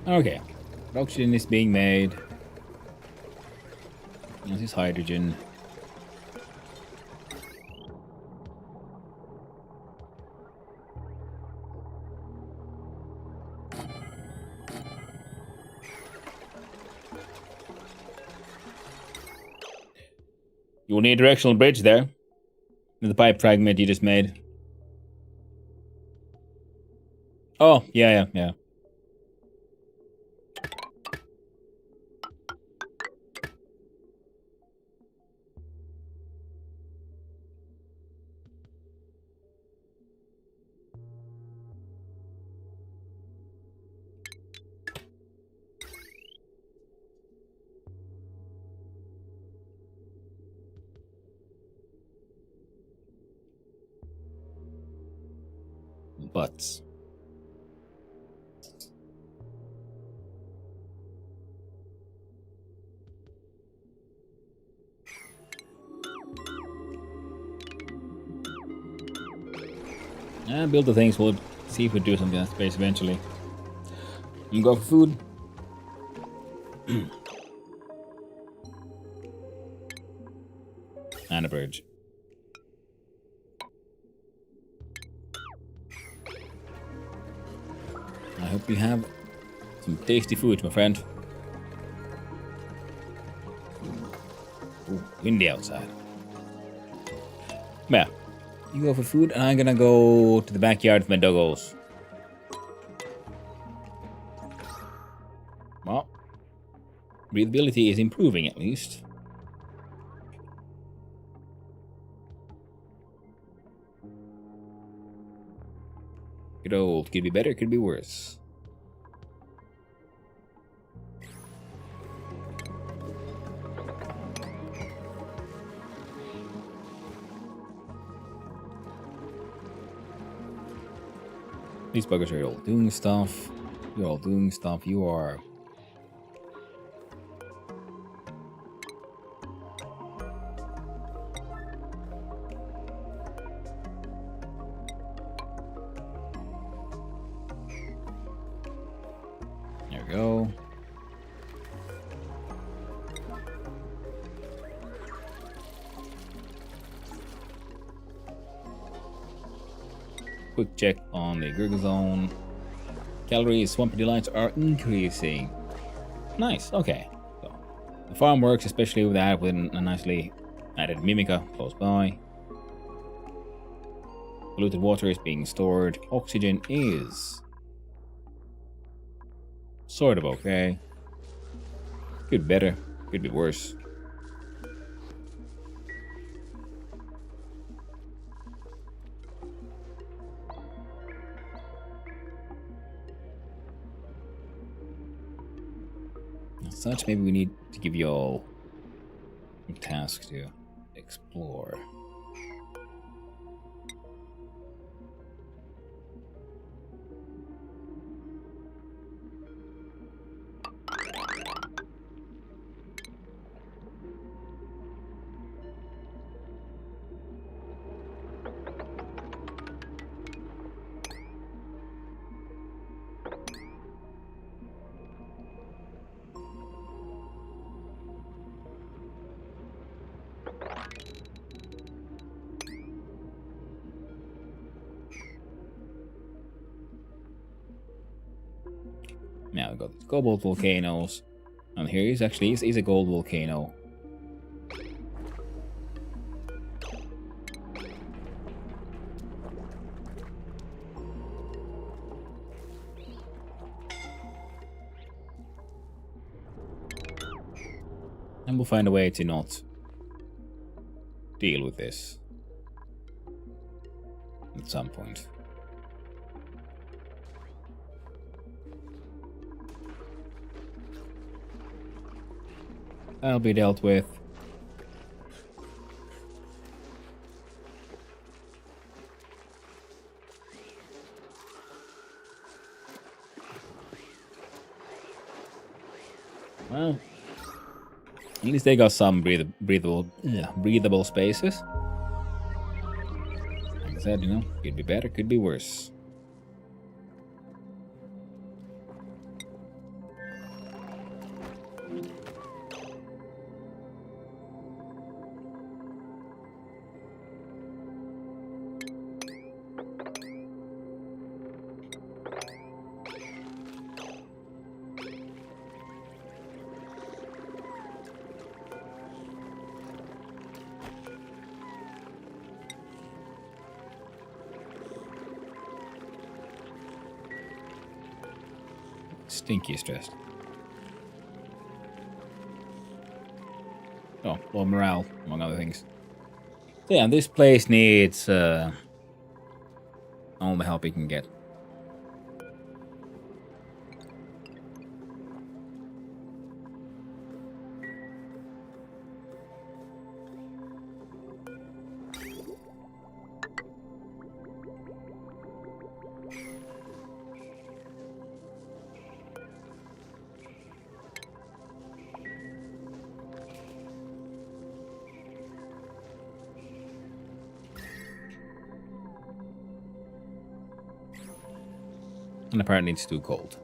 Okay. Oxygen is being made. This is hydrogen. You'll need a directional bridge there. The pipe fragment you just made. Oh, yeah. Butts. Build the things. We'll see if we do something in that space eventually. You go for food. And a bridge. I hope you have some tasty food, my friend. Ooh, windy outside. Yeah. You go for food, and I'm gonna go to the backyard with my doggos. Well, breathability is improving at least. Good old. Could be better, could be worse. These buggers are all doing stuff. You're all doing stuff. You are. There we go. Quick check on the Gurgle Zone. Calories, Swampy Delights are increasing. Nice, okay. So, the farm works, especially with that, with a nicely added Mimica close by. Polluted water is being stored. Oxygen is sort of okay. Could be better, could be worse. As such, maybe we need to give you all a task to explore. Now we got these cobalt volcanoes, and here is actually is a gold volcano. And we'll find a way to not deal with this at some point. That'll be dealt with. Well, at least they got some breathable spaces. Like I said, you know, could be better, could be worse. Stinky stressed. Oh, low morale, among other things. So yeah, this place needs all the help it can get. And apparently it's too cold.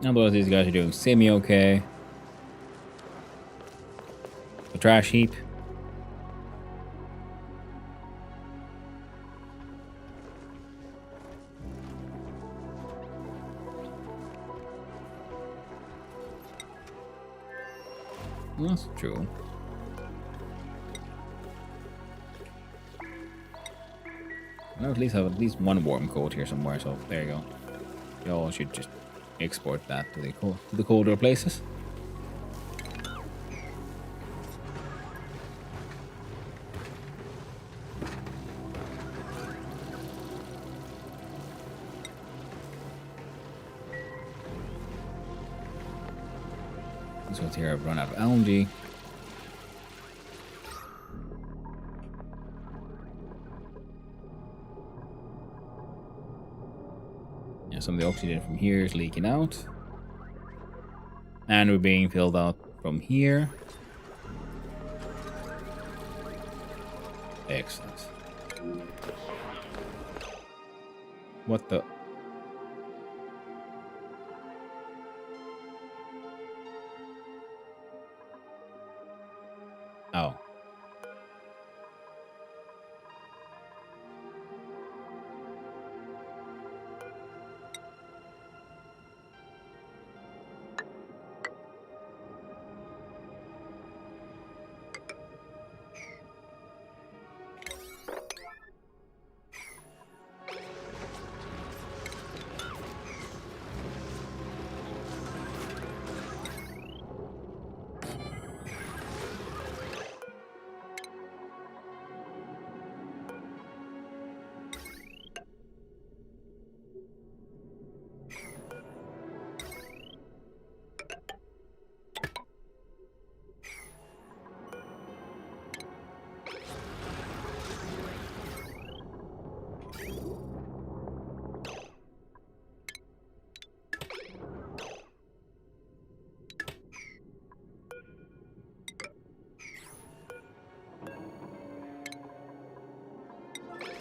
Otherwise, these guys are doing semi-okay. The trash heap. That's true. I'll at least have at least one warm coat here somewhere, so there you go. Y'all should just export that to the colder places. This one's here. I've run out of algae. Yeah, some of the oxygen from here is leaking out. And we're being filled out from here. Excellent. What the? Oh.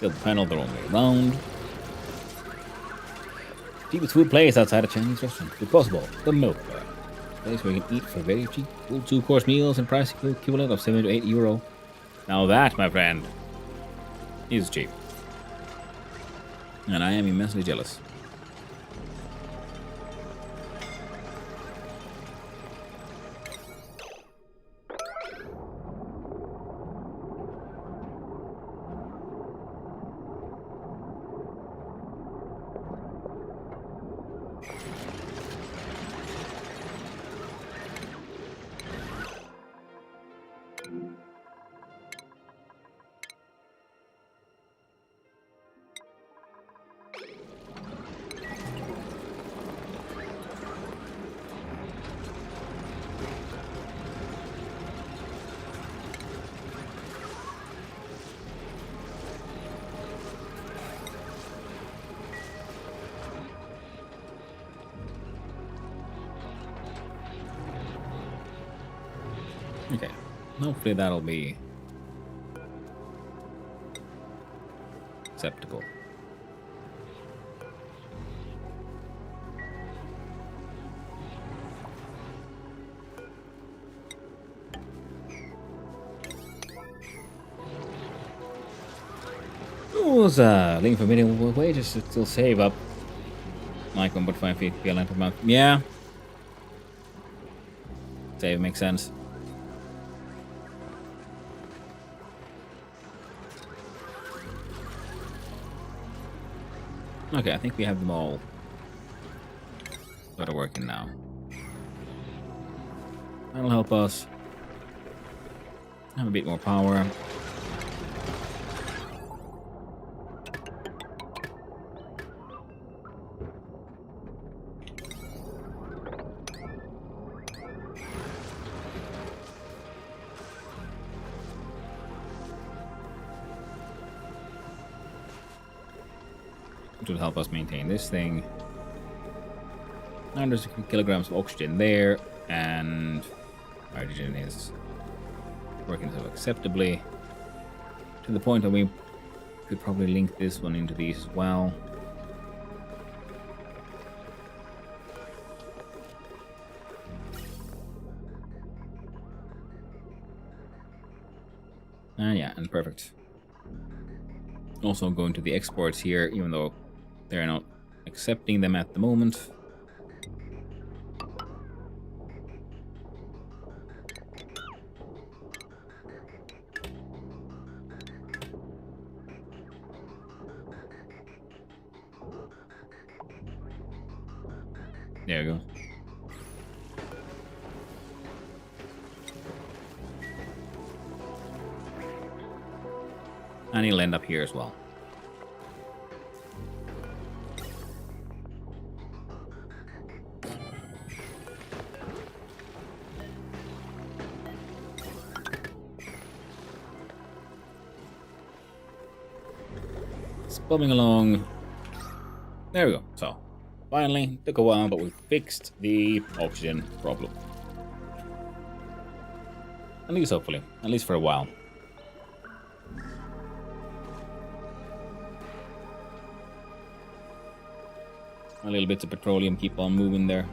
Build the panel the wrong way around. Cheapest food place outside a Chinese restaurant. If possible, the Nucler Power. Place where you can eat for very cheap. Full 2-course meals and price equivalent of 7 to 8 euro. Now that, my friend, is cheap. And I am immensely jealous. Okay, hopefully that'll be acceptable. Was link for minimum wages to still save up like 1.5 feet PLN per month. Yeah, save makes sense. Okay, I think we have them all sort of working now. That'll help us have a bit more power. Which will help us maintain this thing. 900 kilograms of oxygen there, and hydrogen is working so acceptably to the point that we could probably link this one into these as well. And yeah, and perfect. Also going to the exports here, even though they're not accepting them at the moment. There we go. And he'll end up here as well. bumming along. There we go. So, finally, took a while, but we fixed the oxygen problem. At least, hopefully. At least for a while. A little bits of petroleum keep on moving there.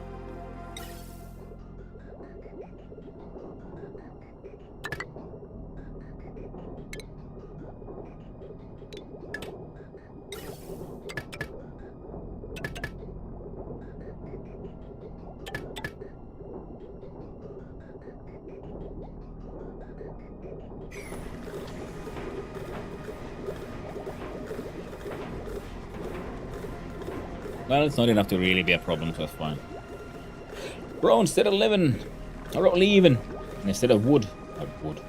Well, it's not enough to really be a problem, so that's fine. Bro, instead of living, I wrote leaving. And instead of wood, I would.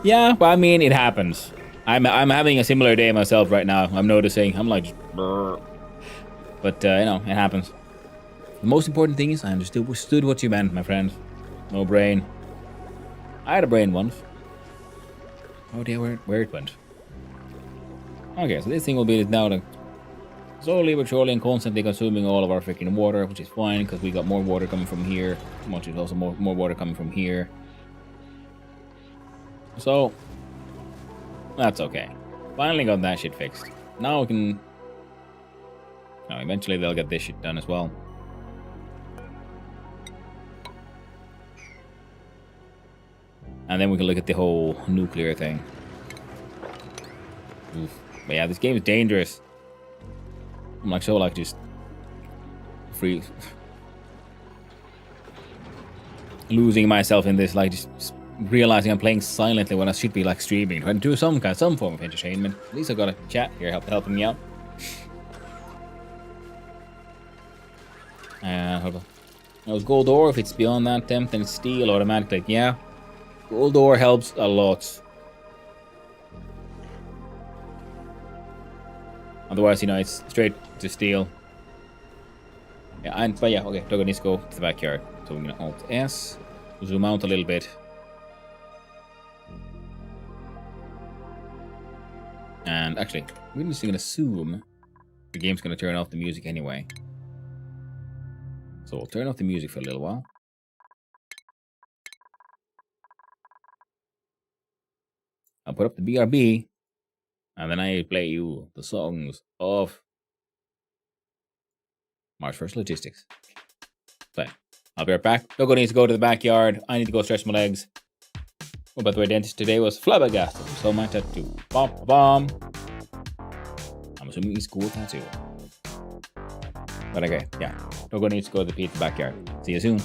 Yeah, but I mean, it happens. I'm having a similar day myself right now. I'm noticing. I'm like, brr. But you know, it happens. The most important thing is I understood what you meant, my friend. No brain. I had a brain once. Oh dear, where it went. Okay, so this thing will be now like slowly but surely and constantly consuming all of our freaking water, which is fine because we got more water coming from here. Which is also more water coming from here. So that's okay. Finally got that shit fixed. Now we can. Now eventually they'll get this shit done as well. And then we can look at the whole nuclear thing. Oof. But yeah, this game is dangerous. I'm like so like just free losing myself in this, like just realizing I'm playing silently when I should be like streaming, trying to do some form of entertainment. At least I got a chat here helping me out. Hold on. Now gold ore, if it's beyond that depth, then it's steel automatically. Yeah. Gold ore helps a lot. Otherwise, you know, it's straight to steel. Yeah, but yeah, okay, Dogo needs to go to the backyard. So we're gonna Alt S, zoom out a little bit. And actually, we're just gonna assume the game's gonna turn off the music anyway. So we'll turn off the music for a little while. I'll put up the BRB, and then I play you the songs of March 1st Logistics. So, I'll be right back. Dogo needs to go to the backyard. I need to go stretch my legs. Oh, by the way, dentist today was flabbergasted. So my tattoo. Bomb. I'm assuming he's cool tattoo. But okay, yeah. Dogo needs to go to the pizza backyard. See you soon.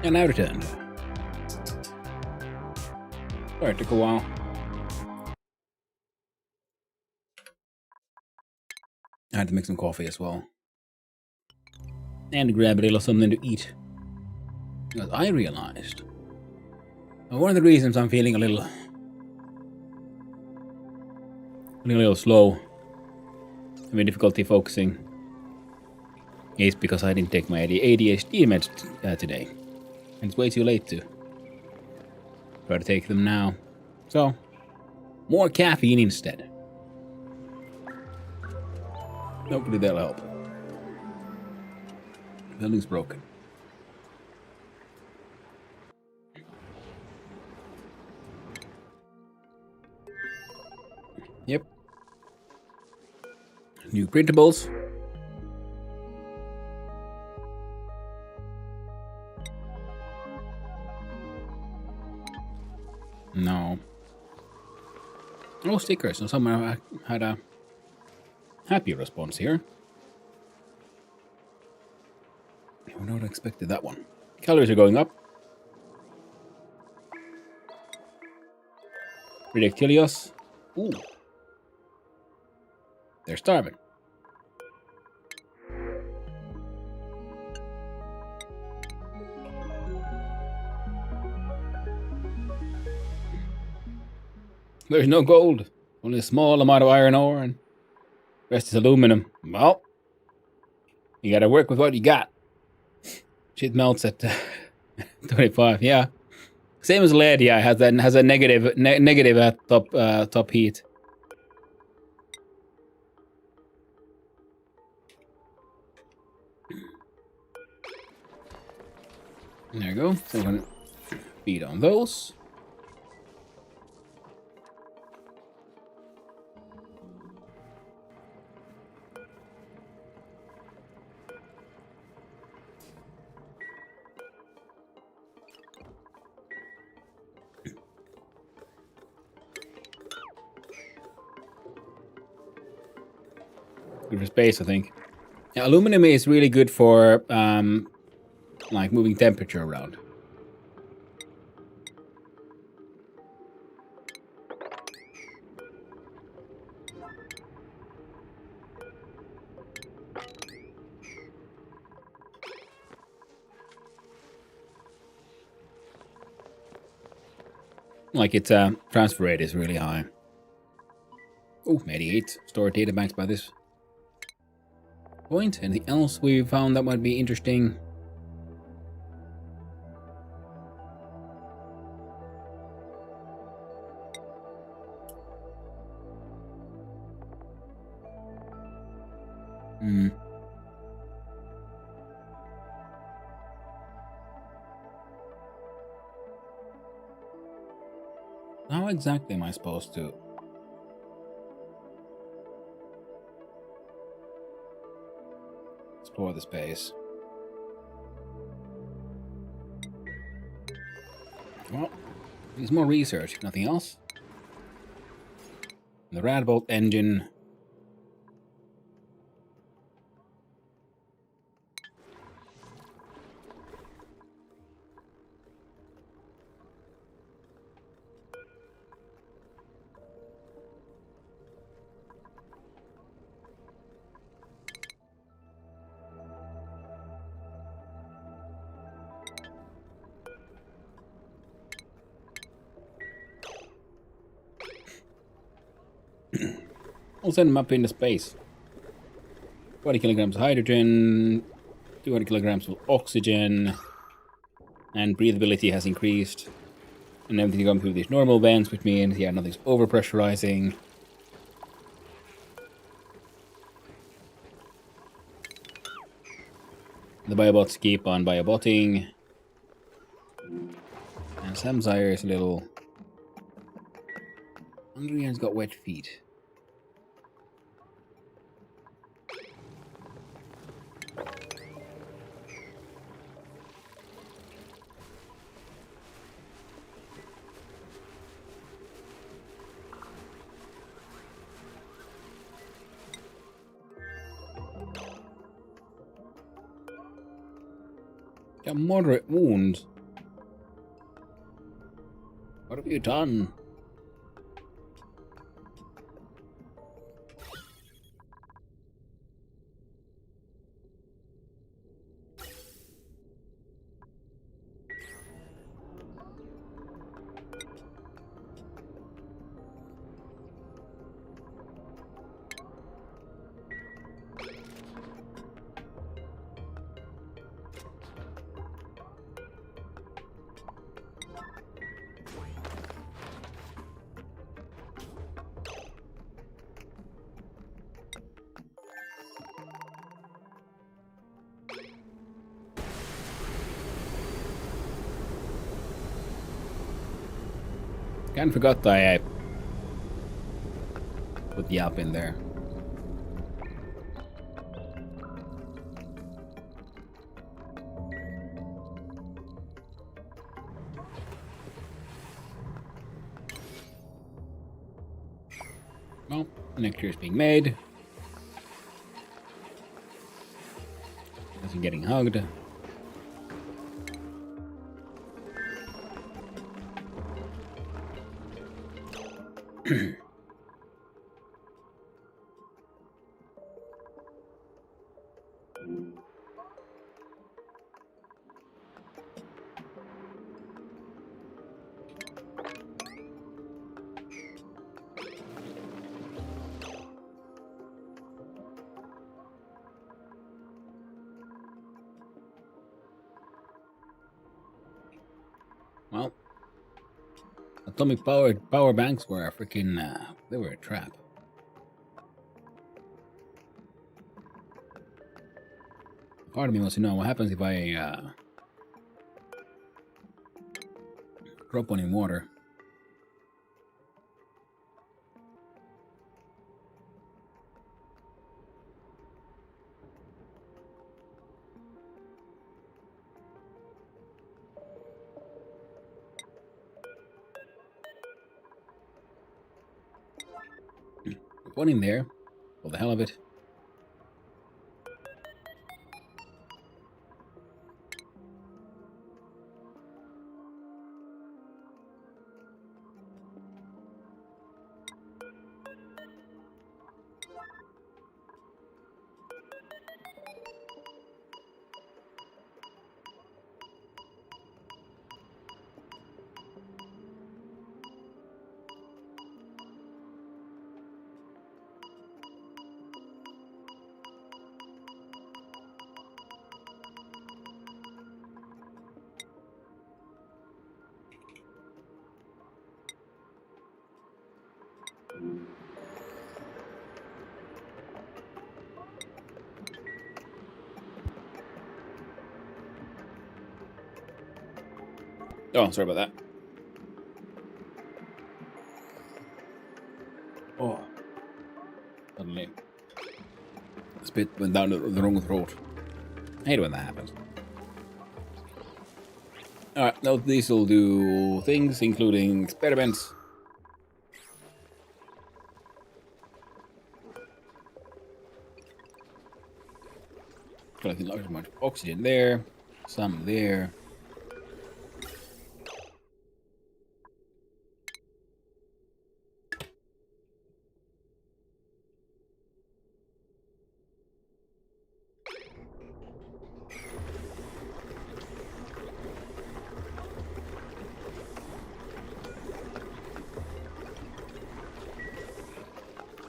And I returned. Sorry, it took a while. I had to make some coffee as well. And grab a little something to eat. Because I realized one of the reasons I'm feeling a little slow, having difficulty focusing, is because I didn't take my ADHD meds today. And it's way too late to try to take them now. So, more caffeine instead. Hopefully that'll help. Building's broken. Yep. New printables. No. No stickers. So someone had a happy response here. I would not have expected that one. Calories are going up. Ridiculous. Ooh. They're starving. There's no gold. Only a small amount of iron ore and the rest is aluminum. Well, you gotta work with what you got. Shit melts at 25, yeah. Same as lead, yeah. Has a negative at top heat. There you go. So I'm gonna feed on those. Good for space, I think. Yeah, aluminum is really good for like moving temperature around. Like its transfer rate is really high. Oh, 88. Store data banks by this point. Anything else we found that might be interesting? How exactly am I supposed to explore the space? Well, needs more research. Nothing else. The Radbolt engine. We'll send them up into space. 20 kilograms of hydrogen, 200 kilograms of oxygen, and breathability has increased. And everything going through these normal vents, which means, yeah, nothing's overpressurizing. The biobots keep on biobotting. And Sam Zaire is a little... hungry and has got wet feet. Got moderate wounds. What have you done? Kinda forgot that I put the app in there. Well, nectar is being made. As I'm getting hugged. Well, atomic power banks were a freaking they were a trap. Part of me wants to know what happens if I drop one in water. Put one in there, for the hell of it. Oh, sorry about that. Oh, suddenly spit went down the wrong throat. I hate when that happens. Alright, now these will do things, including experiments. Collecting large amount of oxygen there, some there.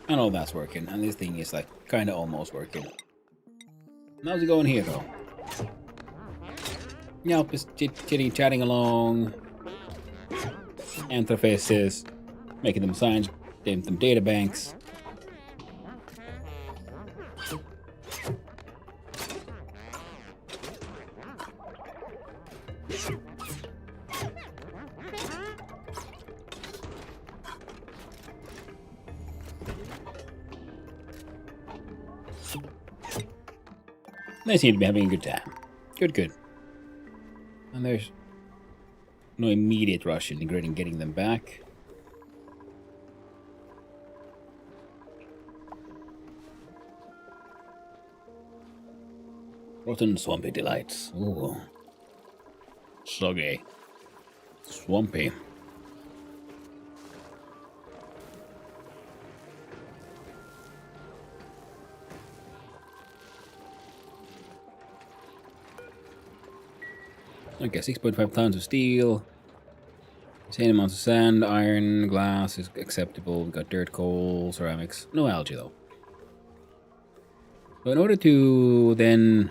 And all that's working, and this thing is like kind of almost working. How's it going here though? Yep, just chatting along. Interfaces, making them signs, getting them data banks. They seem to be having a good time. Good. And there's no immediate rush integrating getting them back. Rotten swampy delights. Ooh. Soggy. Swampy. Okay, 6.5 tons of steel. Same amounts of sand, iron, glass is acceptable. We've got dirt, coal, ceramics. No algae though. So in order to then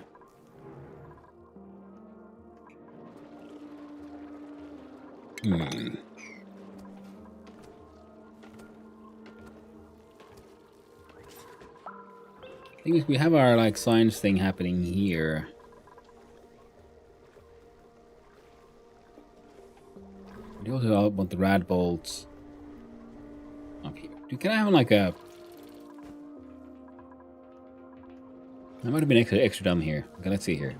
thing is, we have our like science thing happening here. We also want the rad bolts up here. Can I have like a? That might have been extra dumb here. Okay, let's see here.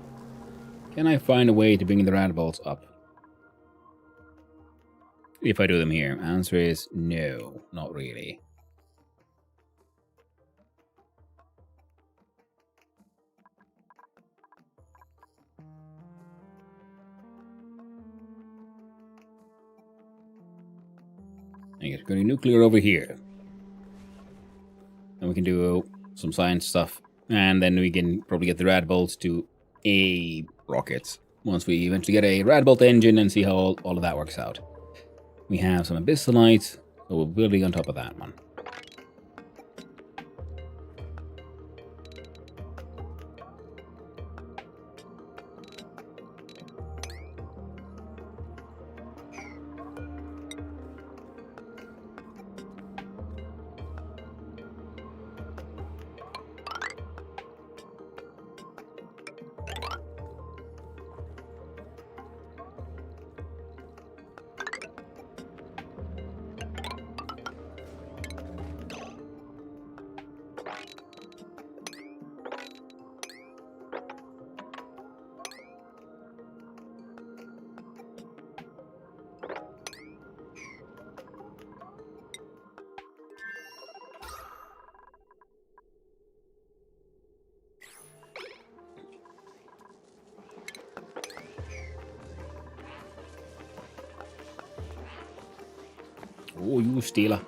Can I find a way to bring the rad bolts up? If I do them here, answer is no, not really. I guess go to nuclear over here. And we can do some science stuff. And then we can probably get the rad bolts to a rockets. Once we eventually get a rad bolt engine and see how all of that works out. We have some abyssalites, so we're building on top of that one. Oh, you stealer.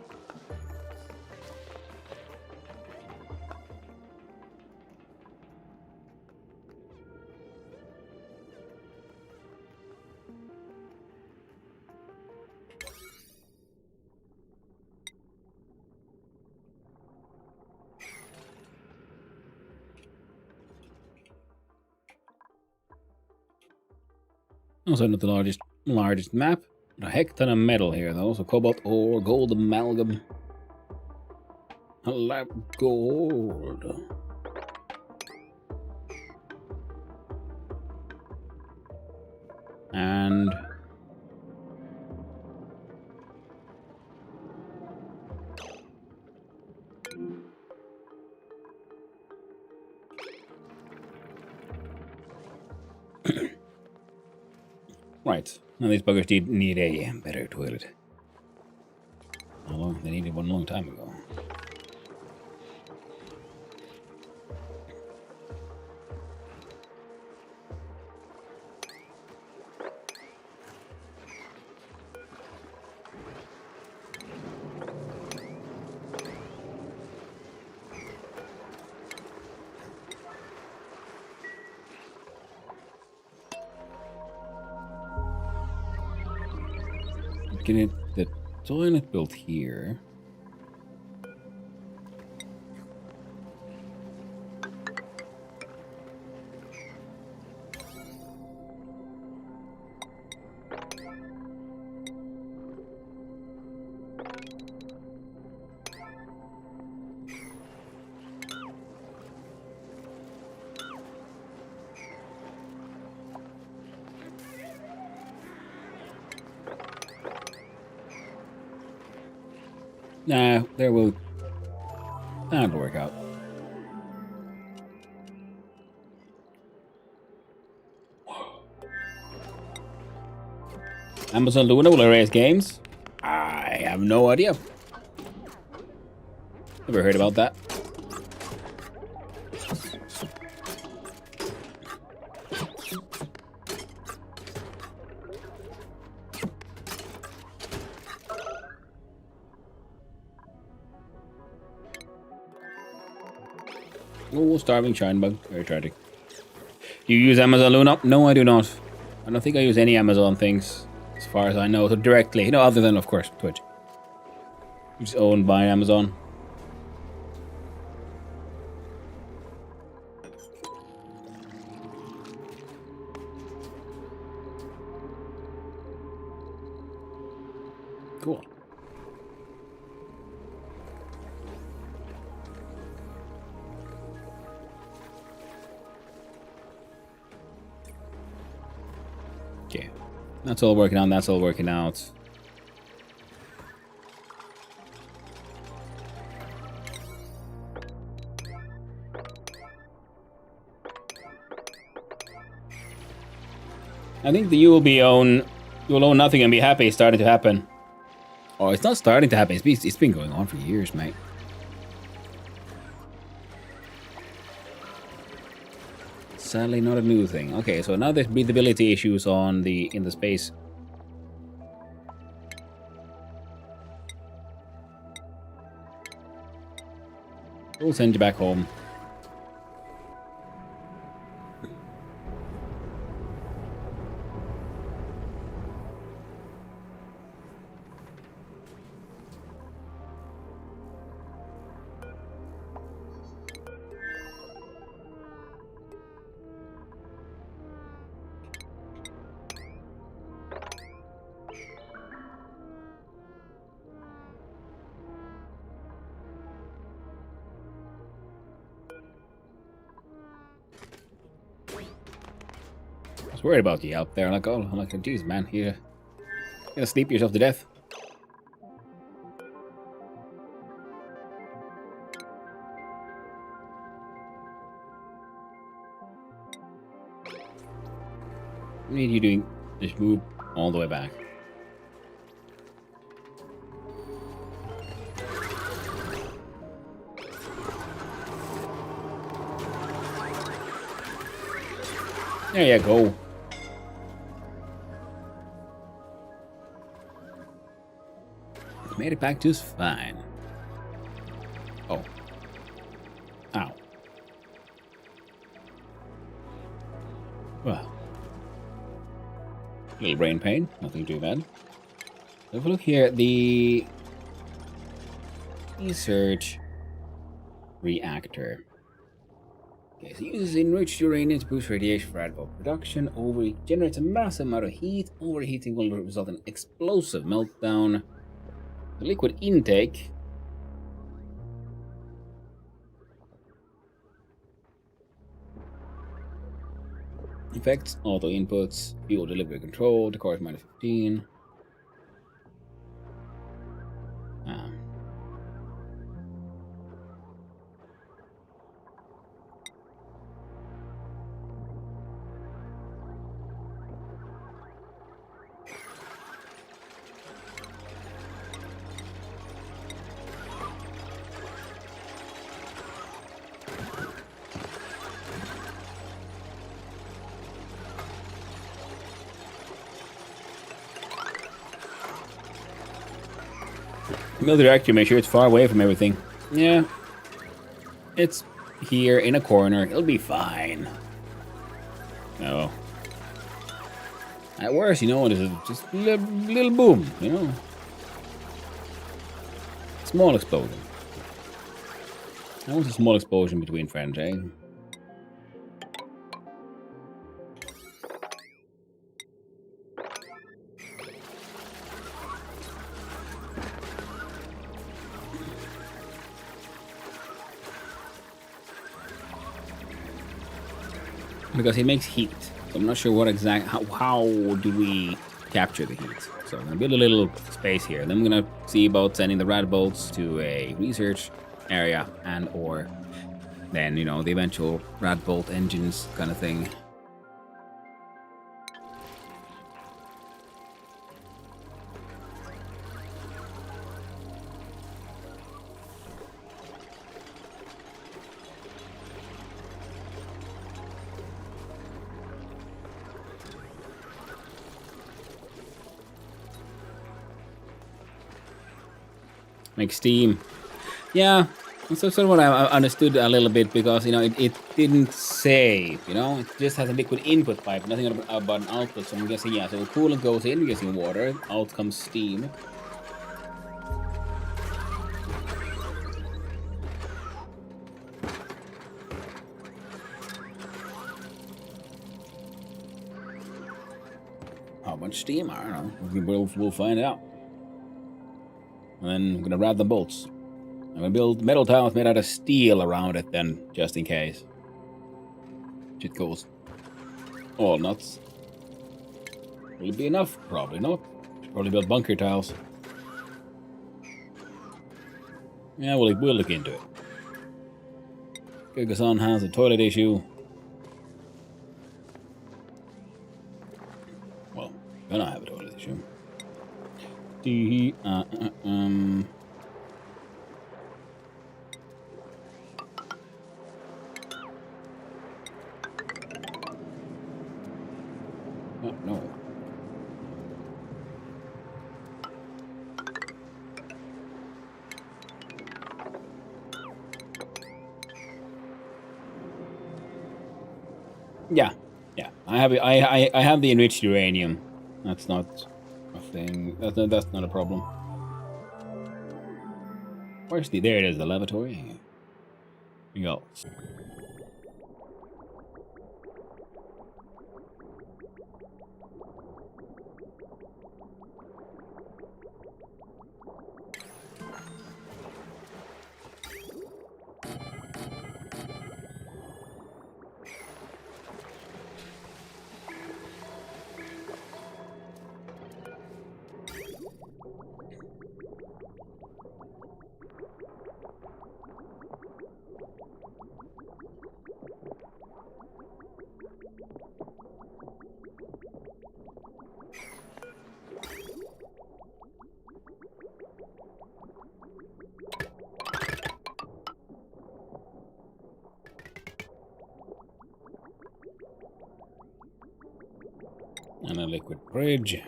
Also not the largest map. A heck ton of metal here though, so cobalt ore, gold amalgam. A lab gold. And right. Now these buggers need a better toilet. Although they needed one a long time ago. Getting the toilet built here. Nah, there will. That'll work out. Amazon doing all the race games? I have no idea. Never heard about that. Oh, starving shine bug. Very tragic. You use Amazon Luna? No, I do not. I don't think I use any Amazon things, as far as I know, so directly. You know, other than, of course, Twitch. It's owned by Amazon. Cool. Okay. That's all working out. That's all working out. I think the you will own nothing and be happy is starting to happen. Oh, it's not starting to happen. It's been going on for years, mate. Sadly, not a new thing. Okay, so now there's breathability issues in the space. We'll send you back home. Worried about you out there. Like, oh, I'm like, geez, man, you're gonna sleep yourself to death. What need you doing? Just move all the way back. There you go. Made it back just fine. Oh. Ow. Well. Little brain pain. Nothing too bad. If we look here at the research reactor. Okay, so it uses enriched uranium to boost radiation for adult production. Generates a massive amount of heat. Overheating will result in explosive meltdown. The liquid intake effects, auto inputs, fuel delivery control, the core is -15. Build the reactor, make sure it's far away from everything. Yeah. It's here in a corner. It'll be fine. No. At worst, you know, it's just a little boom, you know. Small explosion. I want a small explosion between friends, eh? Because he makes heat. So I'm not sure what how do we capture the heat. So I'm gonna build a little space here. Then I'm gonna see about sending the rad bolts to a research area and or then, you know, the eventual rad bolt engines kind of thing. Make steam. Yeah, So sort of what I understood a little bit, because it didn't say, it just has a liquid input pipe, nothing about an output. So I'm guessing, yeah, so the coolant goes in, we're guessing water, out comes steam. How much steam? I don't know. We'll find out. And then I'm gonna wrap the bolts. I'm gonna build metal tiles made out of steel around it then, just in case. Shit goes all nuts. Will it be enough? Probably not. Should probably build bunker tiles. Yeah, we'll look into it. Kyrgyzstan has a toilet issue. Well, gonna have a toilet issue. Oh, no. Yeah. I have the enriched uranium. That's not a thing. That's not a problem. Where's there it is, the lavatory. Here we go. And a liquid bridge.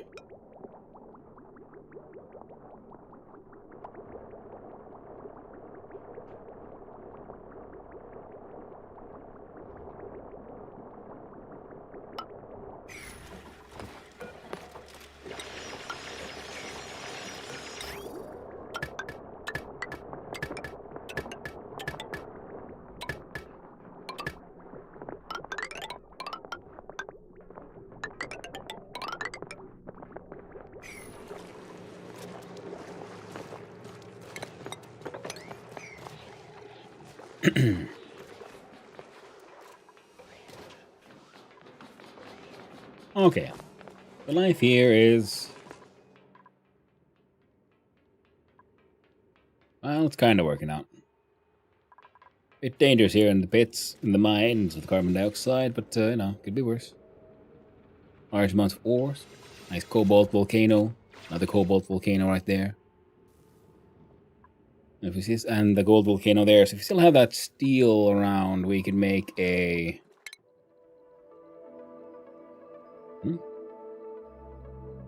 Okay. The life here is... well, it's kind of working out. Bit dangerous here in the pits, in the mines with carbon dioxide, but, could be worse. Large amounts of ores. Nice cobalt volcano. Another cobalt volcano right there. And if we see this, and the gold volcano there. So if we still have that steel around, we can make a...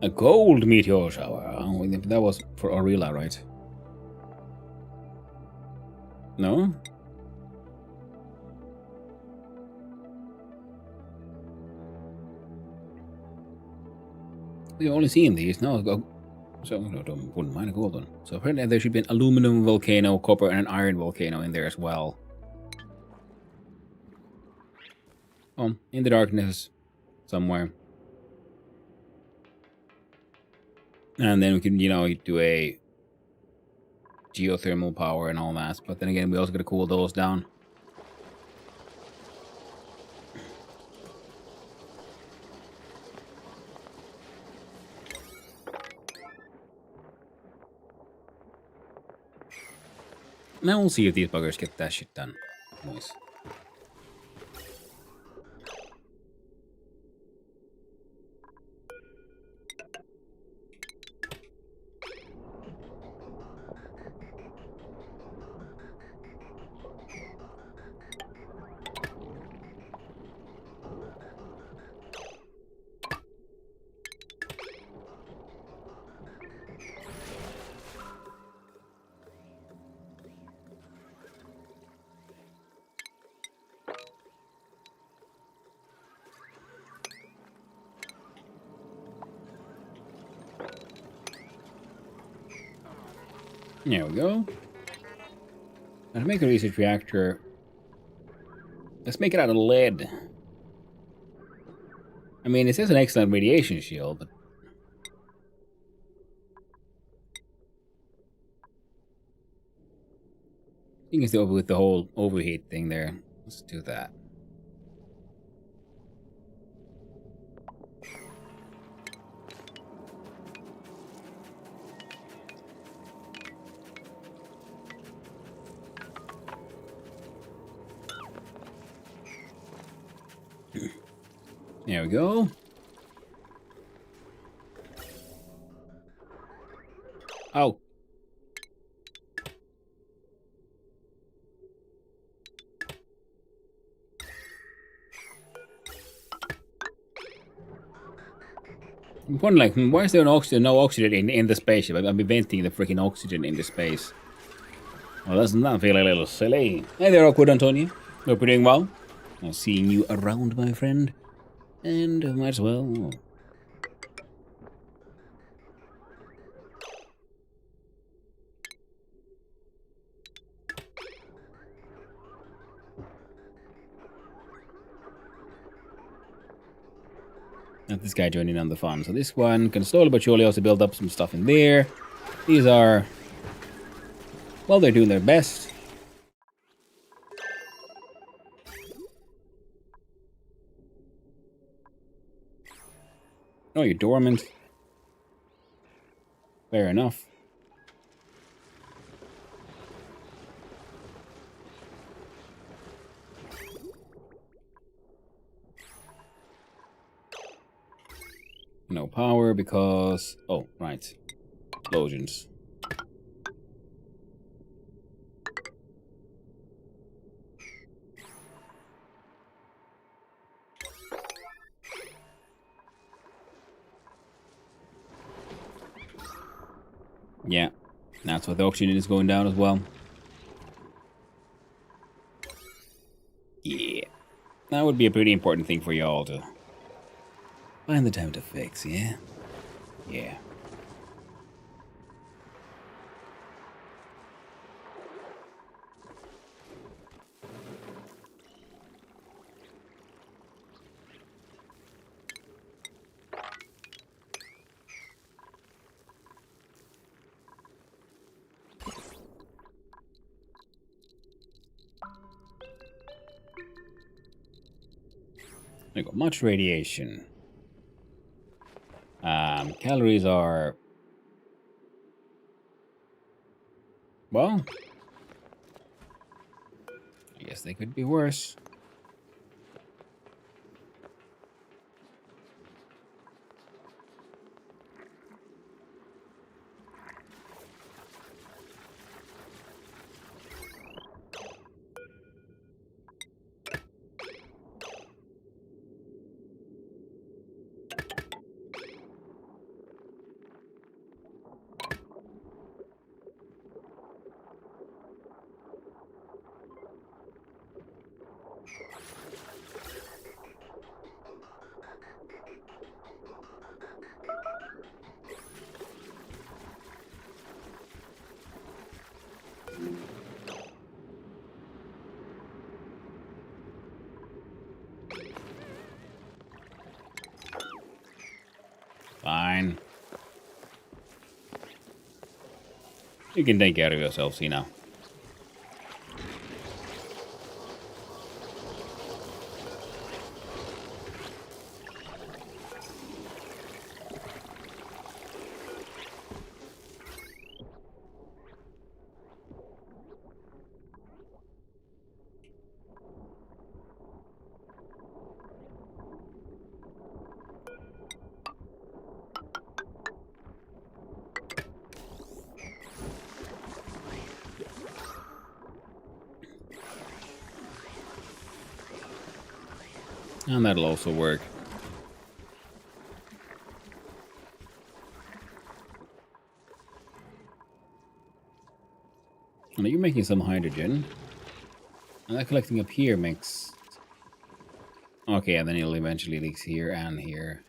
a gold meteor shower. Oh, that was for Aurela, right? No? We've only seen these. No, so I wouldn't mind a gold one. So apparently there should be an aluminum volcano, copper, and an iron volcano in there as well. Oh, in the darkness somewhere. And then we can, do a geothermal power and all that. But then again, we also got to cool those down. Now we'll see if these buggers get that shit done. Nice. There we go. Now to make a research reactor, let's make it out of lead. I mean, it says an excellent radiation shield, but you can still with the whole overheat thing there. Let's do that. There we go. Oh. I'm wondering, like, why is there no oxygen in the spaceship? I'm inventing the freaking oxygen in the space. Well, doesn't that feel a little silly? Hey there, awkward Antonio. Hope you're doing well. I'm seeing you around, my friend. And might as well. Not this guy joining on the fun. So this one can slowly but surely also build up some stuff in there. These are, well, they're doing their best. Oh, you're dormant. Fair enough. No power because... Oh, right. Explosions. Yeah, that's why the oxygen is going down as well. Yeah. That would be a pretty important thing for y'all to find the time to fix, yeah? Yeah. There you go. Much radiation. Calories are... Well... I guess they could be worse. Fine. You can take care of yourself, see now. And that'll also work. Now you're making some hydrogen. And that collecting up here makes... Okay, and then it'll eventually leak here and here.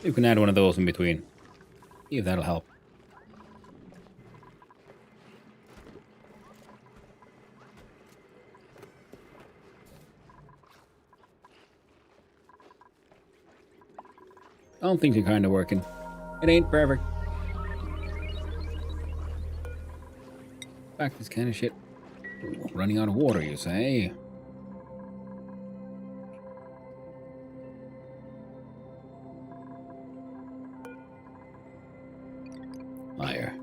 You can add one of those in between. See if that'll help. I don't think they're kind of working. It ain't perfect. Back this kind of shit. Ooh, running out of water, you say? Liar.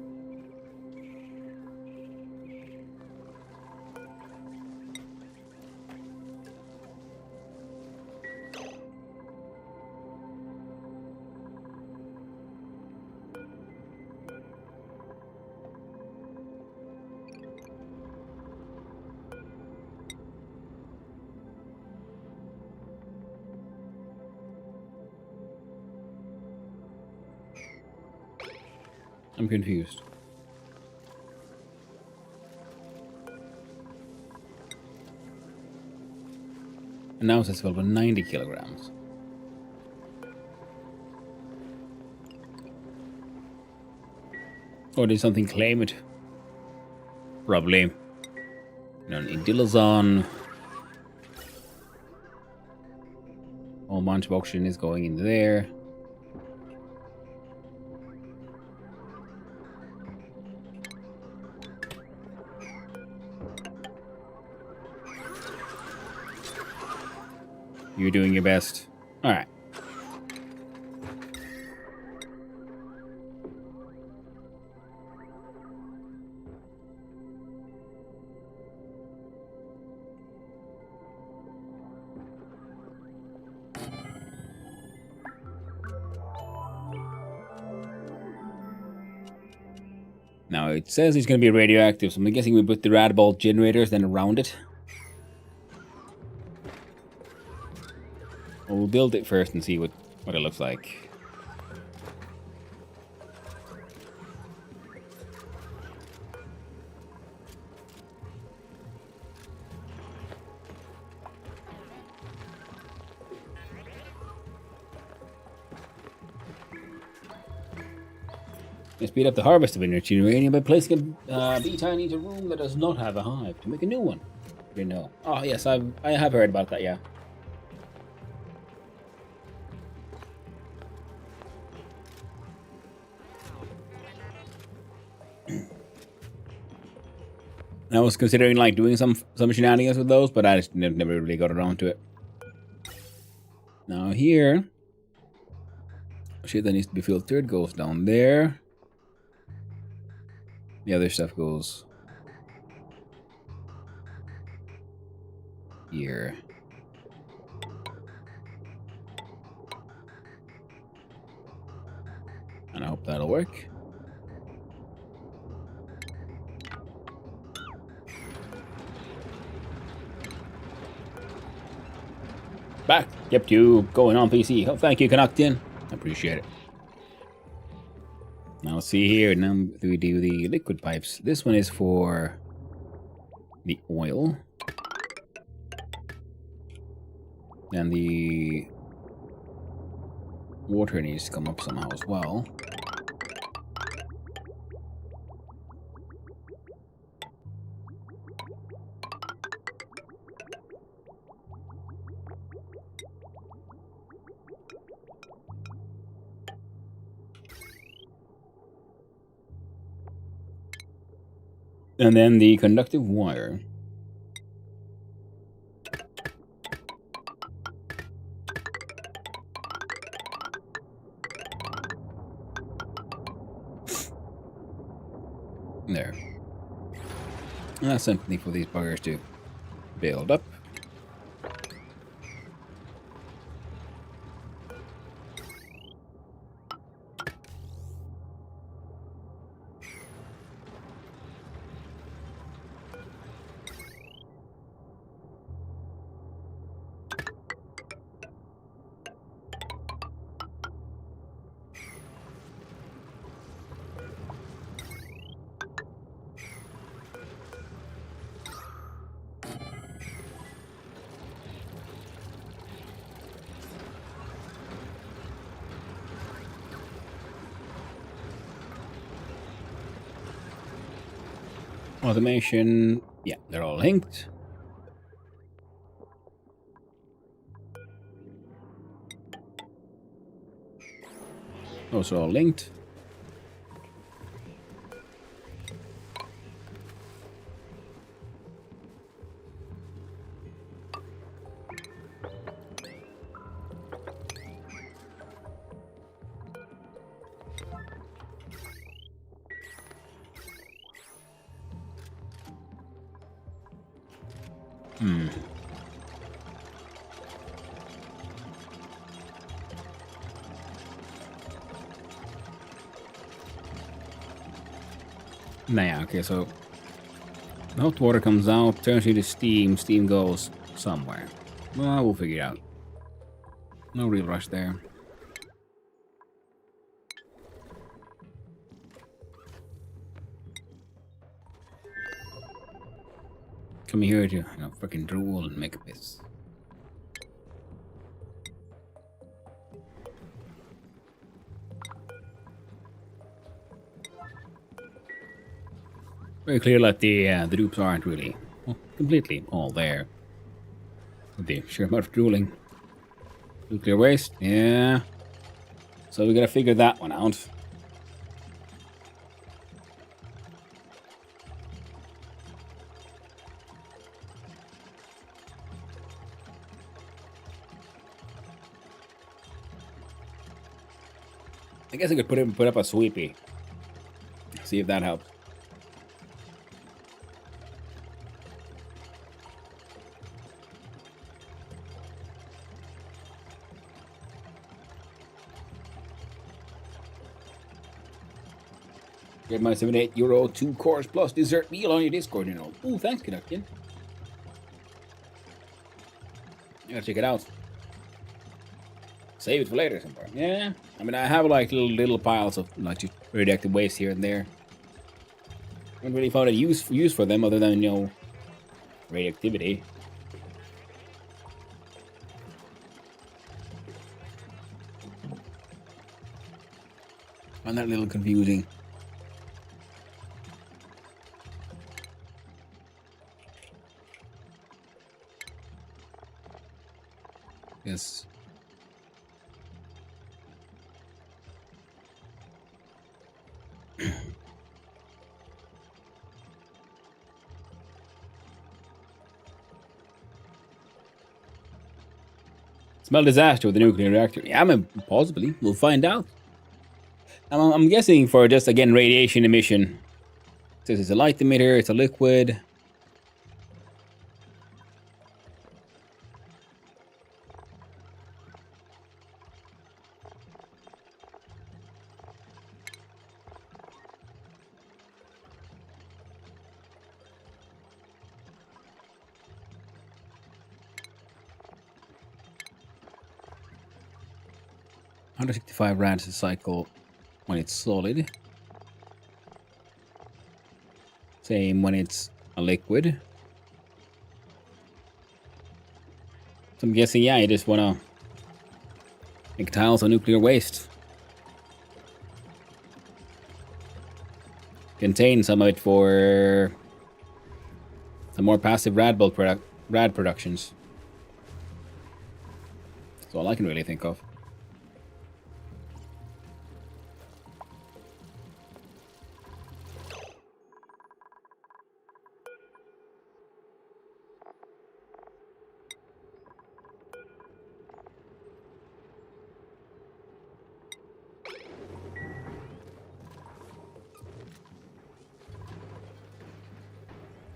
I'm confused. And now it's available 90 kilograms. Or did something claim it? Probably. Idilazon. A whole bunch of oxygen is going in there. You're doing your best. All right. Now it says it's going to be radioactive, so I'm guessing we put the rad bolt generators then around it. We'll build it first and see what it looks like. Speed up the harvest of enriched uranium by placing a B-tine into a room that does not have a hive to make a new one. You know. Oh yes, I have heard about that. Yeah. I was considering like doing some shenanigans with those, but I just never really got around to it. Now here, shit that needs to be filtered goes down there. The other stuff goes here. And I hope that'll work. Back. Kept you going on PC. Oh, thank you, Canuckian. I appreciate it. Now let's see here. Now we do the liquid pipes. This one is for the oil. And the water needs to come up somehow as well. And then the conductive wire. There. And that's something for these buggers to build up. Automation. Yeah, they're all linked. Also all linked. Nah, okay, so the hot water comes out, turns into steam, steam goes somewhere. Well, we'll figure it out. No real rush there. Come here to freaking drool and make a piss. Very clear that the dupes aren't really completely all there. With the sheer amount of drooling. Nuclear waste, yeah. So we gotta figure that one out. I guess I could put up a sweepy. See if that helps. Get my €78 2 course plus dessert meal on your Discord, you know. Ooh, thanks, Canuckian. You gotta check it out. Save it for later somewhere. Yeah, I mean, I have like little piles of like just radioactive waste here and there. I haven't really found a use for them other than, you know, radioactivity. Find that a little confusing. Yes. Smell disaster with the nuclear reactor. Yeah, I mean, possibly. We'll find out. I'm guessing for just, again, radiation emission. It says it's a light emitter, it's a liquid. $165 a cycle when it's solid. Same when it's a liquid. So I'm guessing, yeah, you just wanna make tiles of nuclear waste. Contain some of it for some more passive rad productions. That's all I can really think of.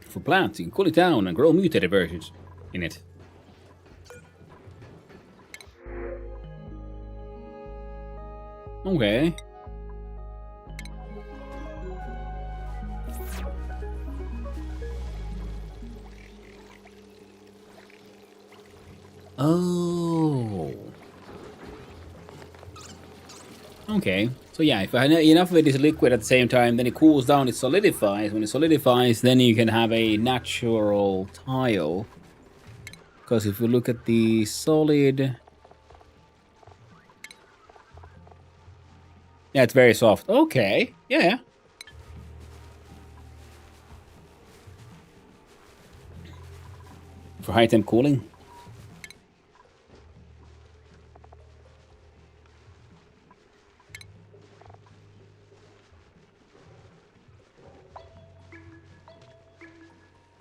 For plants, you can cool it down and grow mutated versions in it. Okay. Oh. Okay. So yeah, if enough of it is liquid at the same time, then it cools down, it solidifies. When it solidifies, then you can have a natural tile. Because if we look at the solid... Yeah, it's very soft. Okay, yeah. for high temp cooling.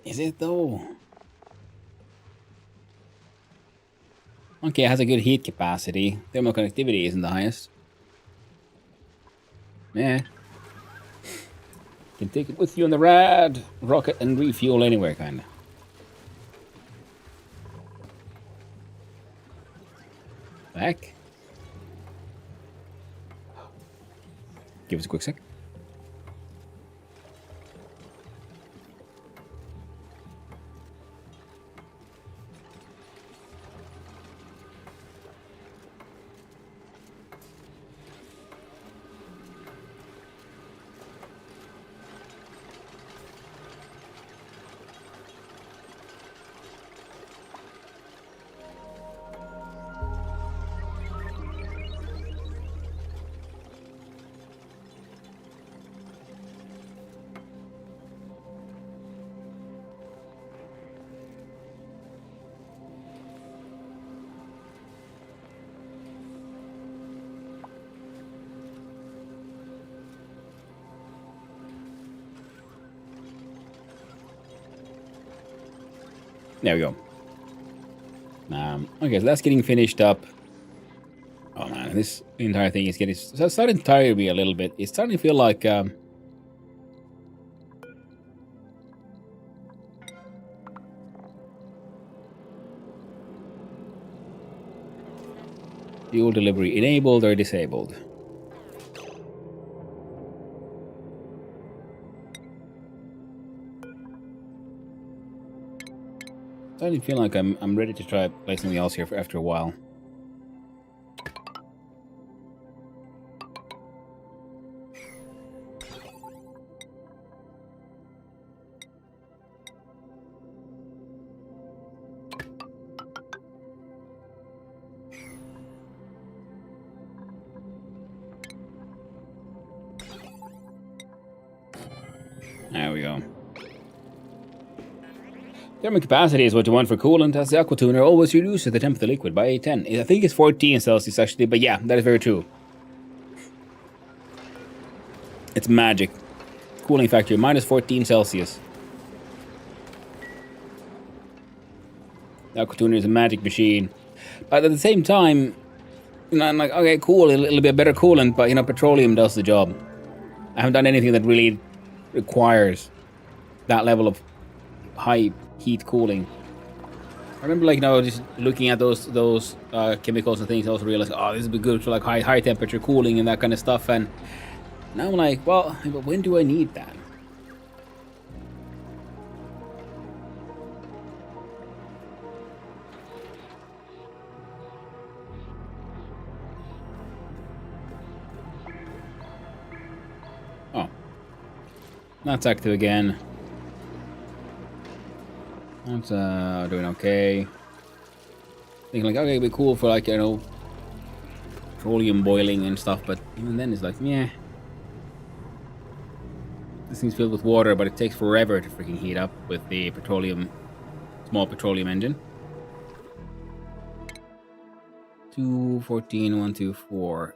Is it though? Okay, it has a good heat capacity. Thermal conductivity isn't the highest. Yeah. Can take it with you on the rad rocket and refuel anywhere, kinda. Back. Give us a quick sec. There we go. Okay, so that's getting finished up. Oh man, this entire thing is getting... So it's starting to tire me a little bit. It's starting to feel like... fuel delivery enabled or disabled. Starting to feel like I'm ready to try play something else here after a while. There we go. Thermal capacity is what you want for coolant, as the aqua tuner always reduces the temp of the liquid by 10. I think it's 14 Celsius actually, but yeah, that is very true. It's magic. Cooling factor, minus 14 Celsius. The aqua tuner is a magic machine. But at the same time, you know, I'm like, okay, cool, it'll be a better coolant, but you know, petroleum does the job. I haven't done anything that really requires that level of high heat cooling. I remember, like, you know, just looking at those chemicals and things, I also realized, oh, this would be good for like high temperature cooling and that kind of stuff. And now I'm like, well, but when do I need that? Oh, that's active again. That's doing okay. Thinking like, okay, it'd be cool for, like, you know, petroleum boiling and stuff, but even then it's like, yeah. This thing's filled with water, but it takes forever to freaking heat up with the small petroleum engine. 214, 124.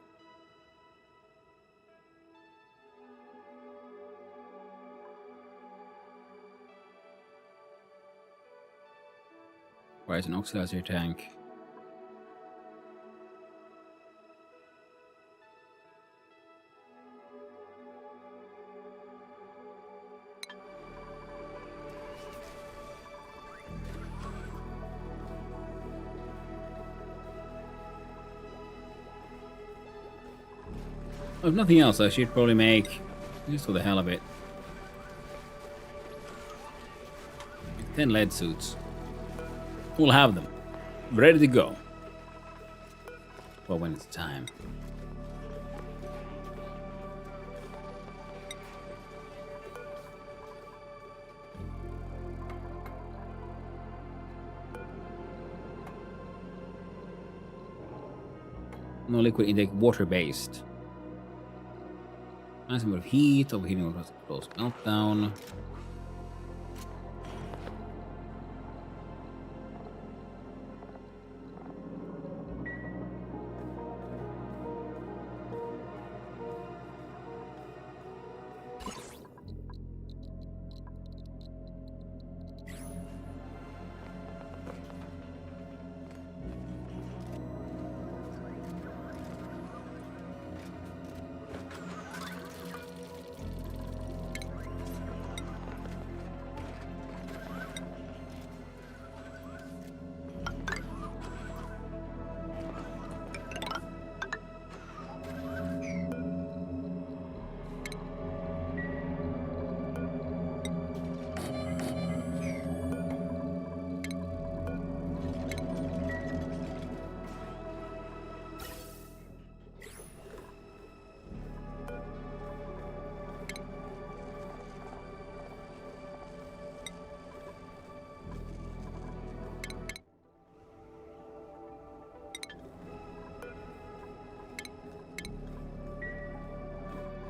Why is an oxidizer tank? If nothing else, I should probably make, just for the hell of it, 10 lead suits. We'll have them ready to go. Well, when it's time. No liquid intake, water-based. Nice amount of heat, overheating will cause meltdown.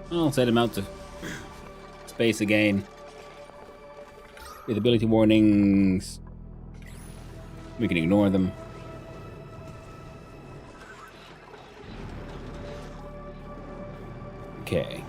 I'll send him out to space again. With ability warnings, we can ignore them. Okay.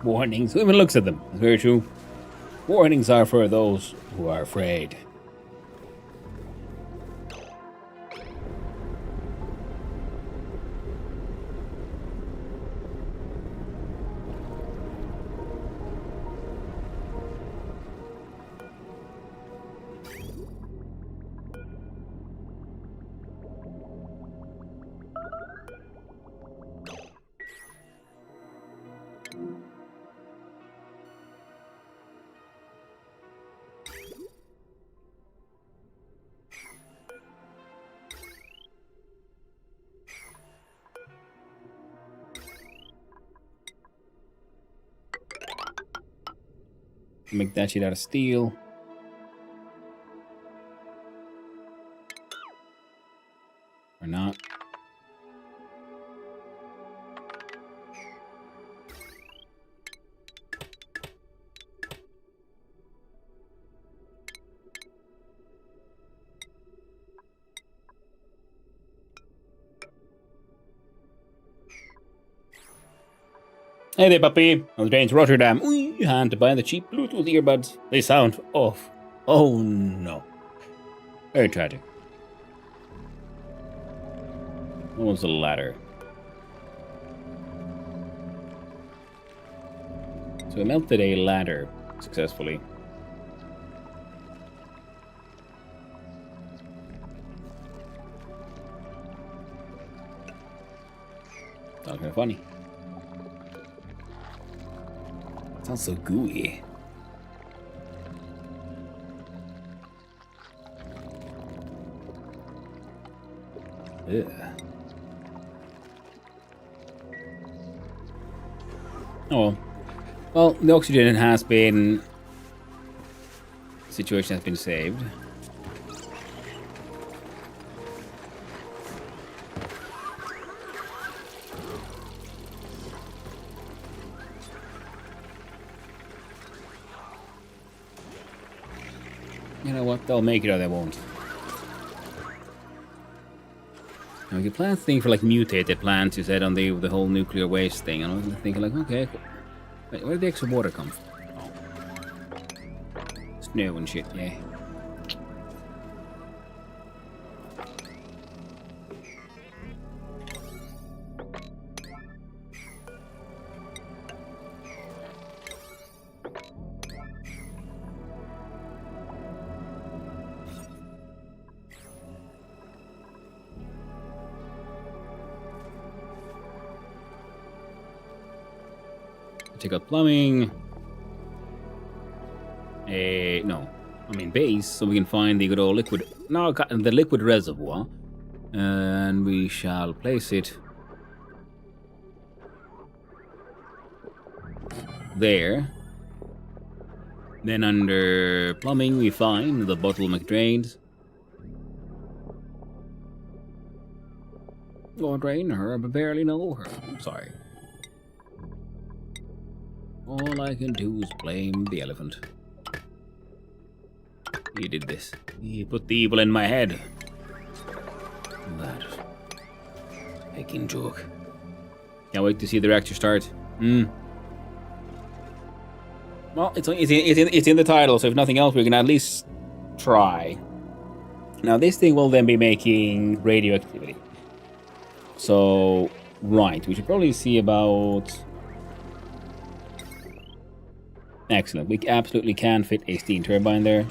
Warnings. Who even looks at them? It's very true. Warnings are for those who are afraid. Make that shit out of steel. Or not. Hey there, puppy. On the train to Rotterdam. You had to buy the cheap Bluetooth earbuds. They sound off. Oh no. Very tragic. What was the ladder? So we melted a ladder successfully. Sounds kind of funny. Sounds so gooey. Ugh. Oh well, the oxygen has been... situation has been saved. You know what? They'll make it or they won't. Now, you plant thing for like mutated plants, you said on the whole nuclear waste thing, and I was thinking like, okay, wait, where did the extra water come from? Oh. Snow and shit, yeah. Check out plumbing. No. I mean base, so we can find the good old liquid... No, the liquid reservoir. And we shall place it... there. Then under plumbing we find the bottleneck drains. Or drain her, but barely know her. I'm sorry. All I can do is blame the elephant. He did this. He put the evil in my head. That making joke. Can't wait to see the reactor start. Well, it's in the title, so if nothing else, we can at least try. Now, this thing will then be making radioactivity. So, right, we should probably see about... Excellent. We absolutely can fit a steam turbine there.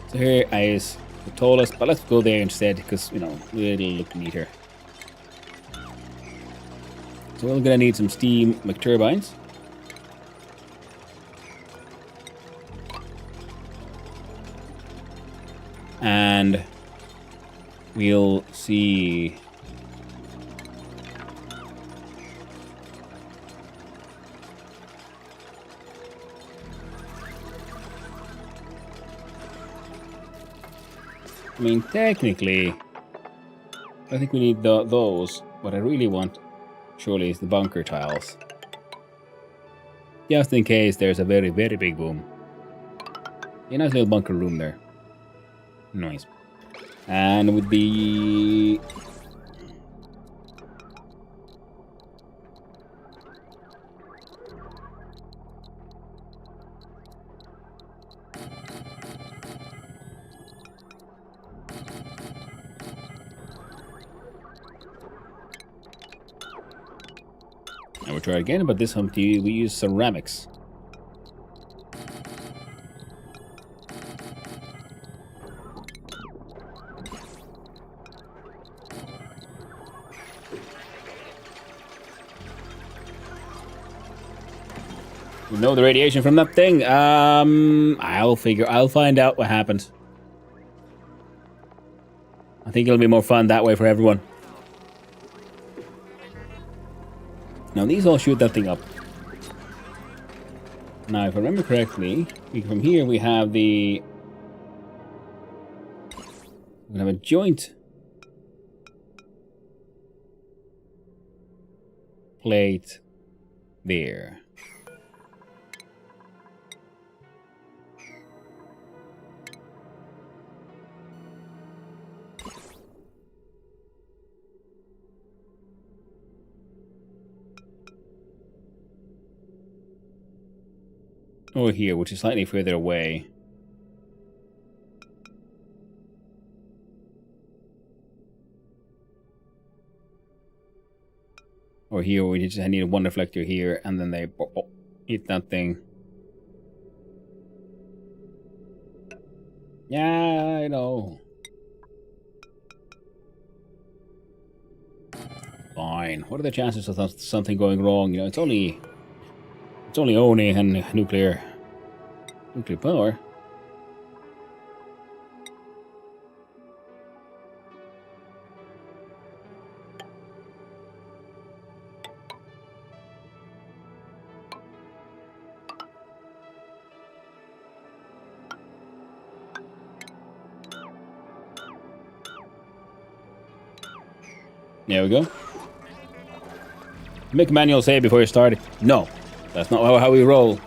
So here is the tallest, but let's go there instead because, you know, it'll look neater. So we're gonna need some steam McTurbines. And we'll see. I mean, technically, I think we need those. What I really want, surely, is the bunker tiles. Just in case there's a very, very big boom. A nice little bunker room there. Nice. And with the... And we'll try again, but this time we use ceramics. You know the radiation from that thing. I'll find out what happened. I think it'll be more fun that way for everyone. Now these all shoot that thing up. Now, if I remember correctly, from here we have the... We have a joint plate there. Over here, which is slightly further away. Or here, we just need one reflector here, and then they hit that thing. Yeah, I know. Fine. What are the chances of something going wrong? You know, it's only ONI and nuclear power. There we go. Make a manual save before you start. No. That's not how we roll.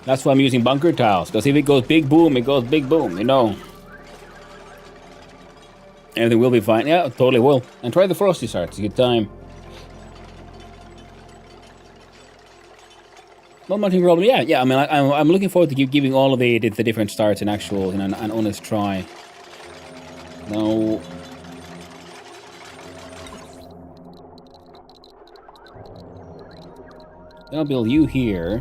That's why I'm using bunker tiles. Because if it goes big boom, it goes big boom, you know. Everything will be fine. Yeah, totally will. And try the frosty start. It's a good time. Not much of a problem. Yeah. I mean, I'm looking forward to giving all of the different starts an actual, you know, an honest try. No. Then I'll build you here.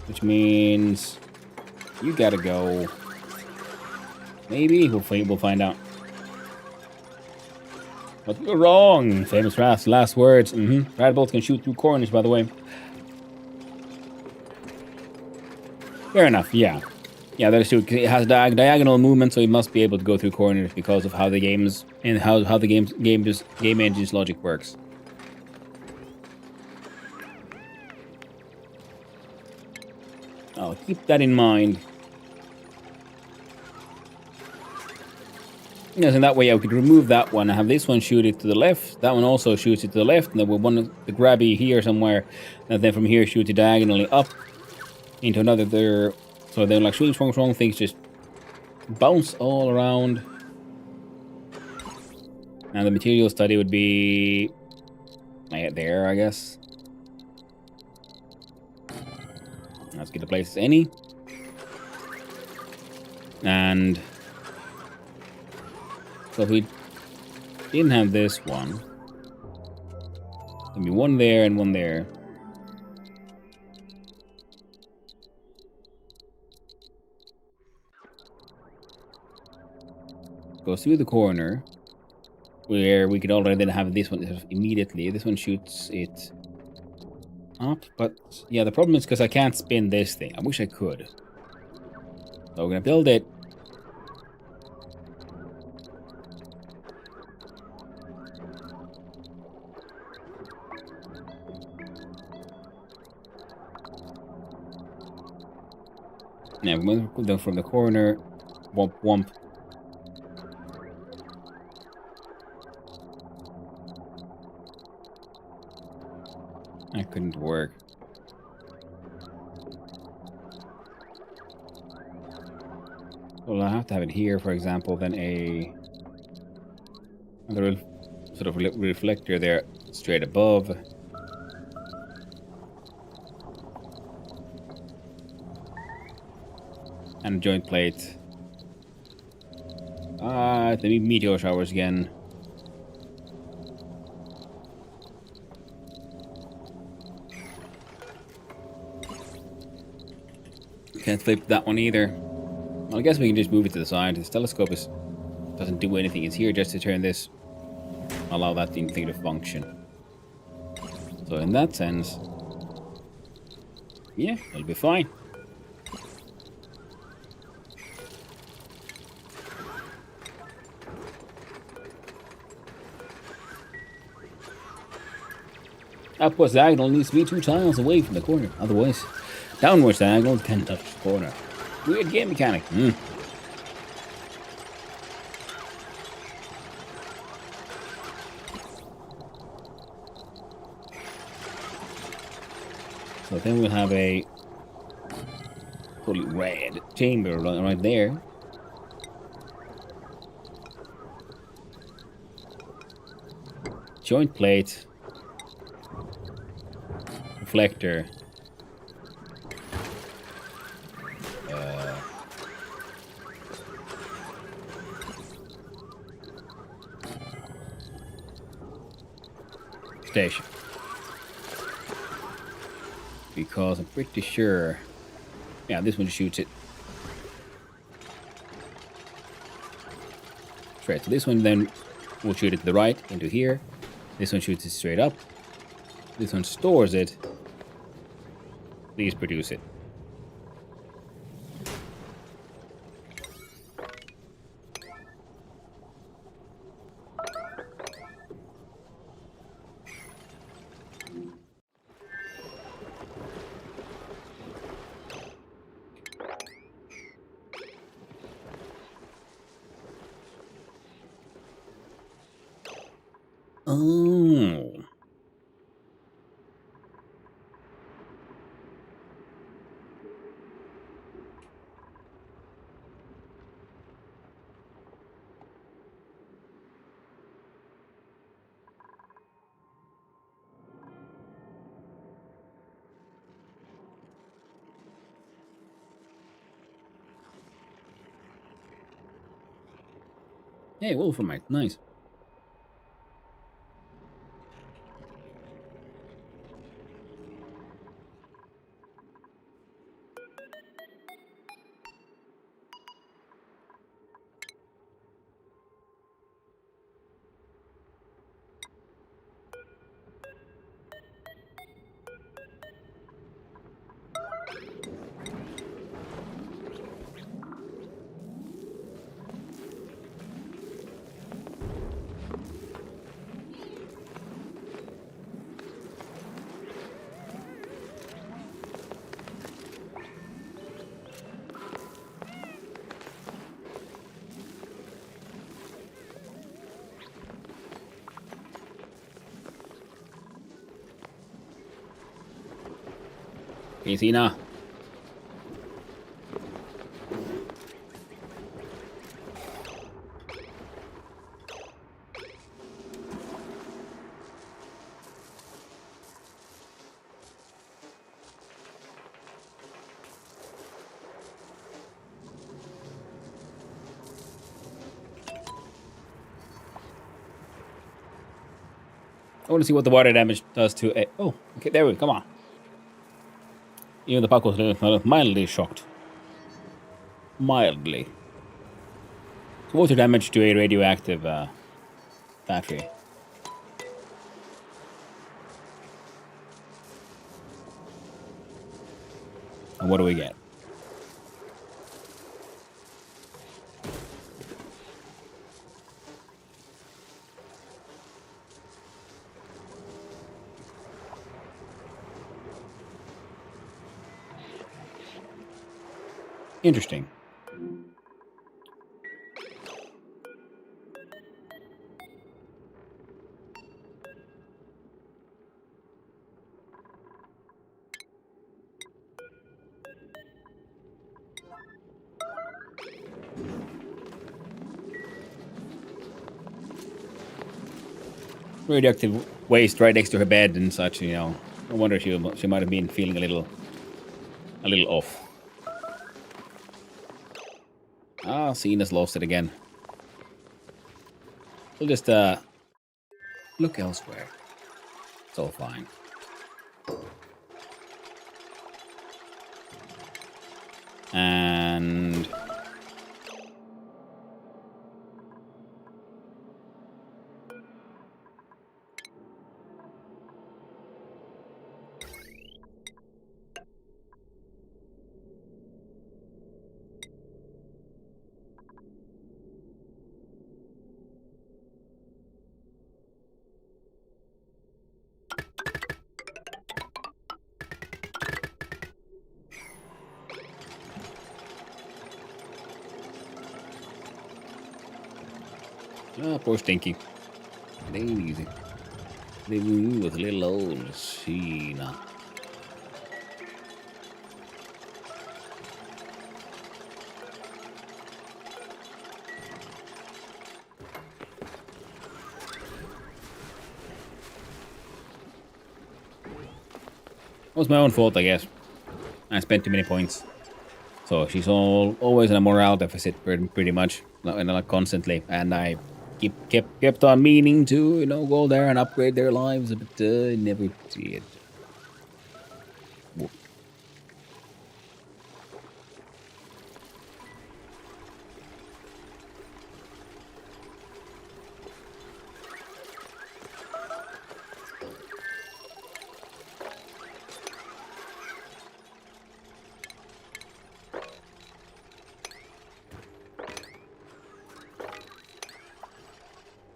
Which means you gotta go. Maybe we'll find out. But you're wrong. Famous last words. Rad bolts can shoot through corners, by the way. Fair enough. Yeah, that is true. It has diagonal movement, so it must be able to go through corners because of how the games and how the game engine's logic works. I'll keep that in mind. Yes, and that way I could remove that one. I have this one shoot it to the left. That one also shoots it to the left. And then we'll want the grabby here somewhere. And then from here shoot it diagonally up into another there. So they're like shooting strong things just bounce all around. And the material study would be there, I guess. Let's get the place any. And so if we didn't have this one, there'd be one there and one there. Goes through the corner. where we could already then have this one immediately. This one shoots it up, but yeah, the problem is because I can't spin this thing. I wish I could. So we're gonna build it. Yeah, we're gonna go down from the corner. Womp womp. That couldn't work. Well, I have to have it here, for example, then another sort of reflector there straight above. And a joint plate. The meteor showers again. Can't flip that one either. Well, I guess we can just move it to the side. This telescope doesn't do anything. It's here just to turn this, allow that thing to function. So in that sense, yeah, it'll be fine. Upwards diagonal needs to be 2 tiles away from the corner. Otherwise, downwards diagonal can't touch the corner. Weird game mechanic. So then we'll have a totally red chamber right there. Joint plate. Reflector. Station. Because I'm pretty sure... Yeah, this one shoots it. Straight. So this one then will shoot it to the right, into here. This one shoots it straight up. This one stores it. Please produce it. Oh. Hey, Wolframite, nice. Can you see now? I want to see what the water damage does to a... Oh, okay, there we go, come on. Even the puck was mildly shocked. Mildly. So water damage to a radioactive battery. And what do we get? Interesting. Radioactive waste right next to her bed and such, you know. I wonder she might have been feeling a little off. Ah, Cena's lost it again. We'll just look elsewhere. It's all fine. And poor Stinky. It ain't easy. Living with little old Cena. It was my own fault, I guess. I spent too many points. So she's always in a morale deficit, pretty much, like constantly. And I kept on meaning to, you know, go there and upgrade their lives, but never did. Whoop.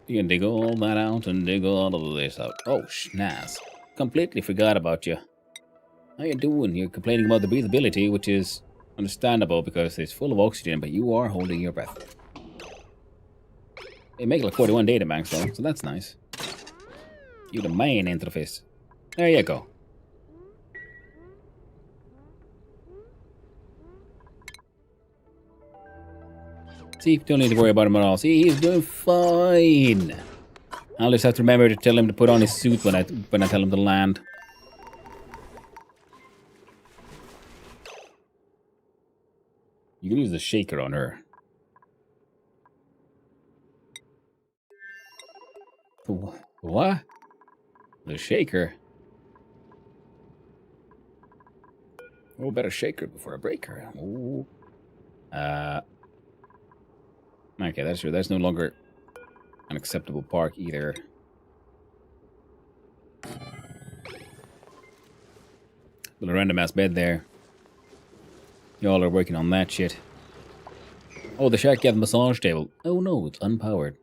You can dig all that out and dig all of this out. Oh, schnaz. Completely forgot about you. How you doing? You're complaining about the breathability, which is understandable because it's full of oxygen, but you are holding your breath. They make like 41 data banks though, so that's nice. You're the main interface. There you go. See, don't need to worry about him at all. See, he's doing fine. I'll just have to remember to tell him to put on his suit when I tell him to land. You can use the shaker on her. What? The shaker? Oh, better shake her before I break her. Ooh. Okay, that's true. That's no longer an acceptable park either. Little random ass bed there. Y'all are working on that shit. Oh, the shack got the massage table. Oh no, it's unpowered.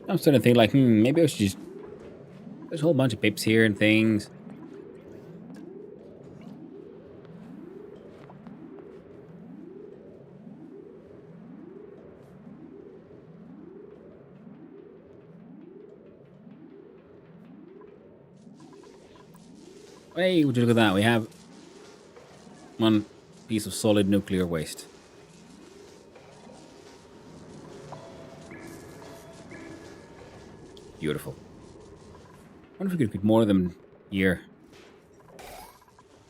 I'm starting to think like, maybe I should just... There's a whole bunch of pips here and things. Hey, would you look at that? We have one piece of solid nuclear waste. Beautiful. I wonder if we could get more of them here.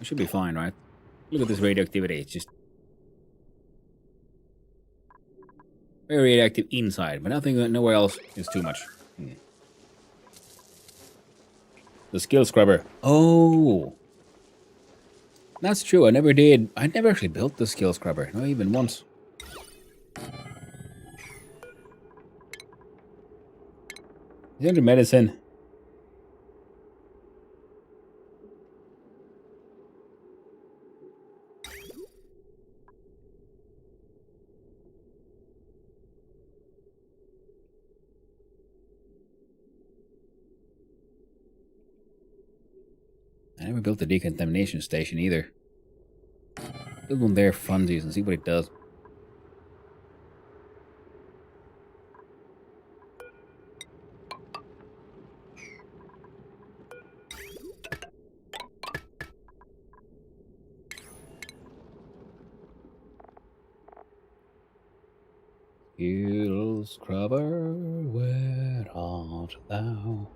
It should be fine, right? Look at this radioactivity. It's just very radioactive inside, but nothing, nowhere else is too much. The skill scrubber. Oh, that's true. I never did. I never actually built the skill scrubber. Not even once. Is under medicine? I never built a decontamination station either. Build one there funsies and see what it does. Skill scrubber, where art thou?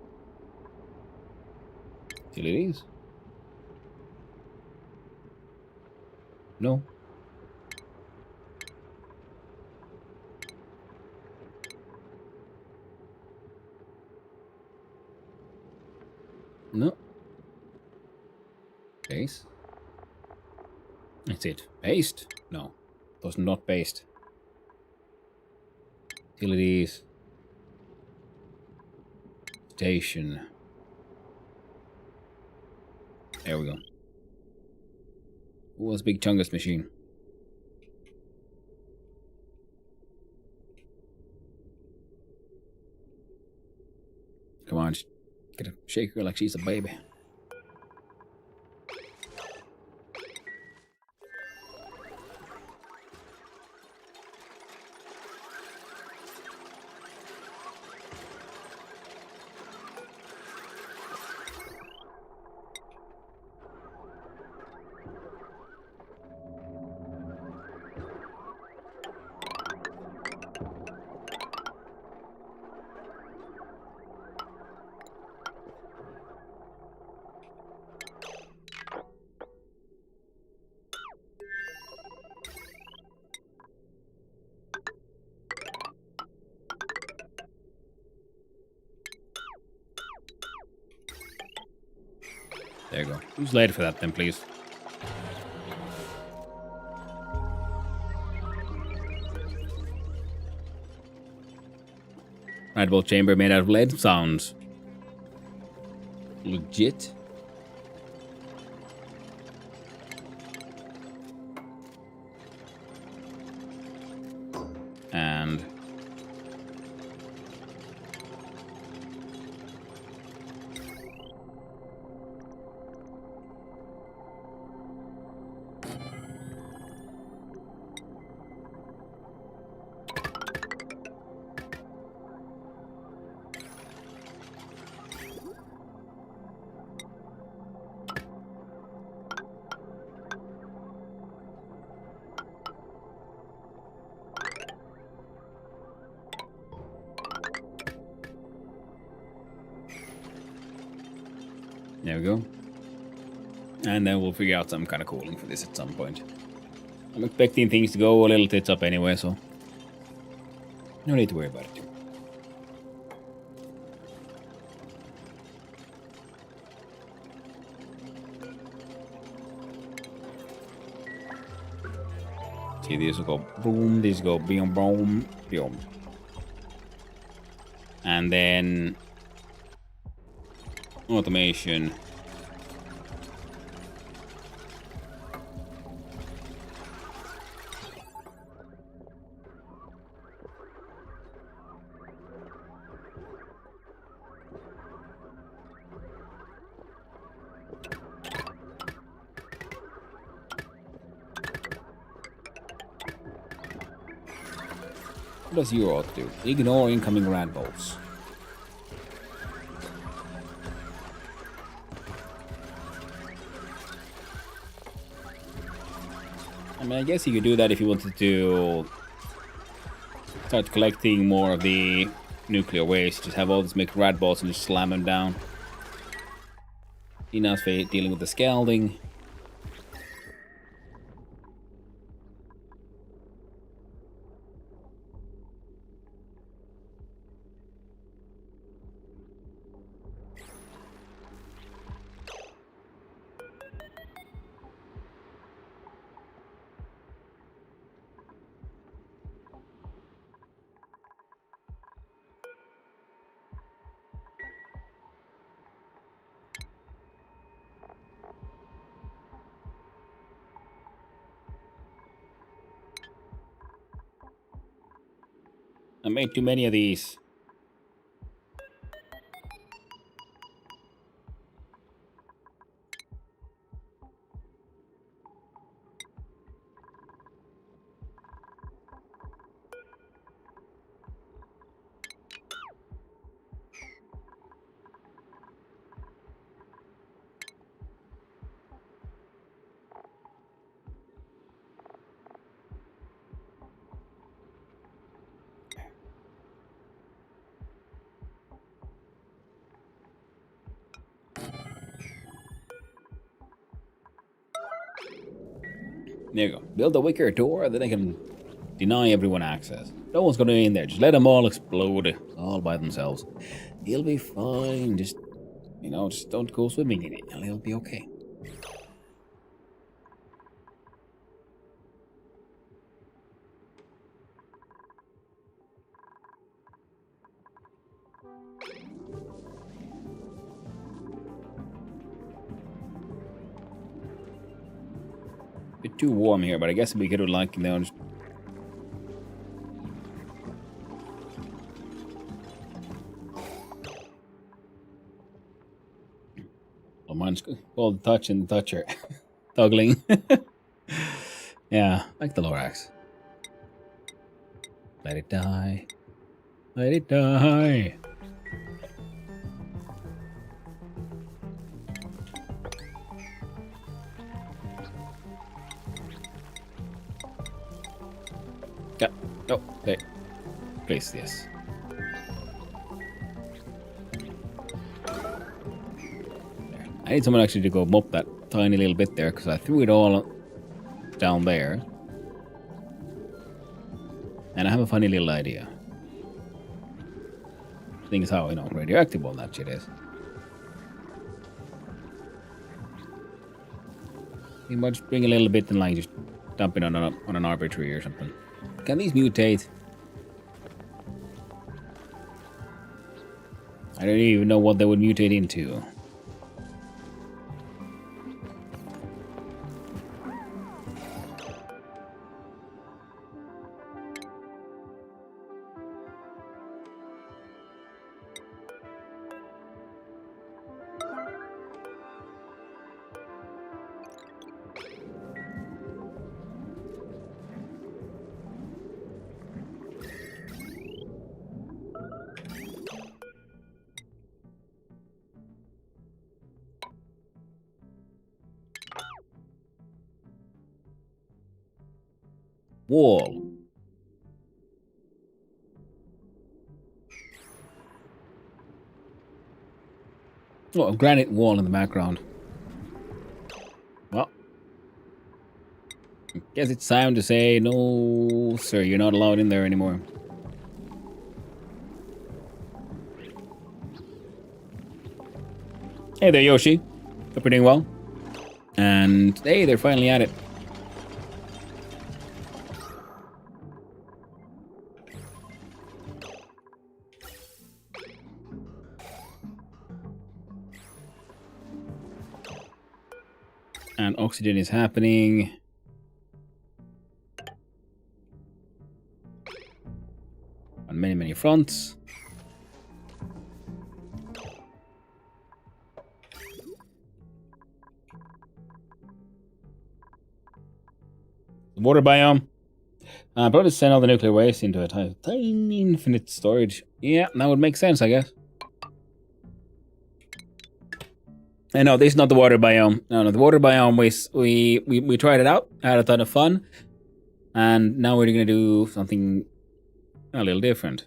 Utilities? No. No. Base? That's it. Paste? No. It was not paste. Utilities. Station. There we go. Who was Big Chungus machine? Come on, just get a shake her like she's a baby. There you go. Who's late for that then, please? Nightbolt chamber made out of lead sounds. Legit. And there we go. And then we'll figure out some kind of cooling for this at some point. I'm expecting things to go a little tits up anyway, so no need to worry about it. See, these will go boom, these go boom, boom, boom. And then automation. What does your auto do? Ignore incoming rad bolts. I mean, I guess you could do that if you wanted to start collecting more of the nuclear waste. Just have all this make rad balls and just slam them down. Dina's dealing with the scalding. I made too many of these. There you go. Build a wicker door, then I can deny everyone access. No one's gonna be in there. Just let them all explode all by themselves. He'll be fine. Just, you know, just don't go swimming in it, and he'll be okay. Bit too warm here, but I guess we could have like, you know, just mine's called touch and toucher. Toggling. Yeah, like the Lorax. Let it die. Let it die. Yeah. No, there. Place this. I need someone actually to go mop that tiny little bit there, because I threw it all down there. And I have a funny little idea. Thing is how, you know, radioactive all that shit is. You might just bring a little bit and like just dump it on an arbitrary or something. Can these mutate? I don't even know what they would mutate into. Wall. Oh, a granite wall in the background. Well, I guess it's time to say, no, sir, you're not allowed in there anymore. Hey there, Yoshi. Hope you're doing well. And, hey, they're finally at it. And oxygen is happening. On many, many fronts. The water biome. Probably send all the nuclear waste into a tiny infinite storage. Yeah, that would make sense, I guess. And no, this is not the water biome. No, the water biome we tried it out, had a ton of fun, and now we're gonna do something a little different.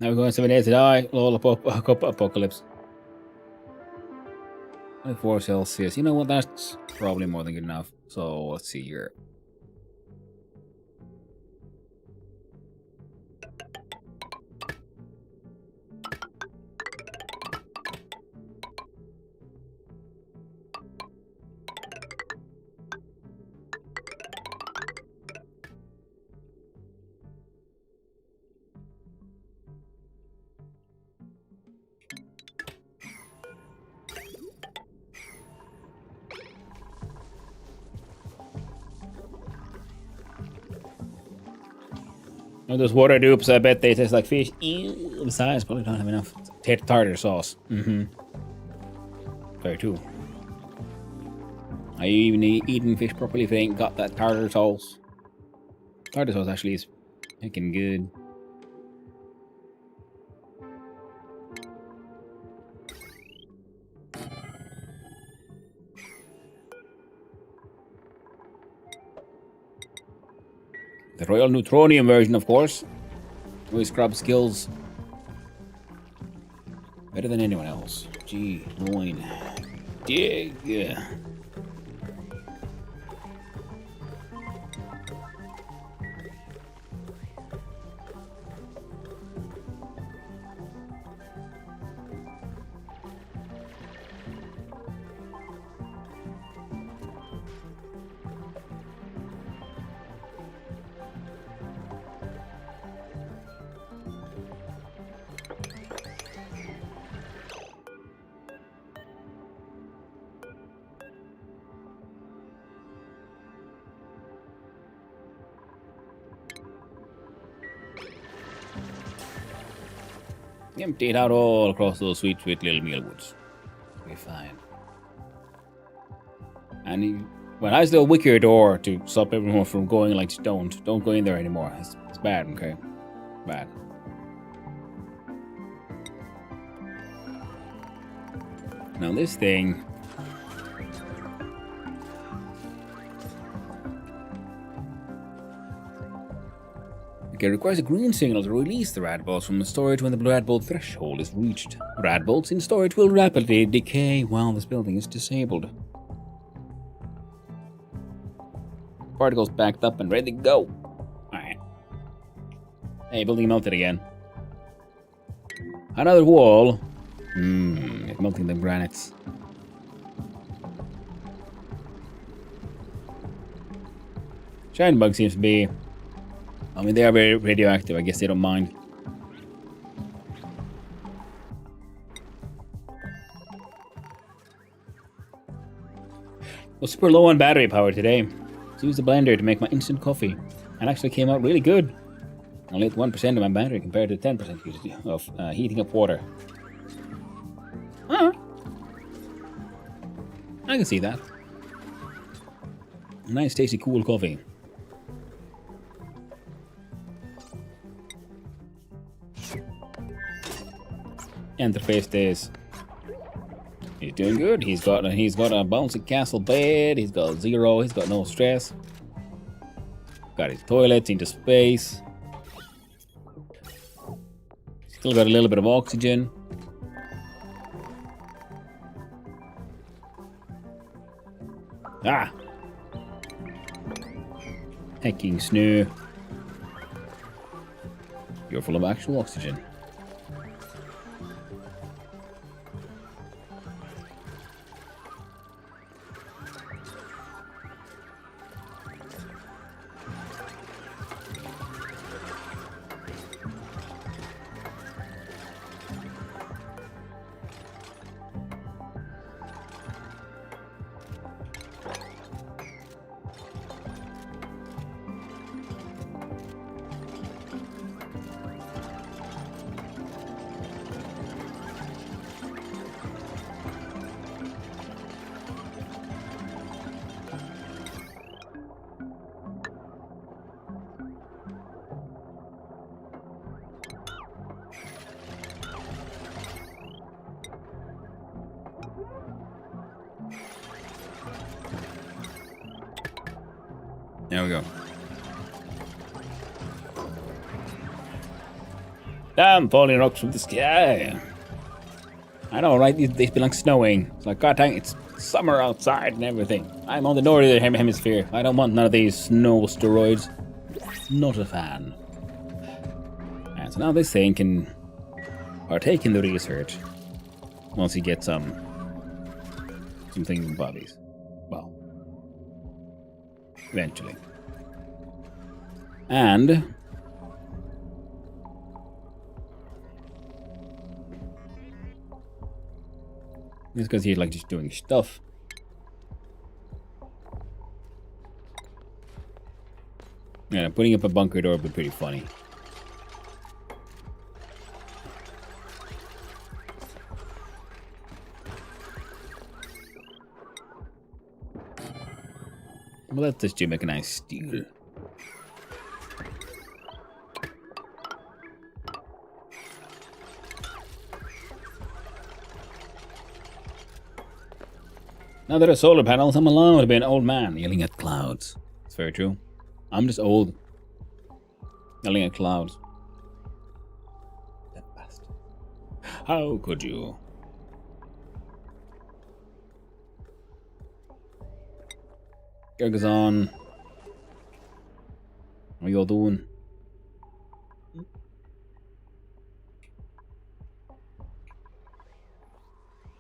Now we're going 7 days to die. Apocalypse. 24 Celsius. You know what? That's probably more than good enough. So let's see here. Oh, those water dupes, I bet they taste like fish. Ew, besides, probably don't have enough tartar sauce. Very true. Are you even eating fish properly if it ain't got that tartar sauce? Tartar sauce actually is freaking good. The Royal Neutronium version, of course. With scrub skills. Better than anyone else. Gee, loin. Dig. Empty it out all across those sweet, sweet little mealwoods. We're fine. And well, I still wick your door to stop everyone from going like, don't go in there anymore. It's bad, okay? Bad. Now this thing. Okay, requires a green signal to release the rad bolts from the storage when the rad bolt threshold is reached. Rad bolts in storage will rapidly decay while this building is disabled. Particles backed up and ready to go. Alright. Hey, building melted again. Another wall. It's melting the granites. Shine bug seems to be... I mean, they are very radioactive. I guess they don't mind. I was super low on battery power today. So I used the blender to make my instant coffee. And actually came out really good. Only at 1% of my battery compared to 10% of heating up water. I can see that. Nice, tasty, cool coffee. Interface days. He's doing good. He's got a bouncy castle bed. He's got zero. He's got no stress. Got his toilets into space. Still got a little bit of oxygen. Ah! Hecking snow. You're full of actual oxygen. There we go. Damn, falling rocks from the sky. I know, right? They've been like snowing. It's like, god dang, it's summer outside and everything. I'm on the northern hemisphere. I don't want none of these snow steroids. Not a fan. And so now this thing can partake in the research once he gets some bobbies. Well, eventually. And it's because he's like just doing stuff. Yeah, putting up a bunker door would be pretty funny. Well, let's just do mechanized steel. Now there are solar panels, I'm allowed to be an old man yelling at clouds. It's very true. I'm just old. Yelling at clouds. That bastard. How could you? Gergazon. What are you all doing?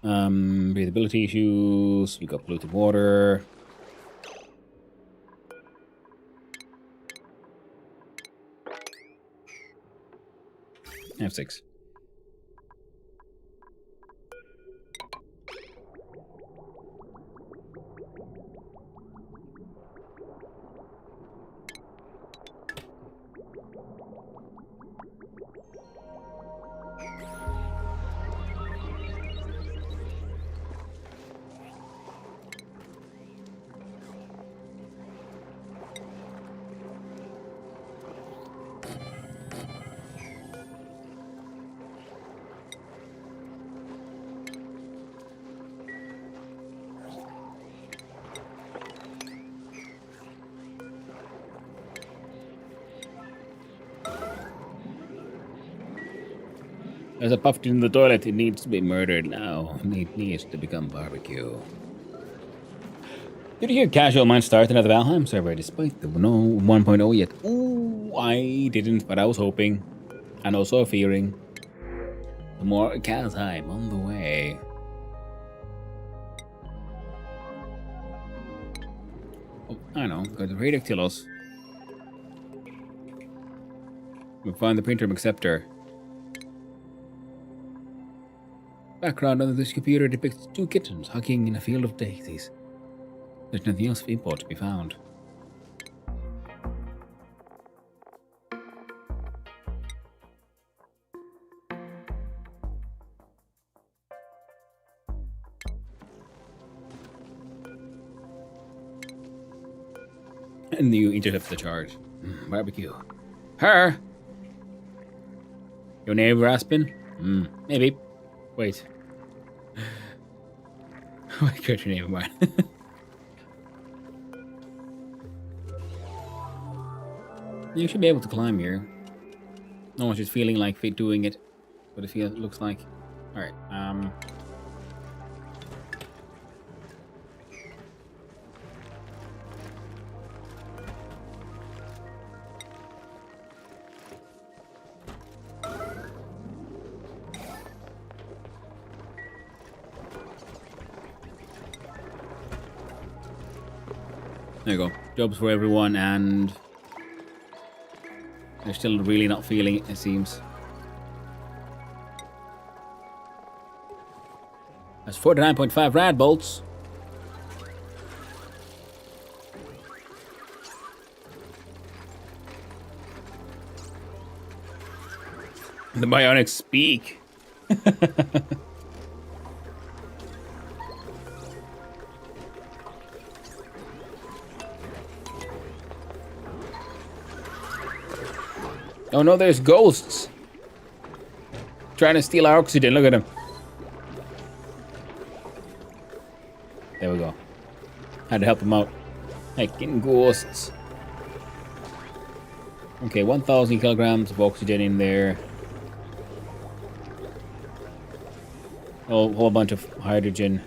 Breathability issues. We got polluted water. F6. There's a puff in the toilet. It needs to be murdered now. It needs to become barbecue. Did you hear casual mine started at the Valheim server despite the no 1.0 yet? Ooh, I didn't, but I was hoping. And also fearing. More Valheim on the way. Oh, I know, got the Radictilos. We'll find the printer acceptor. Background on this computer depicts two kittens hugging in a field of daisies. There's nothing else of import to be found. And you intercept the charge. Barbecue. Her! Your neighbor Aspen? Maybe. Wait. I got your name in mind. You should be able to climb here. No one's just feeling like doing it. What it looks like. Alright, there you go. Jobs for everyone, and they're still really not feeling it, it seems. That's 49.5 rad bolts. The bionics speak. Oh no, there's ghosts trying to steal our oxygen. Look at them. There we go. Had to help them out. Heckin' ghosts. Okay, 1,000 kilograms of oxygen in there. whole bunch of hydrogen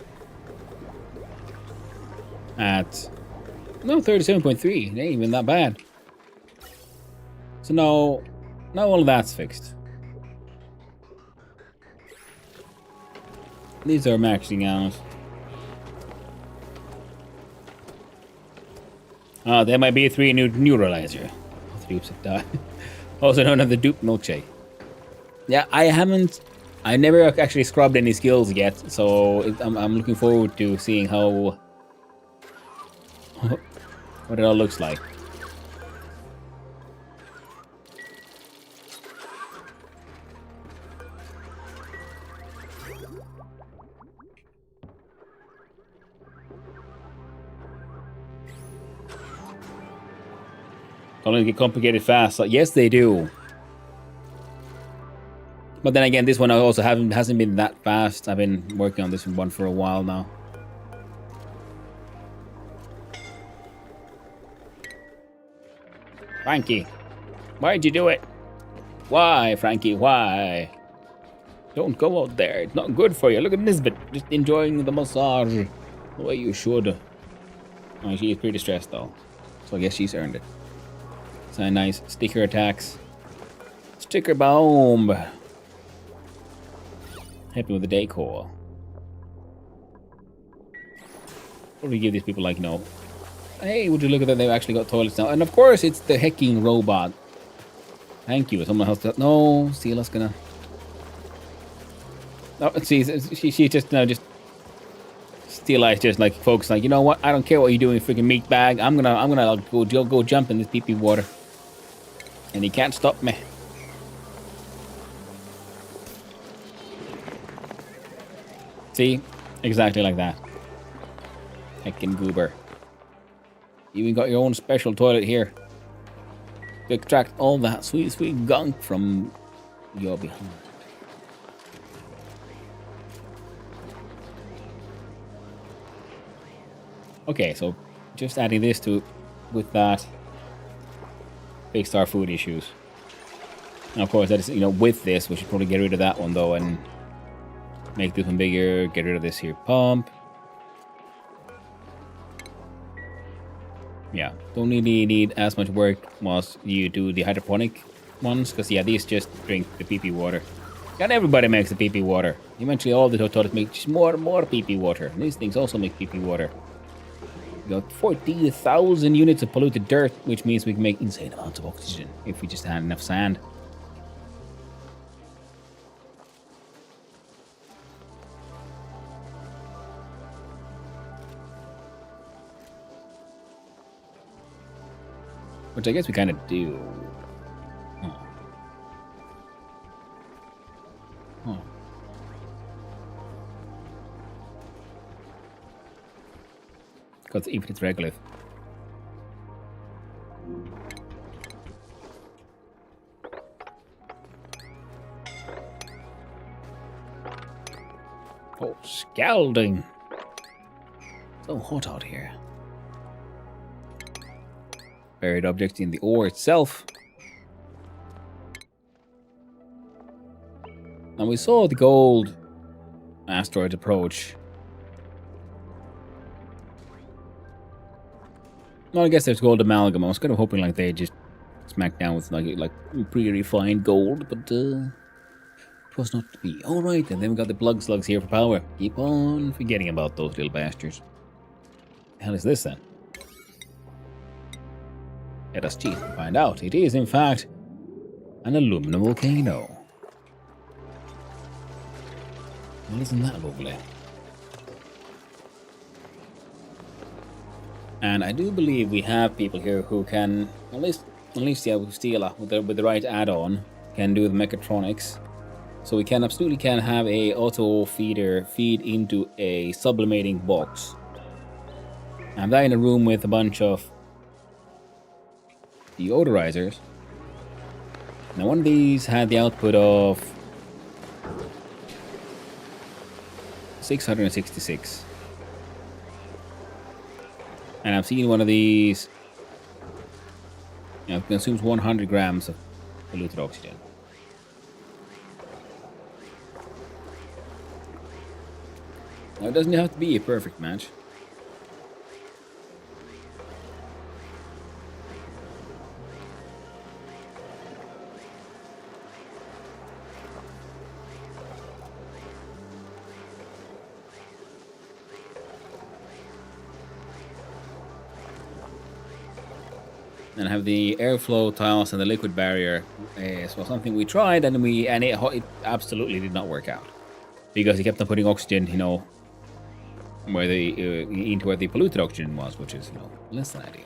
at no 37.3. It ain't even that bad. So now all of that's fixed. These are maxing out. There might be a 3 new neuralizer. Also known as the dupe milkshake. Yeah, I never actually scrubbed any skills yet, so I'm looking forward to seeing how what it all looks like. Colors get complicated fast. So yes, they do. But then again, this one also hasn't been that fast. I've been working on this one for a while now. Frankie, why'd you do it? Why, Frankie? Why? Don't go out there. It's not good for you. Look at Nisbet, just enjoying the massage the way you should. Oh, she is pretty stressed though, so I guess she's earned it. So nice sticker attacks. Sticker bomb. Happy with the decor. Probably give these people like, you know, hey, would you look at that? They've actually got toilets now. And of course, it's the hacking robot. Thank you. Someone else. No, Steela's gonna. No, see, she just Steela is just like focused. Like, you know what? I don't care what you're doing, freaking meat bag. I'm gonna go jump in this pee-pee water. And he can't stop me. See? Exactly like that. Heckin' goober. You even got your own special toilet here. To extract all that sweet, sweet gunk from your behind. Okay, so just adding this with that. Fixed our food issues. And of course, that is, you know, with this, we should probably get rid of that one though and make this one bigger. Get rid of this here pump. Yeah, don't really need as much work whilst you do the hydroponic ones, because yeah, these just drink the pee-pee water. And everybody makes the pee-pee water. Eventually, all the toilets make just more pee-pee water. And these things also make pee-pee water. We got 40,000 units of polluted dirt, which means we can make insane amounts of oxygen if we just had enough sand. Which I guess we kind of do. Oh. Oh. Because if it's regolith. Oh, scalding. So hot out here. Buried objects in the ore itself. And we saw the gold asteroids approach. Well, I guess there's gold amalgam. I was kind of hoping like they just smack down with like pre-refined gold, but it was not to be. Alright, and then we got the plug slugs here for power. Keep on forgetting about those little bastards. The hell is this then? Let us cheat and find out. It is, in fact, an aluminum volcano. Well, isn't that lovely? And I do believe we have people here who can, at least yeah, with Steela, with the right add-on, can do the mechatronics. So we can absolutely have a auto feeder feed into a sublimating box. I'm that in a room with a bunch of deodorizers. Now one of these had the output of 666. And I've seen one of these, you know, consumes 100 grams of polluted oxygen. Now, it doesn't have to be a perfect match. And have the airflow tiles and the liquid barrier as well, something we tried, and it absolutely did not work out because he kept on putting oxygen, where into where the polluted oxygen was, which is less than ideal.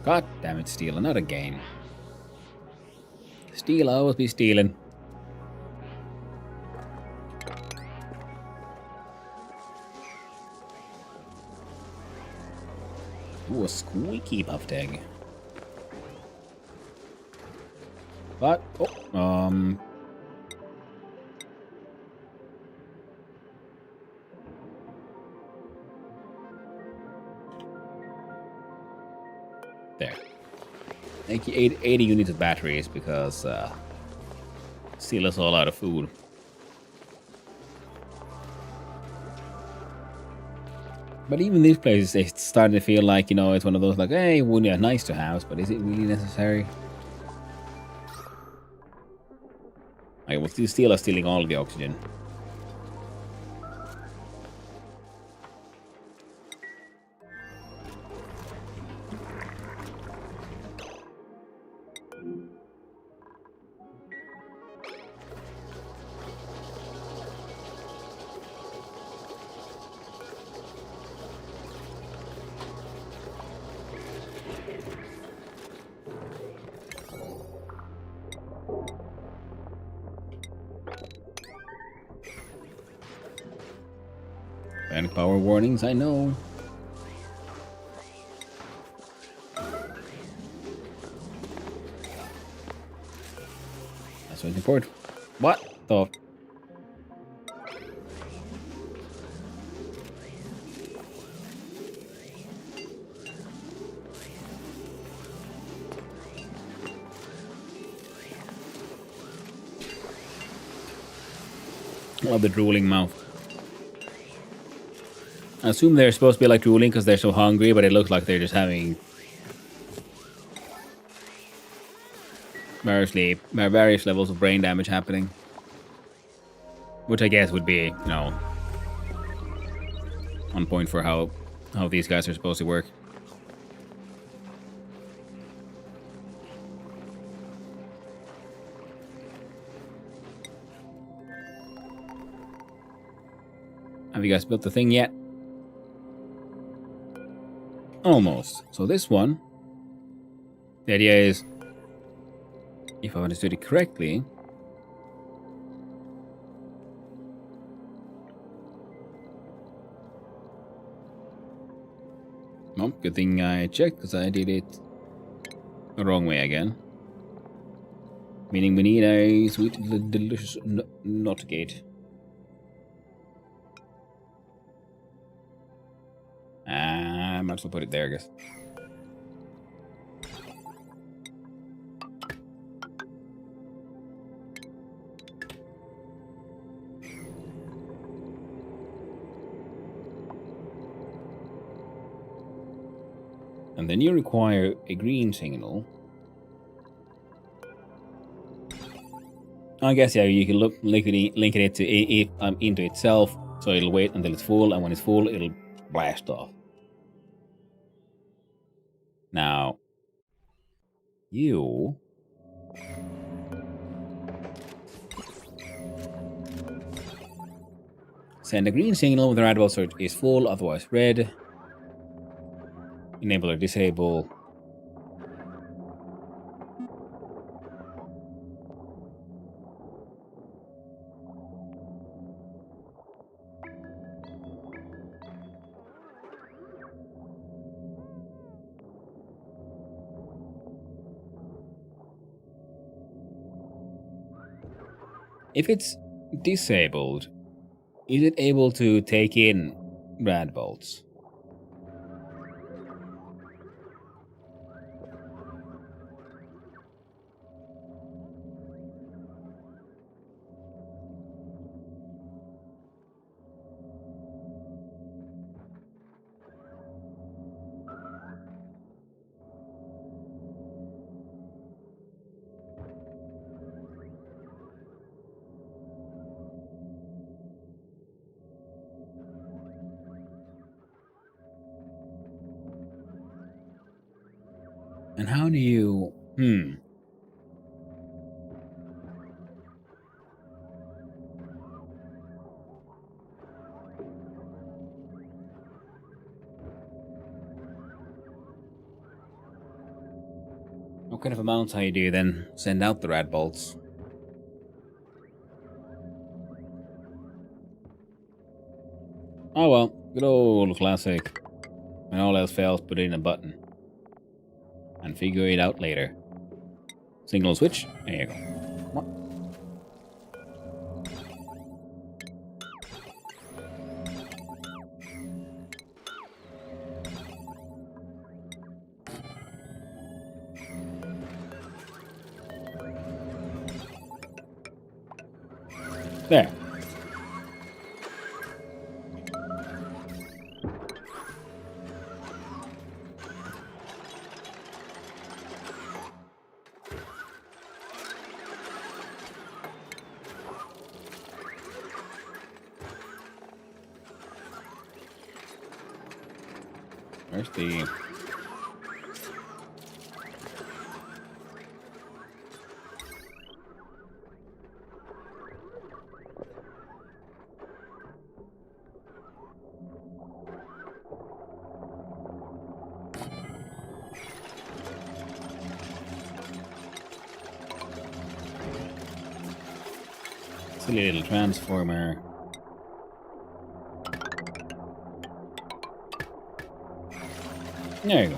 God damn it, Steel, not again. Steel always be stealing. Ooh, a squeaky puff tag. But, there. Thank you, 80 units of batteries because steal us all out of food. But even these places, they starting to feel like, it's one of those like, hey, wouldn't it nice to have, but is it really necessary? Like, well, still are stealing all of the oxygen. Panic power warnings, I know. That's what's important. What the? Love the drooling mouth. I assume they're supposed to be like drooling because they're so hungry, but it looks like they're just having various levels of brain damage happening. Which I guess would be, on point for how these guys are supposed to work. Have you guys built the thing yet? Almost. So this one, the idea is, if I understood it correctly, well, good thing I checked because I did it the wrong way again. Meaning we need a sweet, delicious not gate. I might as well put it there, I guess. And then you require a green signal. I guess, yeah, you can link it to into itself, so it'll wait until it's full, and when it's full, it'll blast off. Now, you send a green signal when the rad search is full, otherwise red. Enable or disable. If it's disabled, is it able to take in rad bolts? And how do you... What kind of amounts how you do then send out the rad bolts? Oh well, good old classic. When all else fails, put in a button. And figure it out later. Signal switch. There you go. What? There. Where's the... Silly little transformer. There you go.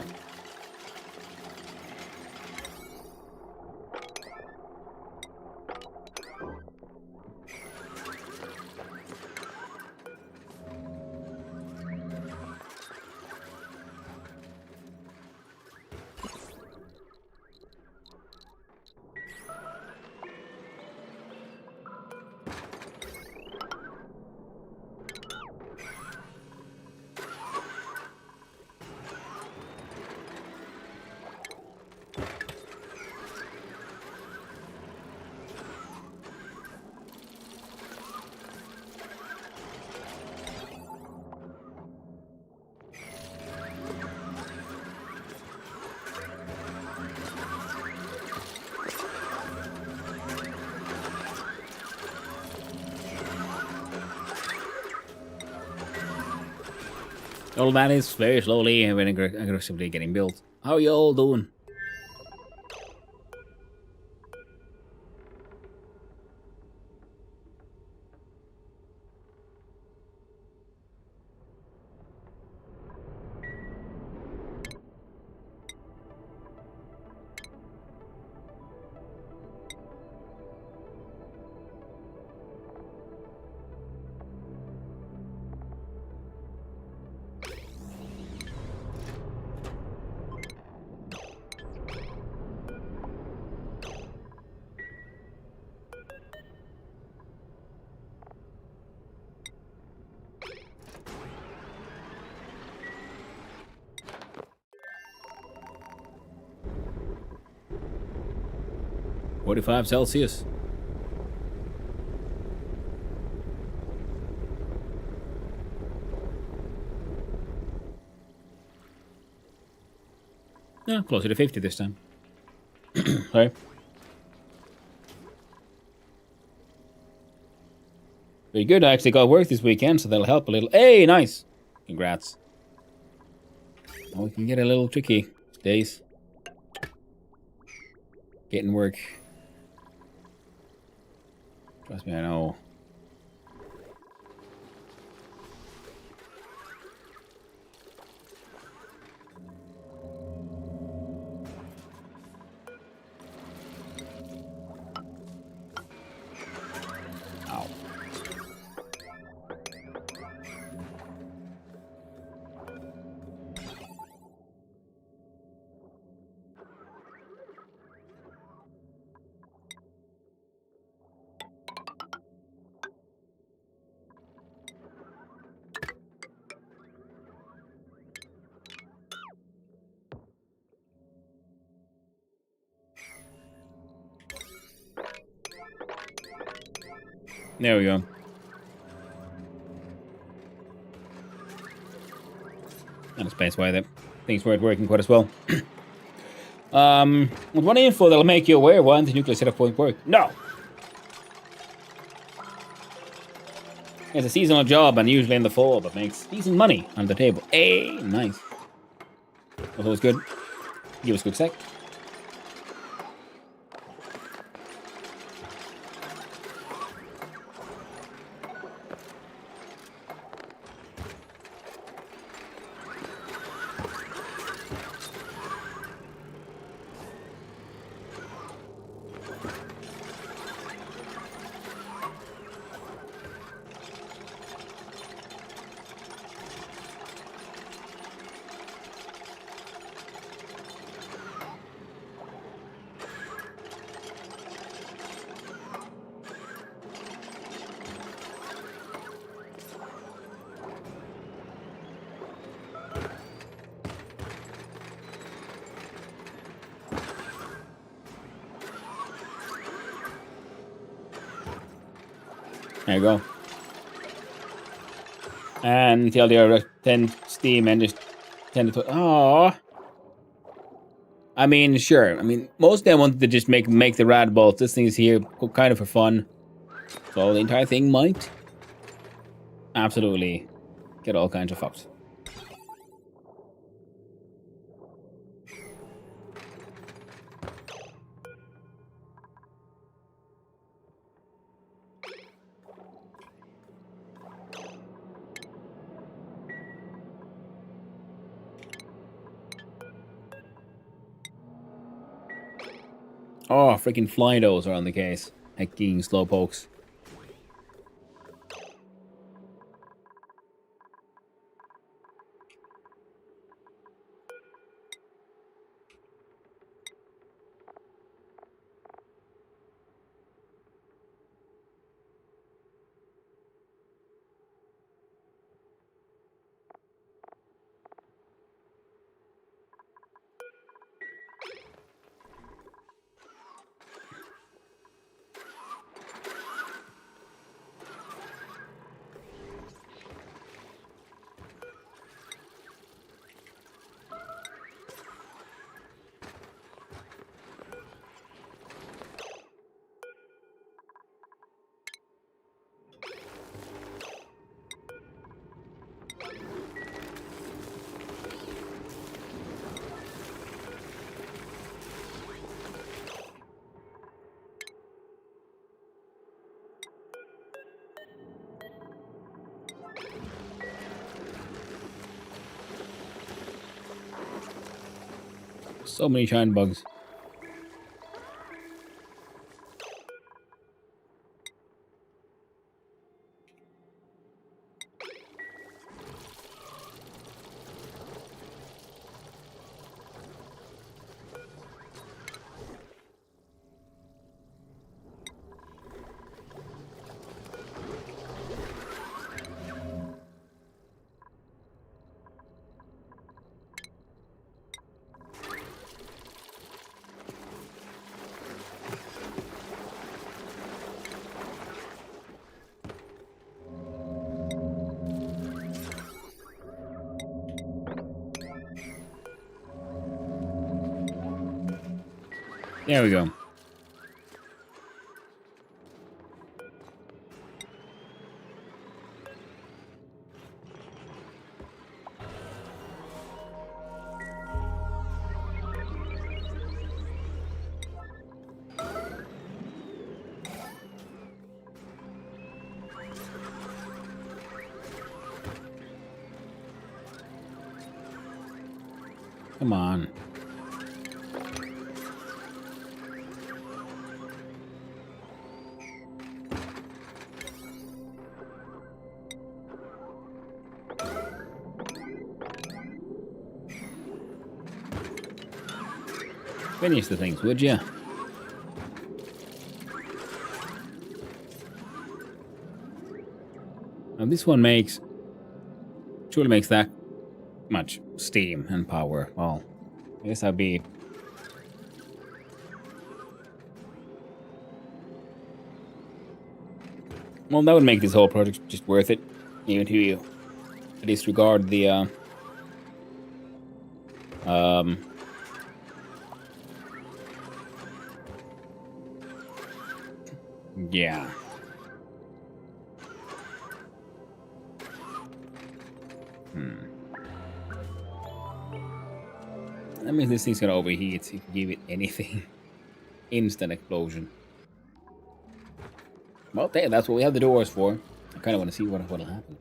Old man is very slowly and aggressively getting built. How you all doing? $45 Celsius. Yeah, closer to 50 this time. Sorry. Very good. I actually got work this weekend, so that'll help a little. Hey, nice. Congrats. Oh, we can get a little tricky days. Getting work. Trust me, I know. Ow. There we go. And explains why that things weren't working quite as well. With one info that'll make you aware why the nuclear setup won't work. No! It's a seasonal job and usually in the fall, but makes decent money on the table. Hey, nice. That's always good. Give us a quick sec. There you go. And TLDR 10 Steam and just 10 to... Oh. I mean, sure. I mean, most of them wanted to just make the rad bolts. This thing is here kind of for fun. So the entire thing might absolutely get all kinds of fucked. Oh, freaking Flydos are on the case. Hecking slowpokes. So many shine bugs. There we go. Come on. Finish the things, would ya? Now this one surely makes that much steam and power. Well, I guess I'd be... Well, that would make this whole project just worth it. Even to you. Disregard the Yeah. I mean, this thing's gonna overheat. You can give it anything. Instant explosion. Well, hey, that's what we have the doors for. I kind of want to see what'll happen.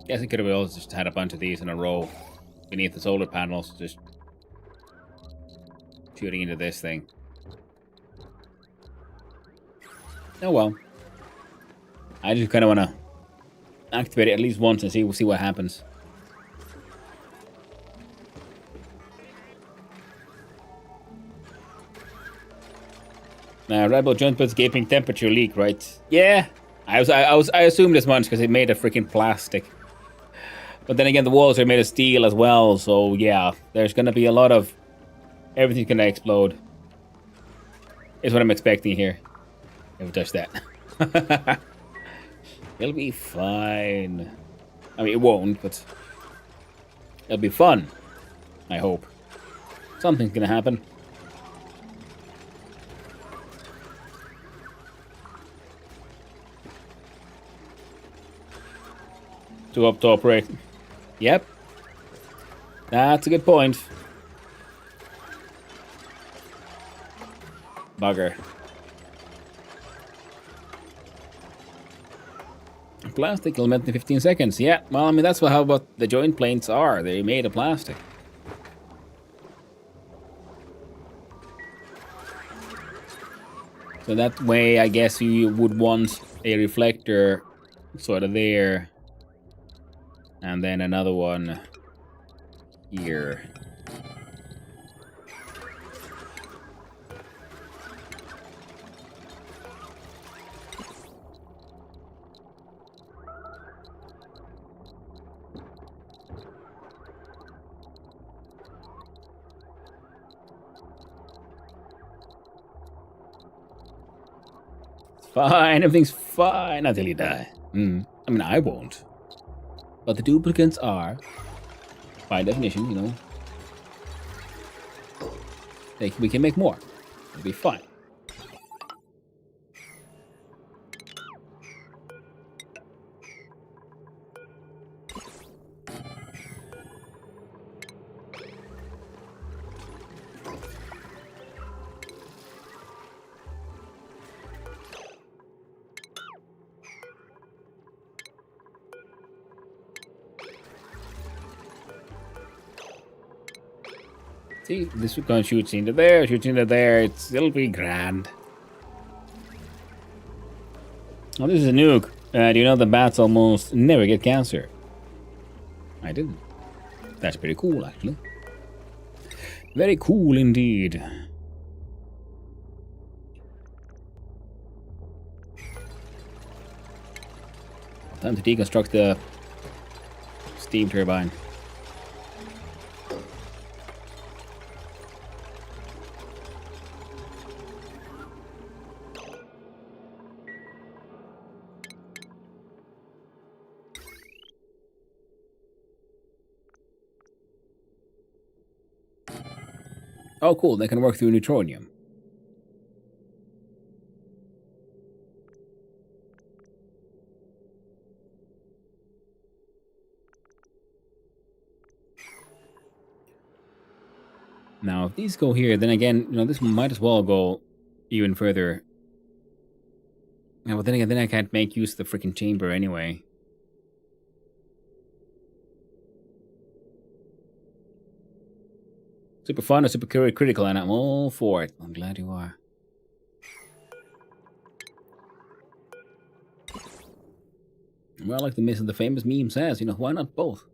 Guess it could have also just had a bunch of these in a row beneath the solar panels, just shooting into this thing. Oh well. I just kind of want to activate it at least once and see what happens. Now, Rebel Jumpers gaping temperature leak, right? Yeah, I assumed as much because it made a freaking plastic. But then again, the walls are made of steel as well, so yeah, there's gonna be a lot of everything's gonna explode. Is what I'm expecting here. Never touch that. It'll be fine. I mean, it won't, but it'll be fun. I hope. Something's gonna happen. To up to operate. Yep. That's a good point. Bugger. Plastic will melt in 15 seconds. Yeah, well, I mean, that's how what the joint plates are. They're made of plastic. So that way, I guess you would want a reflector sort of there. And then another one here. Fine, everything's fine until you die. I mean, I won't. But the duplicants are, by definition, you know, we can make more. It'll be fine. See, this one shoots into there, shoots into there. It'll be grand. Oh, this is a nuke. Do you know the bats almost never get cancer? I didn't. That's pretty cool, actually. Very cool indeed. Time to deconstruct the steam turbine. Oh, cool. They can work through neutronium. Now, if these go here, then again, this might as well go even further. Yeah, but then again, I can't make use of the freaking chamber anyway. Super fun or super critical, and I'm all for it. I'm glad you are. Well, like the famous meme says, why not both?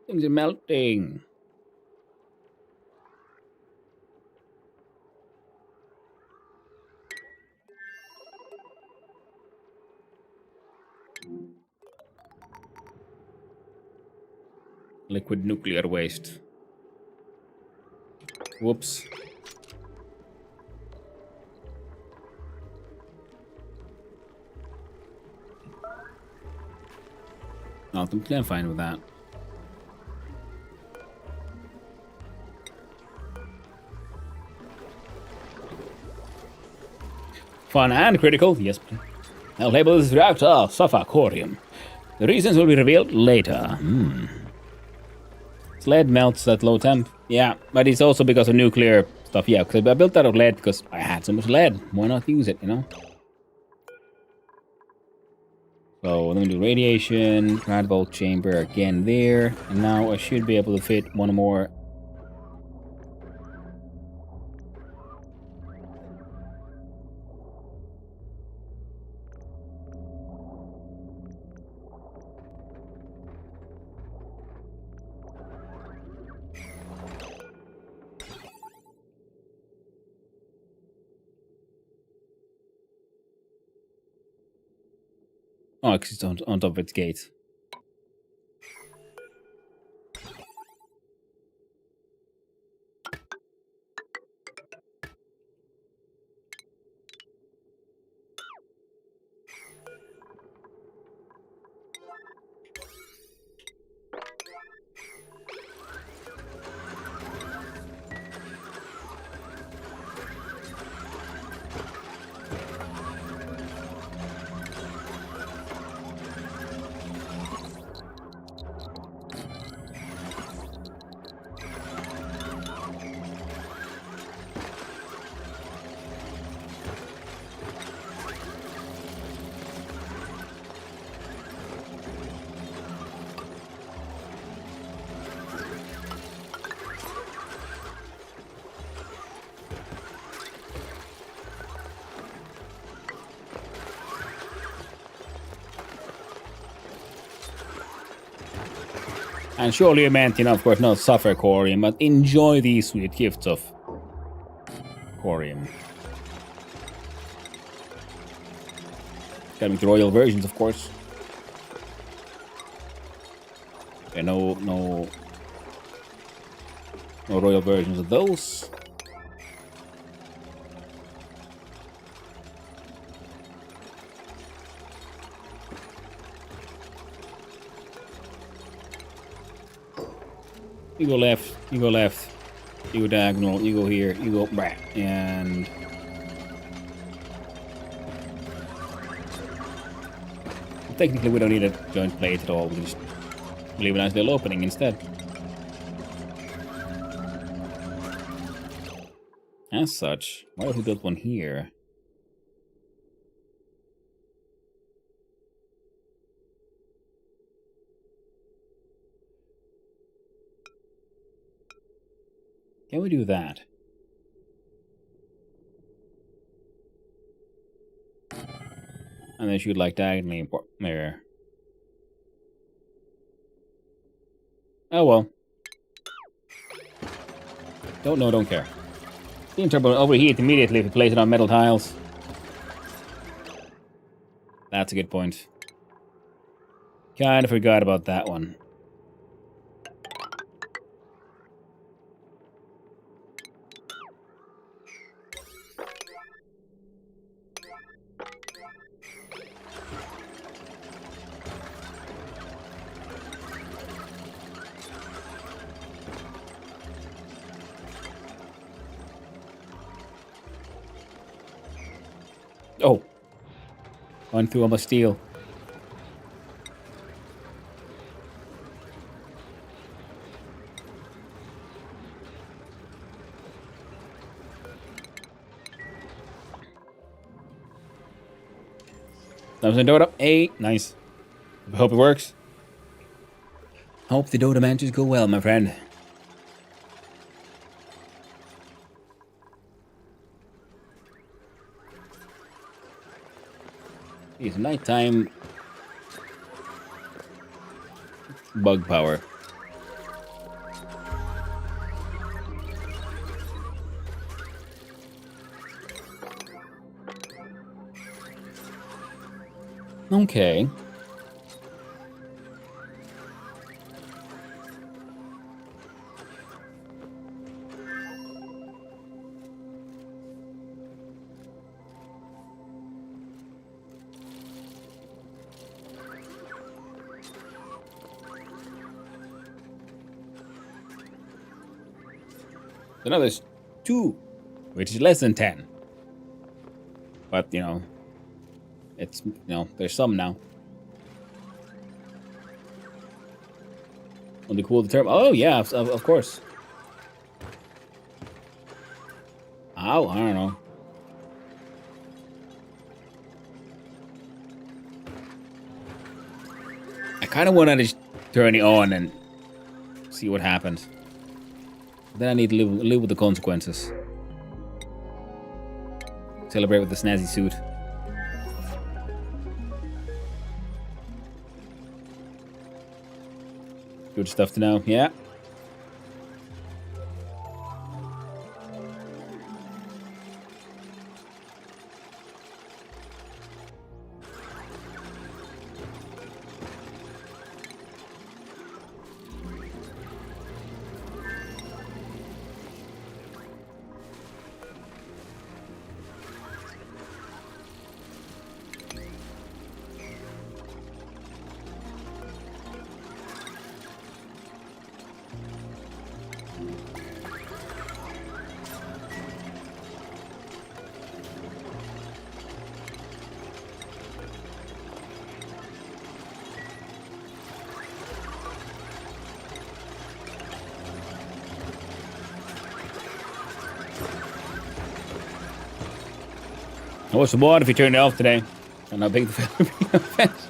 Things are melting. Liquid nuclear waste. Whoops. No, I'm fine with that. Fun and critical, yes. I'll label this reactor Sulfur-Corium. The reasons will be revealed later. Lead melts at low temp. Yeah, but it's also because of nuclear stuff. Yeah, because I built that of lead because I had so much lead. Why not use it, So let me do radiation, grad volt chamber again there. And now I should be able to fit one more. Oh, because it's on top of its gate. And surely you meant, of course, not suffer Corium, but enjoy these sweet gifts of Corium. Gotta make the royal versions, of course. Okay, no royal versions of those. You go left, you go diagonal, you go here, you go back, and technically we don't need a joint plate at all, we just leave a nice little opening instead. As such, why would we build one here? Can we do that? And then shoot like diagonally there. Oh well. Don't know, don't care. Steam turbo will overheat immediately if you place it on metal tiles. That's a good point. Kinda forgot about that one. Oh. Went through all my steel. That was a Dota. 8. Nice. I hope it works. Hope the Dota matches go well, my friend. It's nighttime bug power. Okay. So now there's 2, which is less than 10. But, you know, it's, you know, there's some now. Only cool the term. Oh, yeah, of course. Ow, I don't know. I kind of want to turn it on and see what happens. Then I need to live with the consequences. Celebrate with the snazzy suit. Good stuff to know, yeah. What's the water if you turned it off today? I'm not big offense.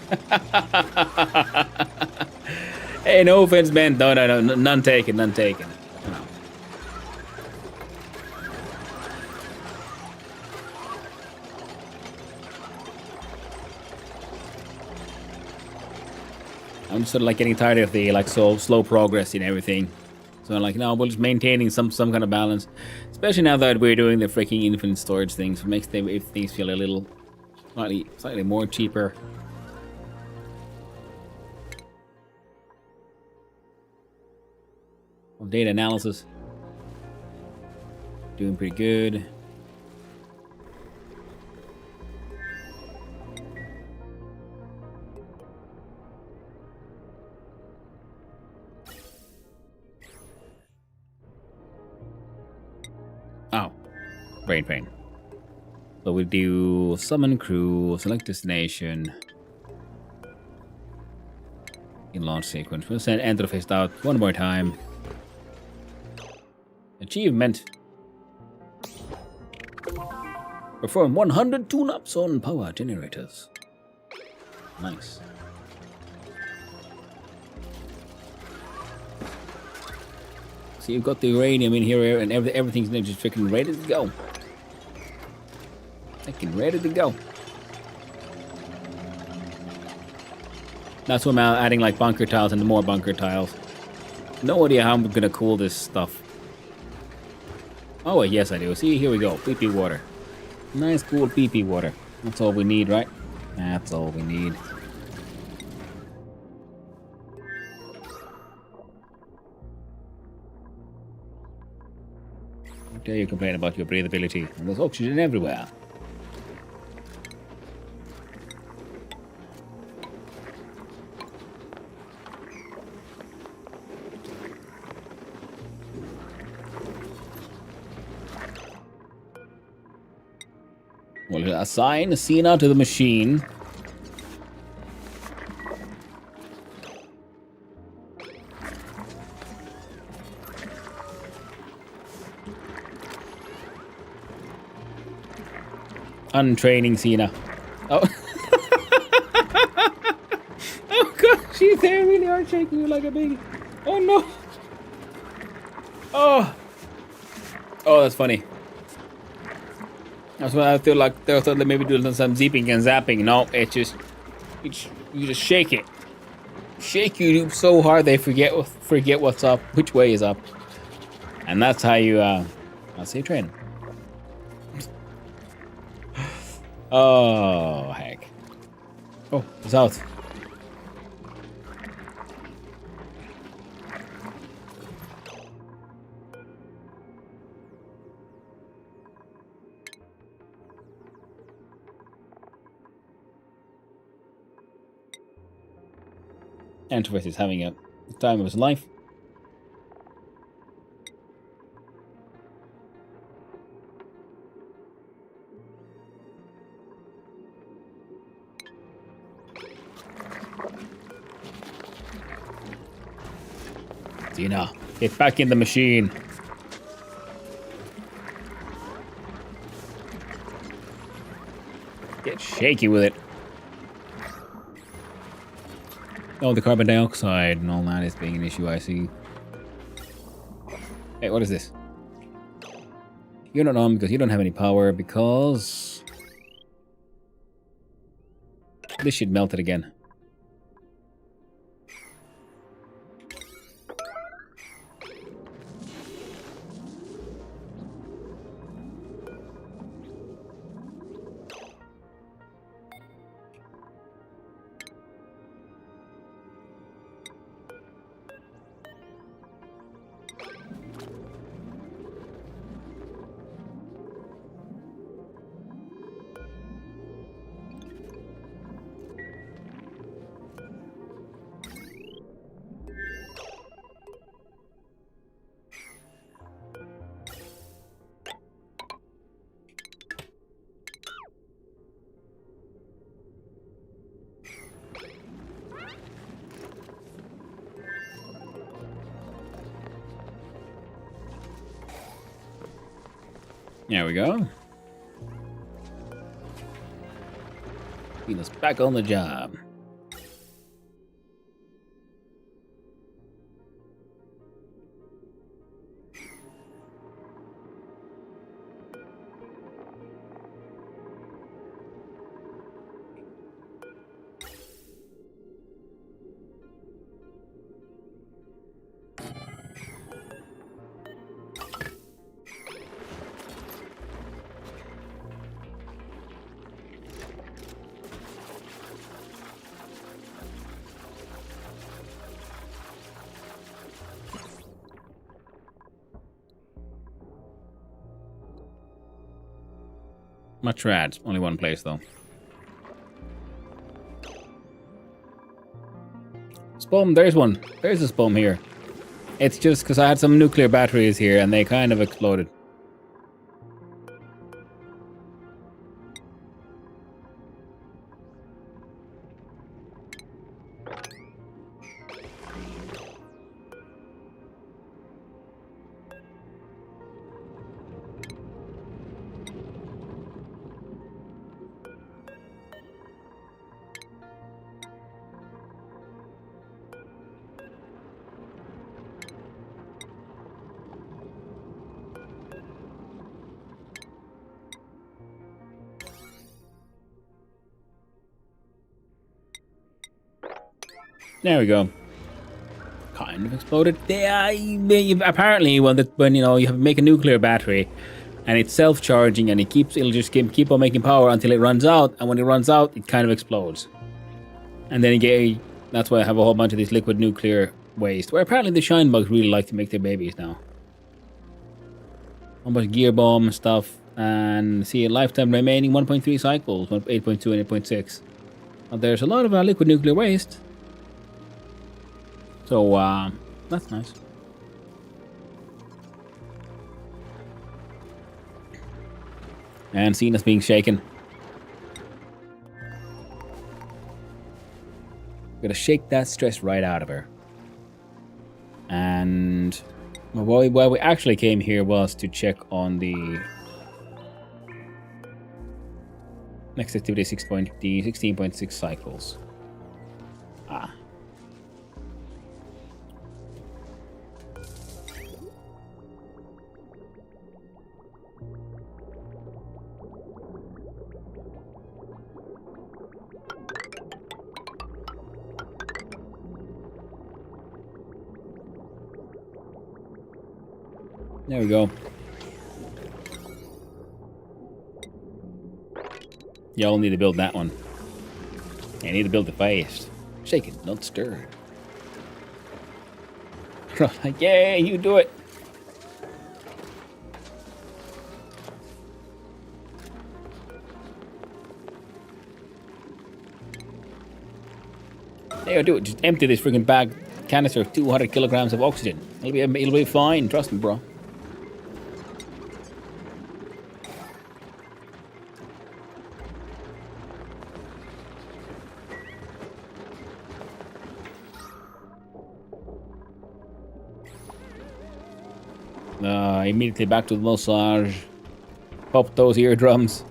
Hey, no offense, man. No, none taken, none taken. No. I'm sort of like getting tired of the like slow progress in everything. So I'm like, no, we're just maintaining some kind of balance. Especially now that we're doing the freaking infinite storage thing, so it makes things feel a little slightly more cheaper. Data analysis. Doing pretty good. Oh, brain. So we do summon crew, select destination. In launch sequence. We'll send enter phased out one more time. Achievement. Perform 100 tune-ups on power generators. Nice. So you've got the uranium in here and everything's just freaking ready to go. Freaking ready to go. That's why I'm adding like bunker tiles and more bunker tiles. No idea how I'm gonna cool this stuff. Oh wait, yes I do. See, here we go. Pee-pee water. Nice cool pee-pee water. That's all we need, right? That's all we need. How dare you complain about your breathability? And there's oxygen everywhere. We'll assign Cena to the machine. Untraining Cena. Oh. Oh gosh, they really are shaking you like a baby. Oh no. Oh. Oh, that's funny. That's what I feel like. They thought they maybe doing some zipping and zapping. No, you just shake it. Shake you so hard they forget what's up, which way is up, and that's how you train. Oh heck! Oh, it's out. Enterprise is having a time of his life. Tina, get back in the machine. Get shaky with it. Oh, the carbon dioxide and all that is being an issue, I see. Hey, what is this? You're not on because you don't have any power because... This shit melted again. There we go. Venus back on the job. Much rad. Only one place though. Spum, there's one. There's a spum here. It's just because I had some nuclear batteries here and they kind of exploded. There we go. Kind of exploded. Apparently, when you know you make a nuclear battery, and it's self-charging, and it'll just keep on making power until it runs out, and when it runs out, it kind of explodes. And then that's why I have a whole bunch of this liquid nuclear waste. Where apparently the shine bugs really like to make their babies now. A bunch of gear bomb and stuff, and see a lifetime remaining 1.3 cycles, 8.2 and 8.6. But there's a lot of liquid nuclear waste. So, that's nice. And Cena's being shaken. Gotta shake that stress right out of her. And why we actually came here was to check on the next activity, 16.6 cycles. Ah. There we go. Y'all need to build that one. I need to build it fast. Shake it, not stir. Like, yeah, you do it. There, do it. Just empty this freaking bag canister of 200 kilograms of oxygen. It'll be fine. Trust me, bro. Immediately back to the massage. Pop those eardrums.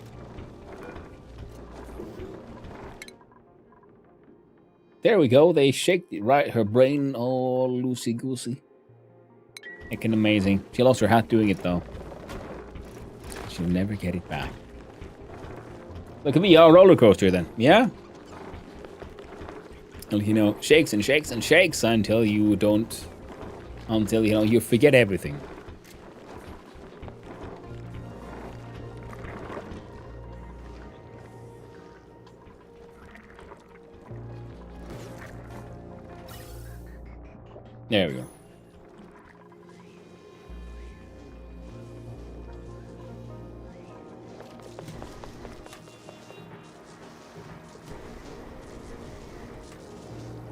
There we go. They shake her brain all loosey goosey. Freaking amazing. She lost her hat doing it though. She'll never get it back. Look at me, a roller coaster then. Yeah. And, you know, shakes and shakes and shakes until you don't. Until you know you forget everything. There we go.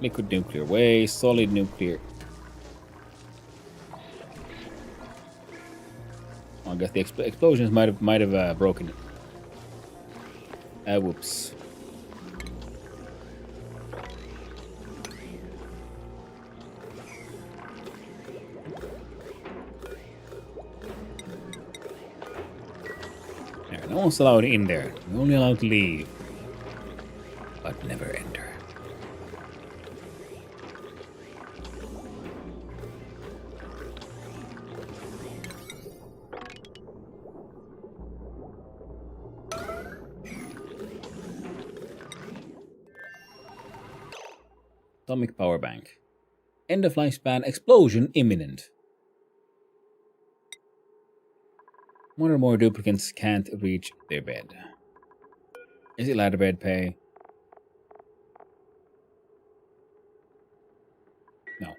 Liquid nuclear waste, solid nuclear. I guess the explosions might have broken it. Whoops. No one's allowed in there. You're only allowed to leave. But never enter. Atomic power bank. End of lifespan explosion imminent. One or more duplicants can't reach their bed. Is it ladder bed pay? No.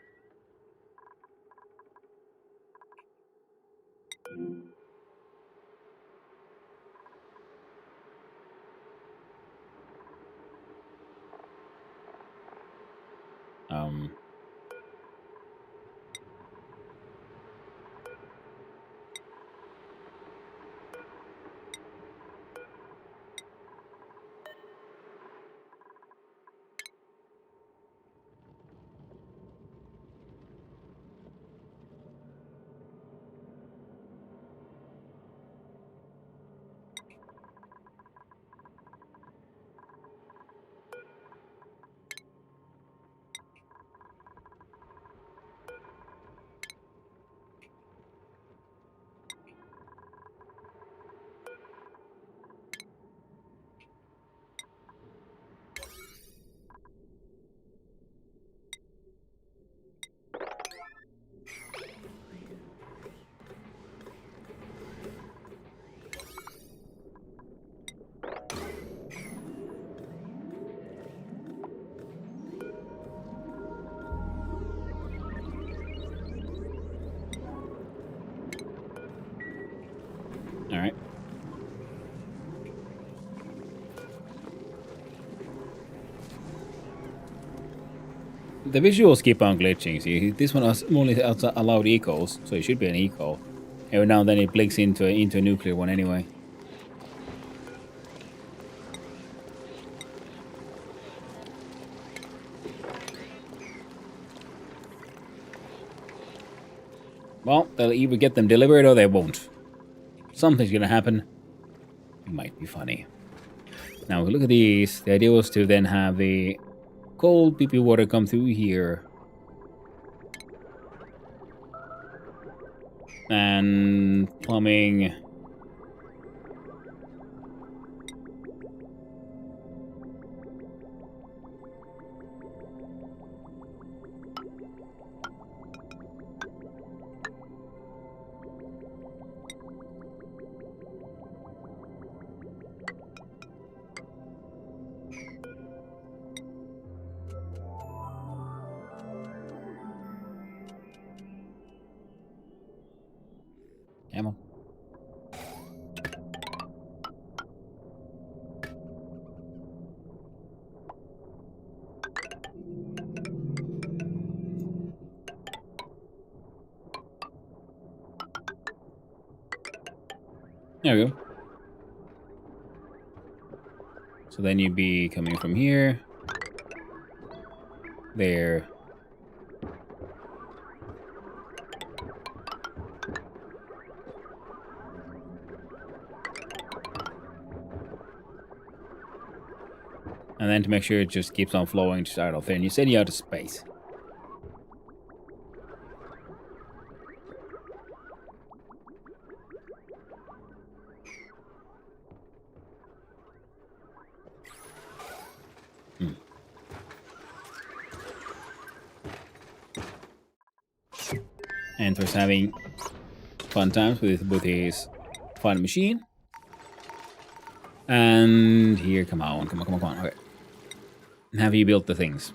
All right. The visuals keep on glitching. See, this one has only allowed ecos, so it should be an eco. Every now and then it blinks into a nuclear one anyway. Well, they'll either get them delivered or they won't. Something's gonna happen. It might be funny. Now, look at these. The idea was to then have the cold PP water come through here. And plumbing. Come on. There we go. So then you'd be coming from here. There. And then to make sure it just keeps on flowing to start off there. And you said you're out of space. And first having fun times with his fun machine. And here, come on. Okay. Have you built the things?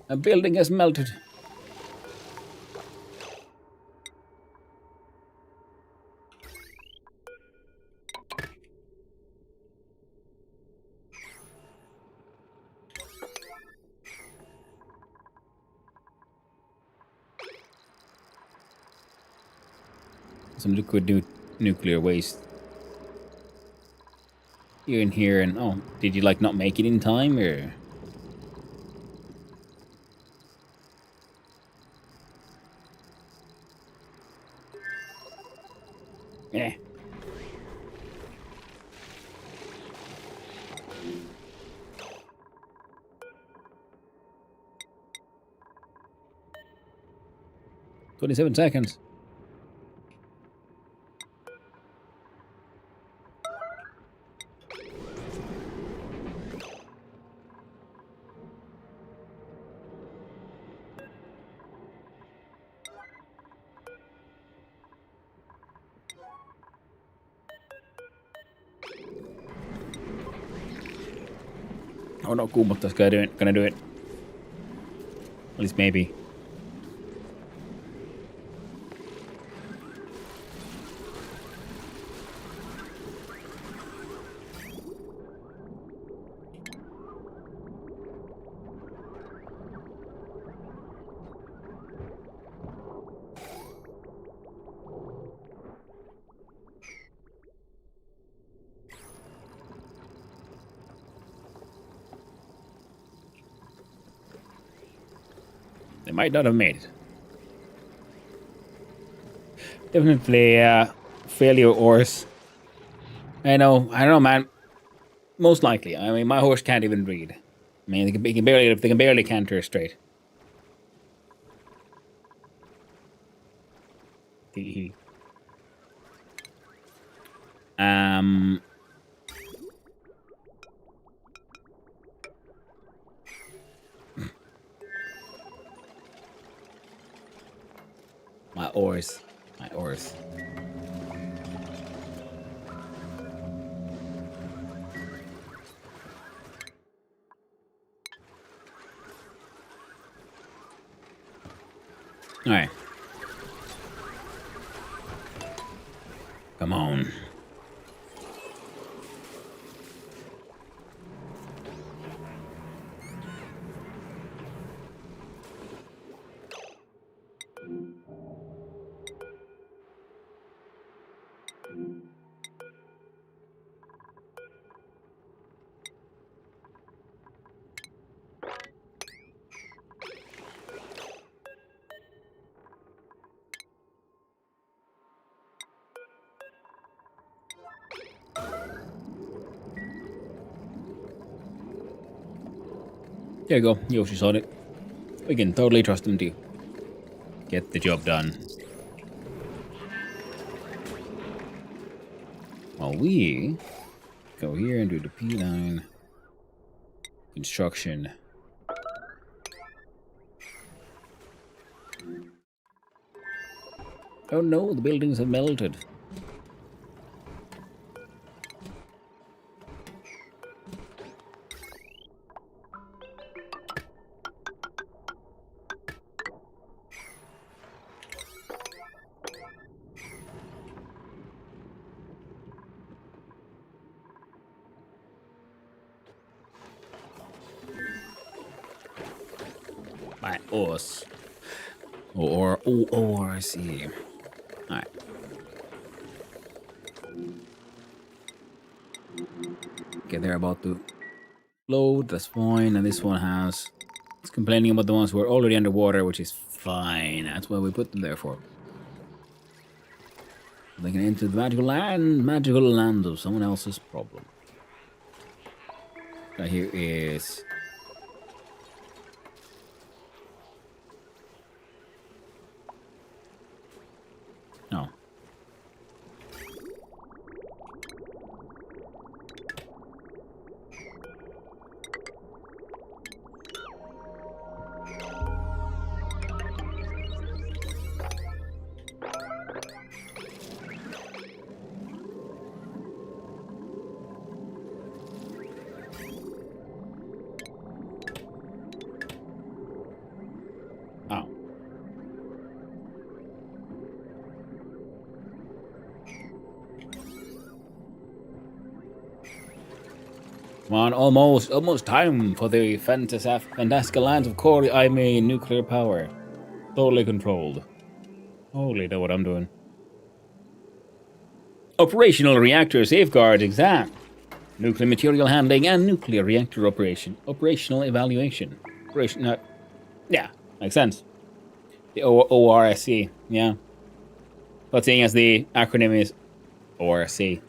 A building has melted. Some liquid nuclear waste. Here and here, and oh, did you like not make it in time, or? Yeah. "27 seconds. Oh no, kuumottais gonna do it. At least maybe. They might not have made it. Definitely failure ores. I don't know, man. Most likely. I mean, my horse can't even read. I mean, they can barely canter straight. My ores. Alright. Come on. There you go, Yoshi Sonic. We can totally trust him to get the job done. While we go here and do the P9 construction. Oh no, the buildings have melted. By us. Or I see. Alright. Okay, they're about to load, that's fine. And this one it's complaining about the ones who are already underwater, which is fine. That's what we put them there for. They can enter the magical land of someone else's problem. Now here is... No. Oh. Come on, almost time for the fantastical lands of Corey. I mean, nuclear power. Totally controlled. Holy, know what I'm doing. Operational reactor safeguard exam. Nuclear material handling and nuclear reactor operation. Operational evaluation. Yeah, makes sense. The ORSC, yeah. But seeing as the acronym is ORSC.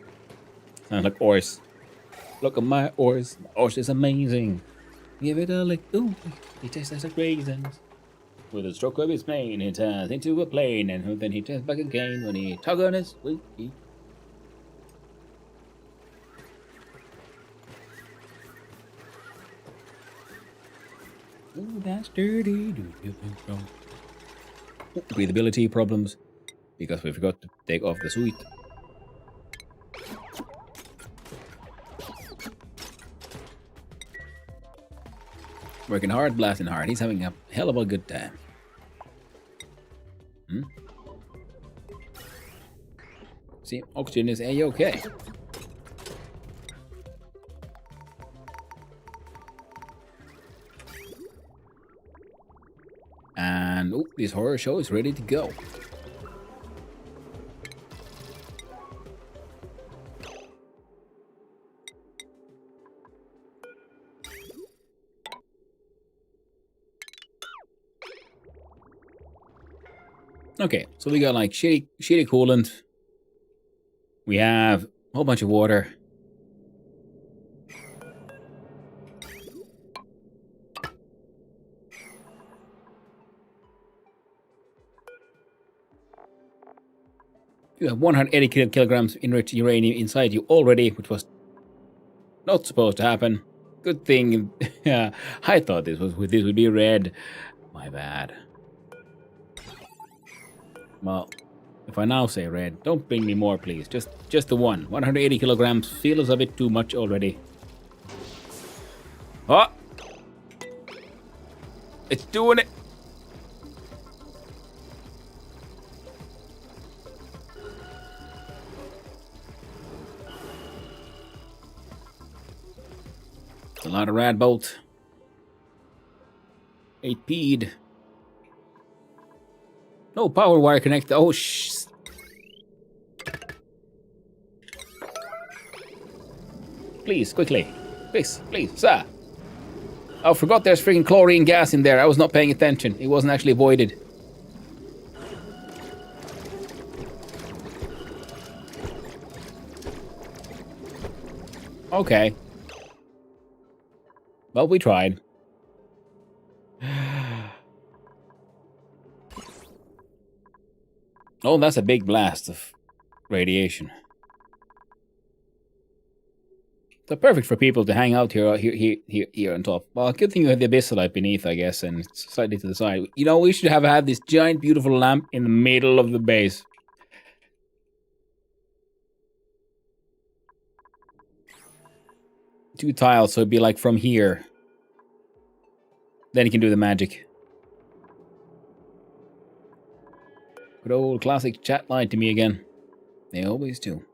Sounds like ORS. Look at my ORS. ORS is amazing. Give it a lick. Ooh, he tastes like raisins. With a stroke of his plane, he turns into a plane, and then he turns back again when he tug on his wheat. Ooh, that's dirty. Breathability problems because we forgot to take off the suit. Working hard, blasting hard. He's having a hell of a good time. See, oxygen is A-okay. And this horror show is ready to go. Okay, so we got like shitty coolant. We have a whole bunch of water. You have 180 kilograms enriched uranium inside you already, which was not supposed to happen. Good thing. I thought this would be red. My bad. Well, if I now say red, don't bring me more, please. Just the one. 180 kilograms feels a bit too much already. Oh! It's doing it! A lot of rad bolt. 8 peed. No power wire connected. Oh, Please, quickly. Please, sir. I forgot there's freaking chlorine gas in there. I was not paying attention. It wasn't actually voided. Okay. Well, we tried. Oh, that's a big blast of radiation. So perfect for people to hang out here on top. Well, good thing you have the abyssal beneath, I guess, and it's slightly to the side. You know, we should have had this giant, beautiful lamp in the middle of the base. Two tiles, so it'd be like from here. Then you can do the magic. Good old classic chat lied to me again. They always do.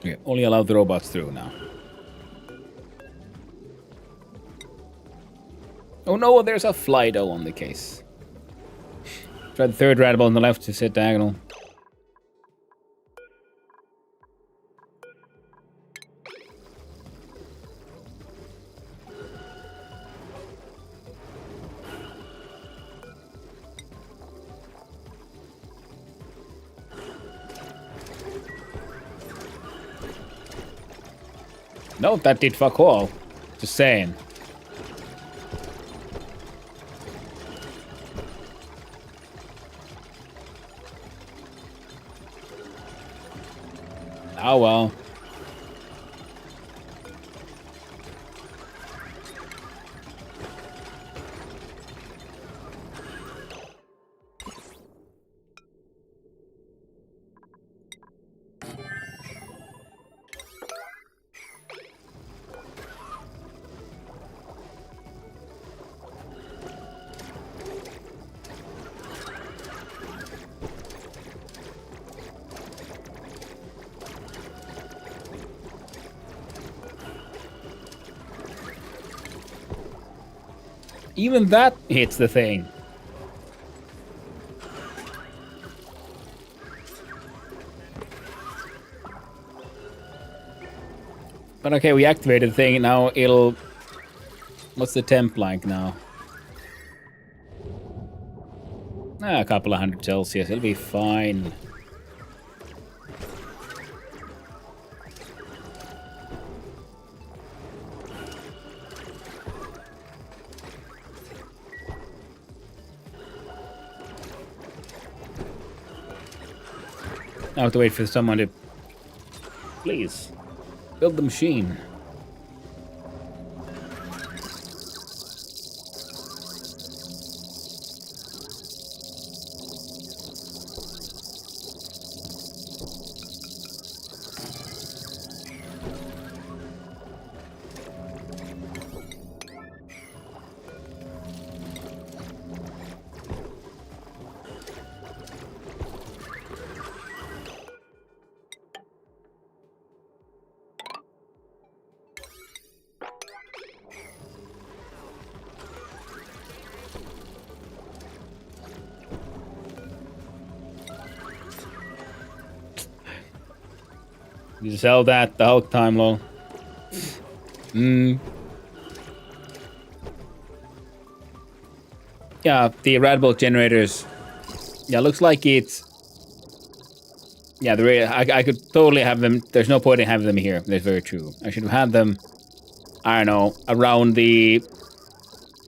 Okay, only allow the robots through now. Oh no, there's a Flydo on the case. Try the third radical on the left to sit diagonal. No, that did fuck all. Just saying. Oh well. Even that hits the thing. But okay, we activated the thing, now it'll... What's the temp like now? A couple of hundred Celsius, it'll be fine. I have to wait for someone to... Please, build the machine. You just held that the whole time, lol. Yeah, the Radbolt generators. Yeah, looks like it's... Yeah, I could totally have them. There's no point in having them here. That's very true. I should have had them, I don't know, around the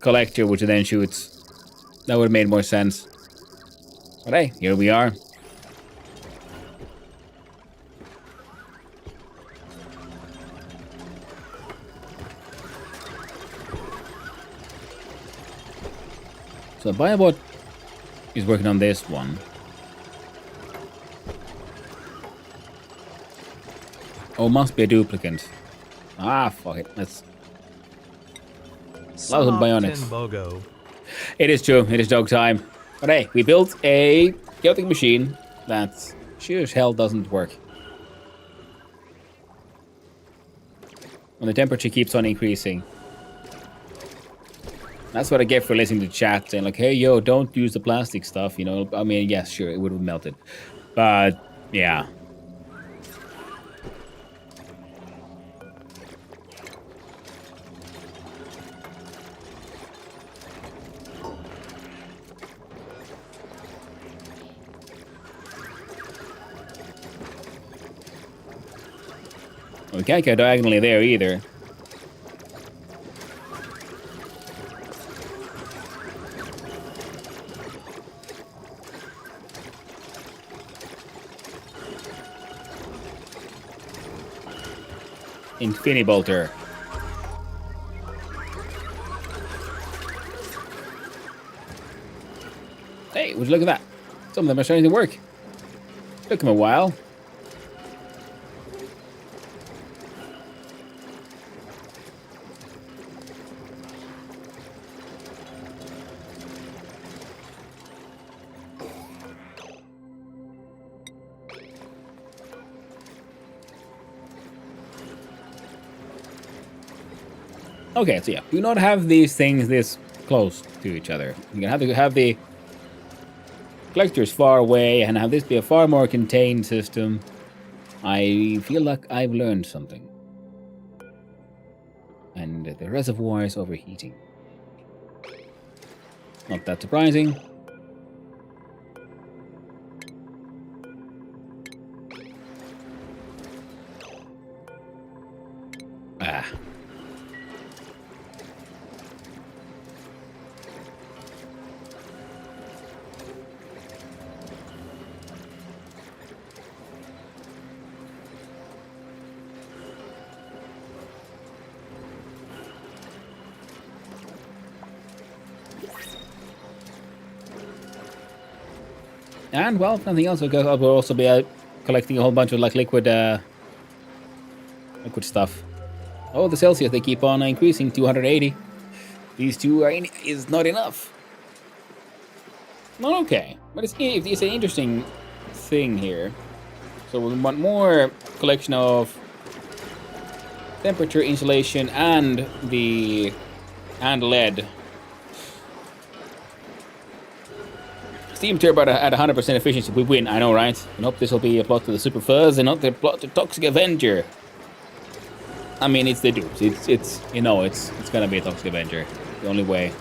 collector, which then shoots. That would have made more sense. But hey, here we are. So Biobot is working on this one. Oh, must be a duplicate. Ah, fuck it. Let's Lots of bionics. Bogo. It is true. It is dog time. But hey, we built a chaotic machine that sure as hell doesn't work. When the temperature keeps on increasing. That's what I get for listening to chat saying like, hey, yo, don't use the plastic stuff, you know. I mean, yes, sure, it would have melted. But, yeah. We can't go diagonally there either. Infinibolter. Hey, would you look at that? Some of them are starting to work. Took them a while. Okay, so yeah, do not have these things this close to each other. You're gonna have to have the collectors far away and have this be a far more contained system. I feel like I've learned something. And the reservoir is overheating. Not that surprising. Ah. And, well, if nothing else, we'll also be out collecting a whole bunch of, like, liquid stuff. Oh, the Celsius, they keep on increasing, 280. These two is not enough. Not okay. But it's an interesting thing here. So we want more collection of temperature, insulation, and lead. Steam turbine at 100% efficiency, we win. I know, right? I hope this will be a plot to the Super Fuzz and not the plot to Toxic Avenger. I mean, it's the dudes. It's you know, it's gonna be a Toxic Avenger. The only way.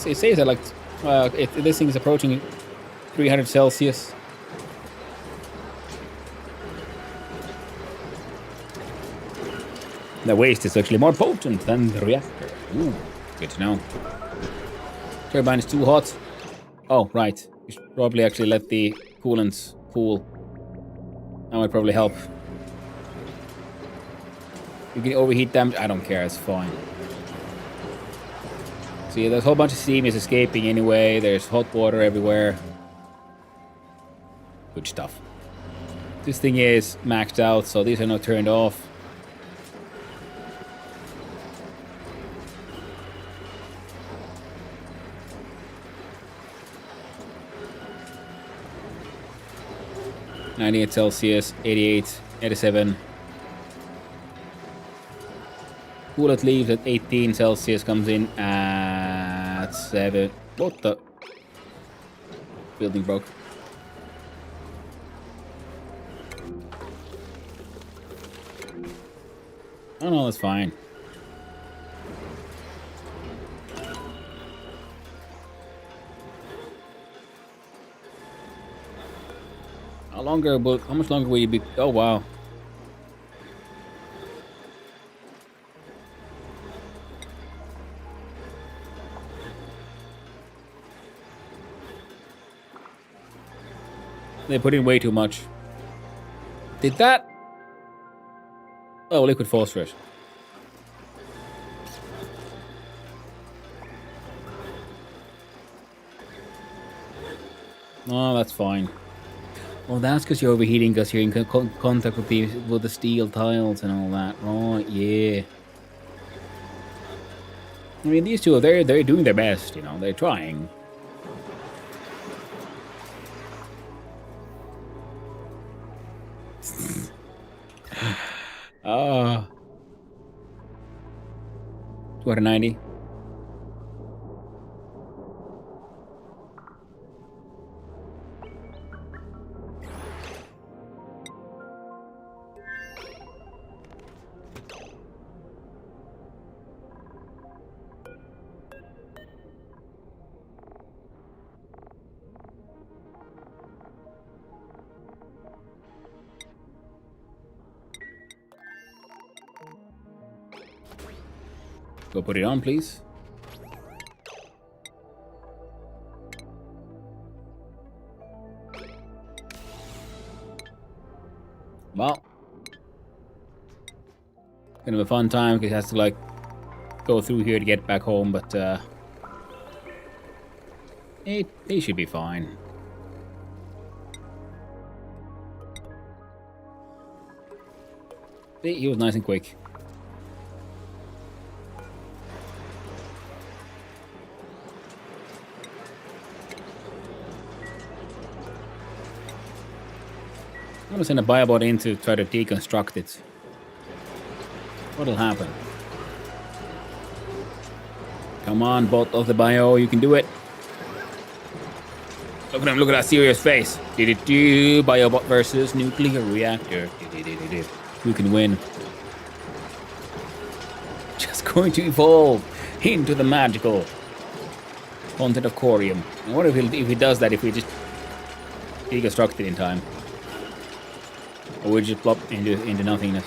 It says that like this thing is approaching 300 Celsius. The waste is actually more potent than the reactor. Ooh, good to know. Turbine is too hot. Oh, right. You should probably actually let the coolants cool. That might probably help. You can overheat damage. I don't care. It's fine. See, there's a whole bunch of steam is escaping anyway. There's hot water everywhere. Good stuff. This thing is maxed out, so these are not turned off. .98 Celsius, 88, 87. Coolant leaves at 18 Celsius, comes in at 7. What the? Building broke. Oh no, that's fine. How much longer will you be? Oh wow. They put in way too much. Did that? Oh, liquid phosphorus. Oh, that's fine. Well, that's because you're overheating because you're in contact with the steel tiles and all that. Right, yeah. I mean, these two, they're doing their best, you know. They're trying. Ah. 290. Go put it on, please. Well, kind of a fun time because it has to like go through here to get back home, but they should be fine. See, he was nice and quick. I'm gonna send a biobot in to try to deconstruct it. What'll happen? Come on, bot of the bio, you can do it. Look at him, look at that serious face. Biobot versus nuclear reactor. Who can win? Just going to evolve into the magical content of Corium. I wonder if he does that if we just deconstruct it in time. Or we just plop into nothingness.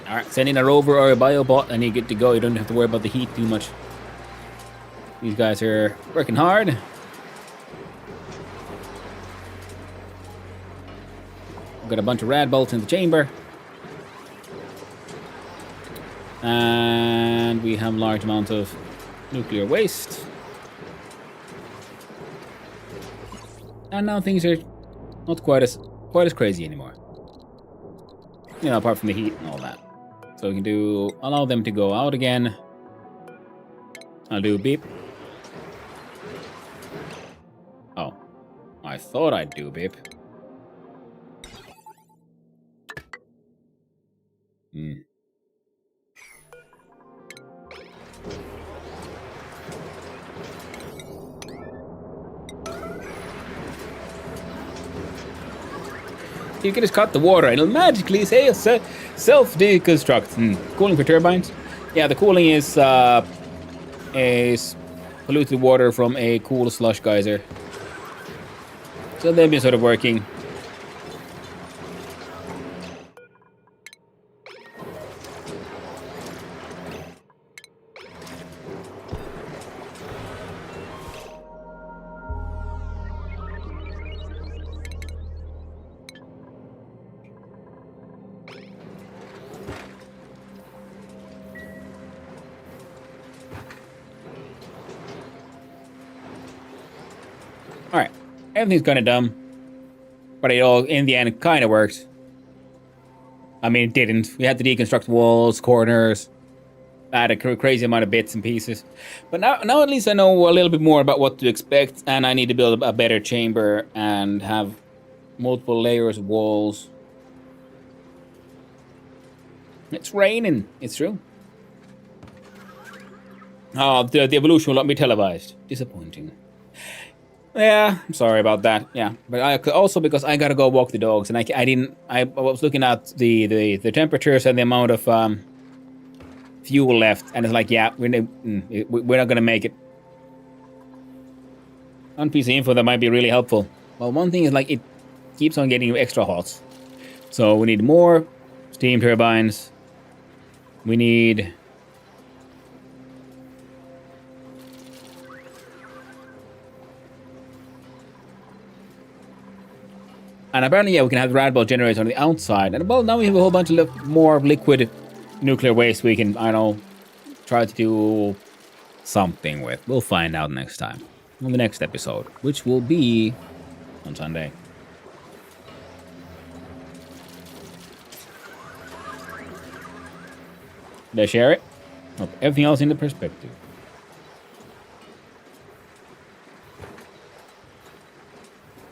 Alright, send in a rover or a biobot and you're good to go. You don't have to worry about the heat too much. These guys are working hard. We've got a bunch of rad bolts in the chamber. And we have large amounts of nuclear waste. And now things are not quite as crazy anymore. You know, apart from the heat and all that. So we can allow them to go out again. I'll do beep. Oh, I thought I'd do beep. You can just cut the water and it'll magically say self-deconstruct. Cooling for turbines? Yeah, the cooling is polluted water from a cool slush geyser. So they've been sort of working. Alright, everything's kind of dumb, but it all, in the end, kind of worked. I mean, it didn't. We had to deconstruct walls, corners, add a crazy amount of bits and pieces. But now at least I know a little bit more about what to expect, and I need to build a better chamber and have multiple layers of walls. It's raining. It's true. Oh, the evolution will not be televised. Disappointing. Yeah, I'm sorry about that. Yeah, but also because I gotta go walk the dogs, and I was looking at the temperatures and the amount of fuel left, and it's like, yeah, we're not gonna make it. One piece of info that might be really helpful. Well, one thing is like it keeps on getting extra hot, so we need more steam turbines We need... And apparently, yeah, we can have the rad ball generators on the outside. And well, now we have a whole bunch of more liquid nuclear waste we can, I don't know, try to do something with. We'll find out next time. On the next episode, which will be on Sunday. Did I share it? Oh, everything else in the perspective.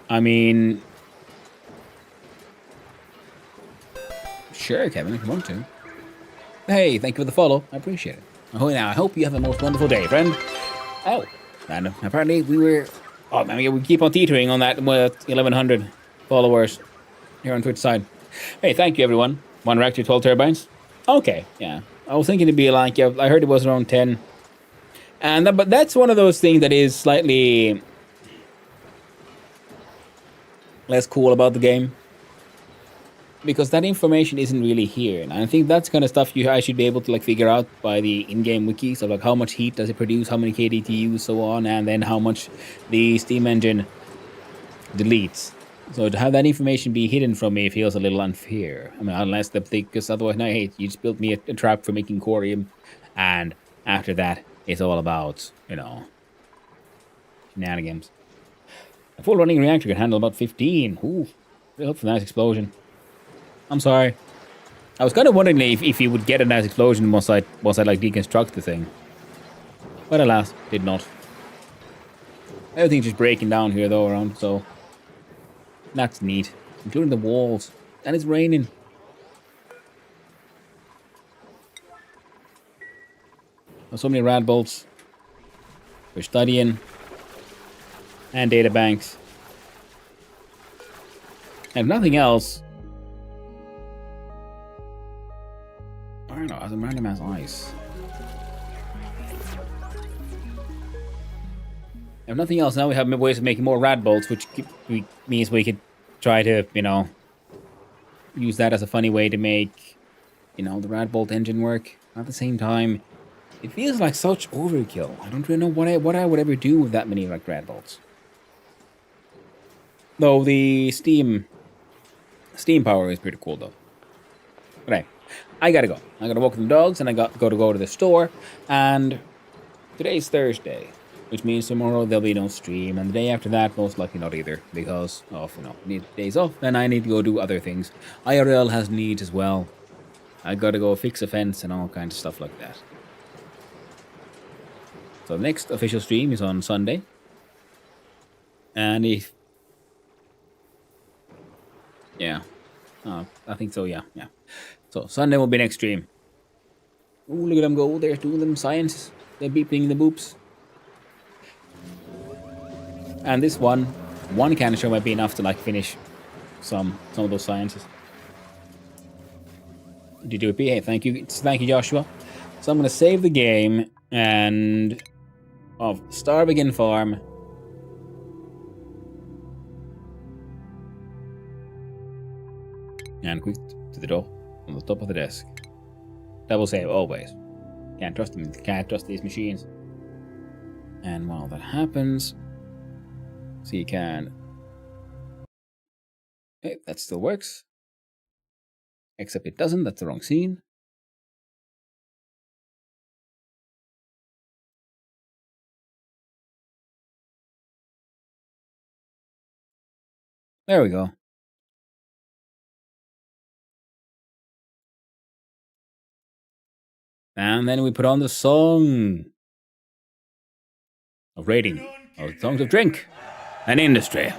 I mean... Sure, Kevin, if you want to. Hey, thank you for the follow. I appreciate it. Oh, now I hope you have a most wonderful day, friend. Oh, and apparently we were... Oh, I mean, we keep on teetering on that 1,100 followers here on Twitch side. Hey, thank you, everyone. One reactor, 12 turbines. Okay, yeah. I was thinking it'd be like... Yeah, I heard it was around 10. And but that's one of those things that is slightly... less cool about the game. Because that information isn't really here, and I think that's kind of stuff I should be able to like figure out by the in-game wiki. So like, how much heat does it produce, how many kDTU, so on, and then how much the steam engine deletes. So to have that information be hidden from me feels a little unfair. I mean, unless because otherwise, no, hey, you just built me a trap for making corium, and after that, it's all about, you know, shenanigans. A full running reactor can handle about 15. Ooh, really hope for a nice explosion. I'm sorry. I was kind of wondering if you would get a nice explosion once I like deconstruct the thing. But alas, did not. Everything's just breaking down here though around, so that's neat. Including the walls. And it's raining. There's so many rad bolts. We're studying. And data banks. And if nothing else, I don't know, as a random ass ice. If nothing else, now we have ways of making more rad bolts, which means we could try to, you know, use that as a funny way to make, you know, the rad bolt engine work. At the same time, it feels like such overkill. I don't really know what I would ever do with that many like rad bolts. Though the steam power is pretty cool though. But hey, I gotta go. I gotta walk the dogs, and I got to go to the store. And today's Thursday, which means tomorrow there'll be no stream, and the day after that most likely not either, because of, you know, need days off, and I need to go do other things. IRL has needs as well. I gotta go fix a fence and all kinds of stuff like that. So the next official stream is on Sunday, and if I think so. Yeah. So Sunday will be next stream. Oh, look at them go! They're doing them science. They're beeping the boops. And this one canister might be enough to like finish some of those sciences. Did you do it? Hey, thank you, Joshua. So I'm gonna save the game and Starve Again Farm. And quick to the door on the top of the desk. Double save always. Can't trust them. Can't trust these machines. And while that happens, so you can. Hey, that still works. Except it doesn't. That's the wrong scene. There we go. And then we put on the song of rating, of songs of drink and industry.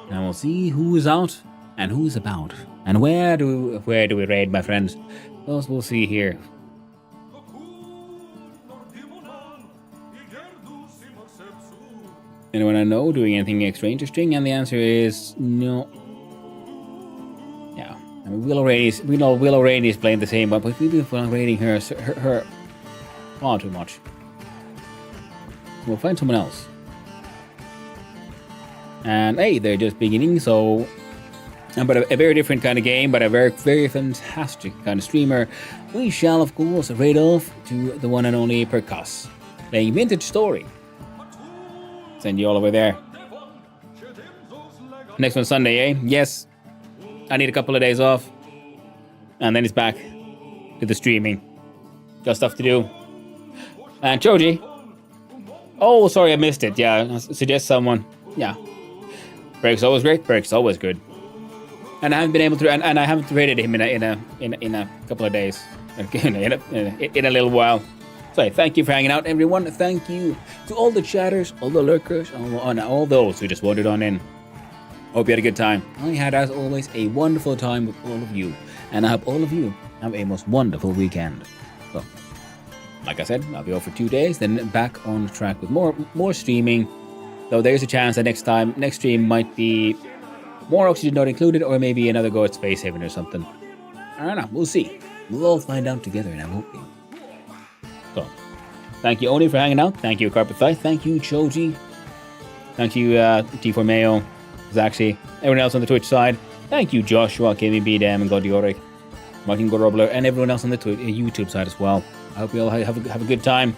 And we'll see who is out and who is about. And where do we raid, my friends? Those we'll see here. Anyone I know doing anything extra interesting? And the answer is no. Yeah. I mean, we know Willow Rainey is playing the same one, but we've been raiding her far too much. We'll find someone else. And hey, they're just beginning, so But a very different kind of game, but a very, very fantastic kind of streamer. We shall, of course, raid off to the one and only Percuss, playing Vintage Story. Send you all over there. Next one Sunday, eh? Yes. I need a couple of days off. And then it's back to the streaming. Got stuff to do. And Choji. Oh, sorry, I missed it. Yeah, suggest someone. Yeah. Break's always great. Break's always good. And I haven't been able to, and I haven't rated him in a couple of days, in a little while. So thank you for hanging out, everyone. Thank you to all the chatters, all the lurkers, and all those who just wandered on in. Hope you had a good time. I had, as always, a wonderful time with all of you, and I hope all of you have a most wonderful weekend. So, like I said, I'll be off for 2 days, then back on track with more streaming. Though there's a chance that next stream might be more Oxygen Not Included, or maybe another go at Space Haven or something. I don't know. We'll see. We'll all find out together, and I'm hoping. So, thank you, Oni, for hanging out. Thank you, Carpet Thigh. Thank you, Choji. Thank you, T4 Mayo, Zaxi, everyone else on the Twitch side. Thank you, Joshua, KVB, Dam, and Godioric, Martin Gorobler, and everyone else on the YouTube side as well. I hope you all have a good time.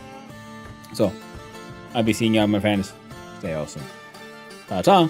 So, I'll be seeing you, my friends. Stay awesome. Ta-ta.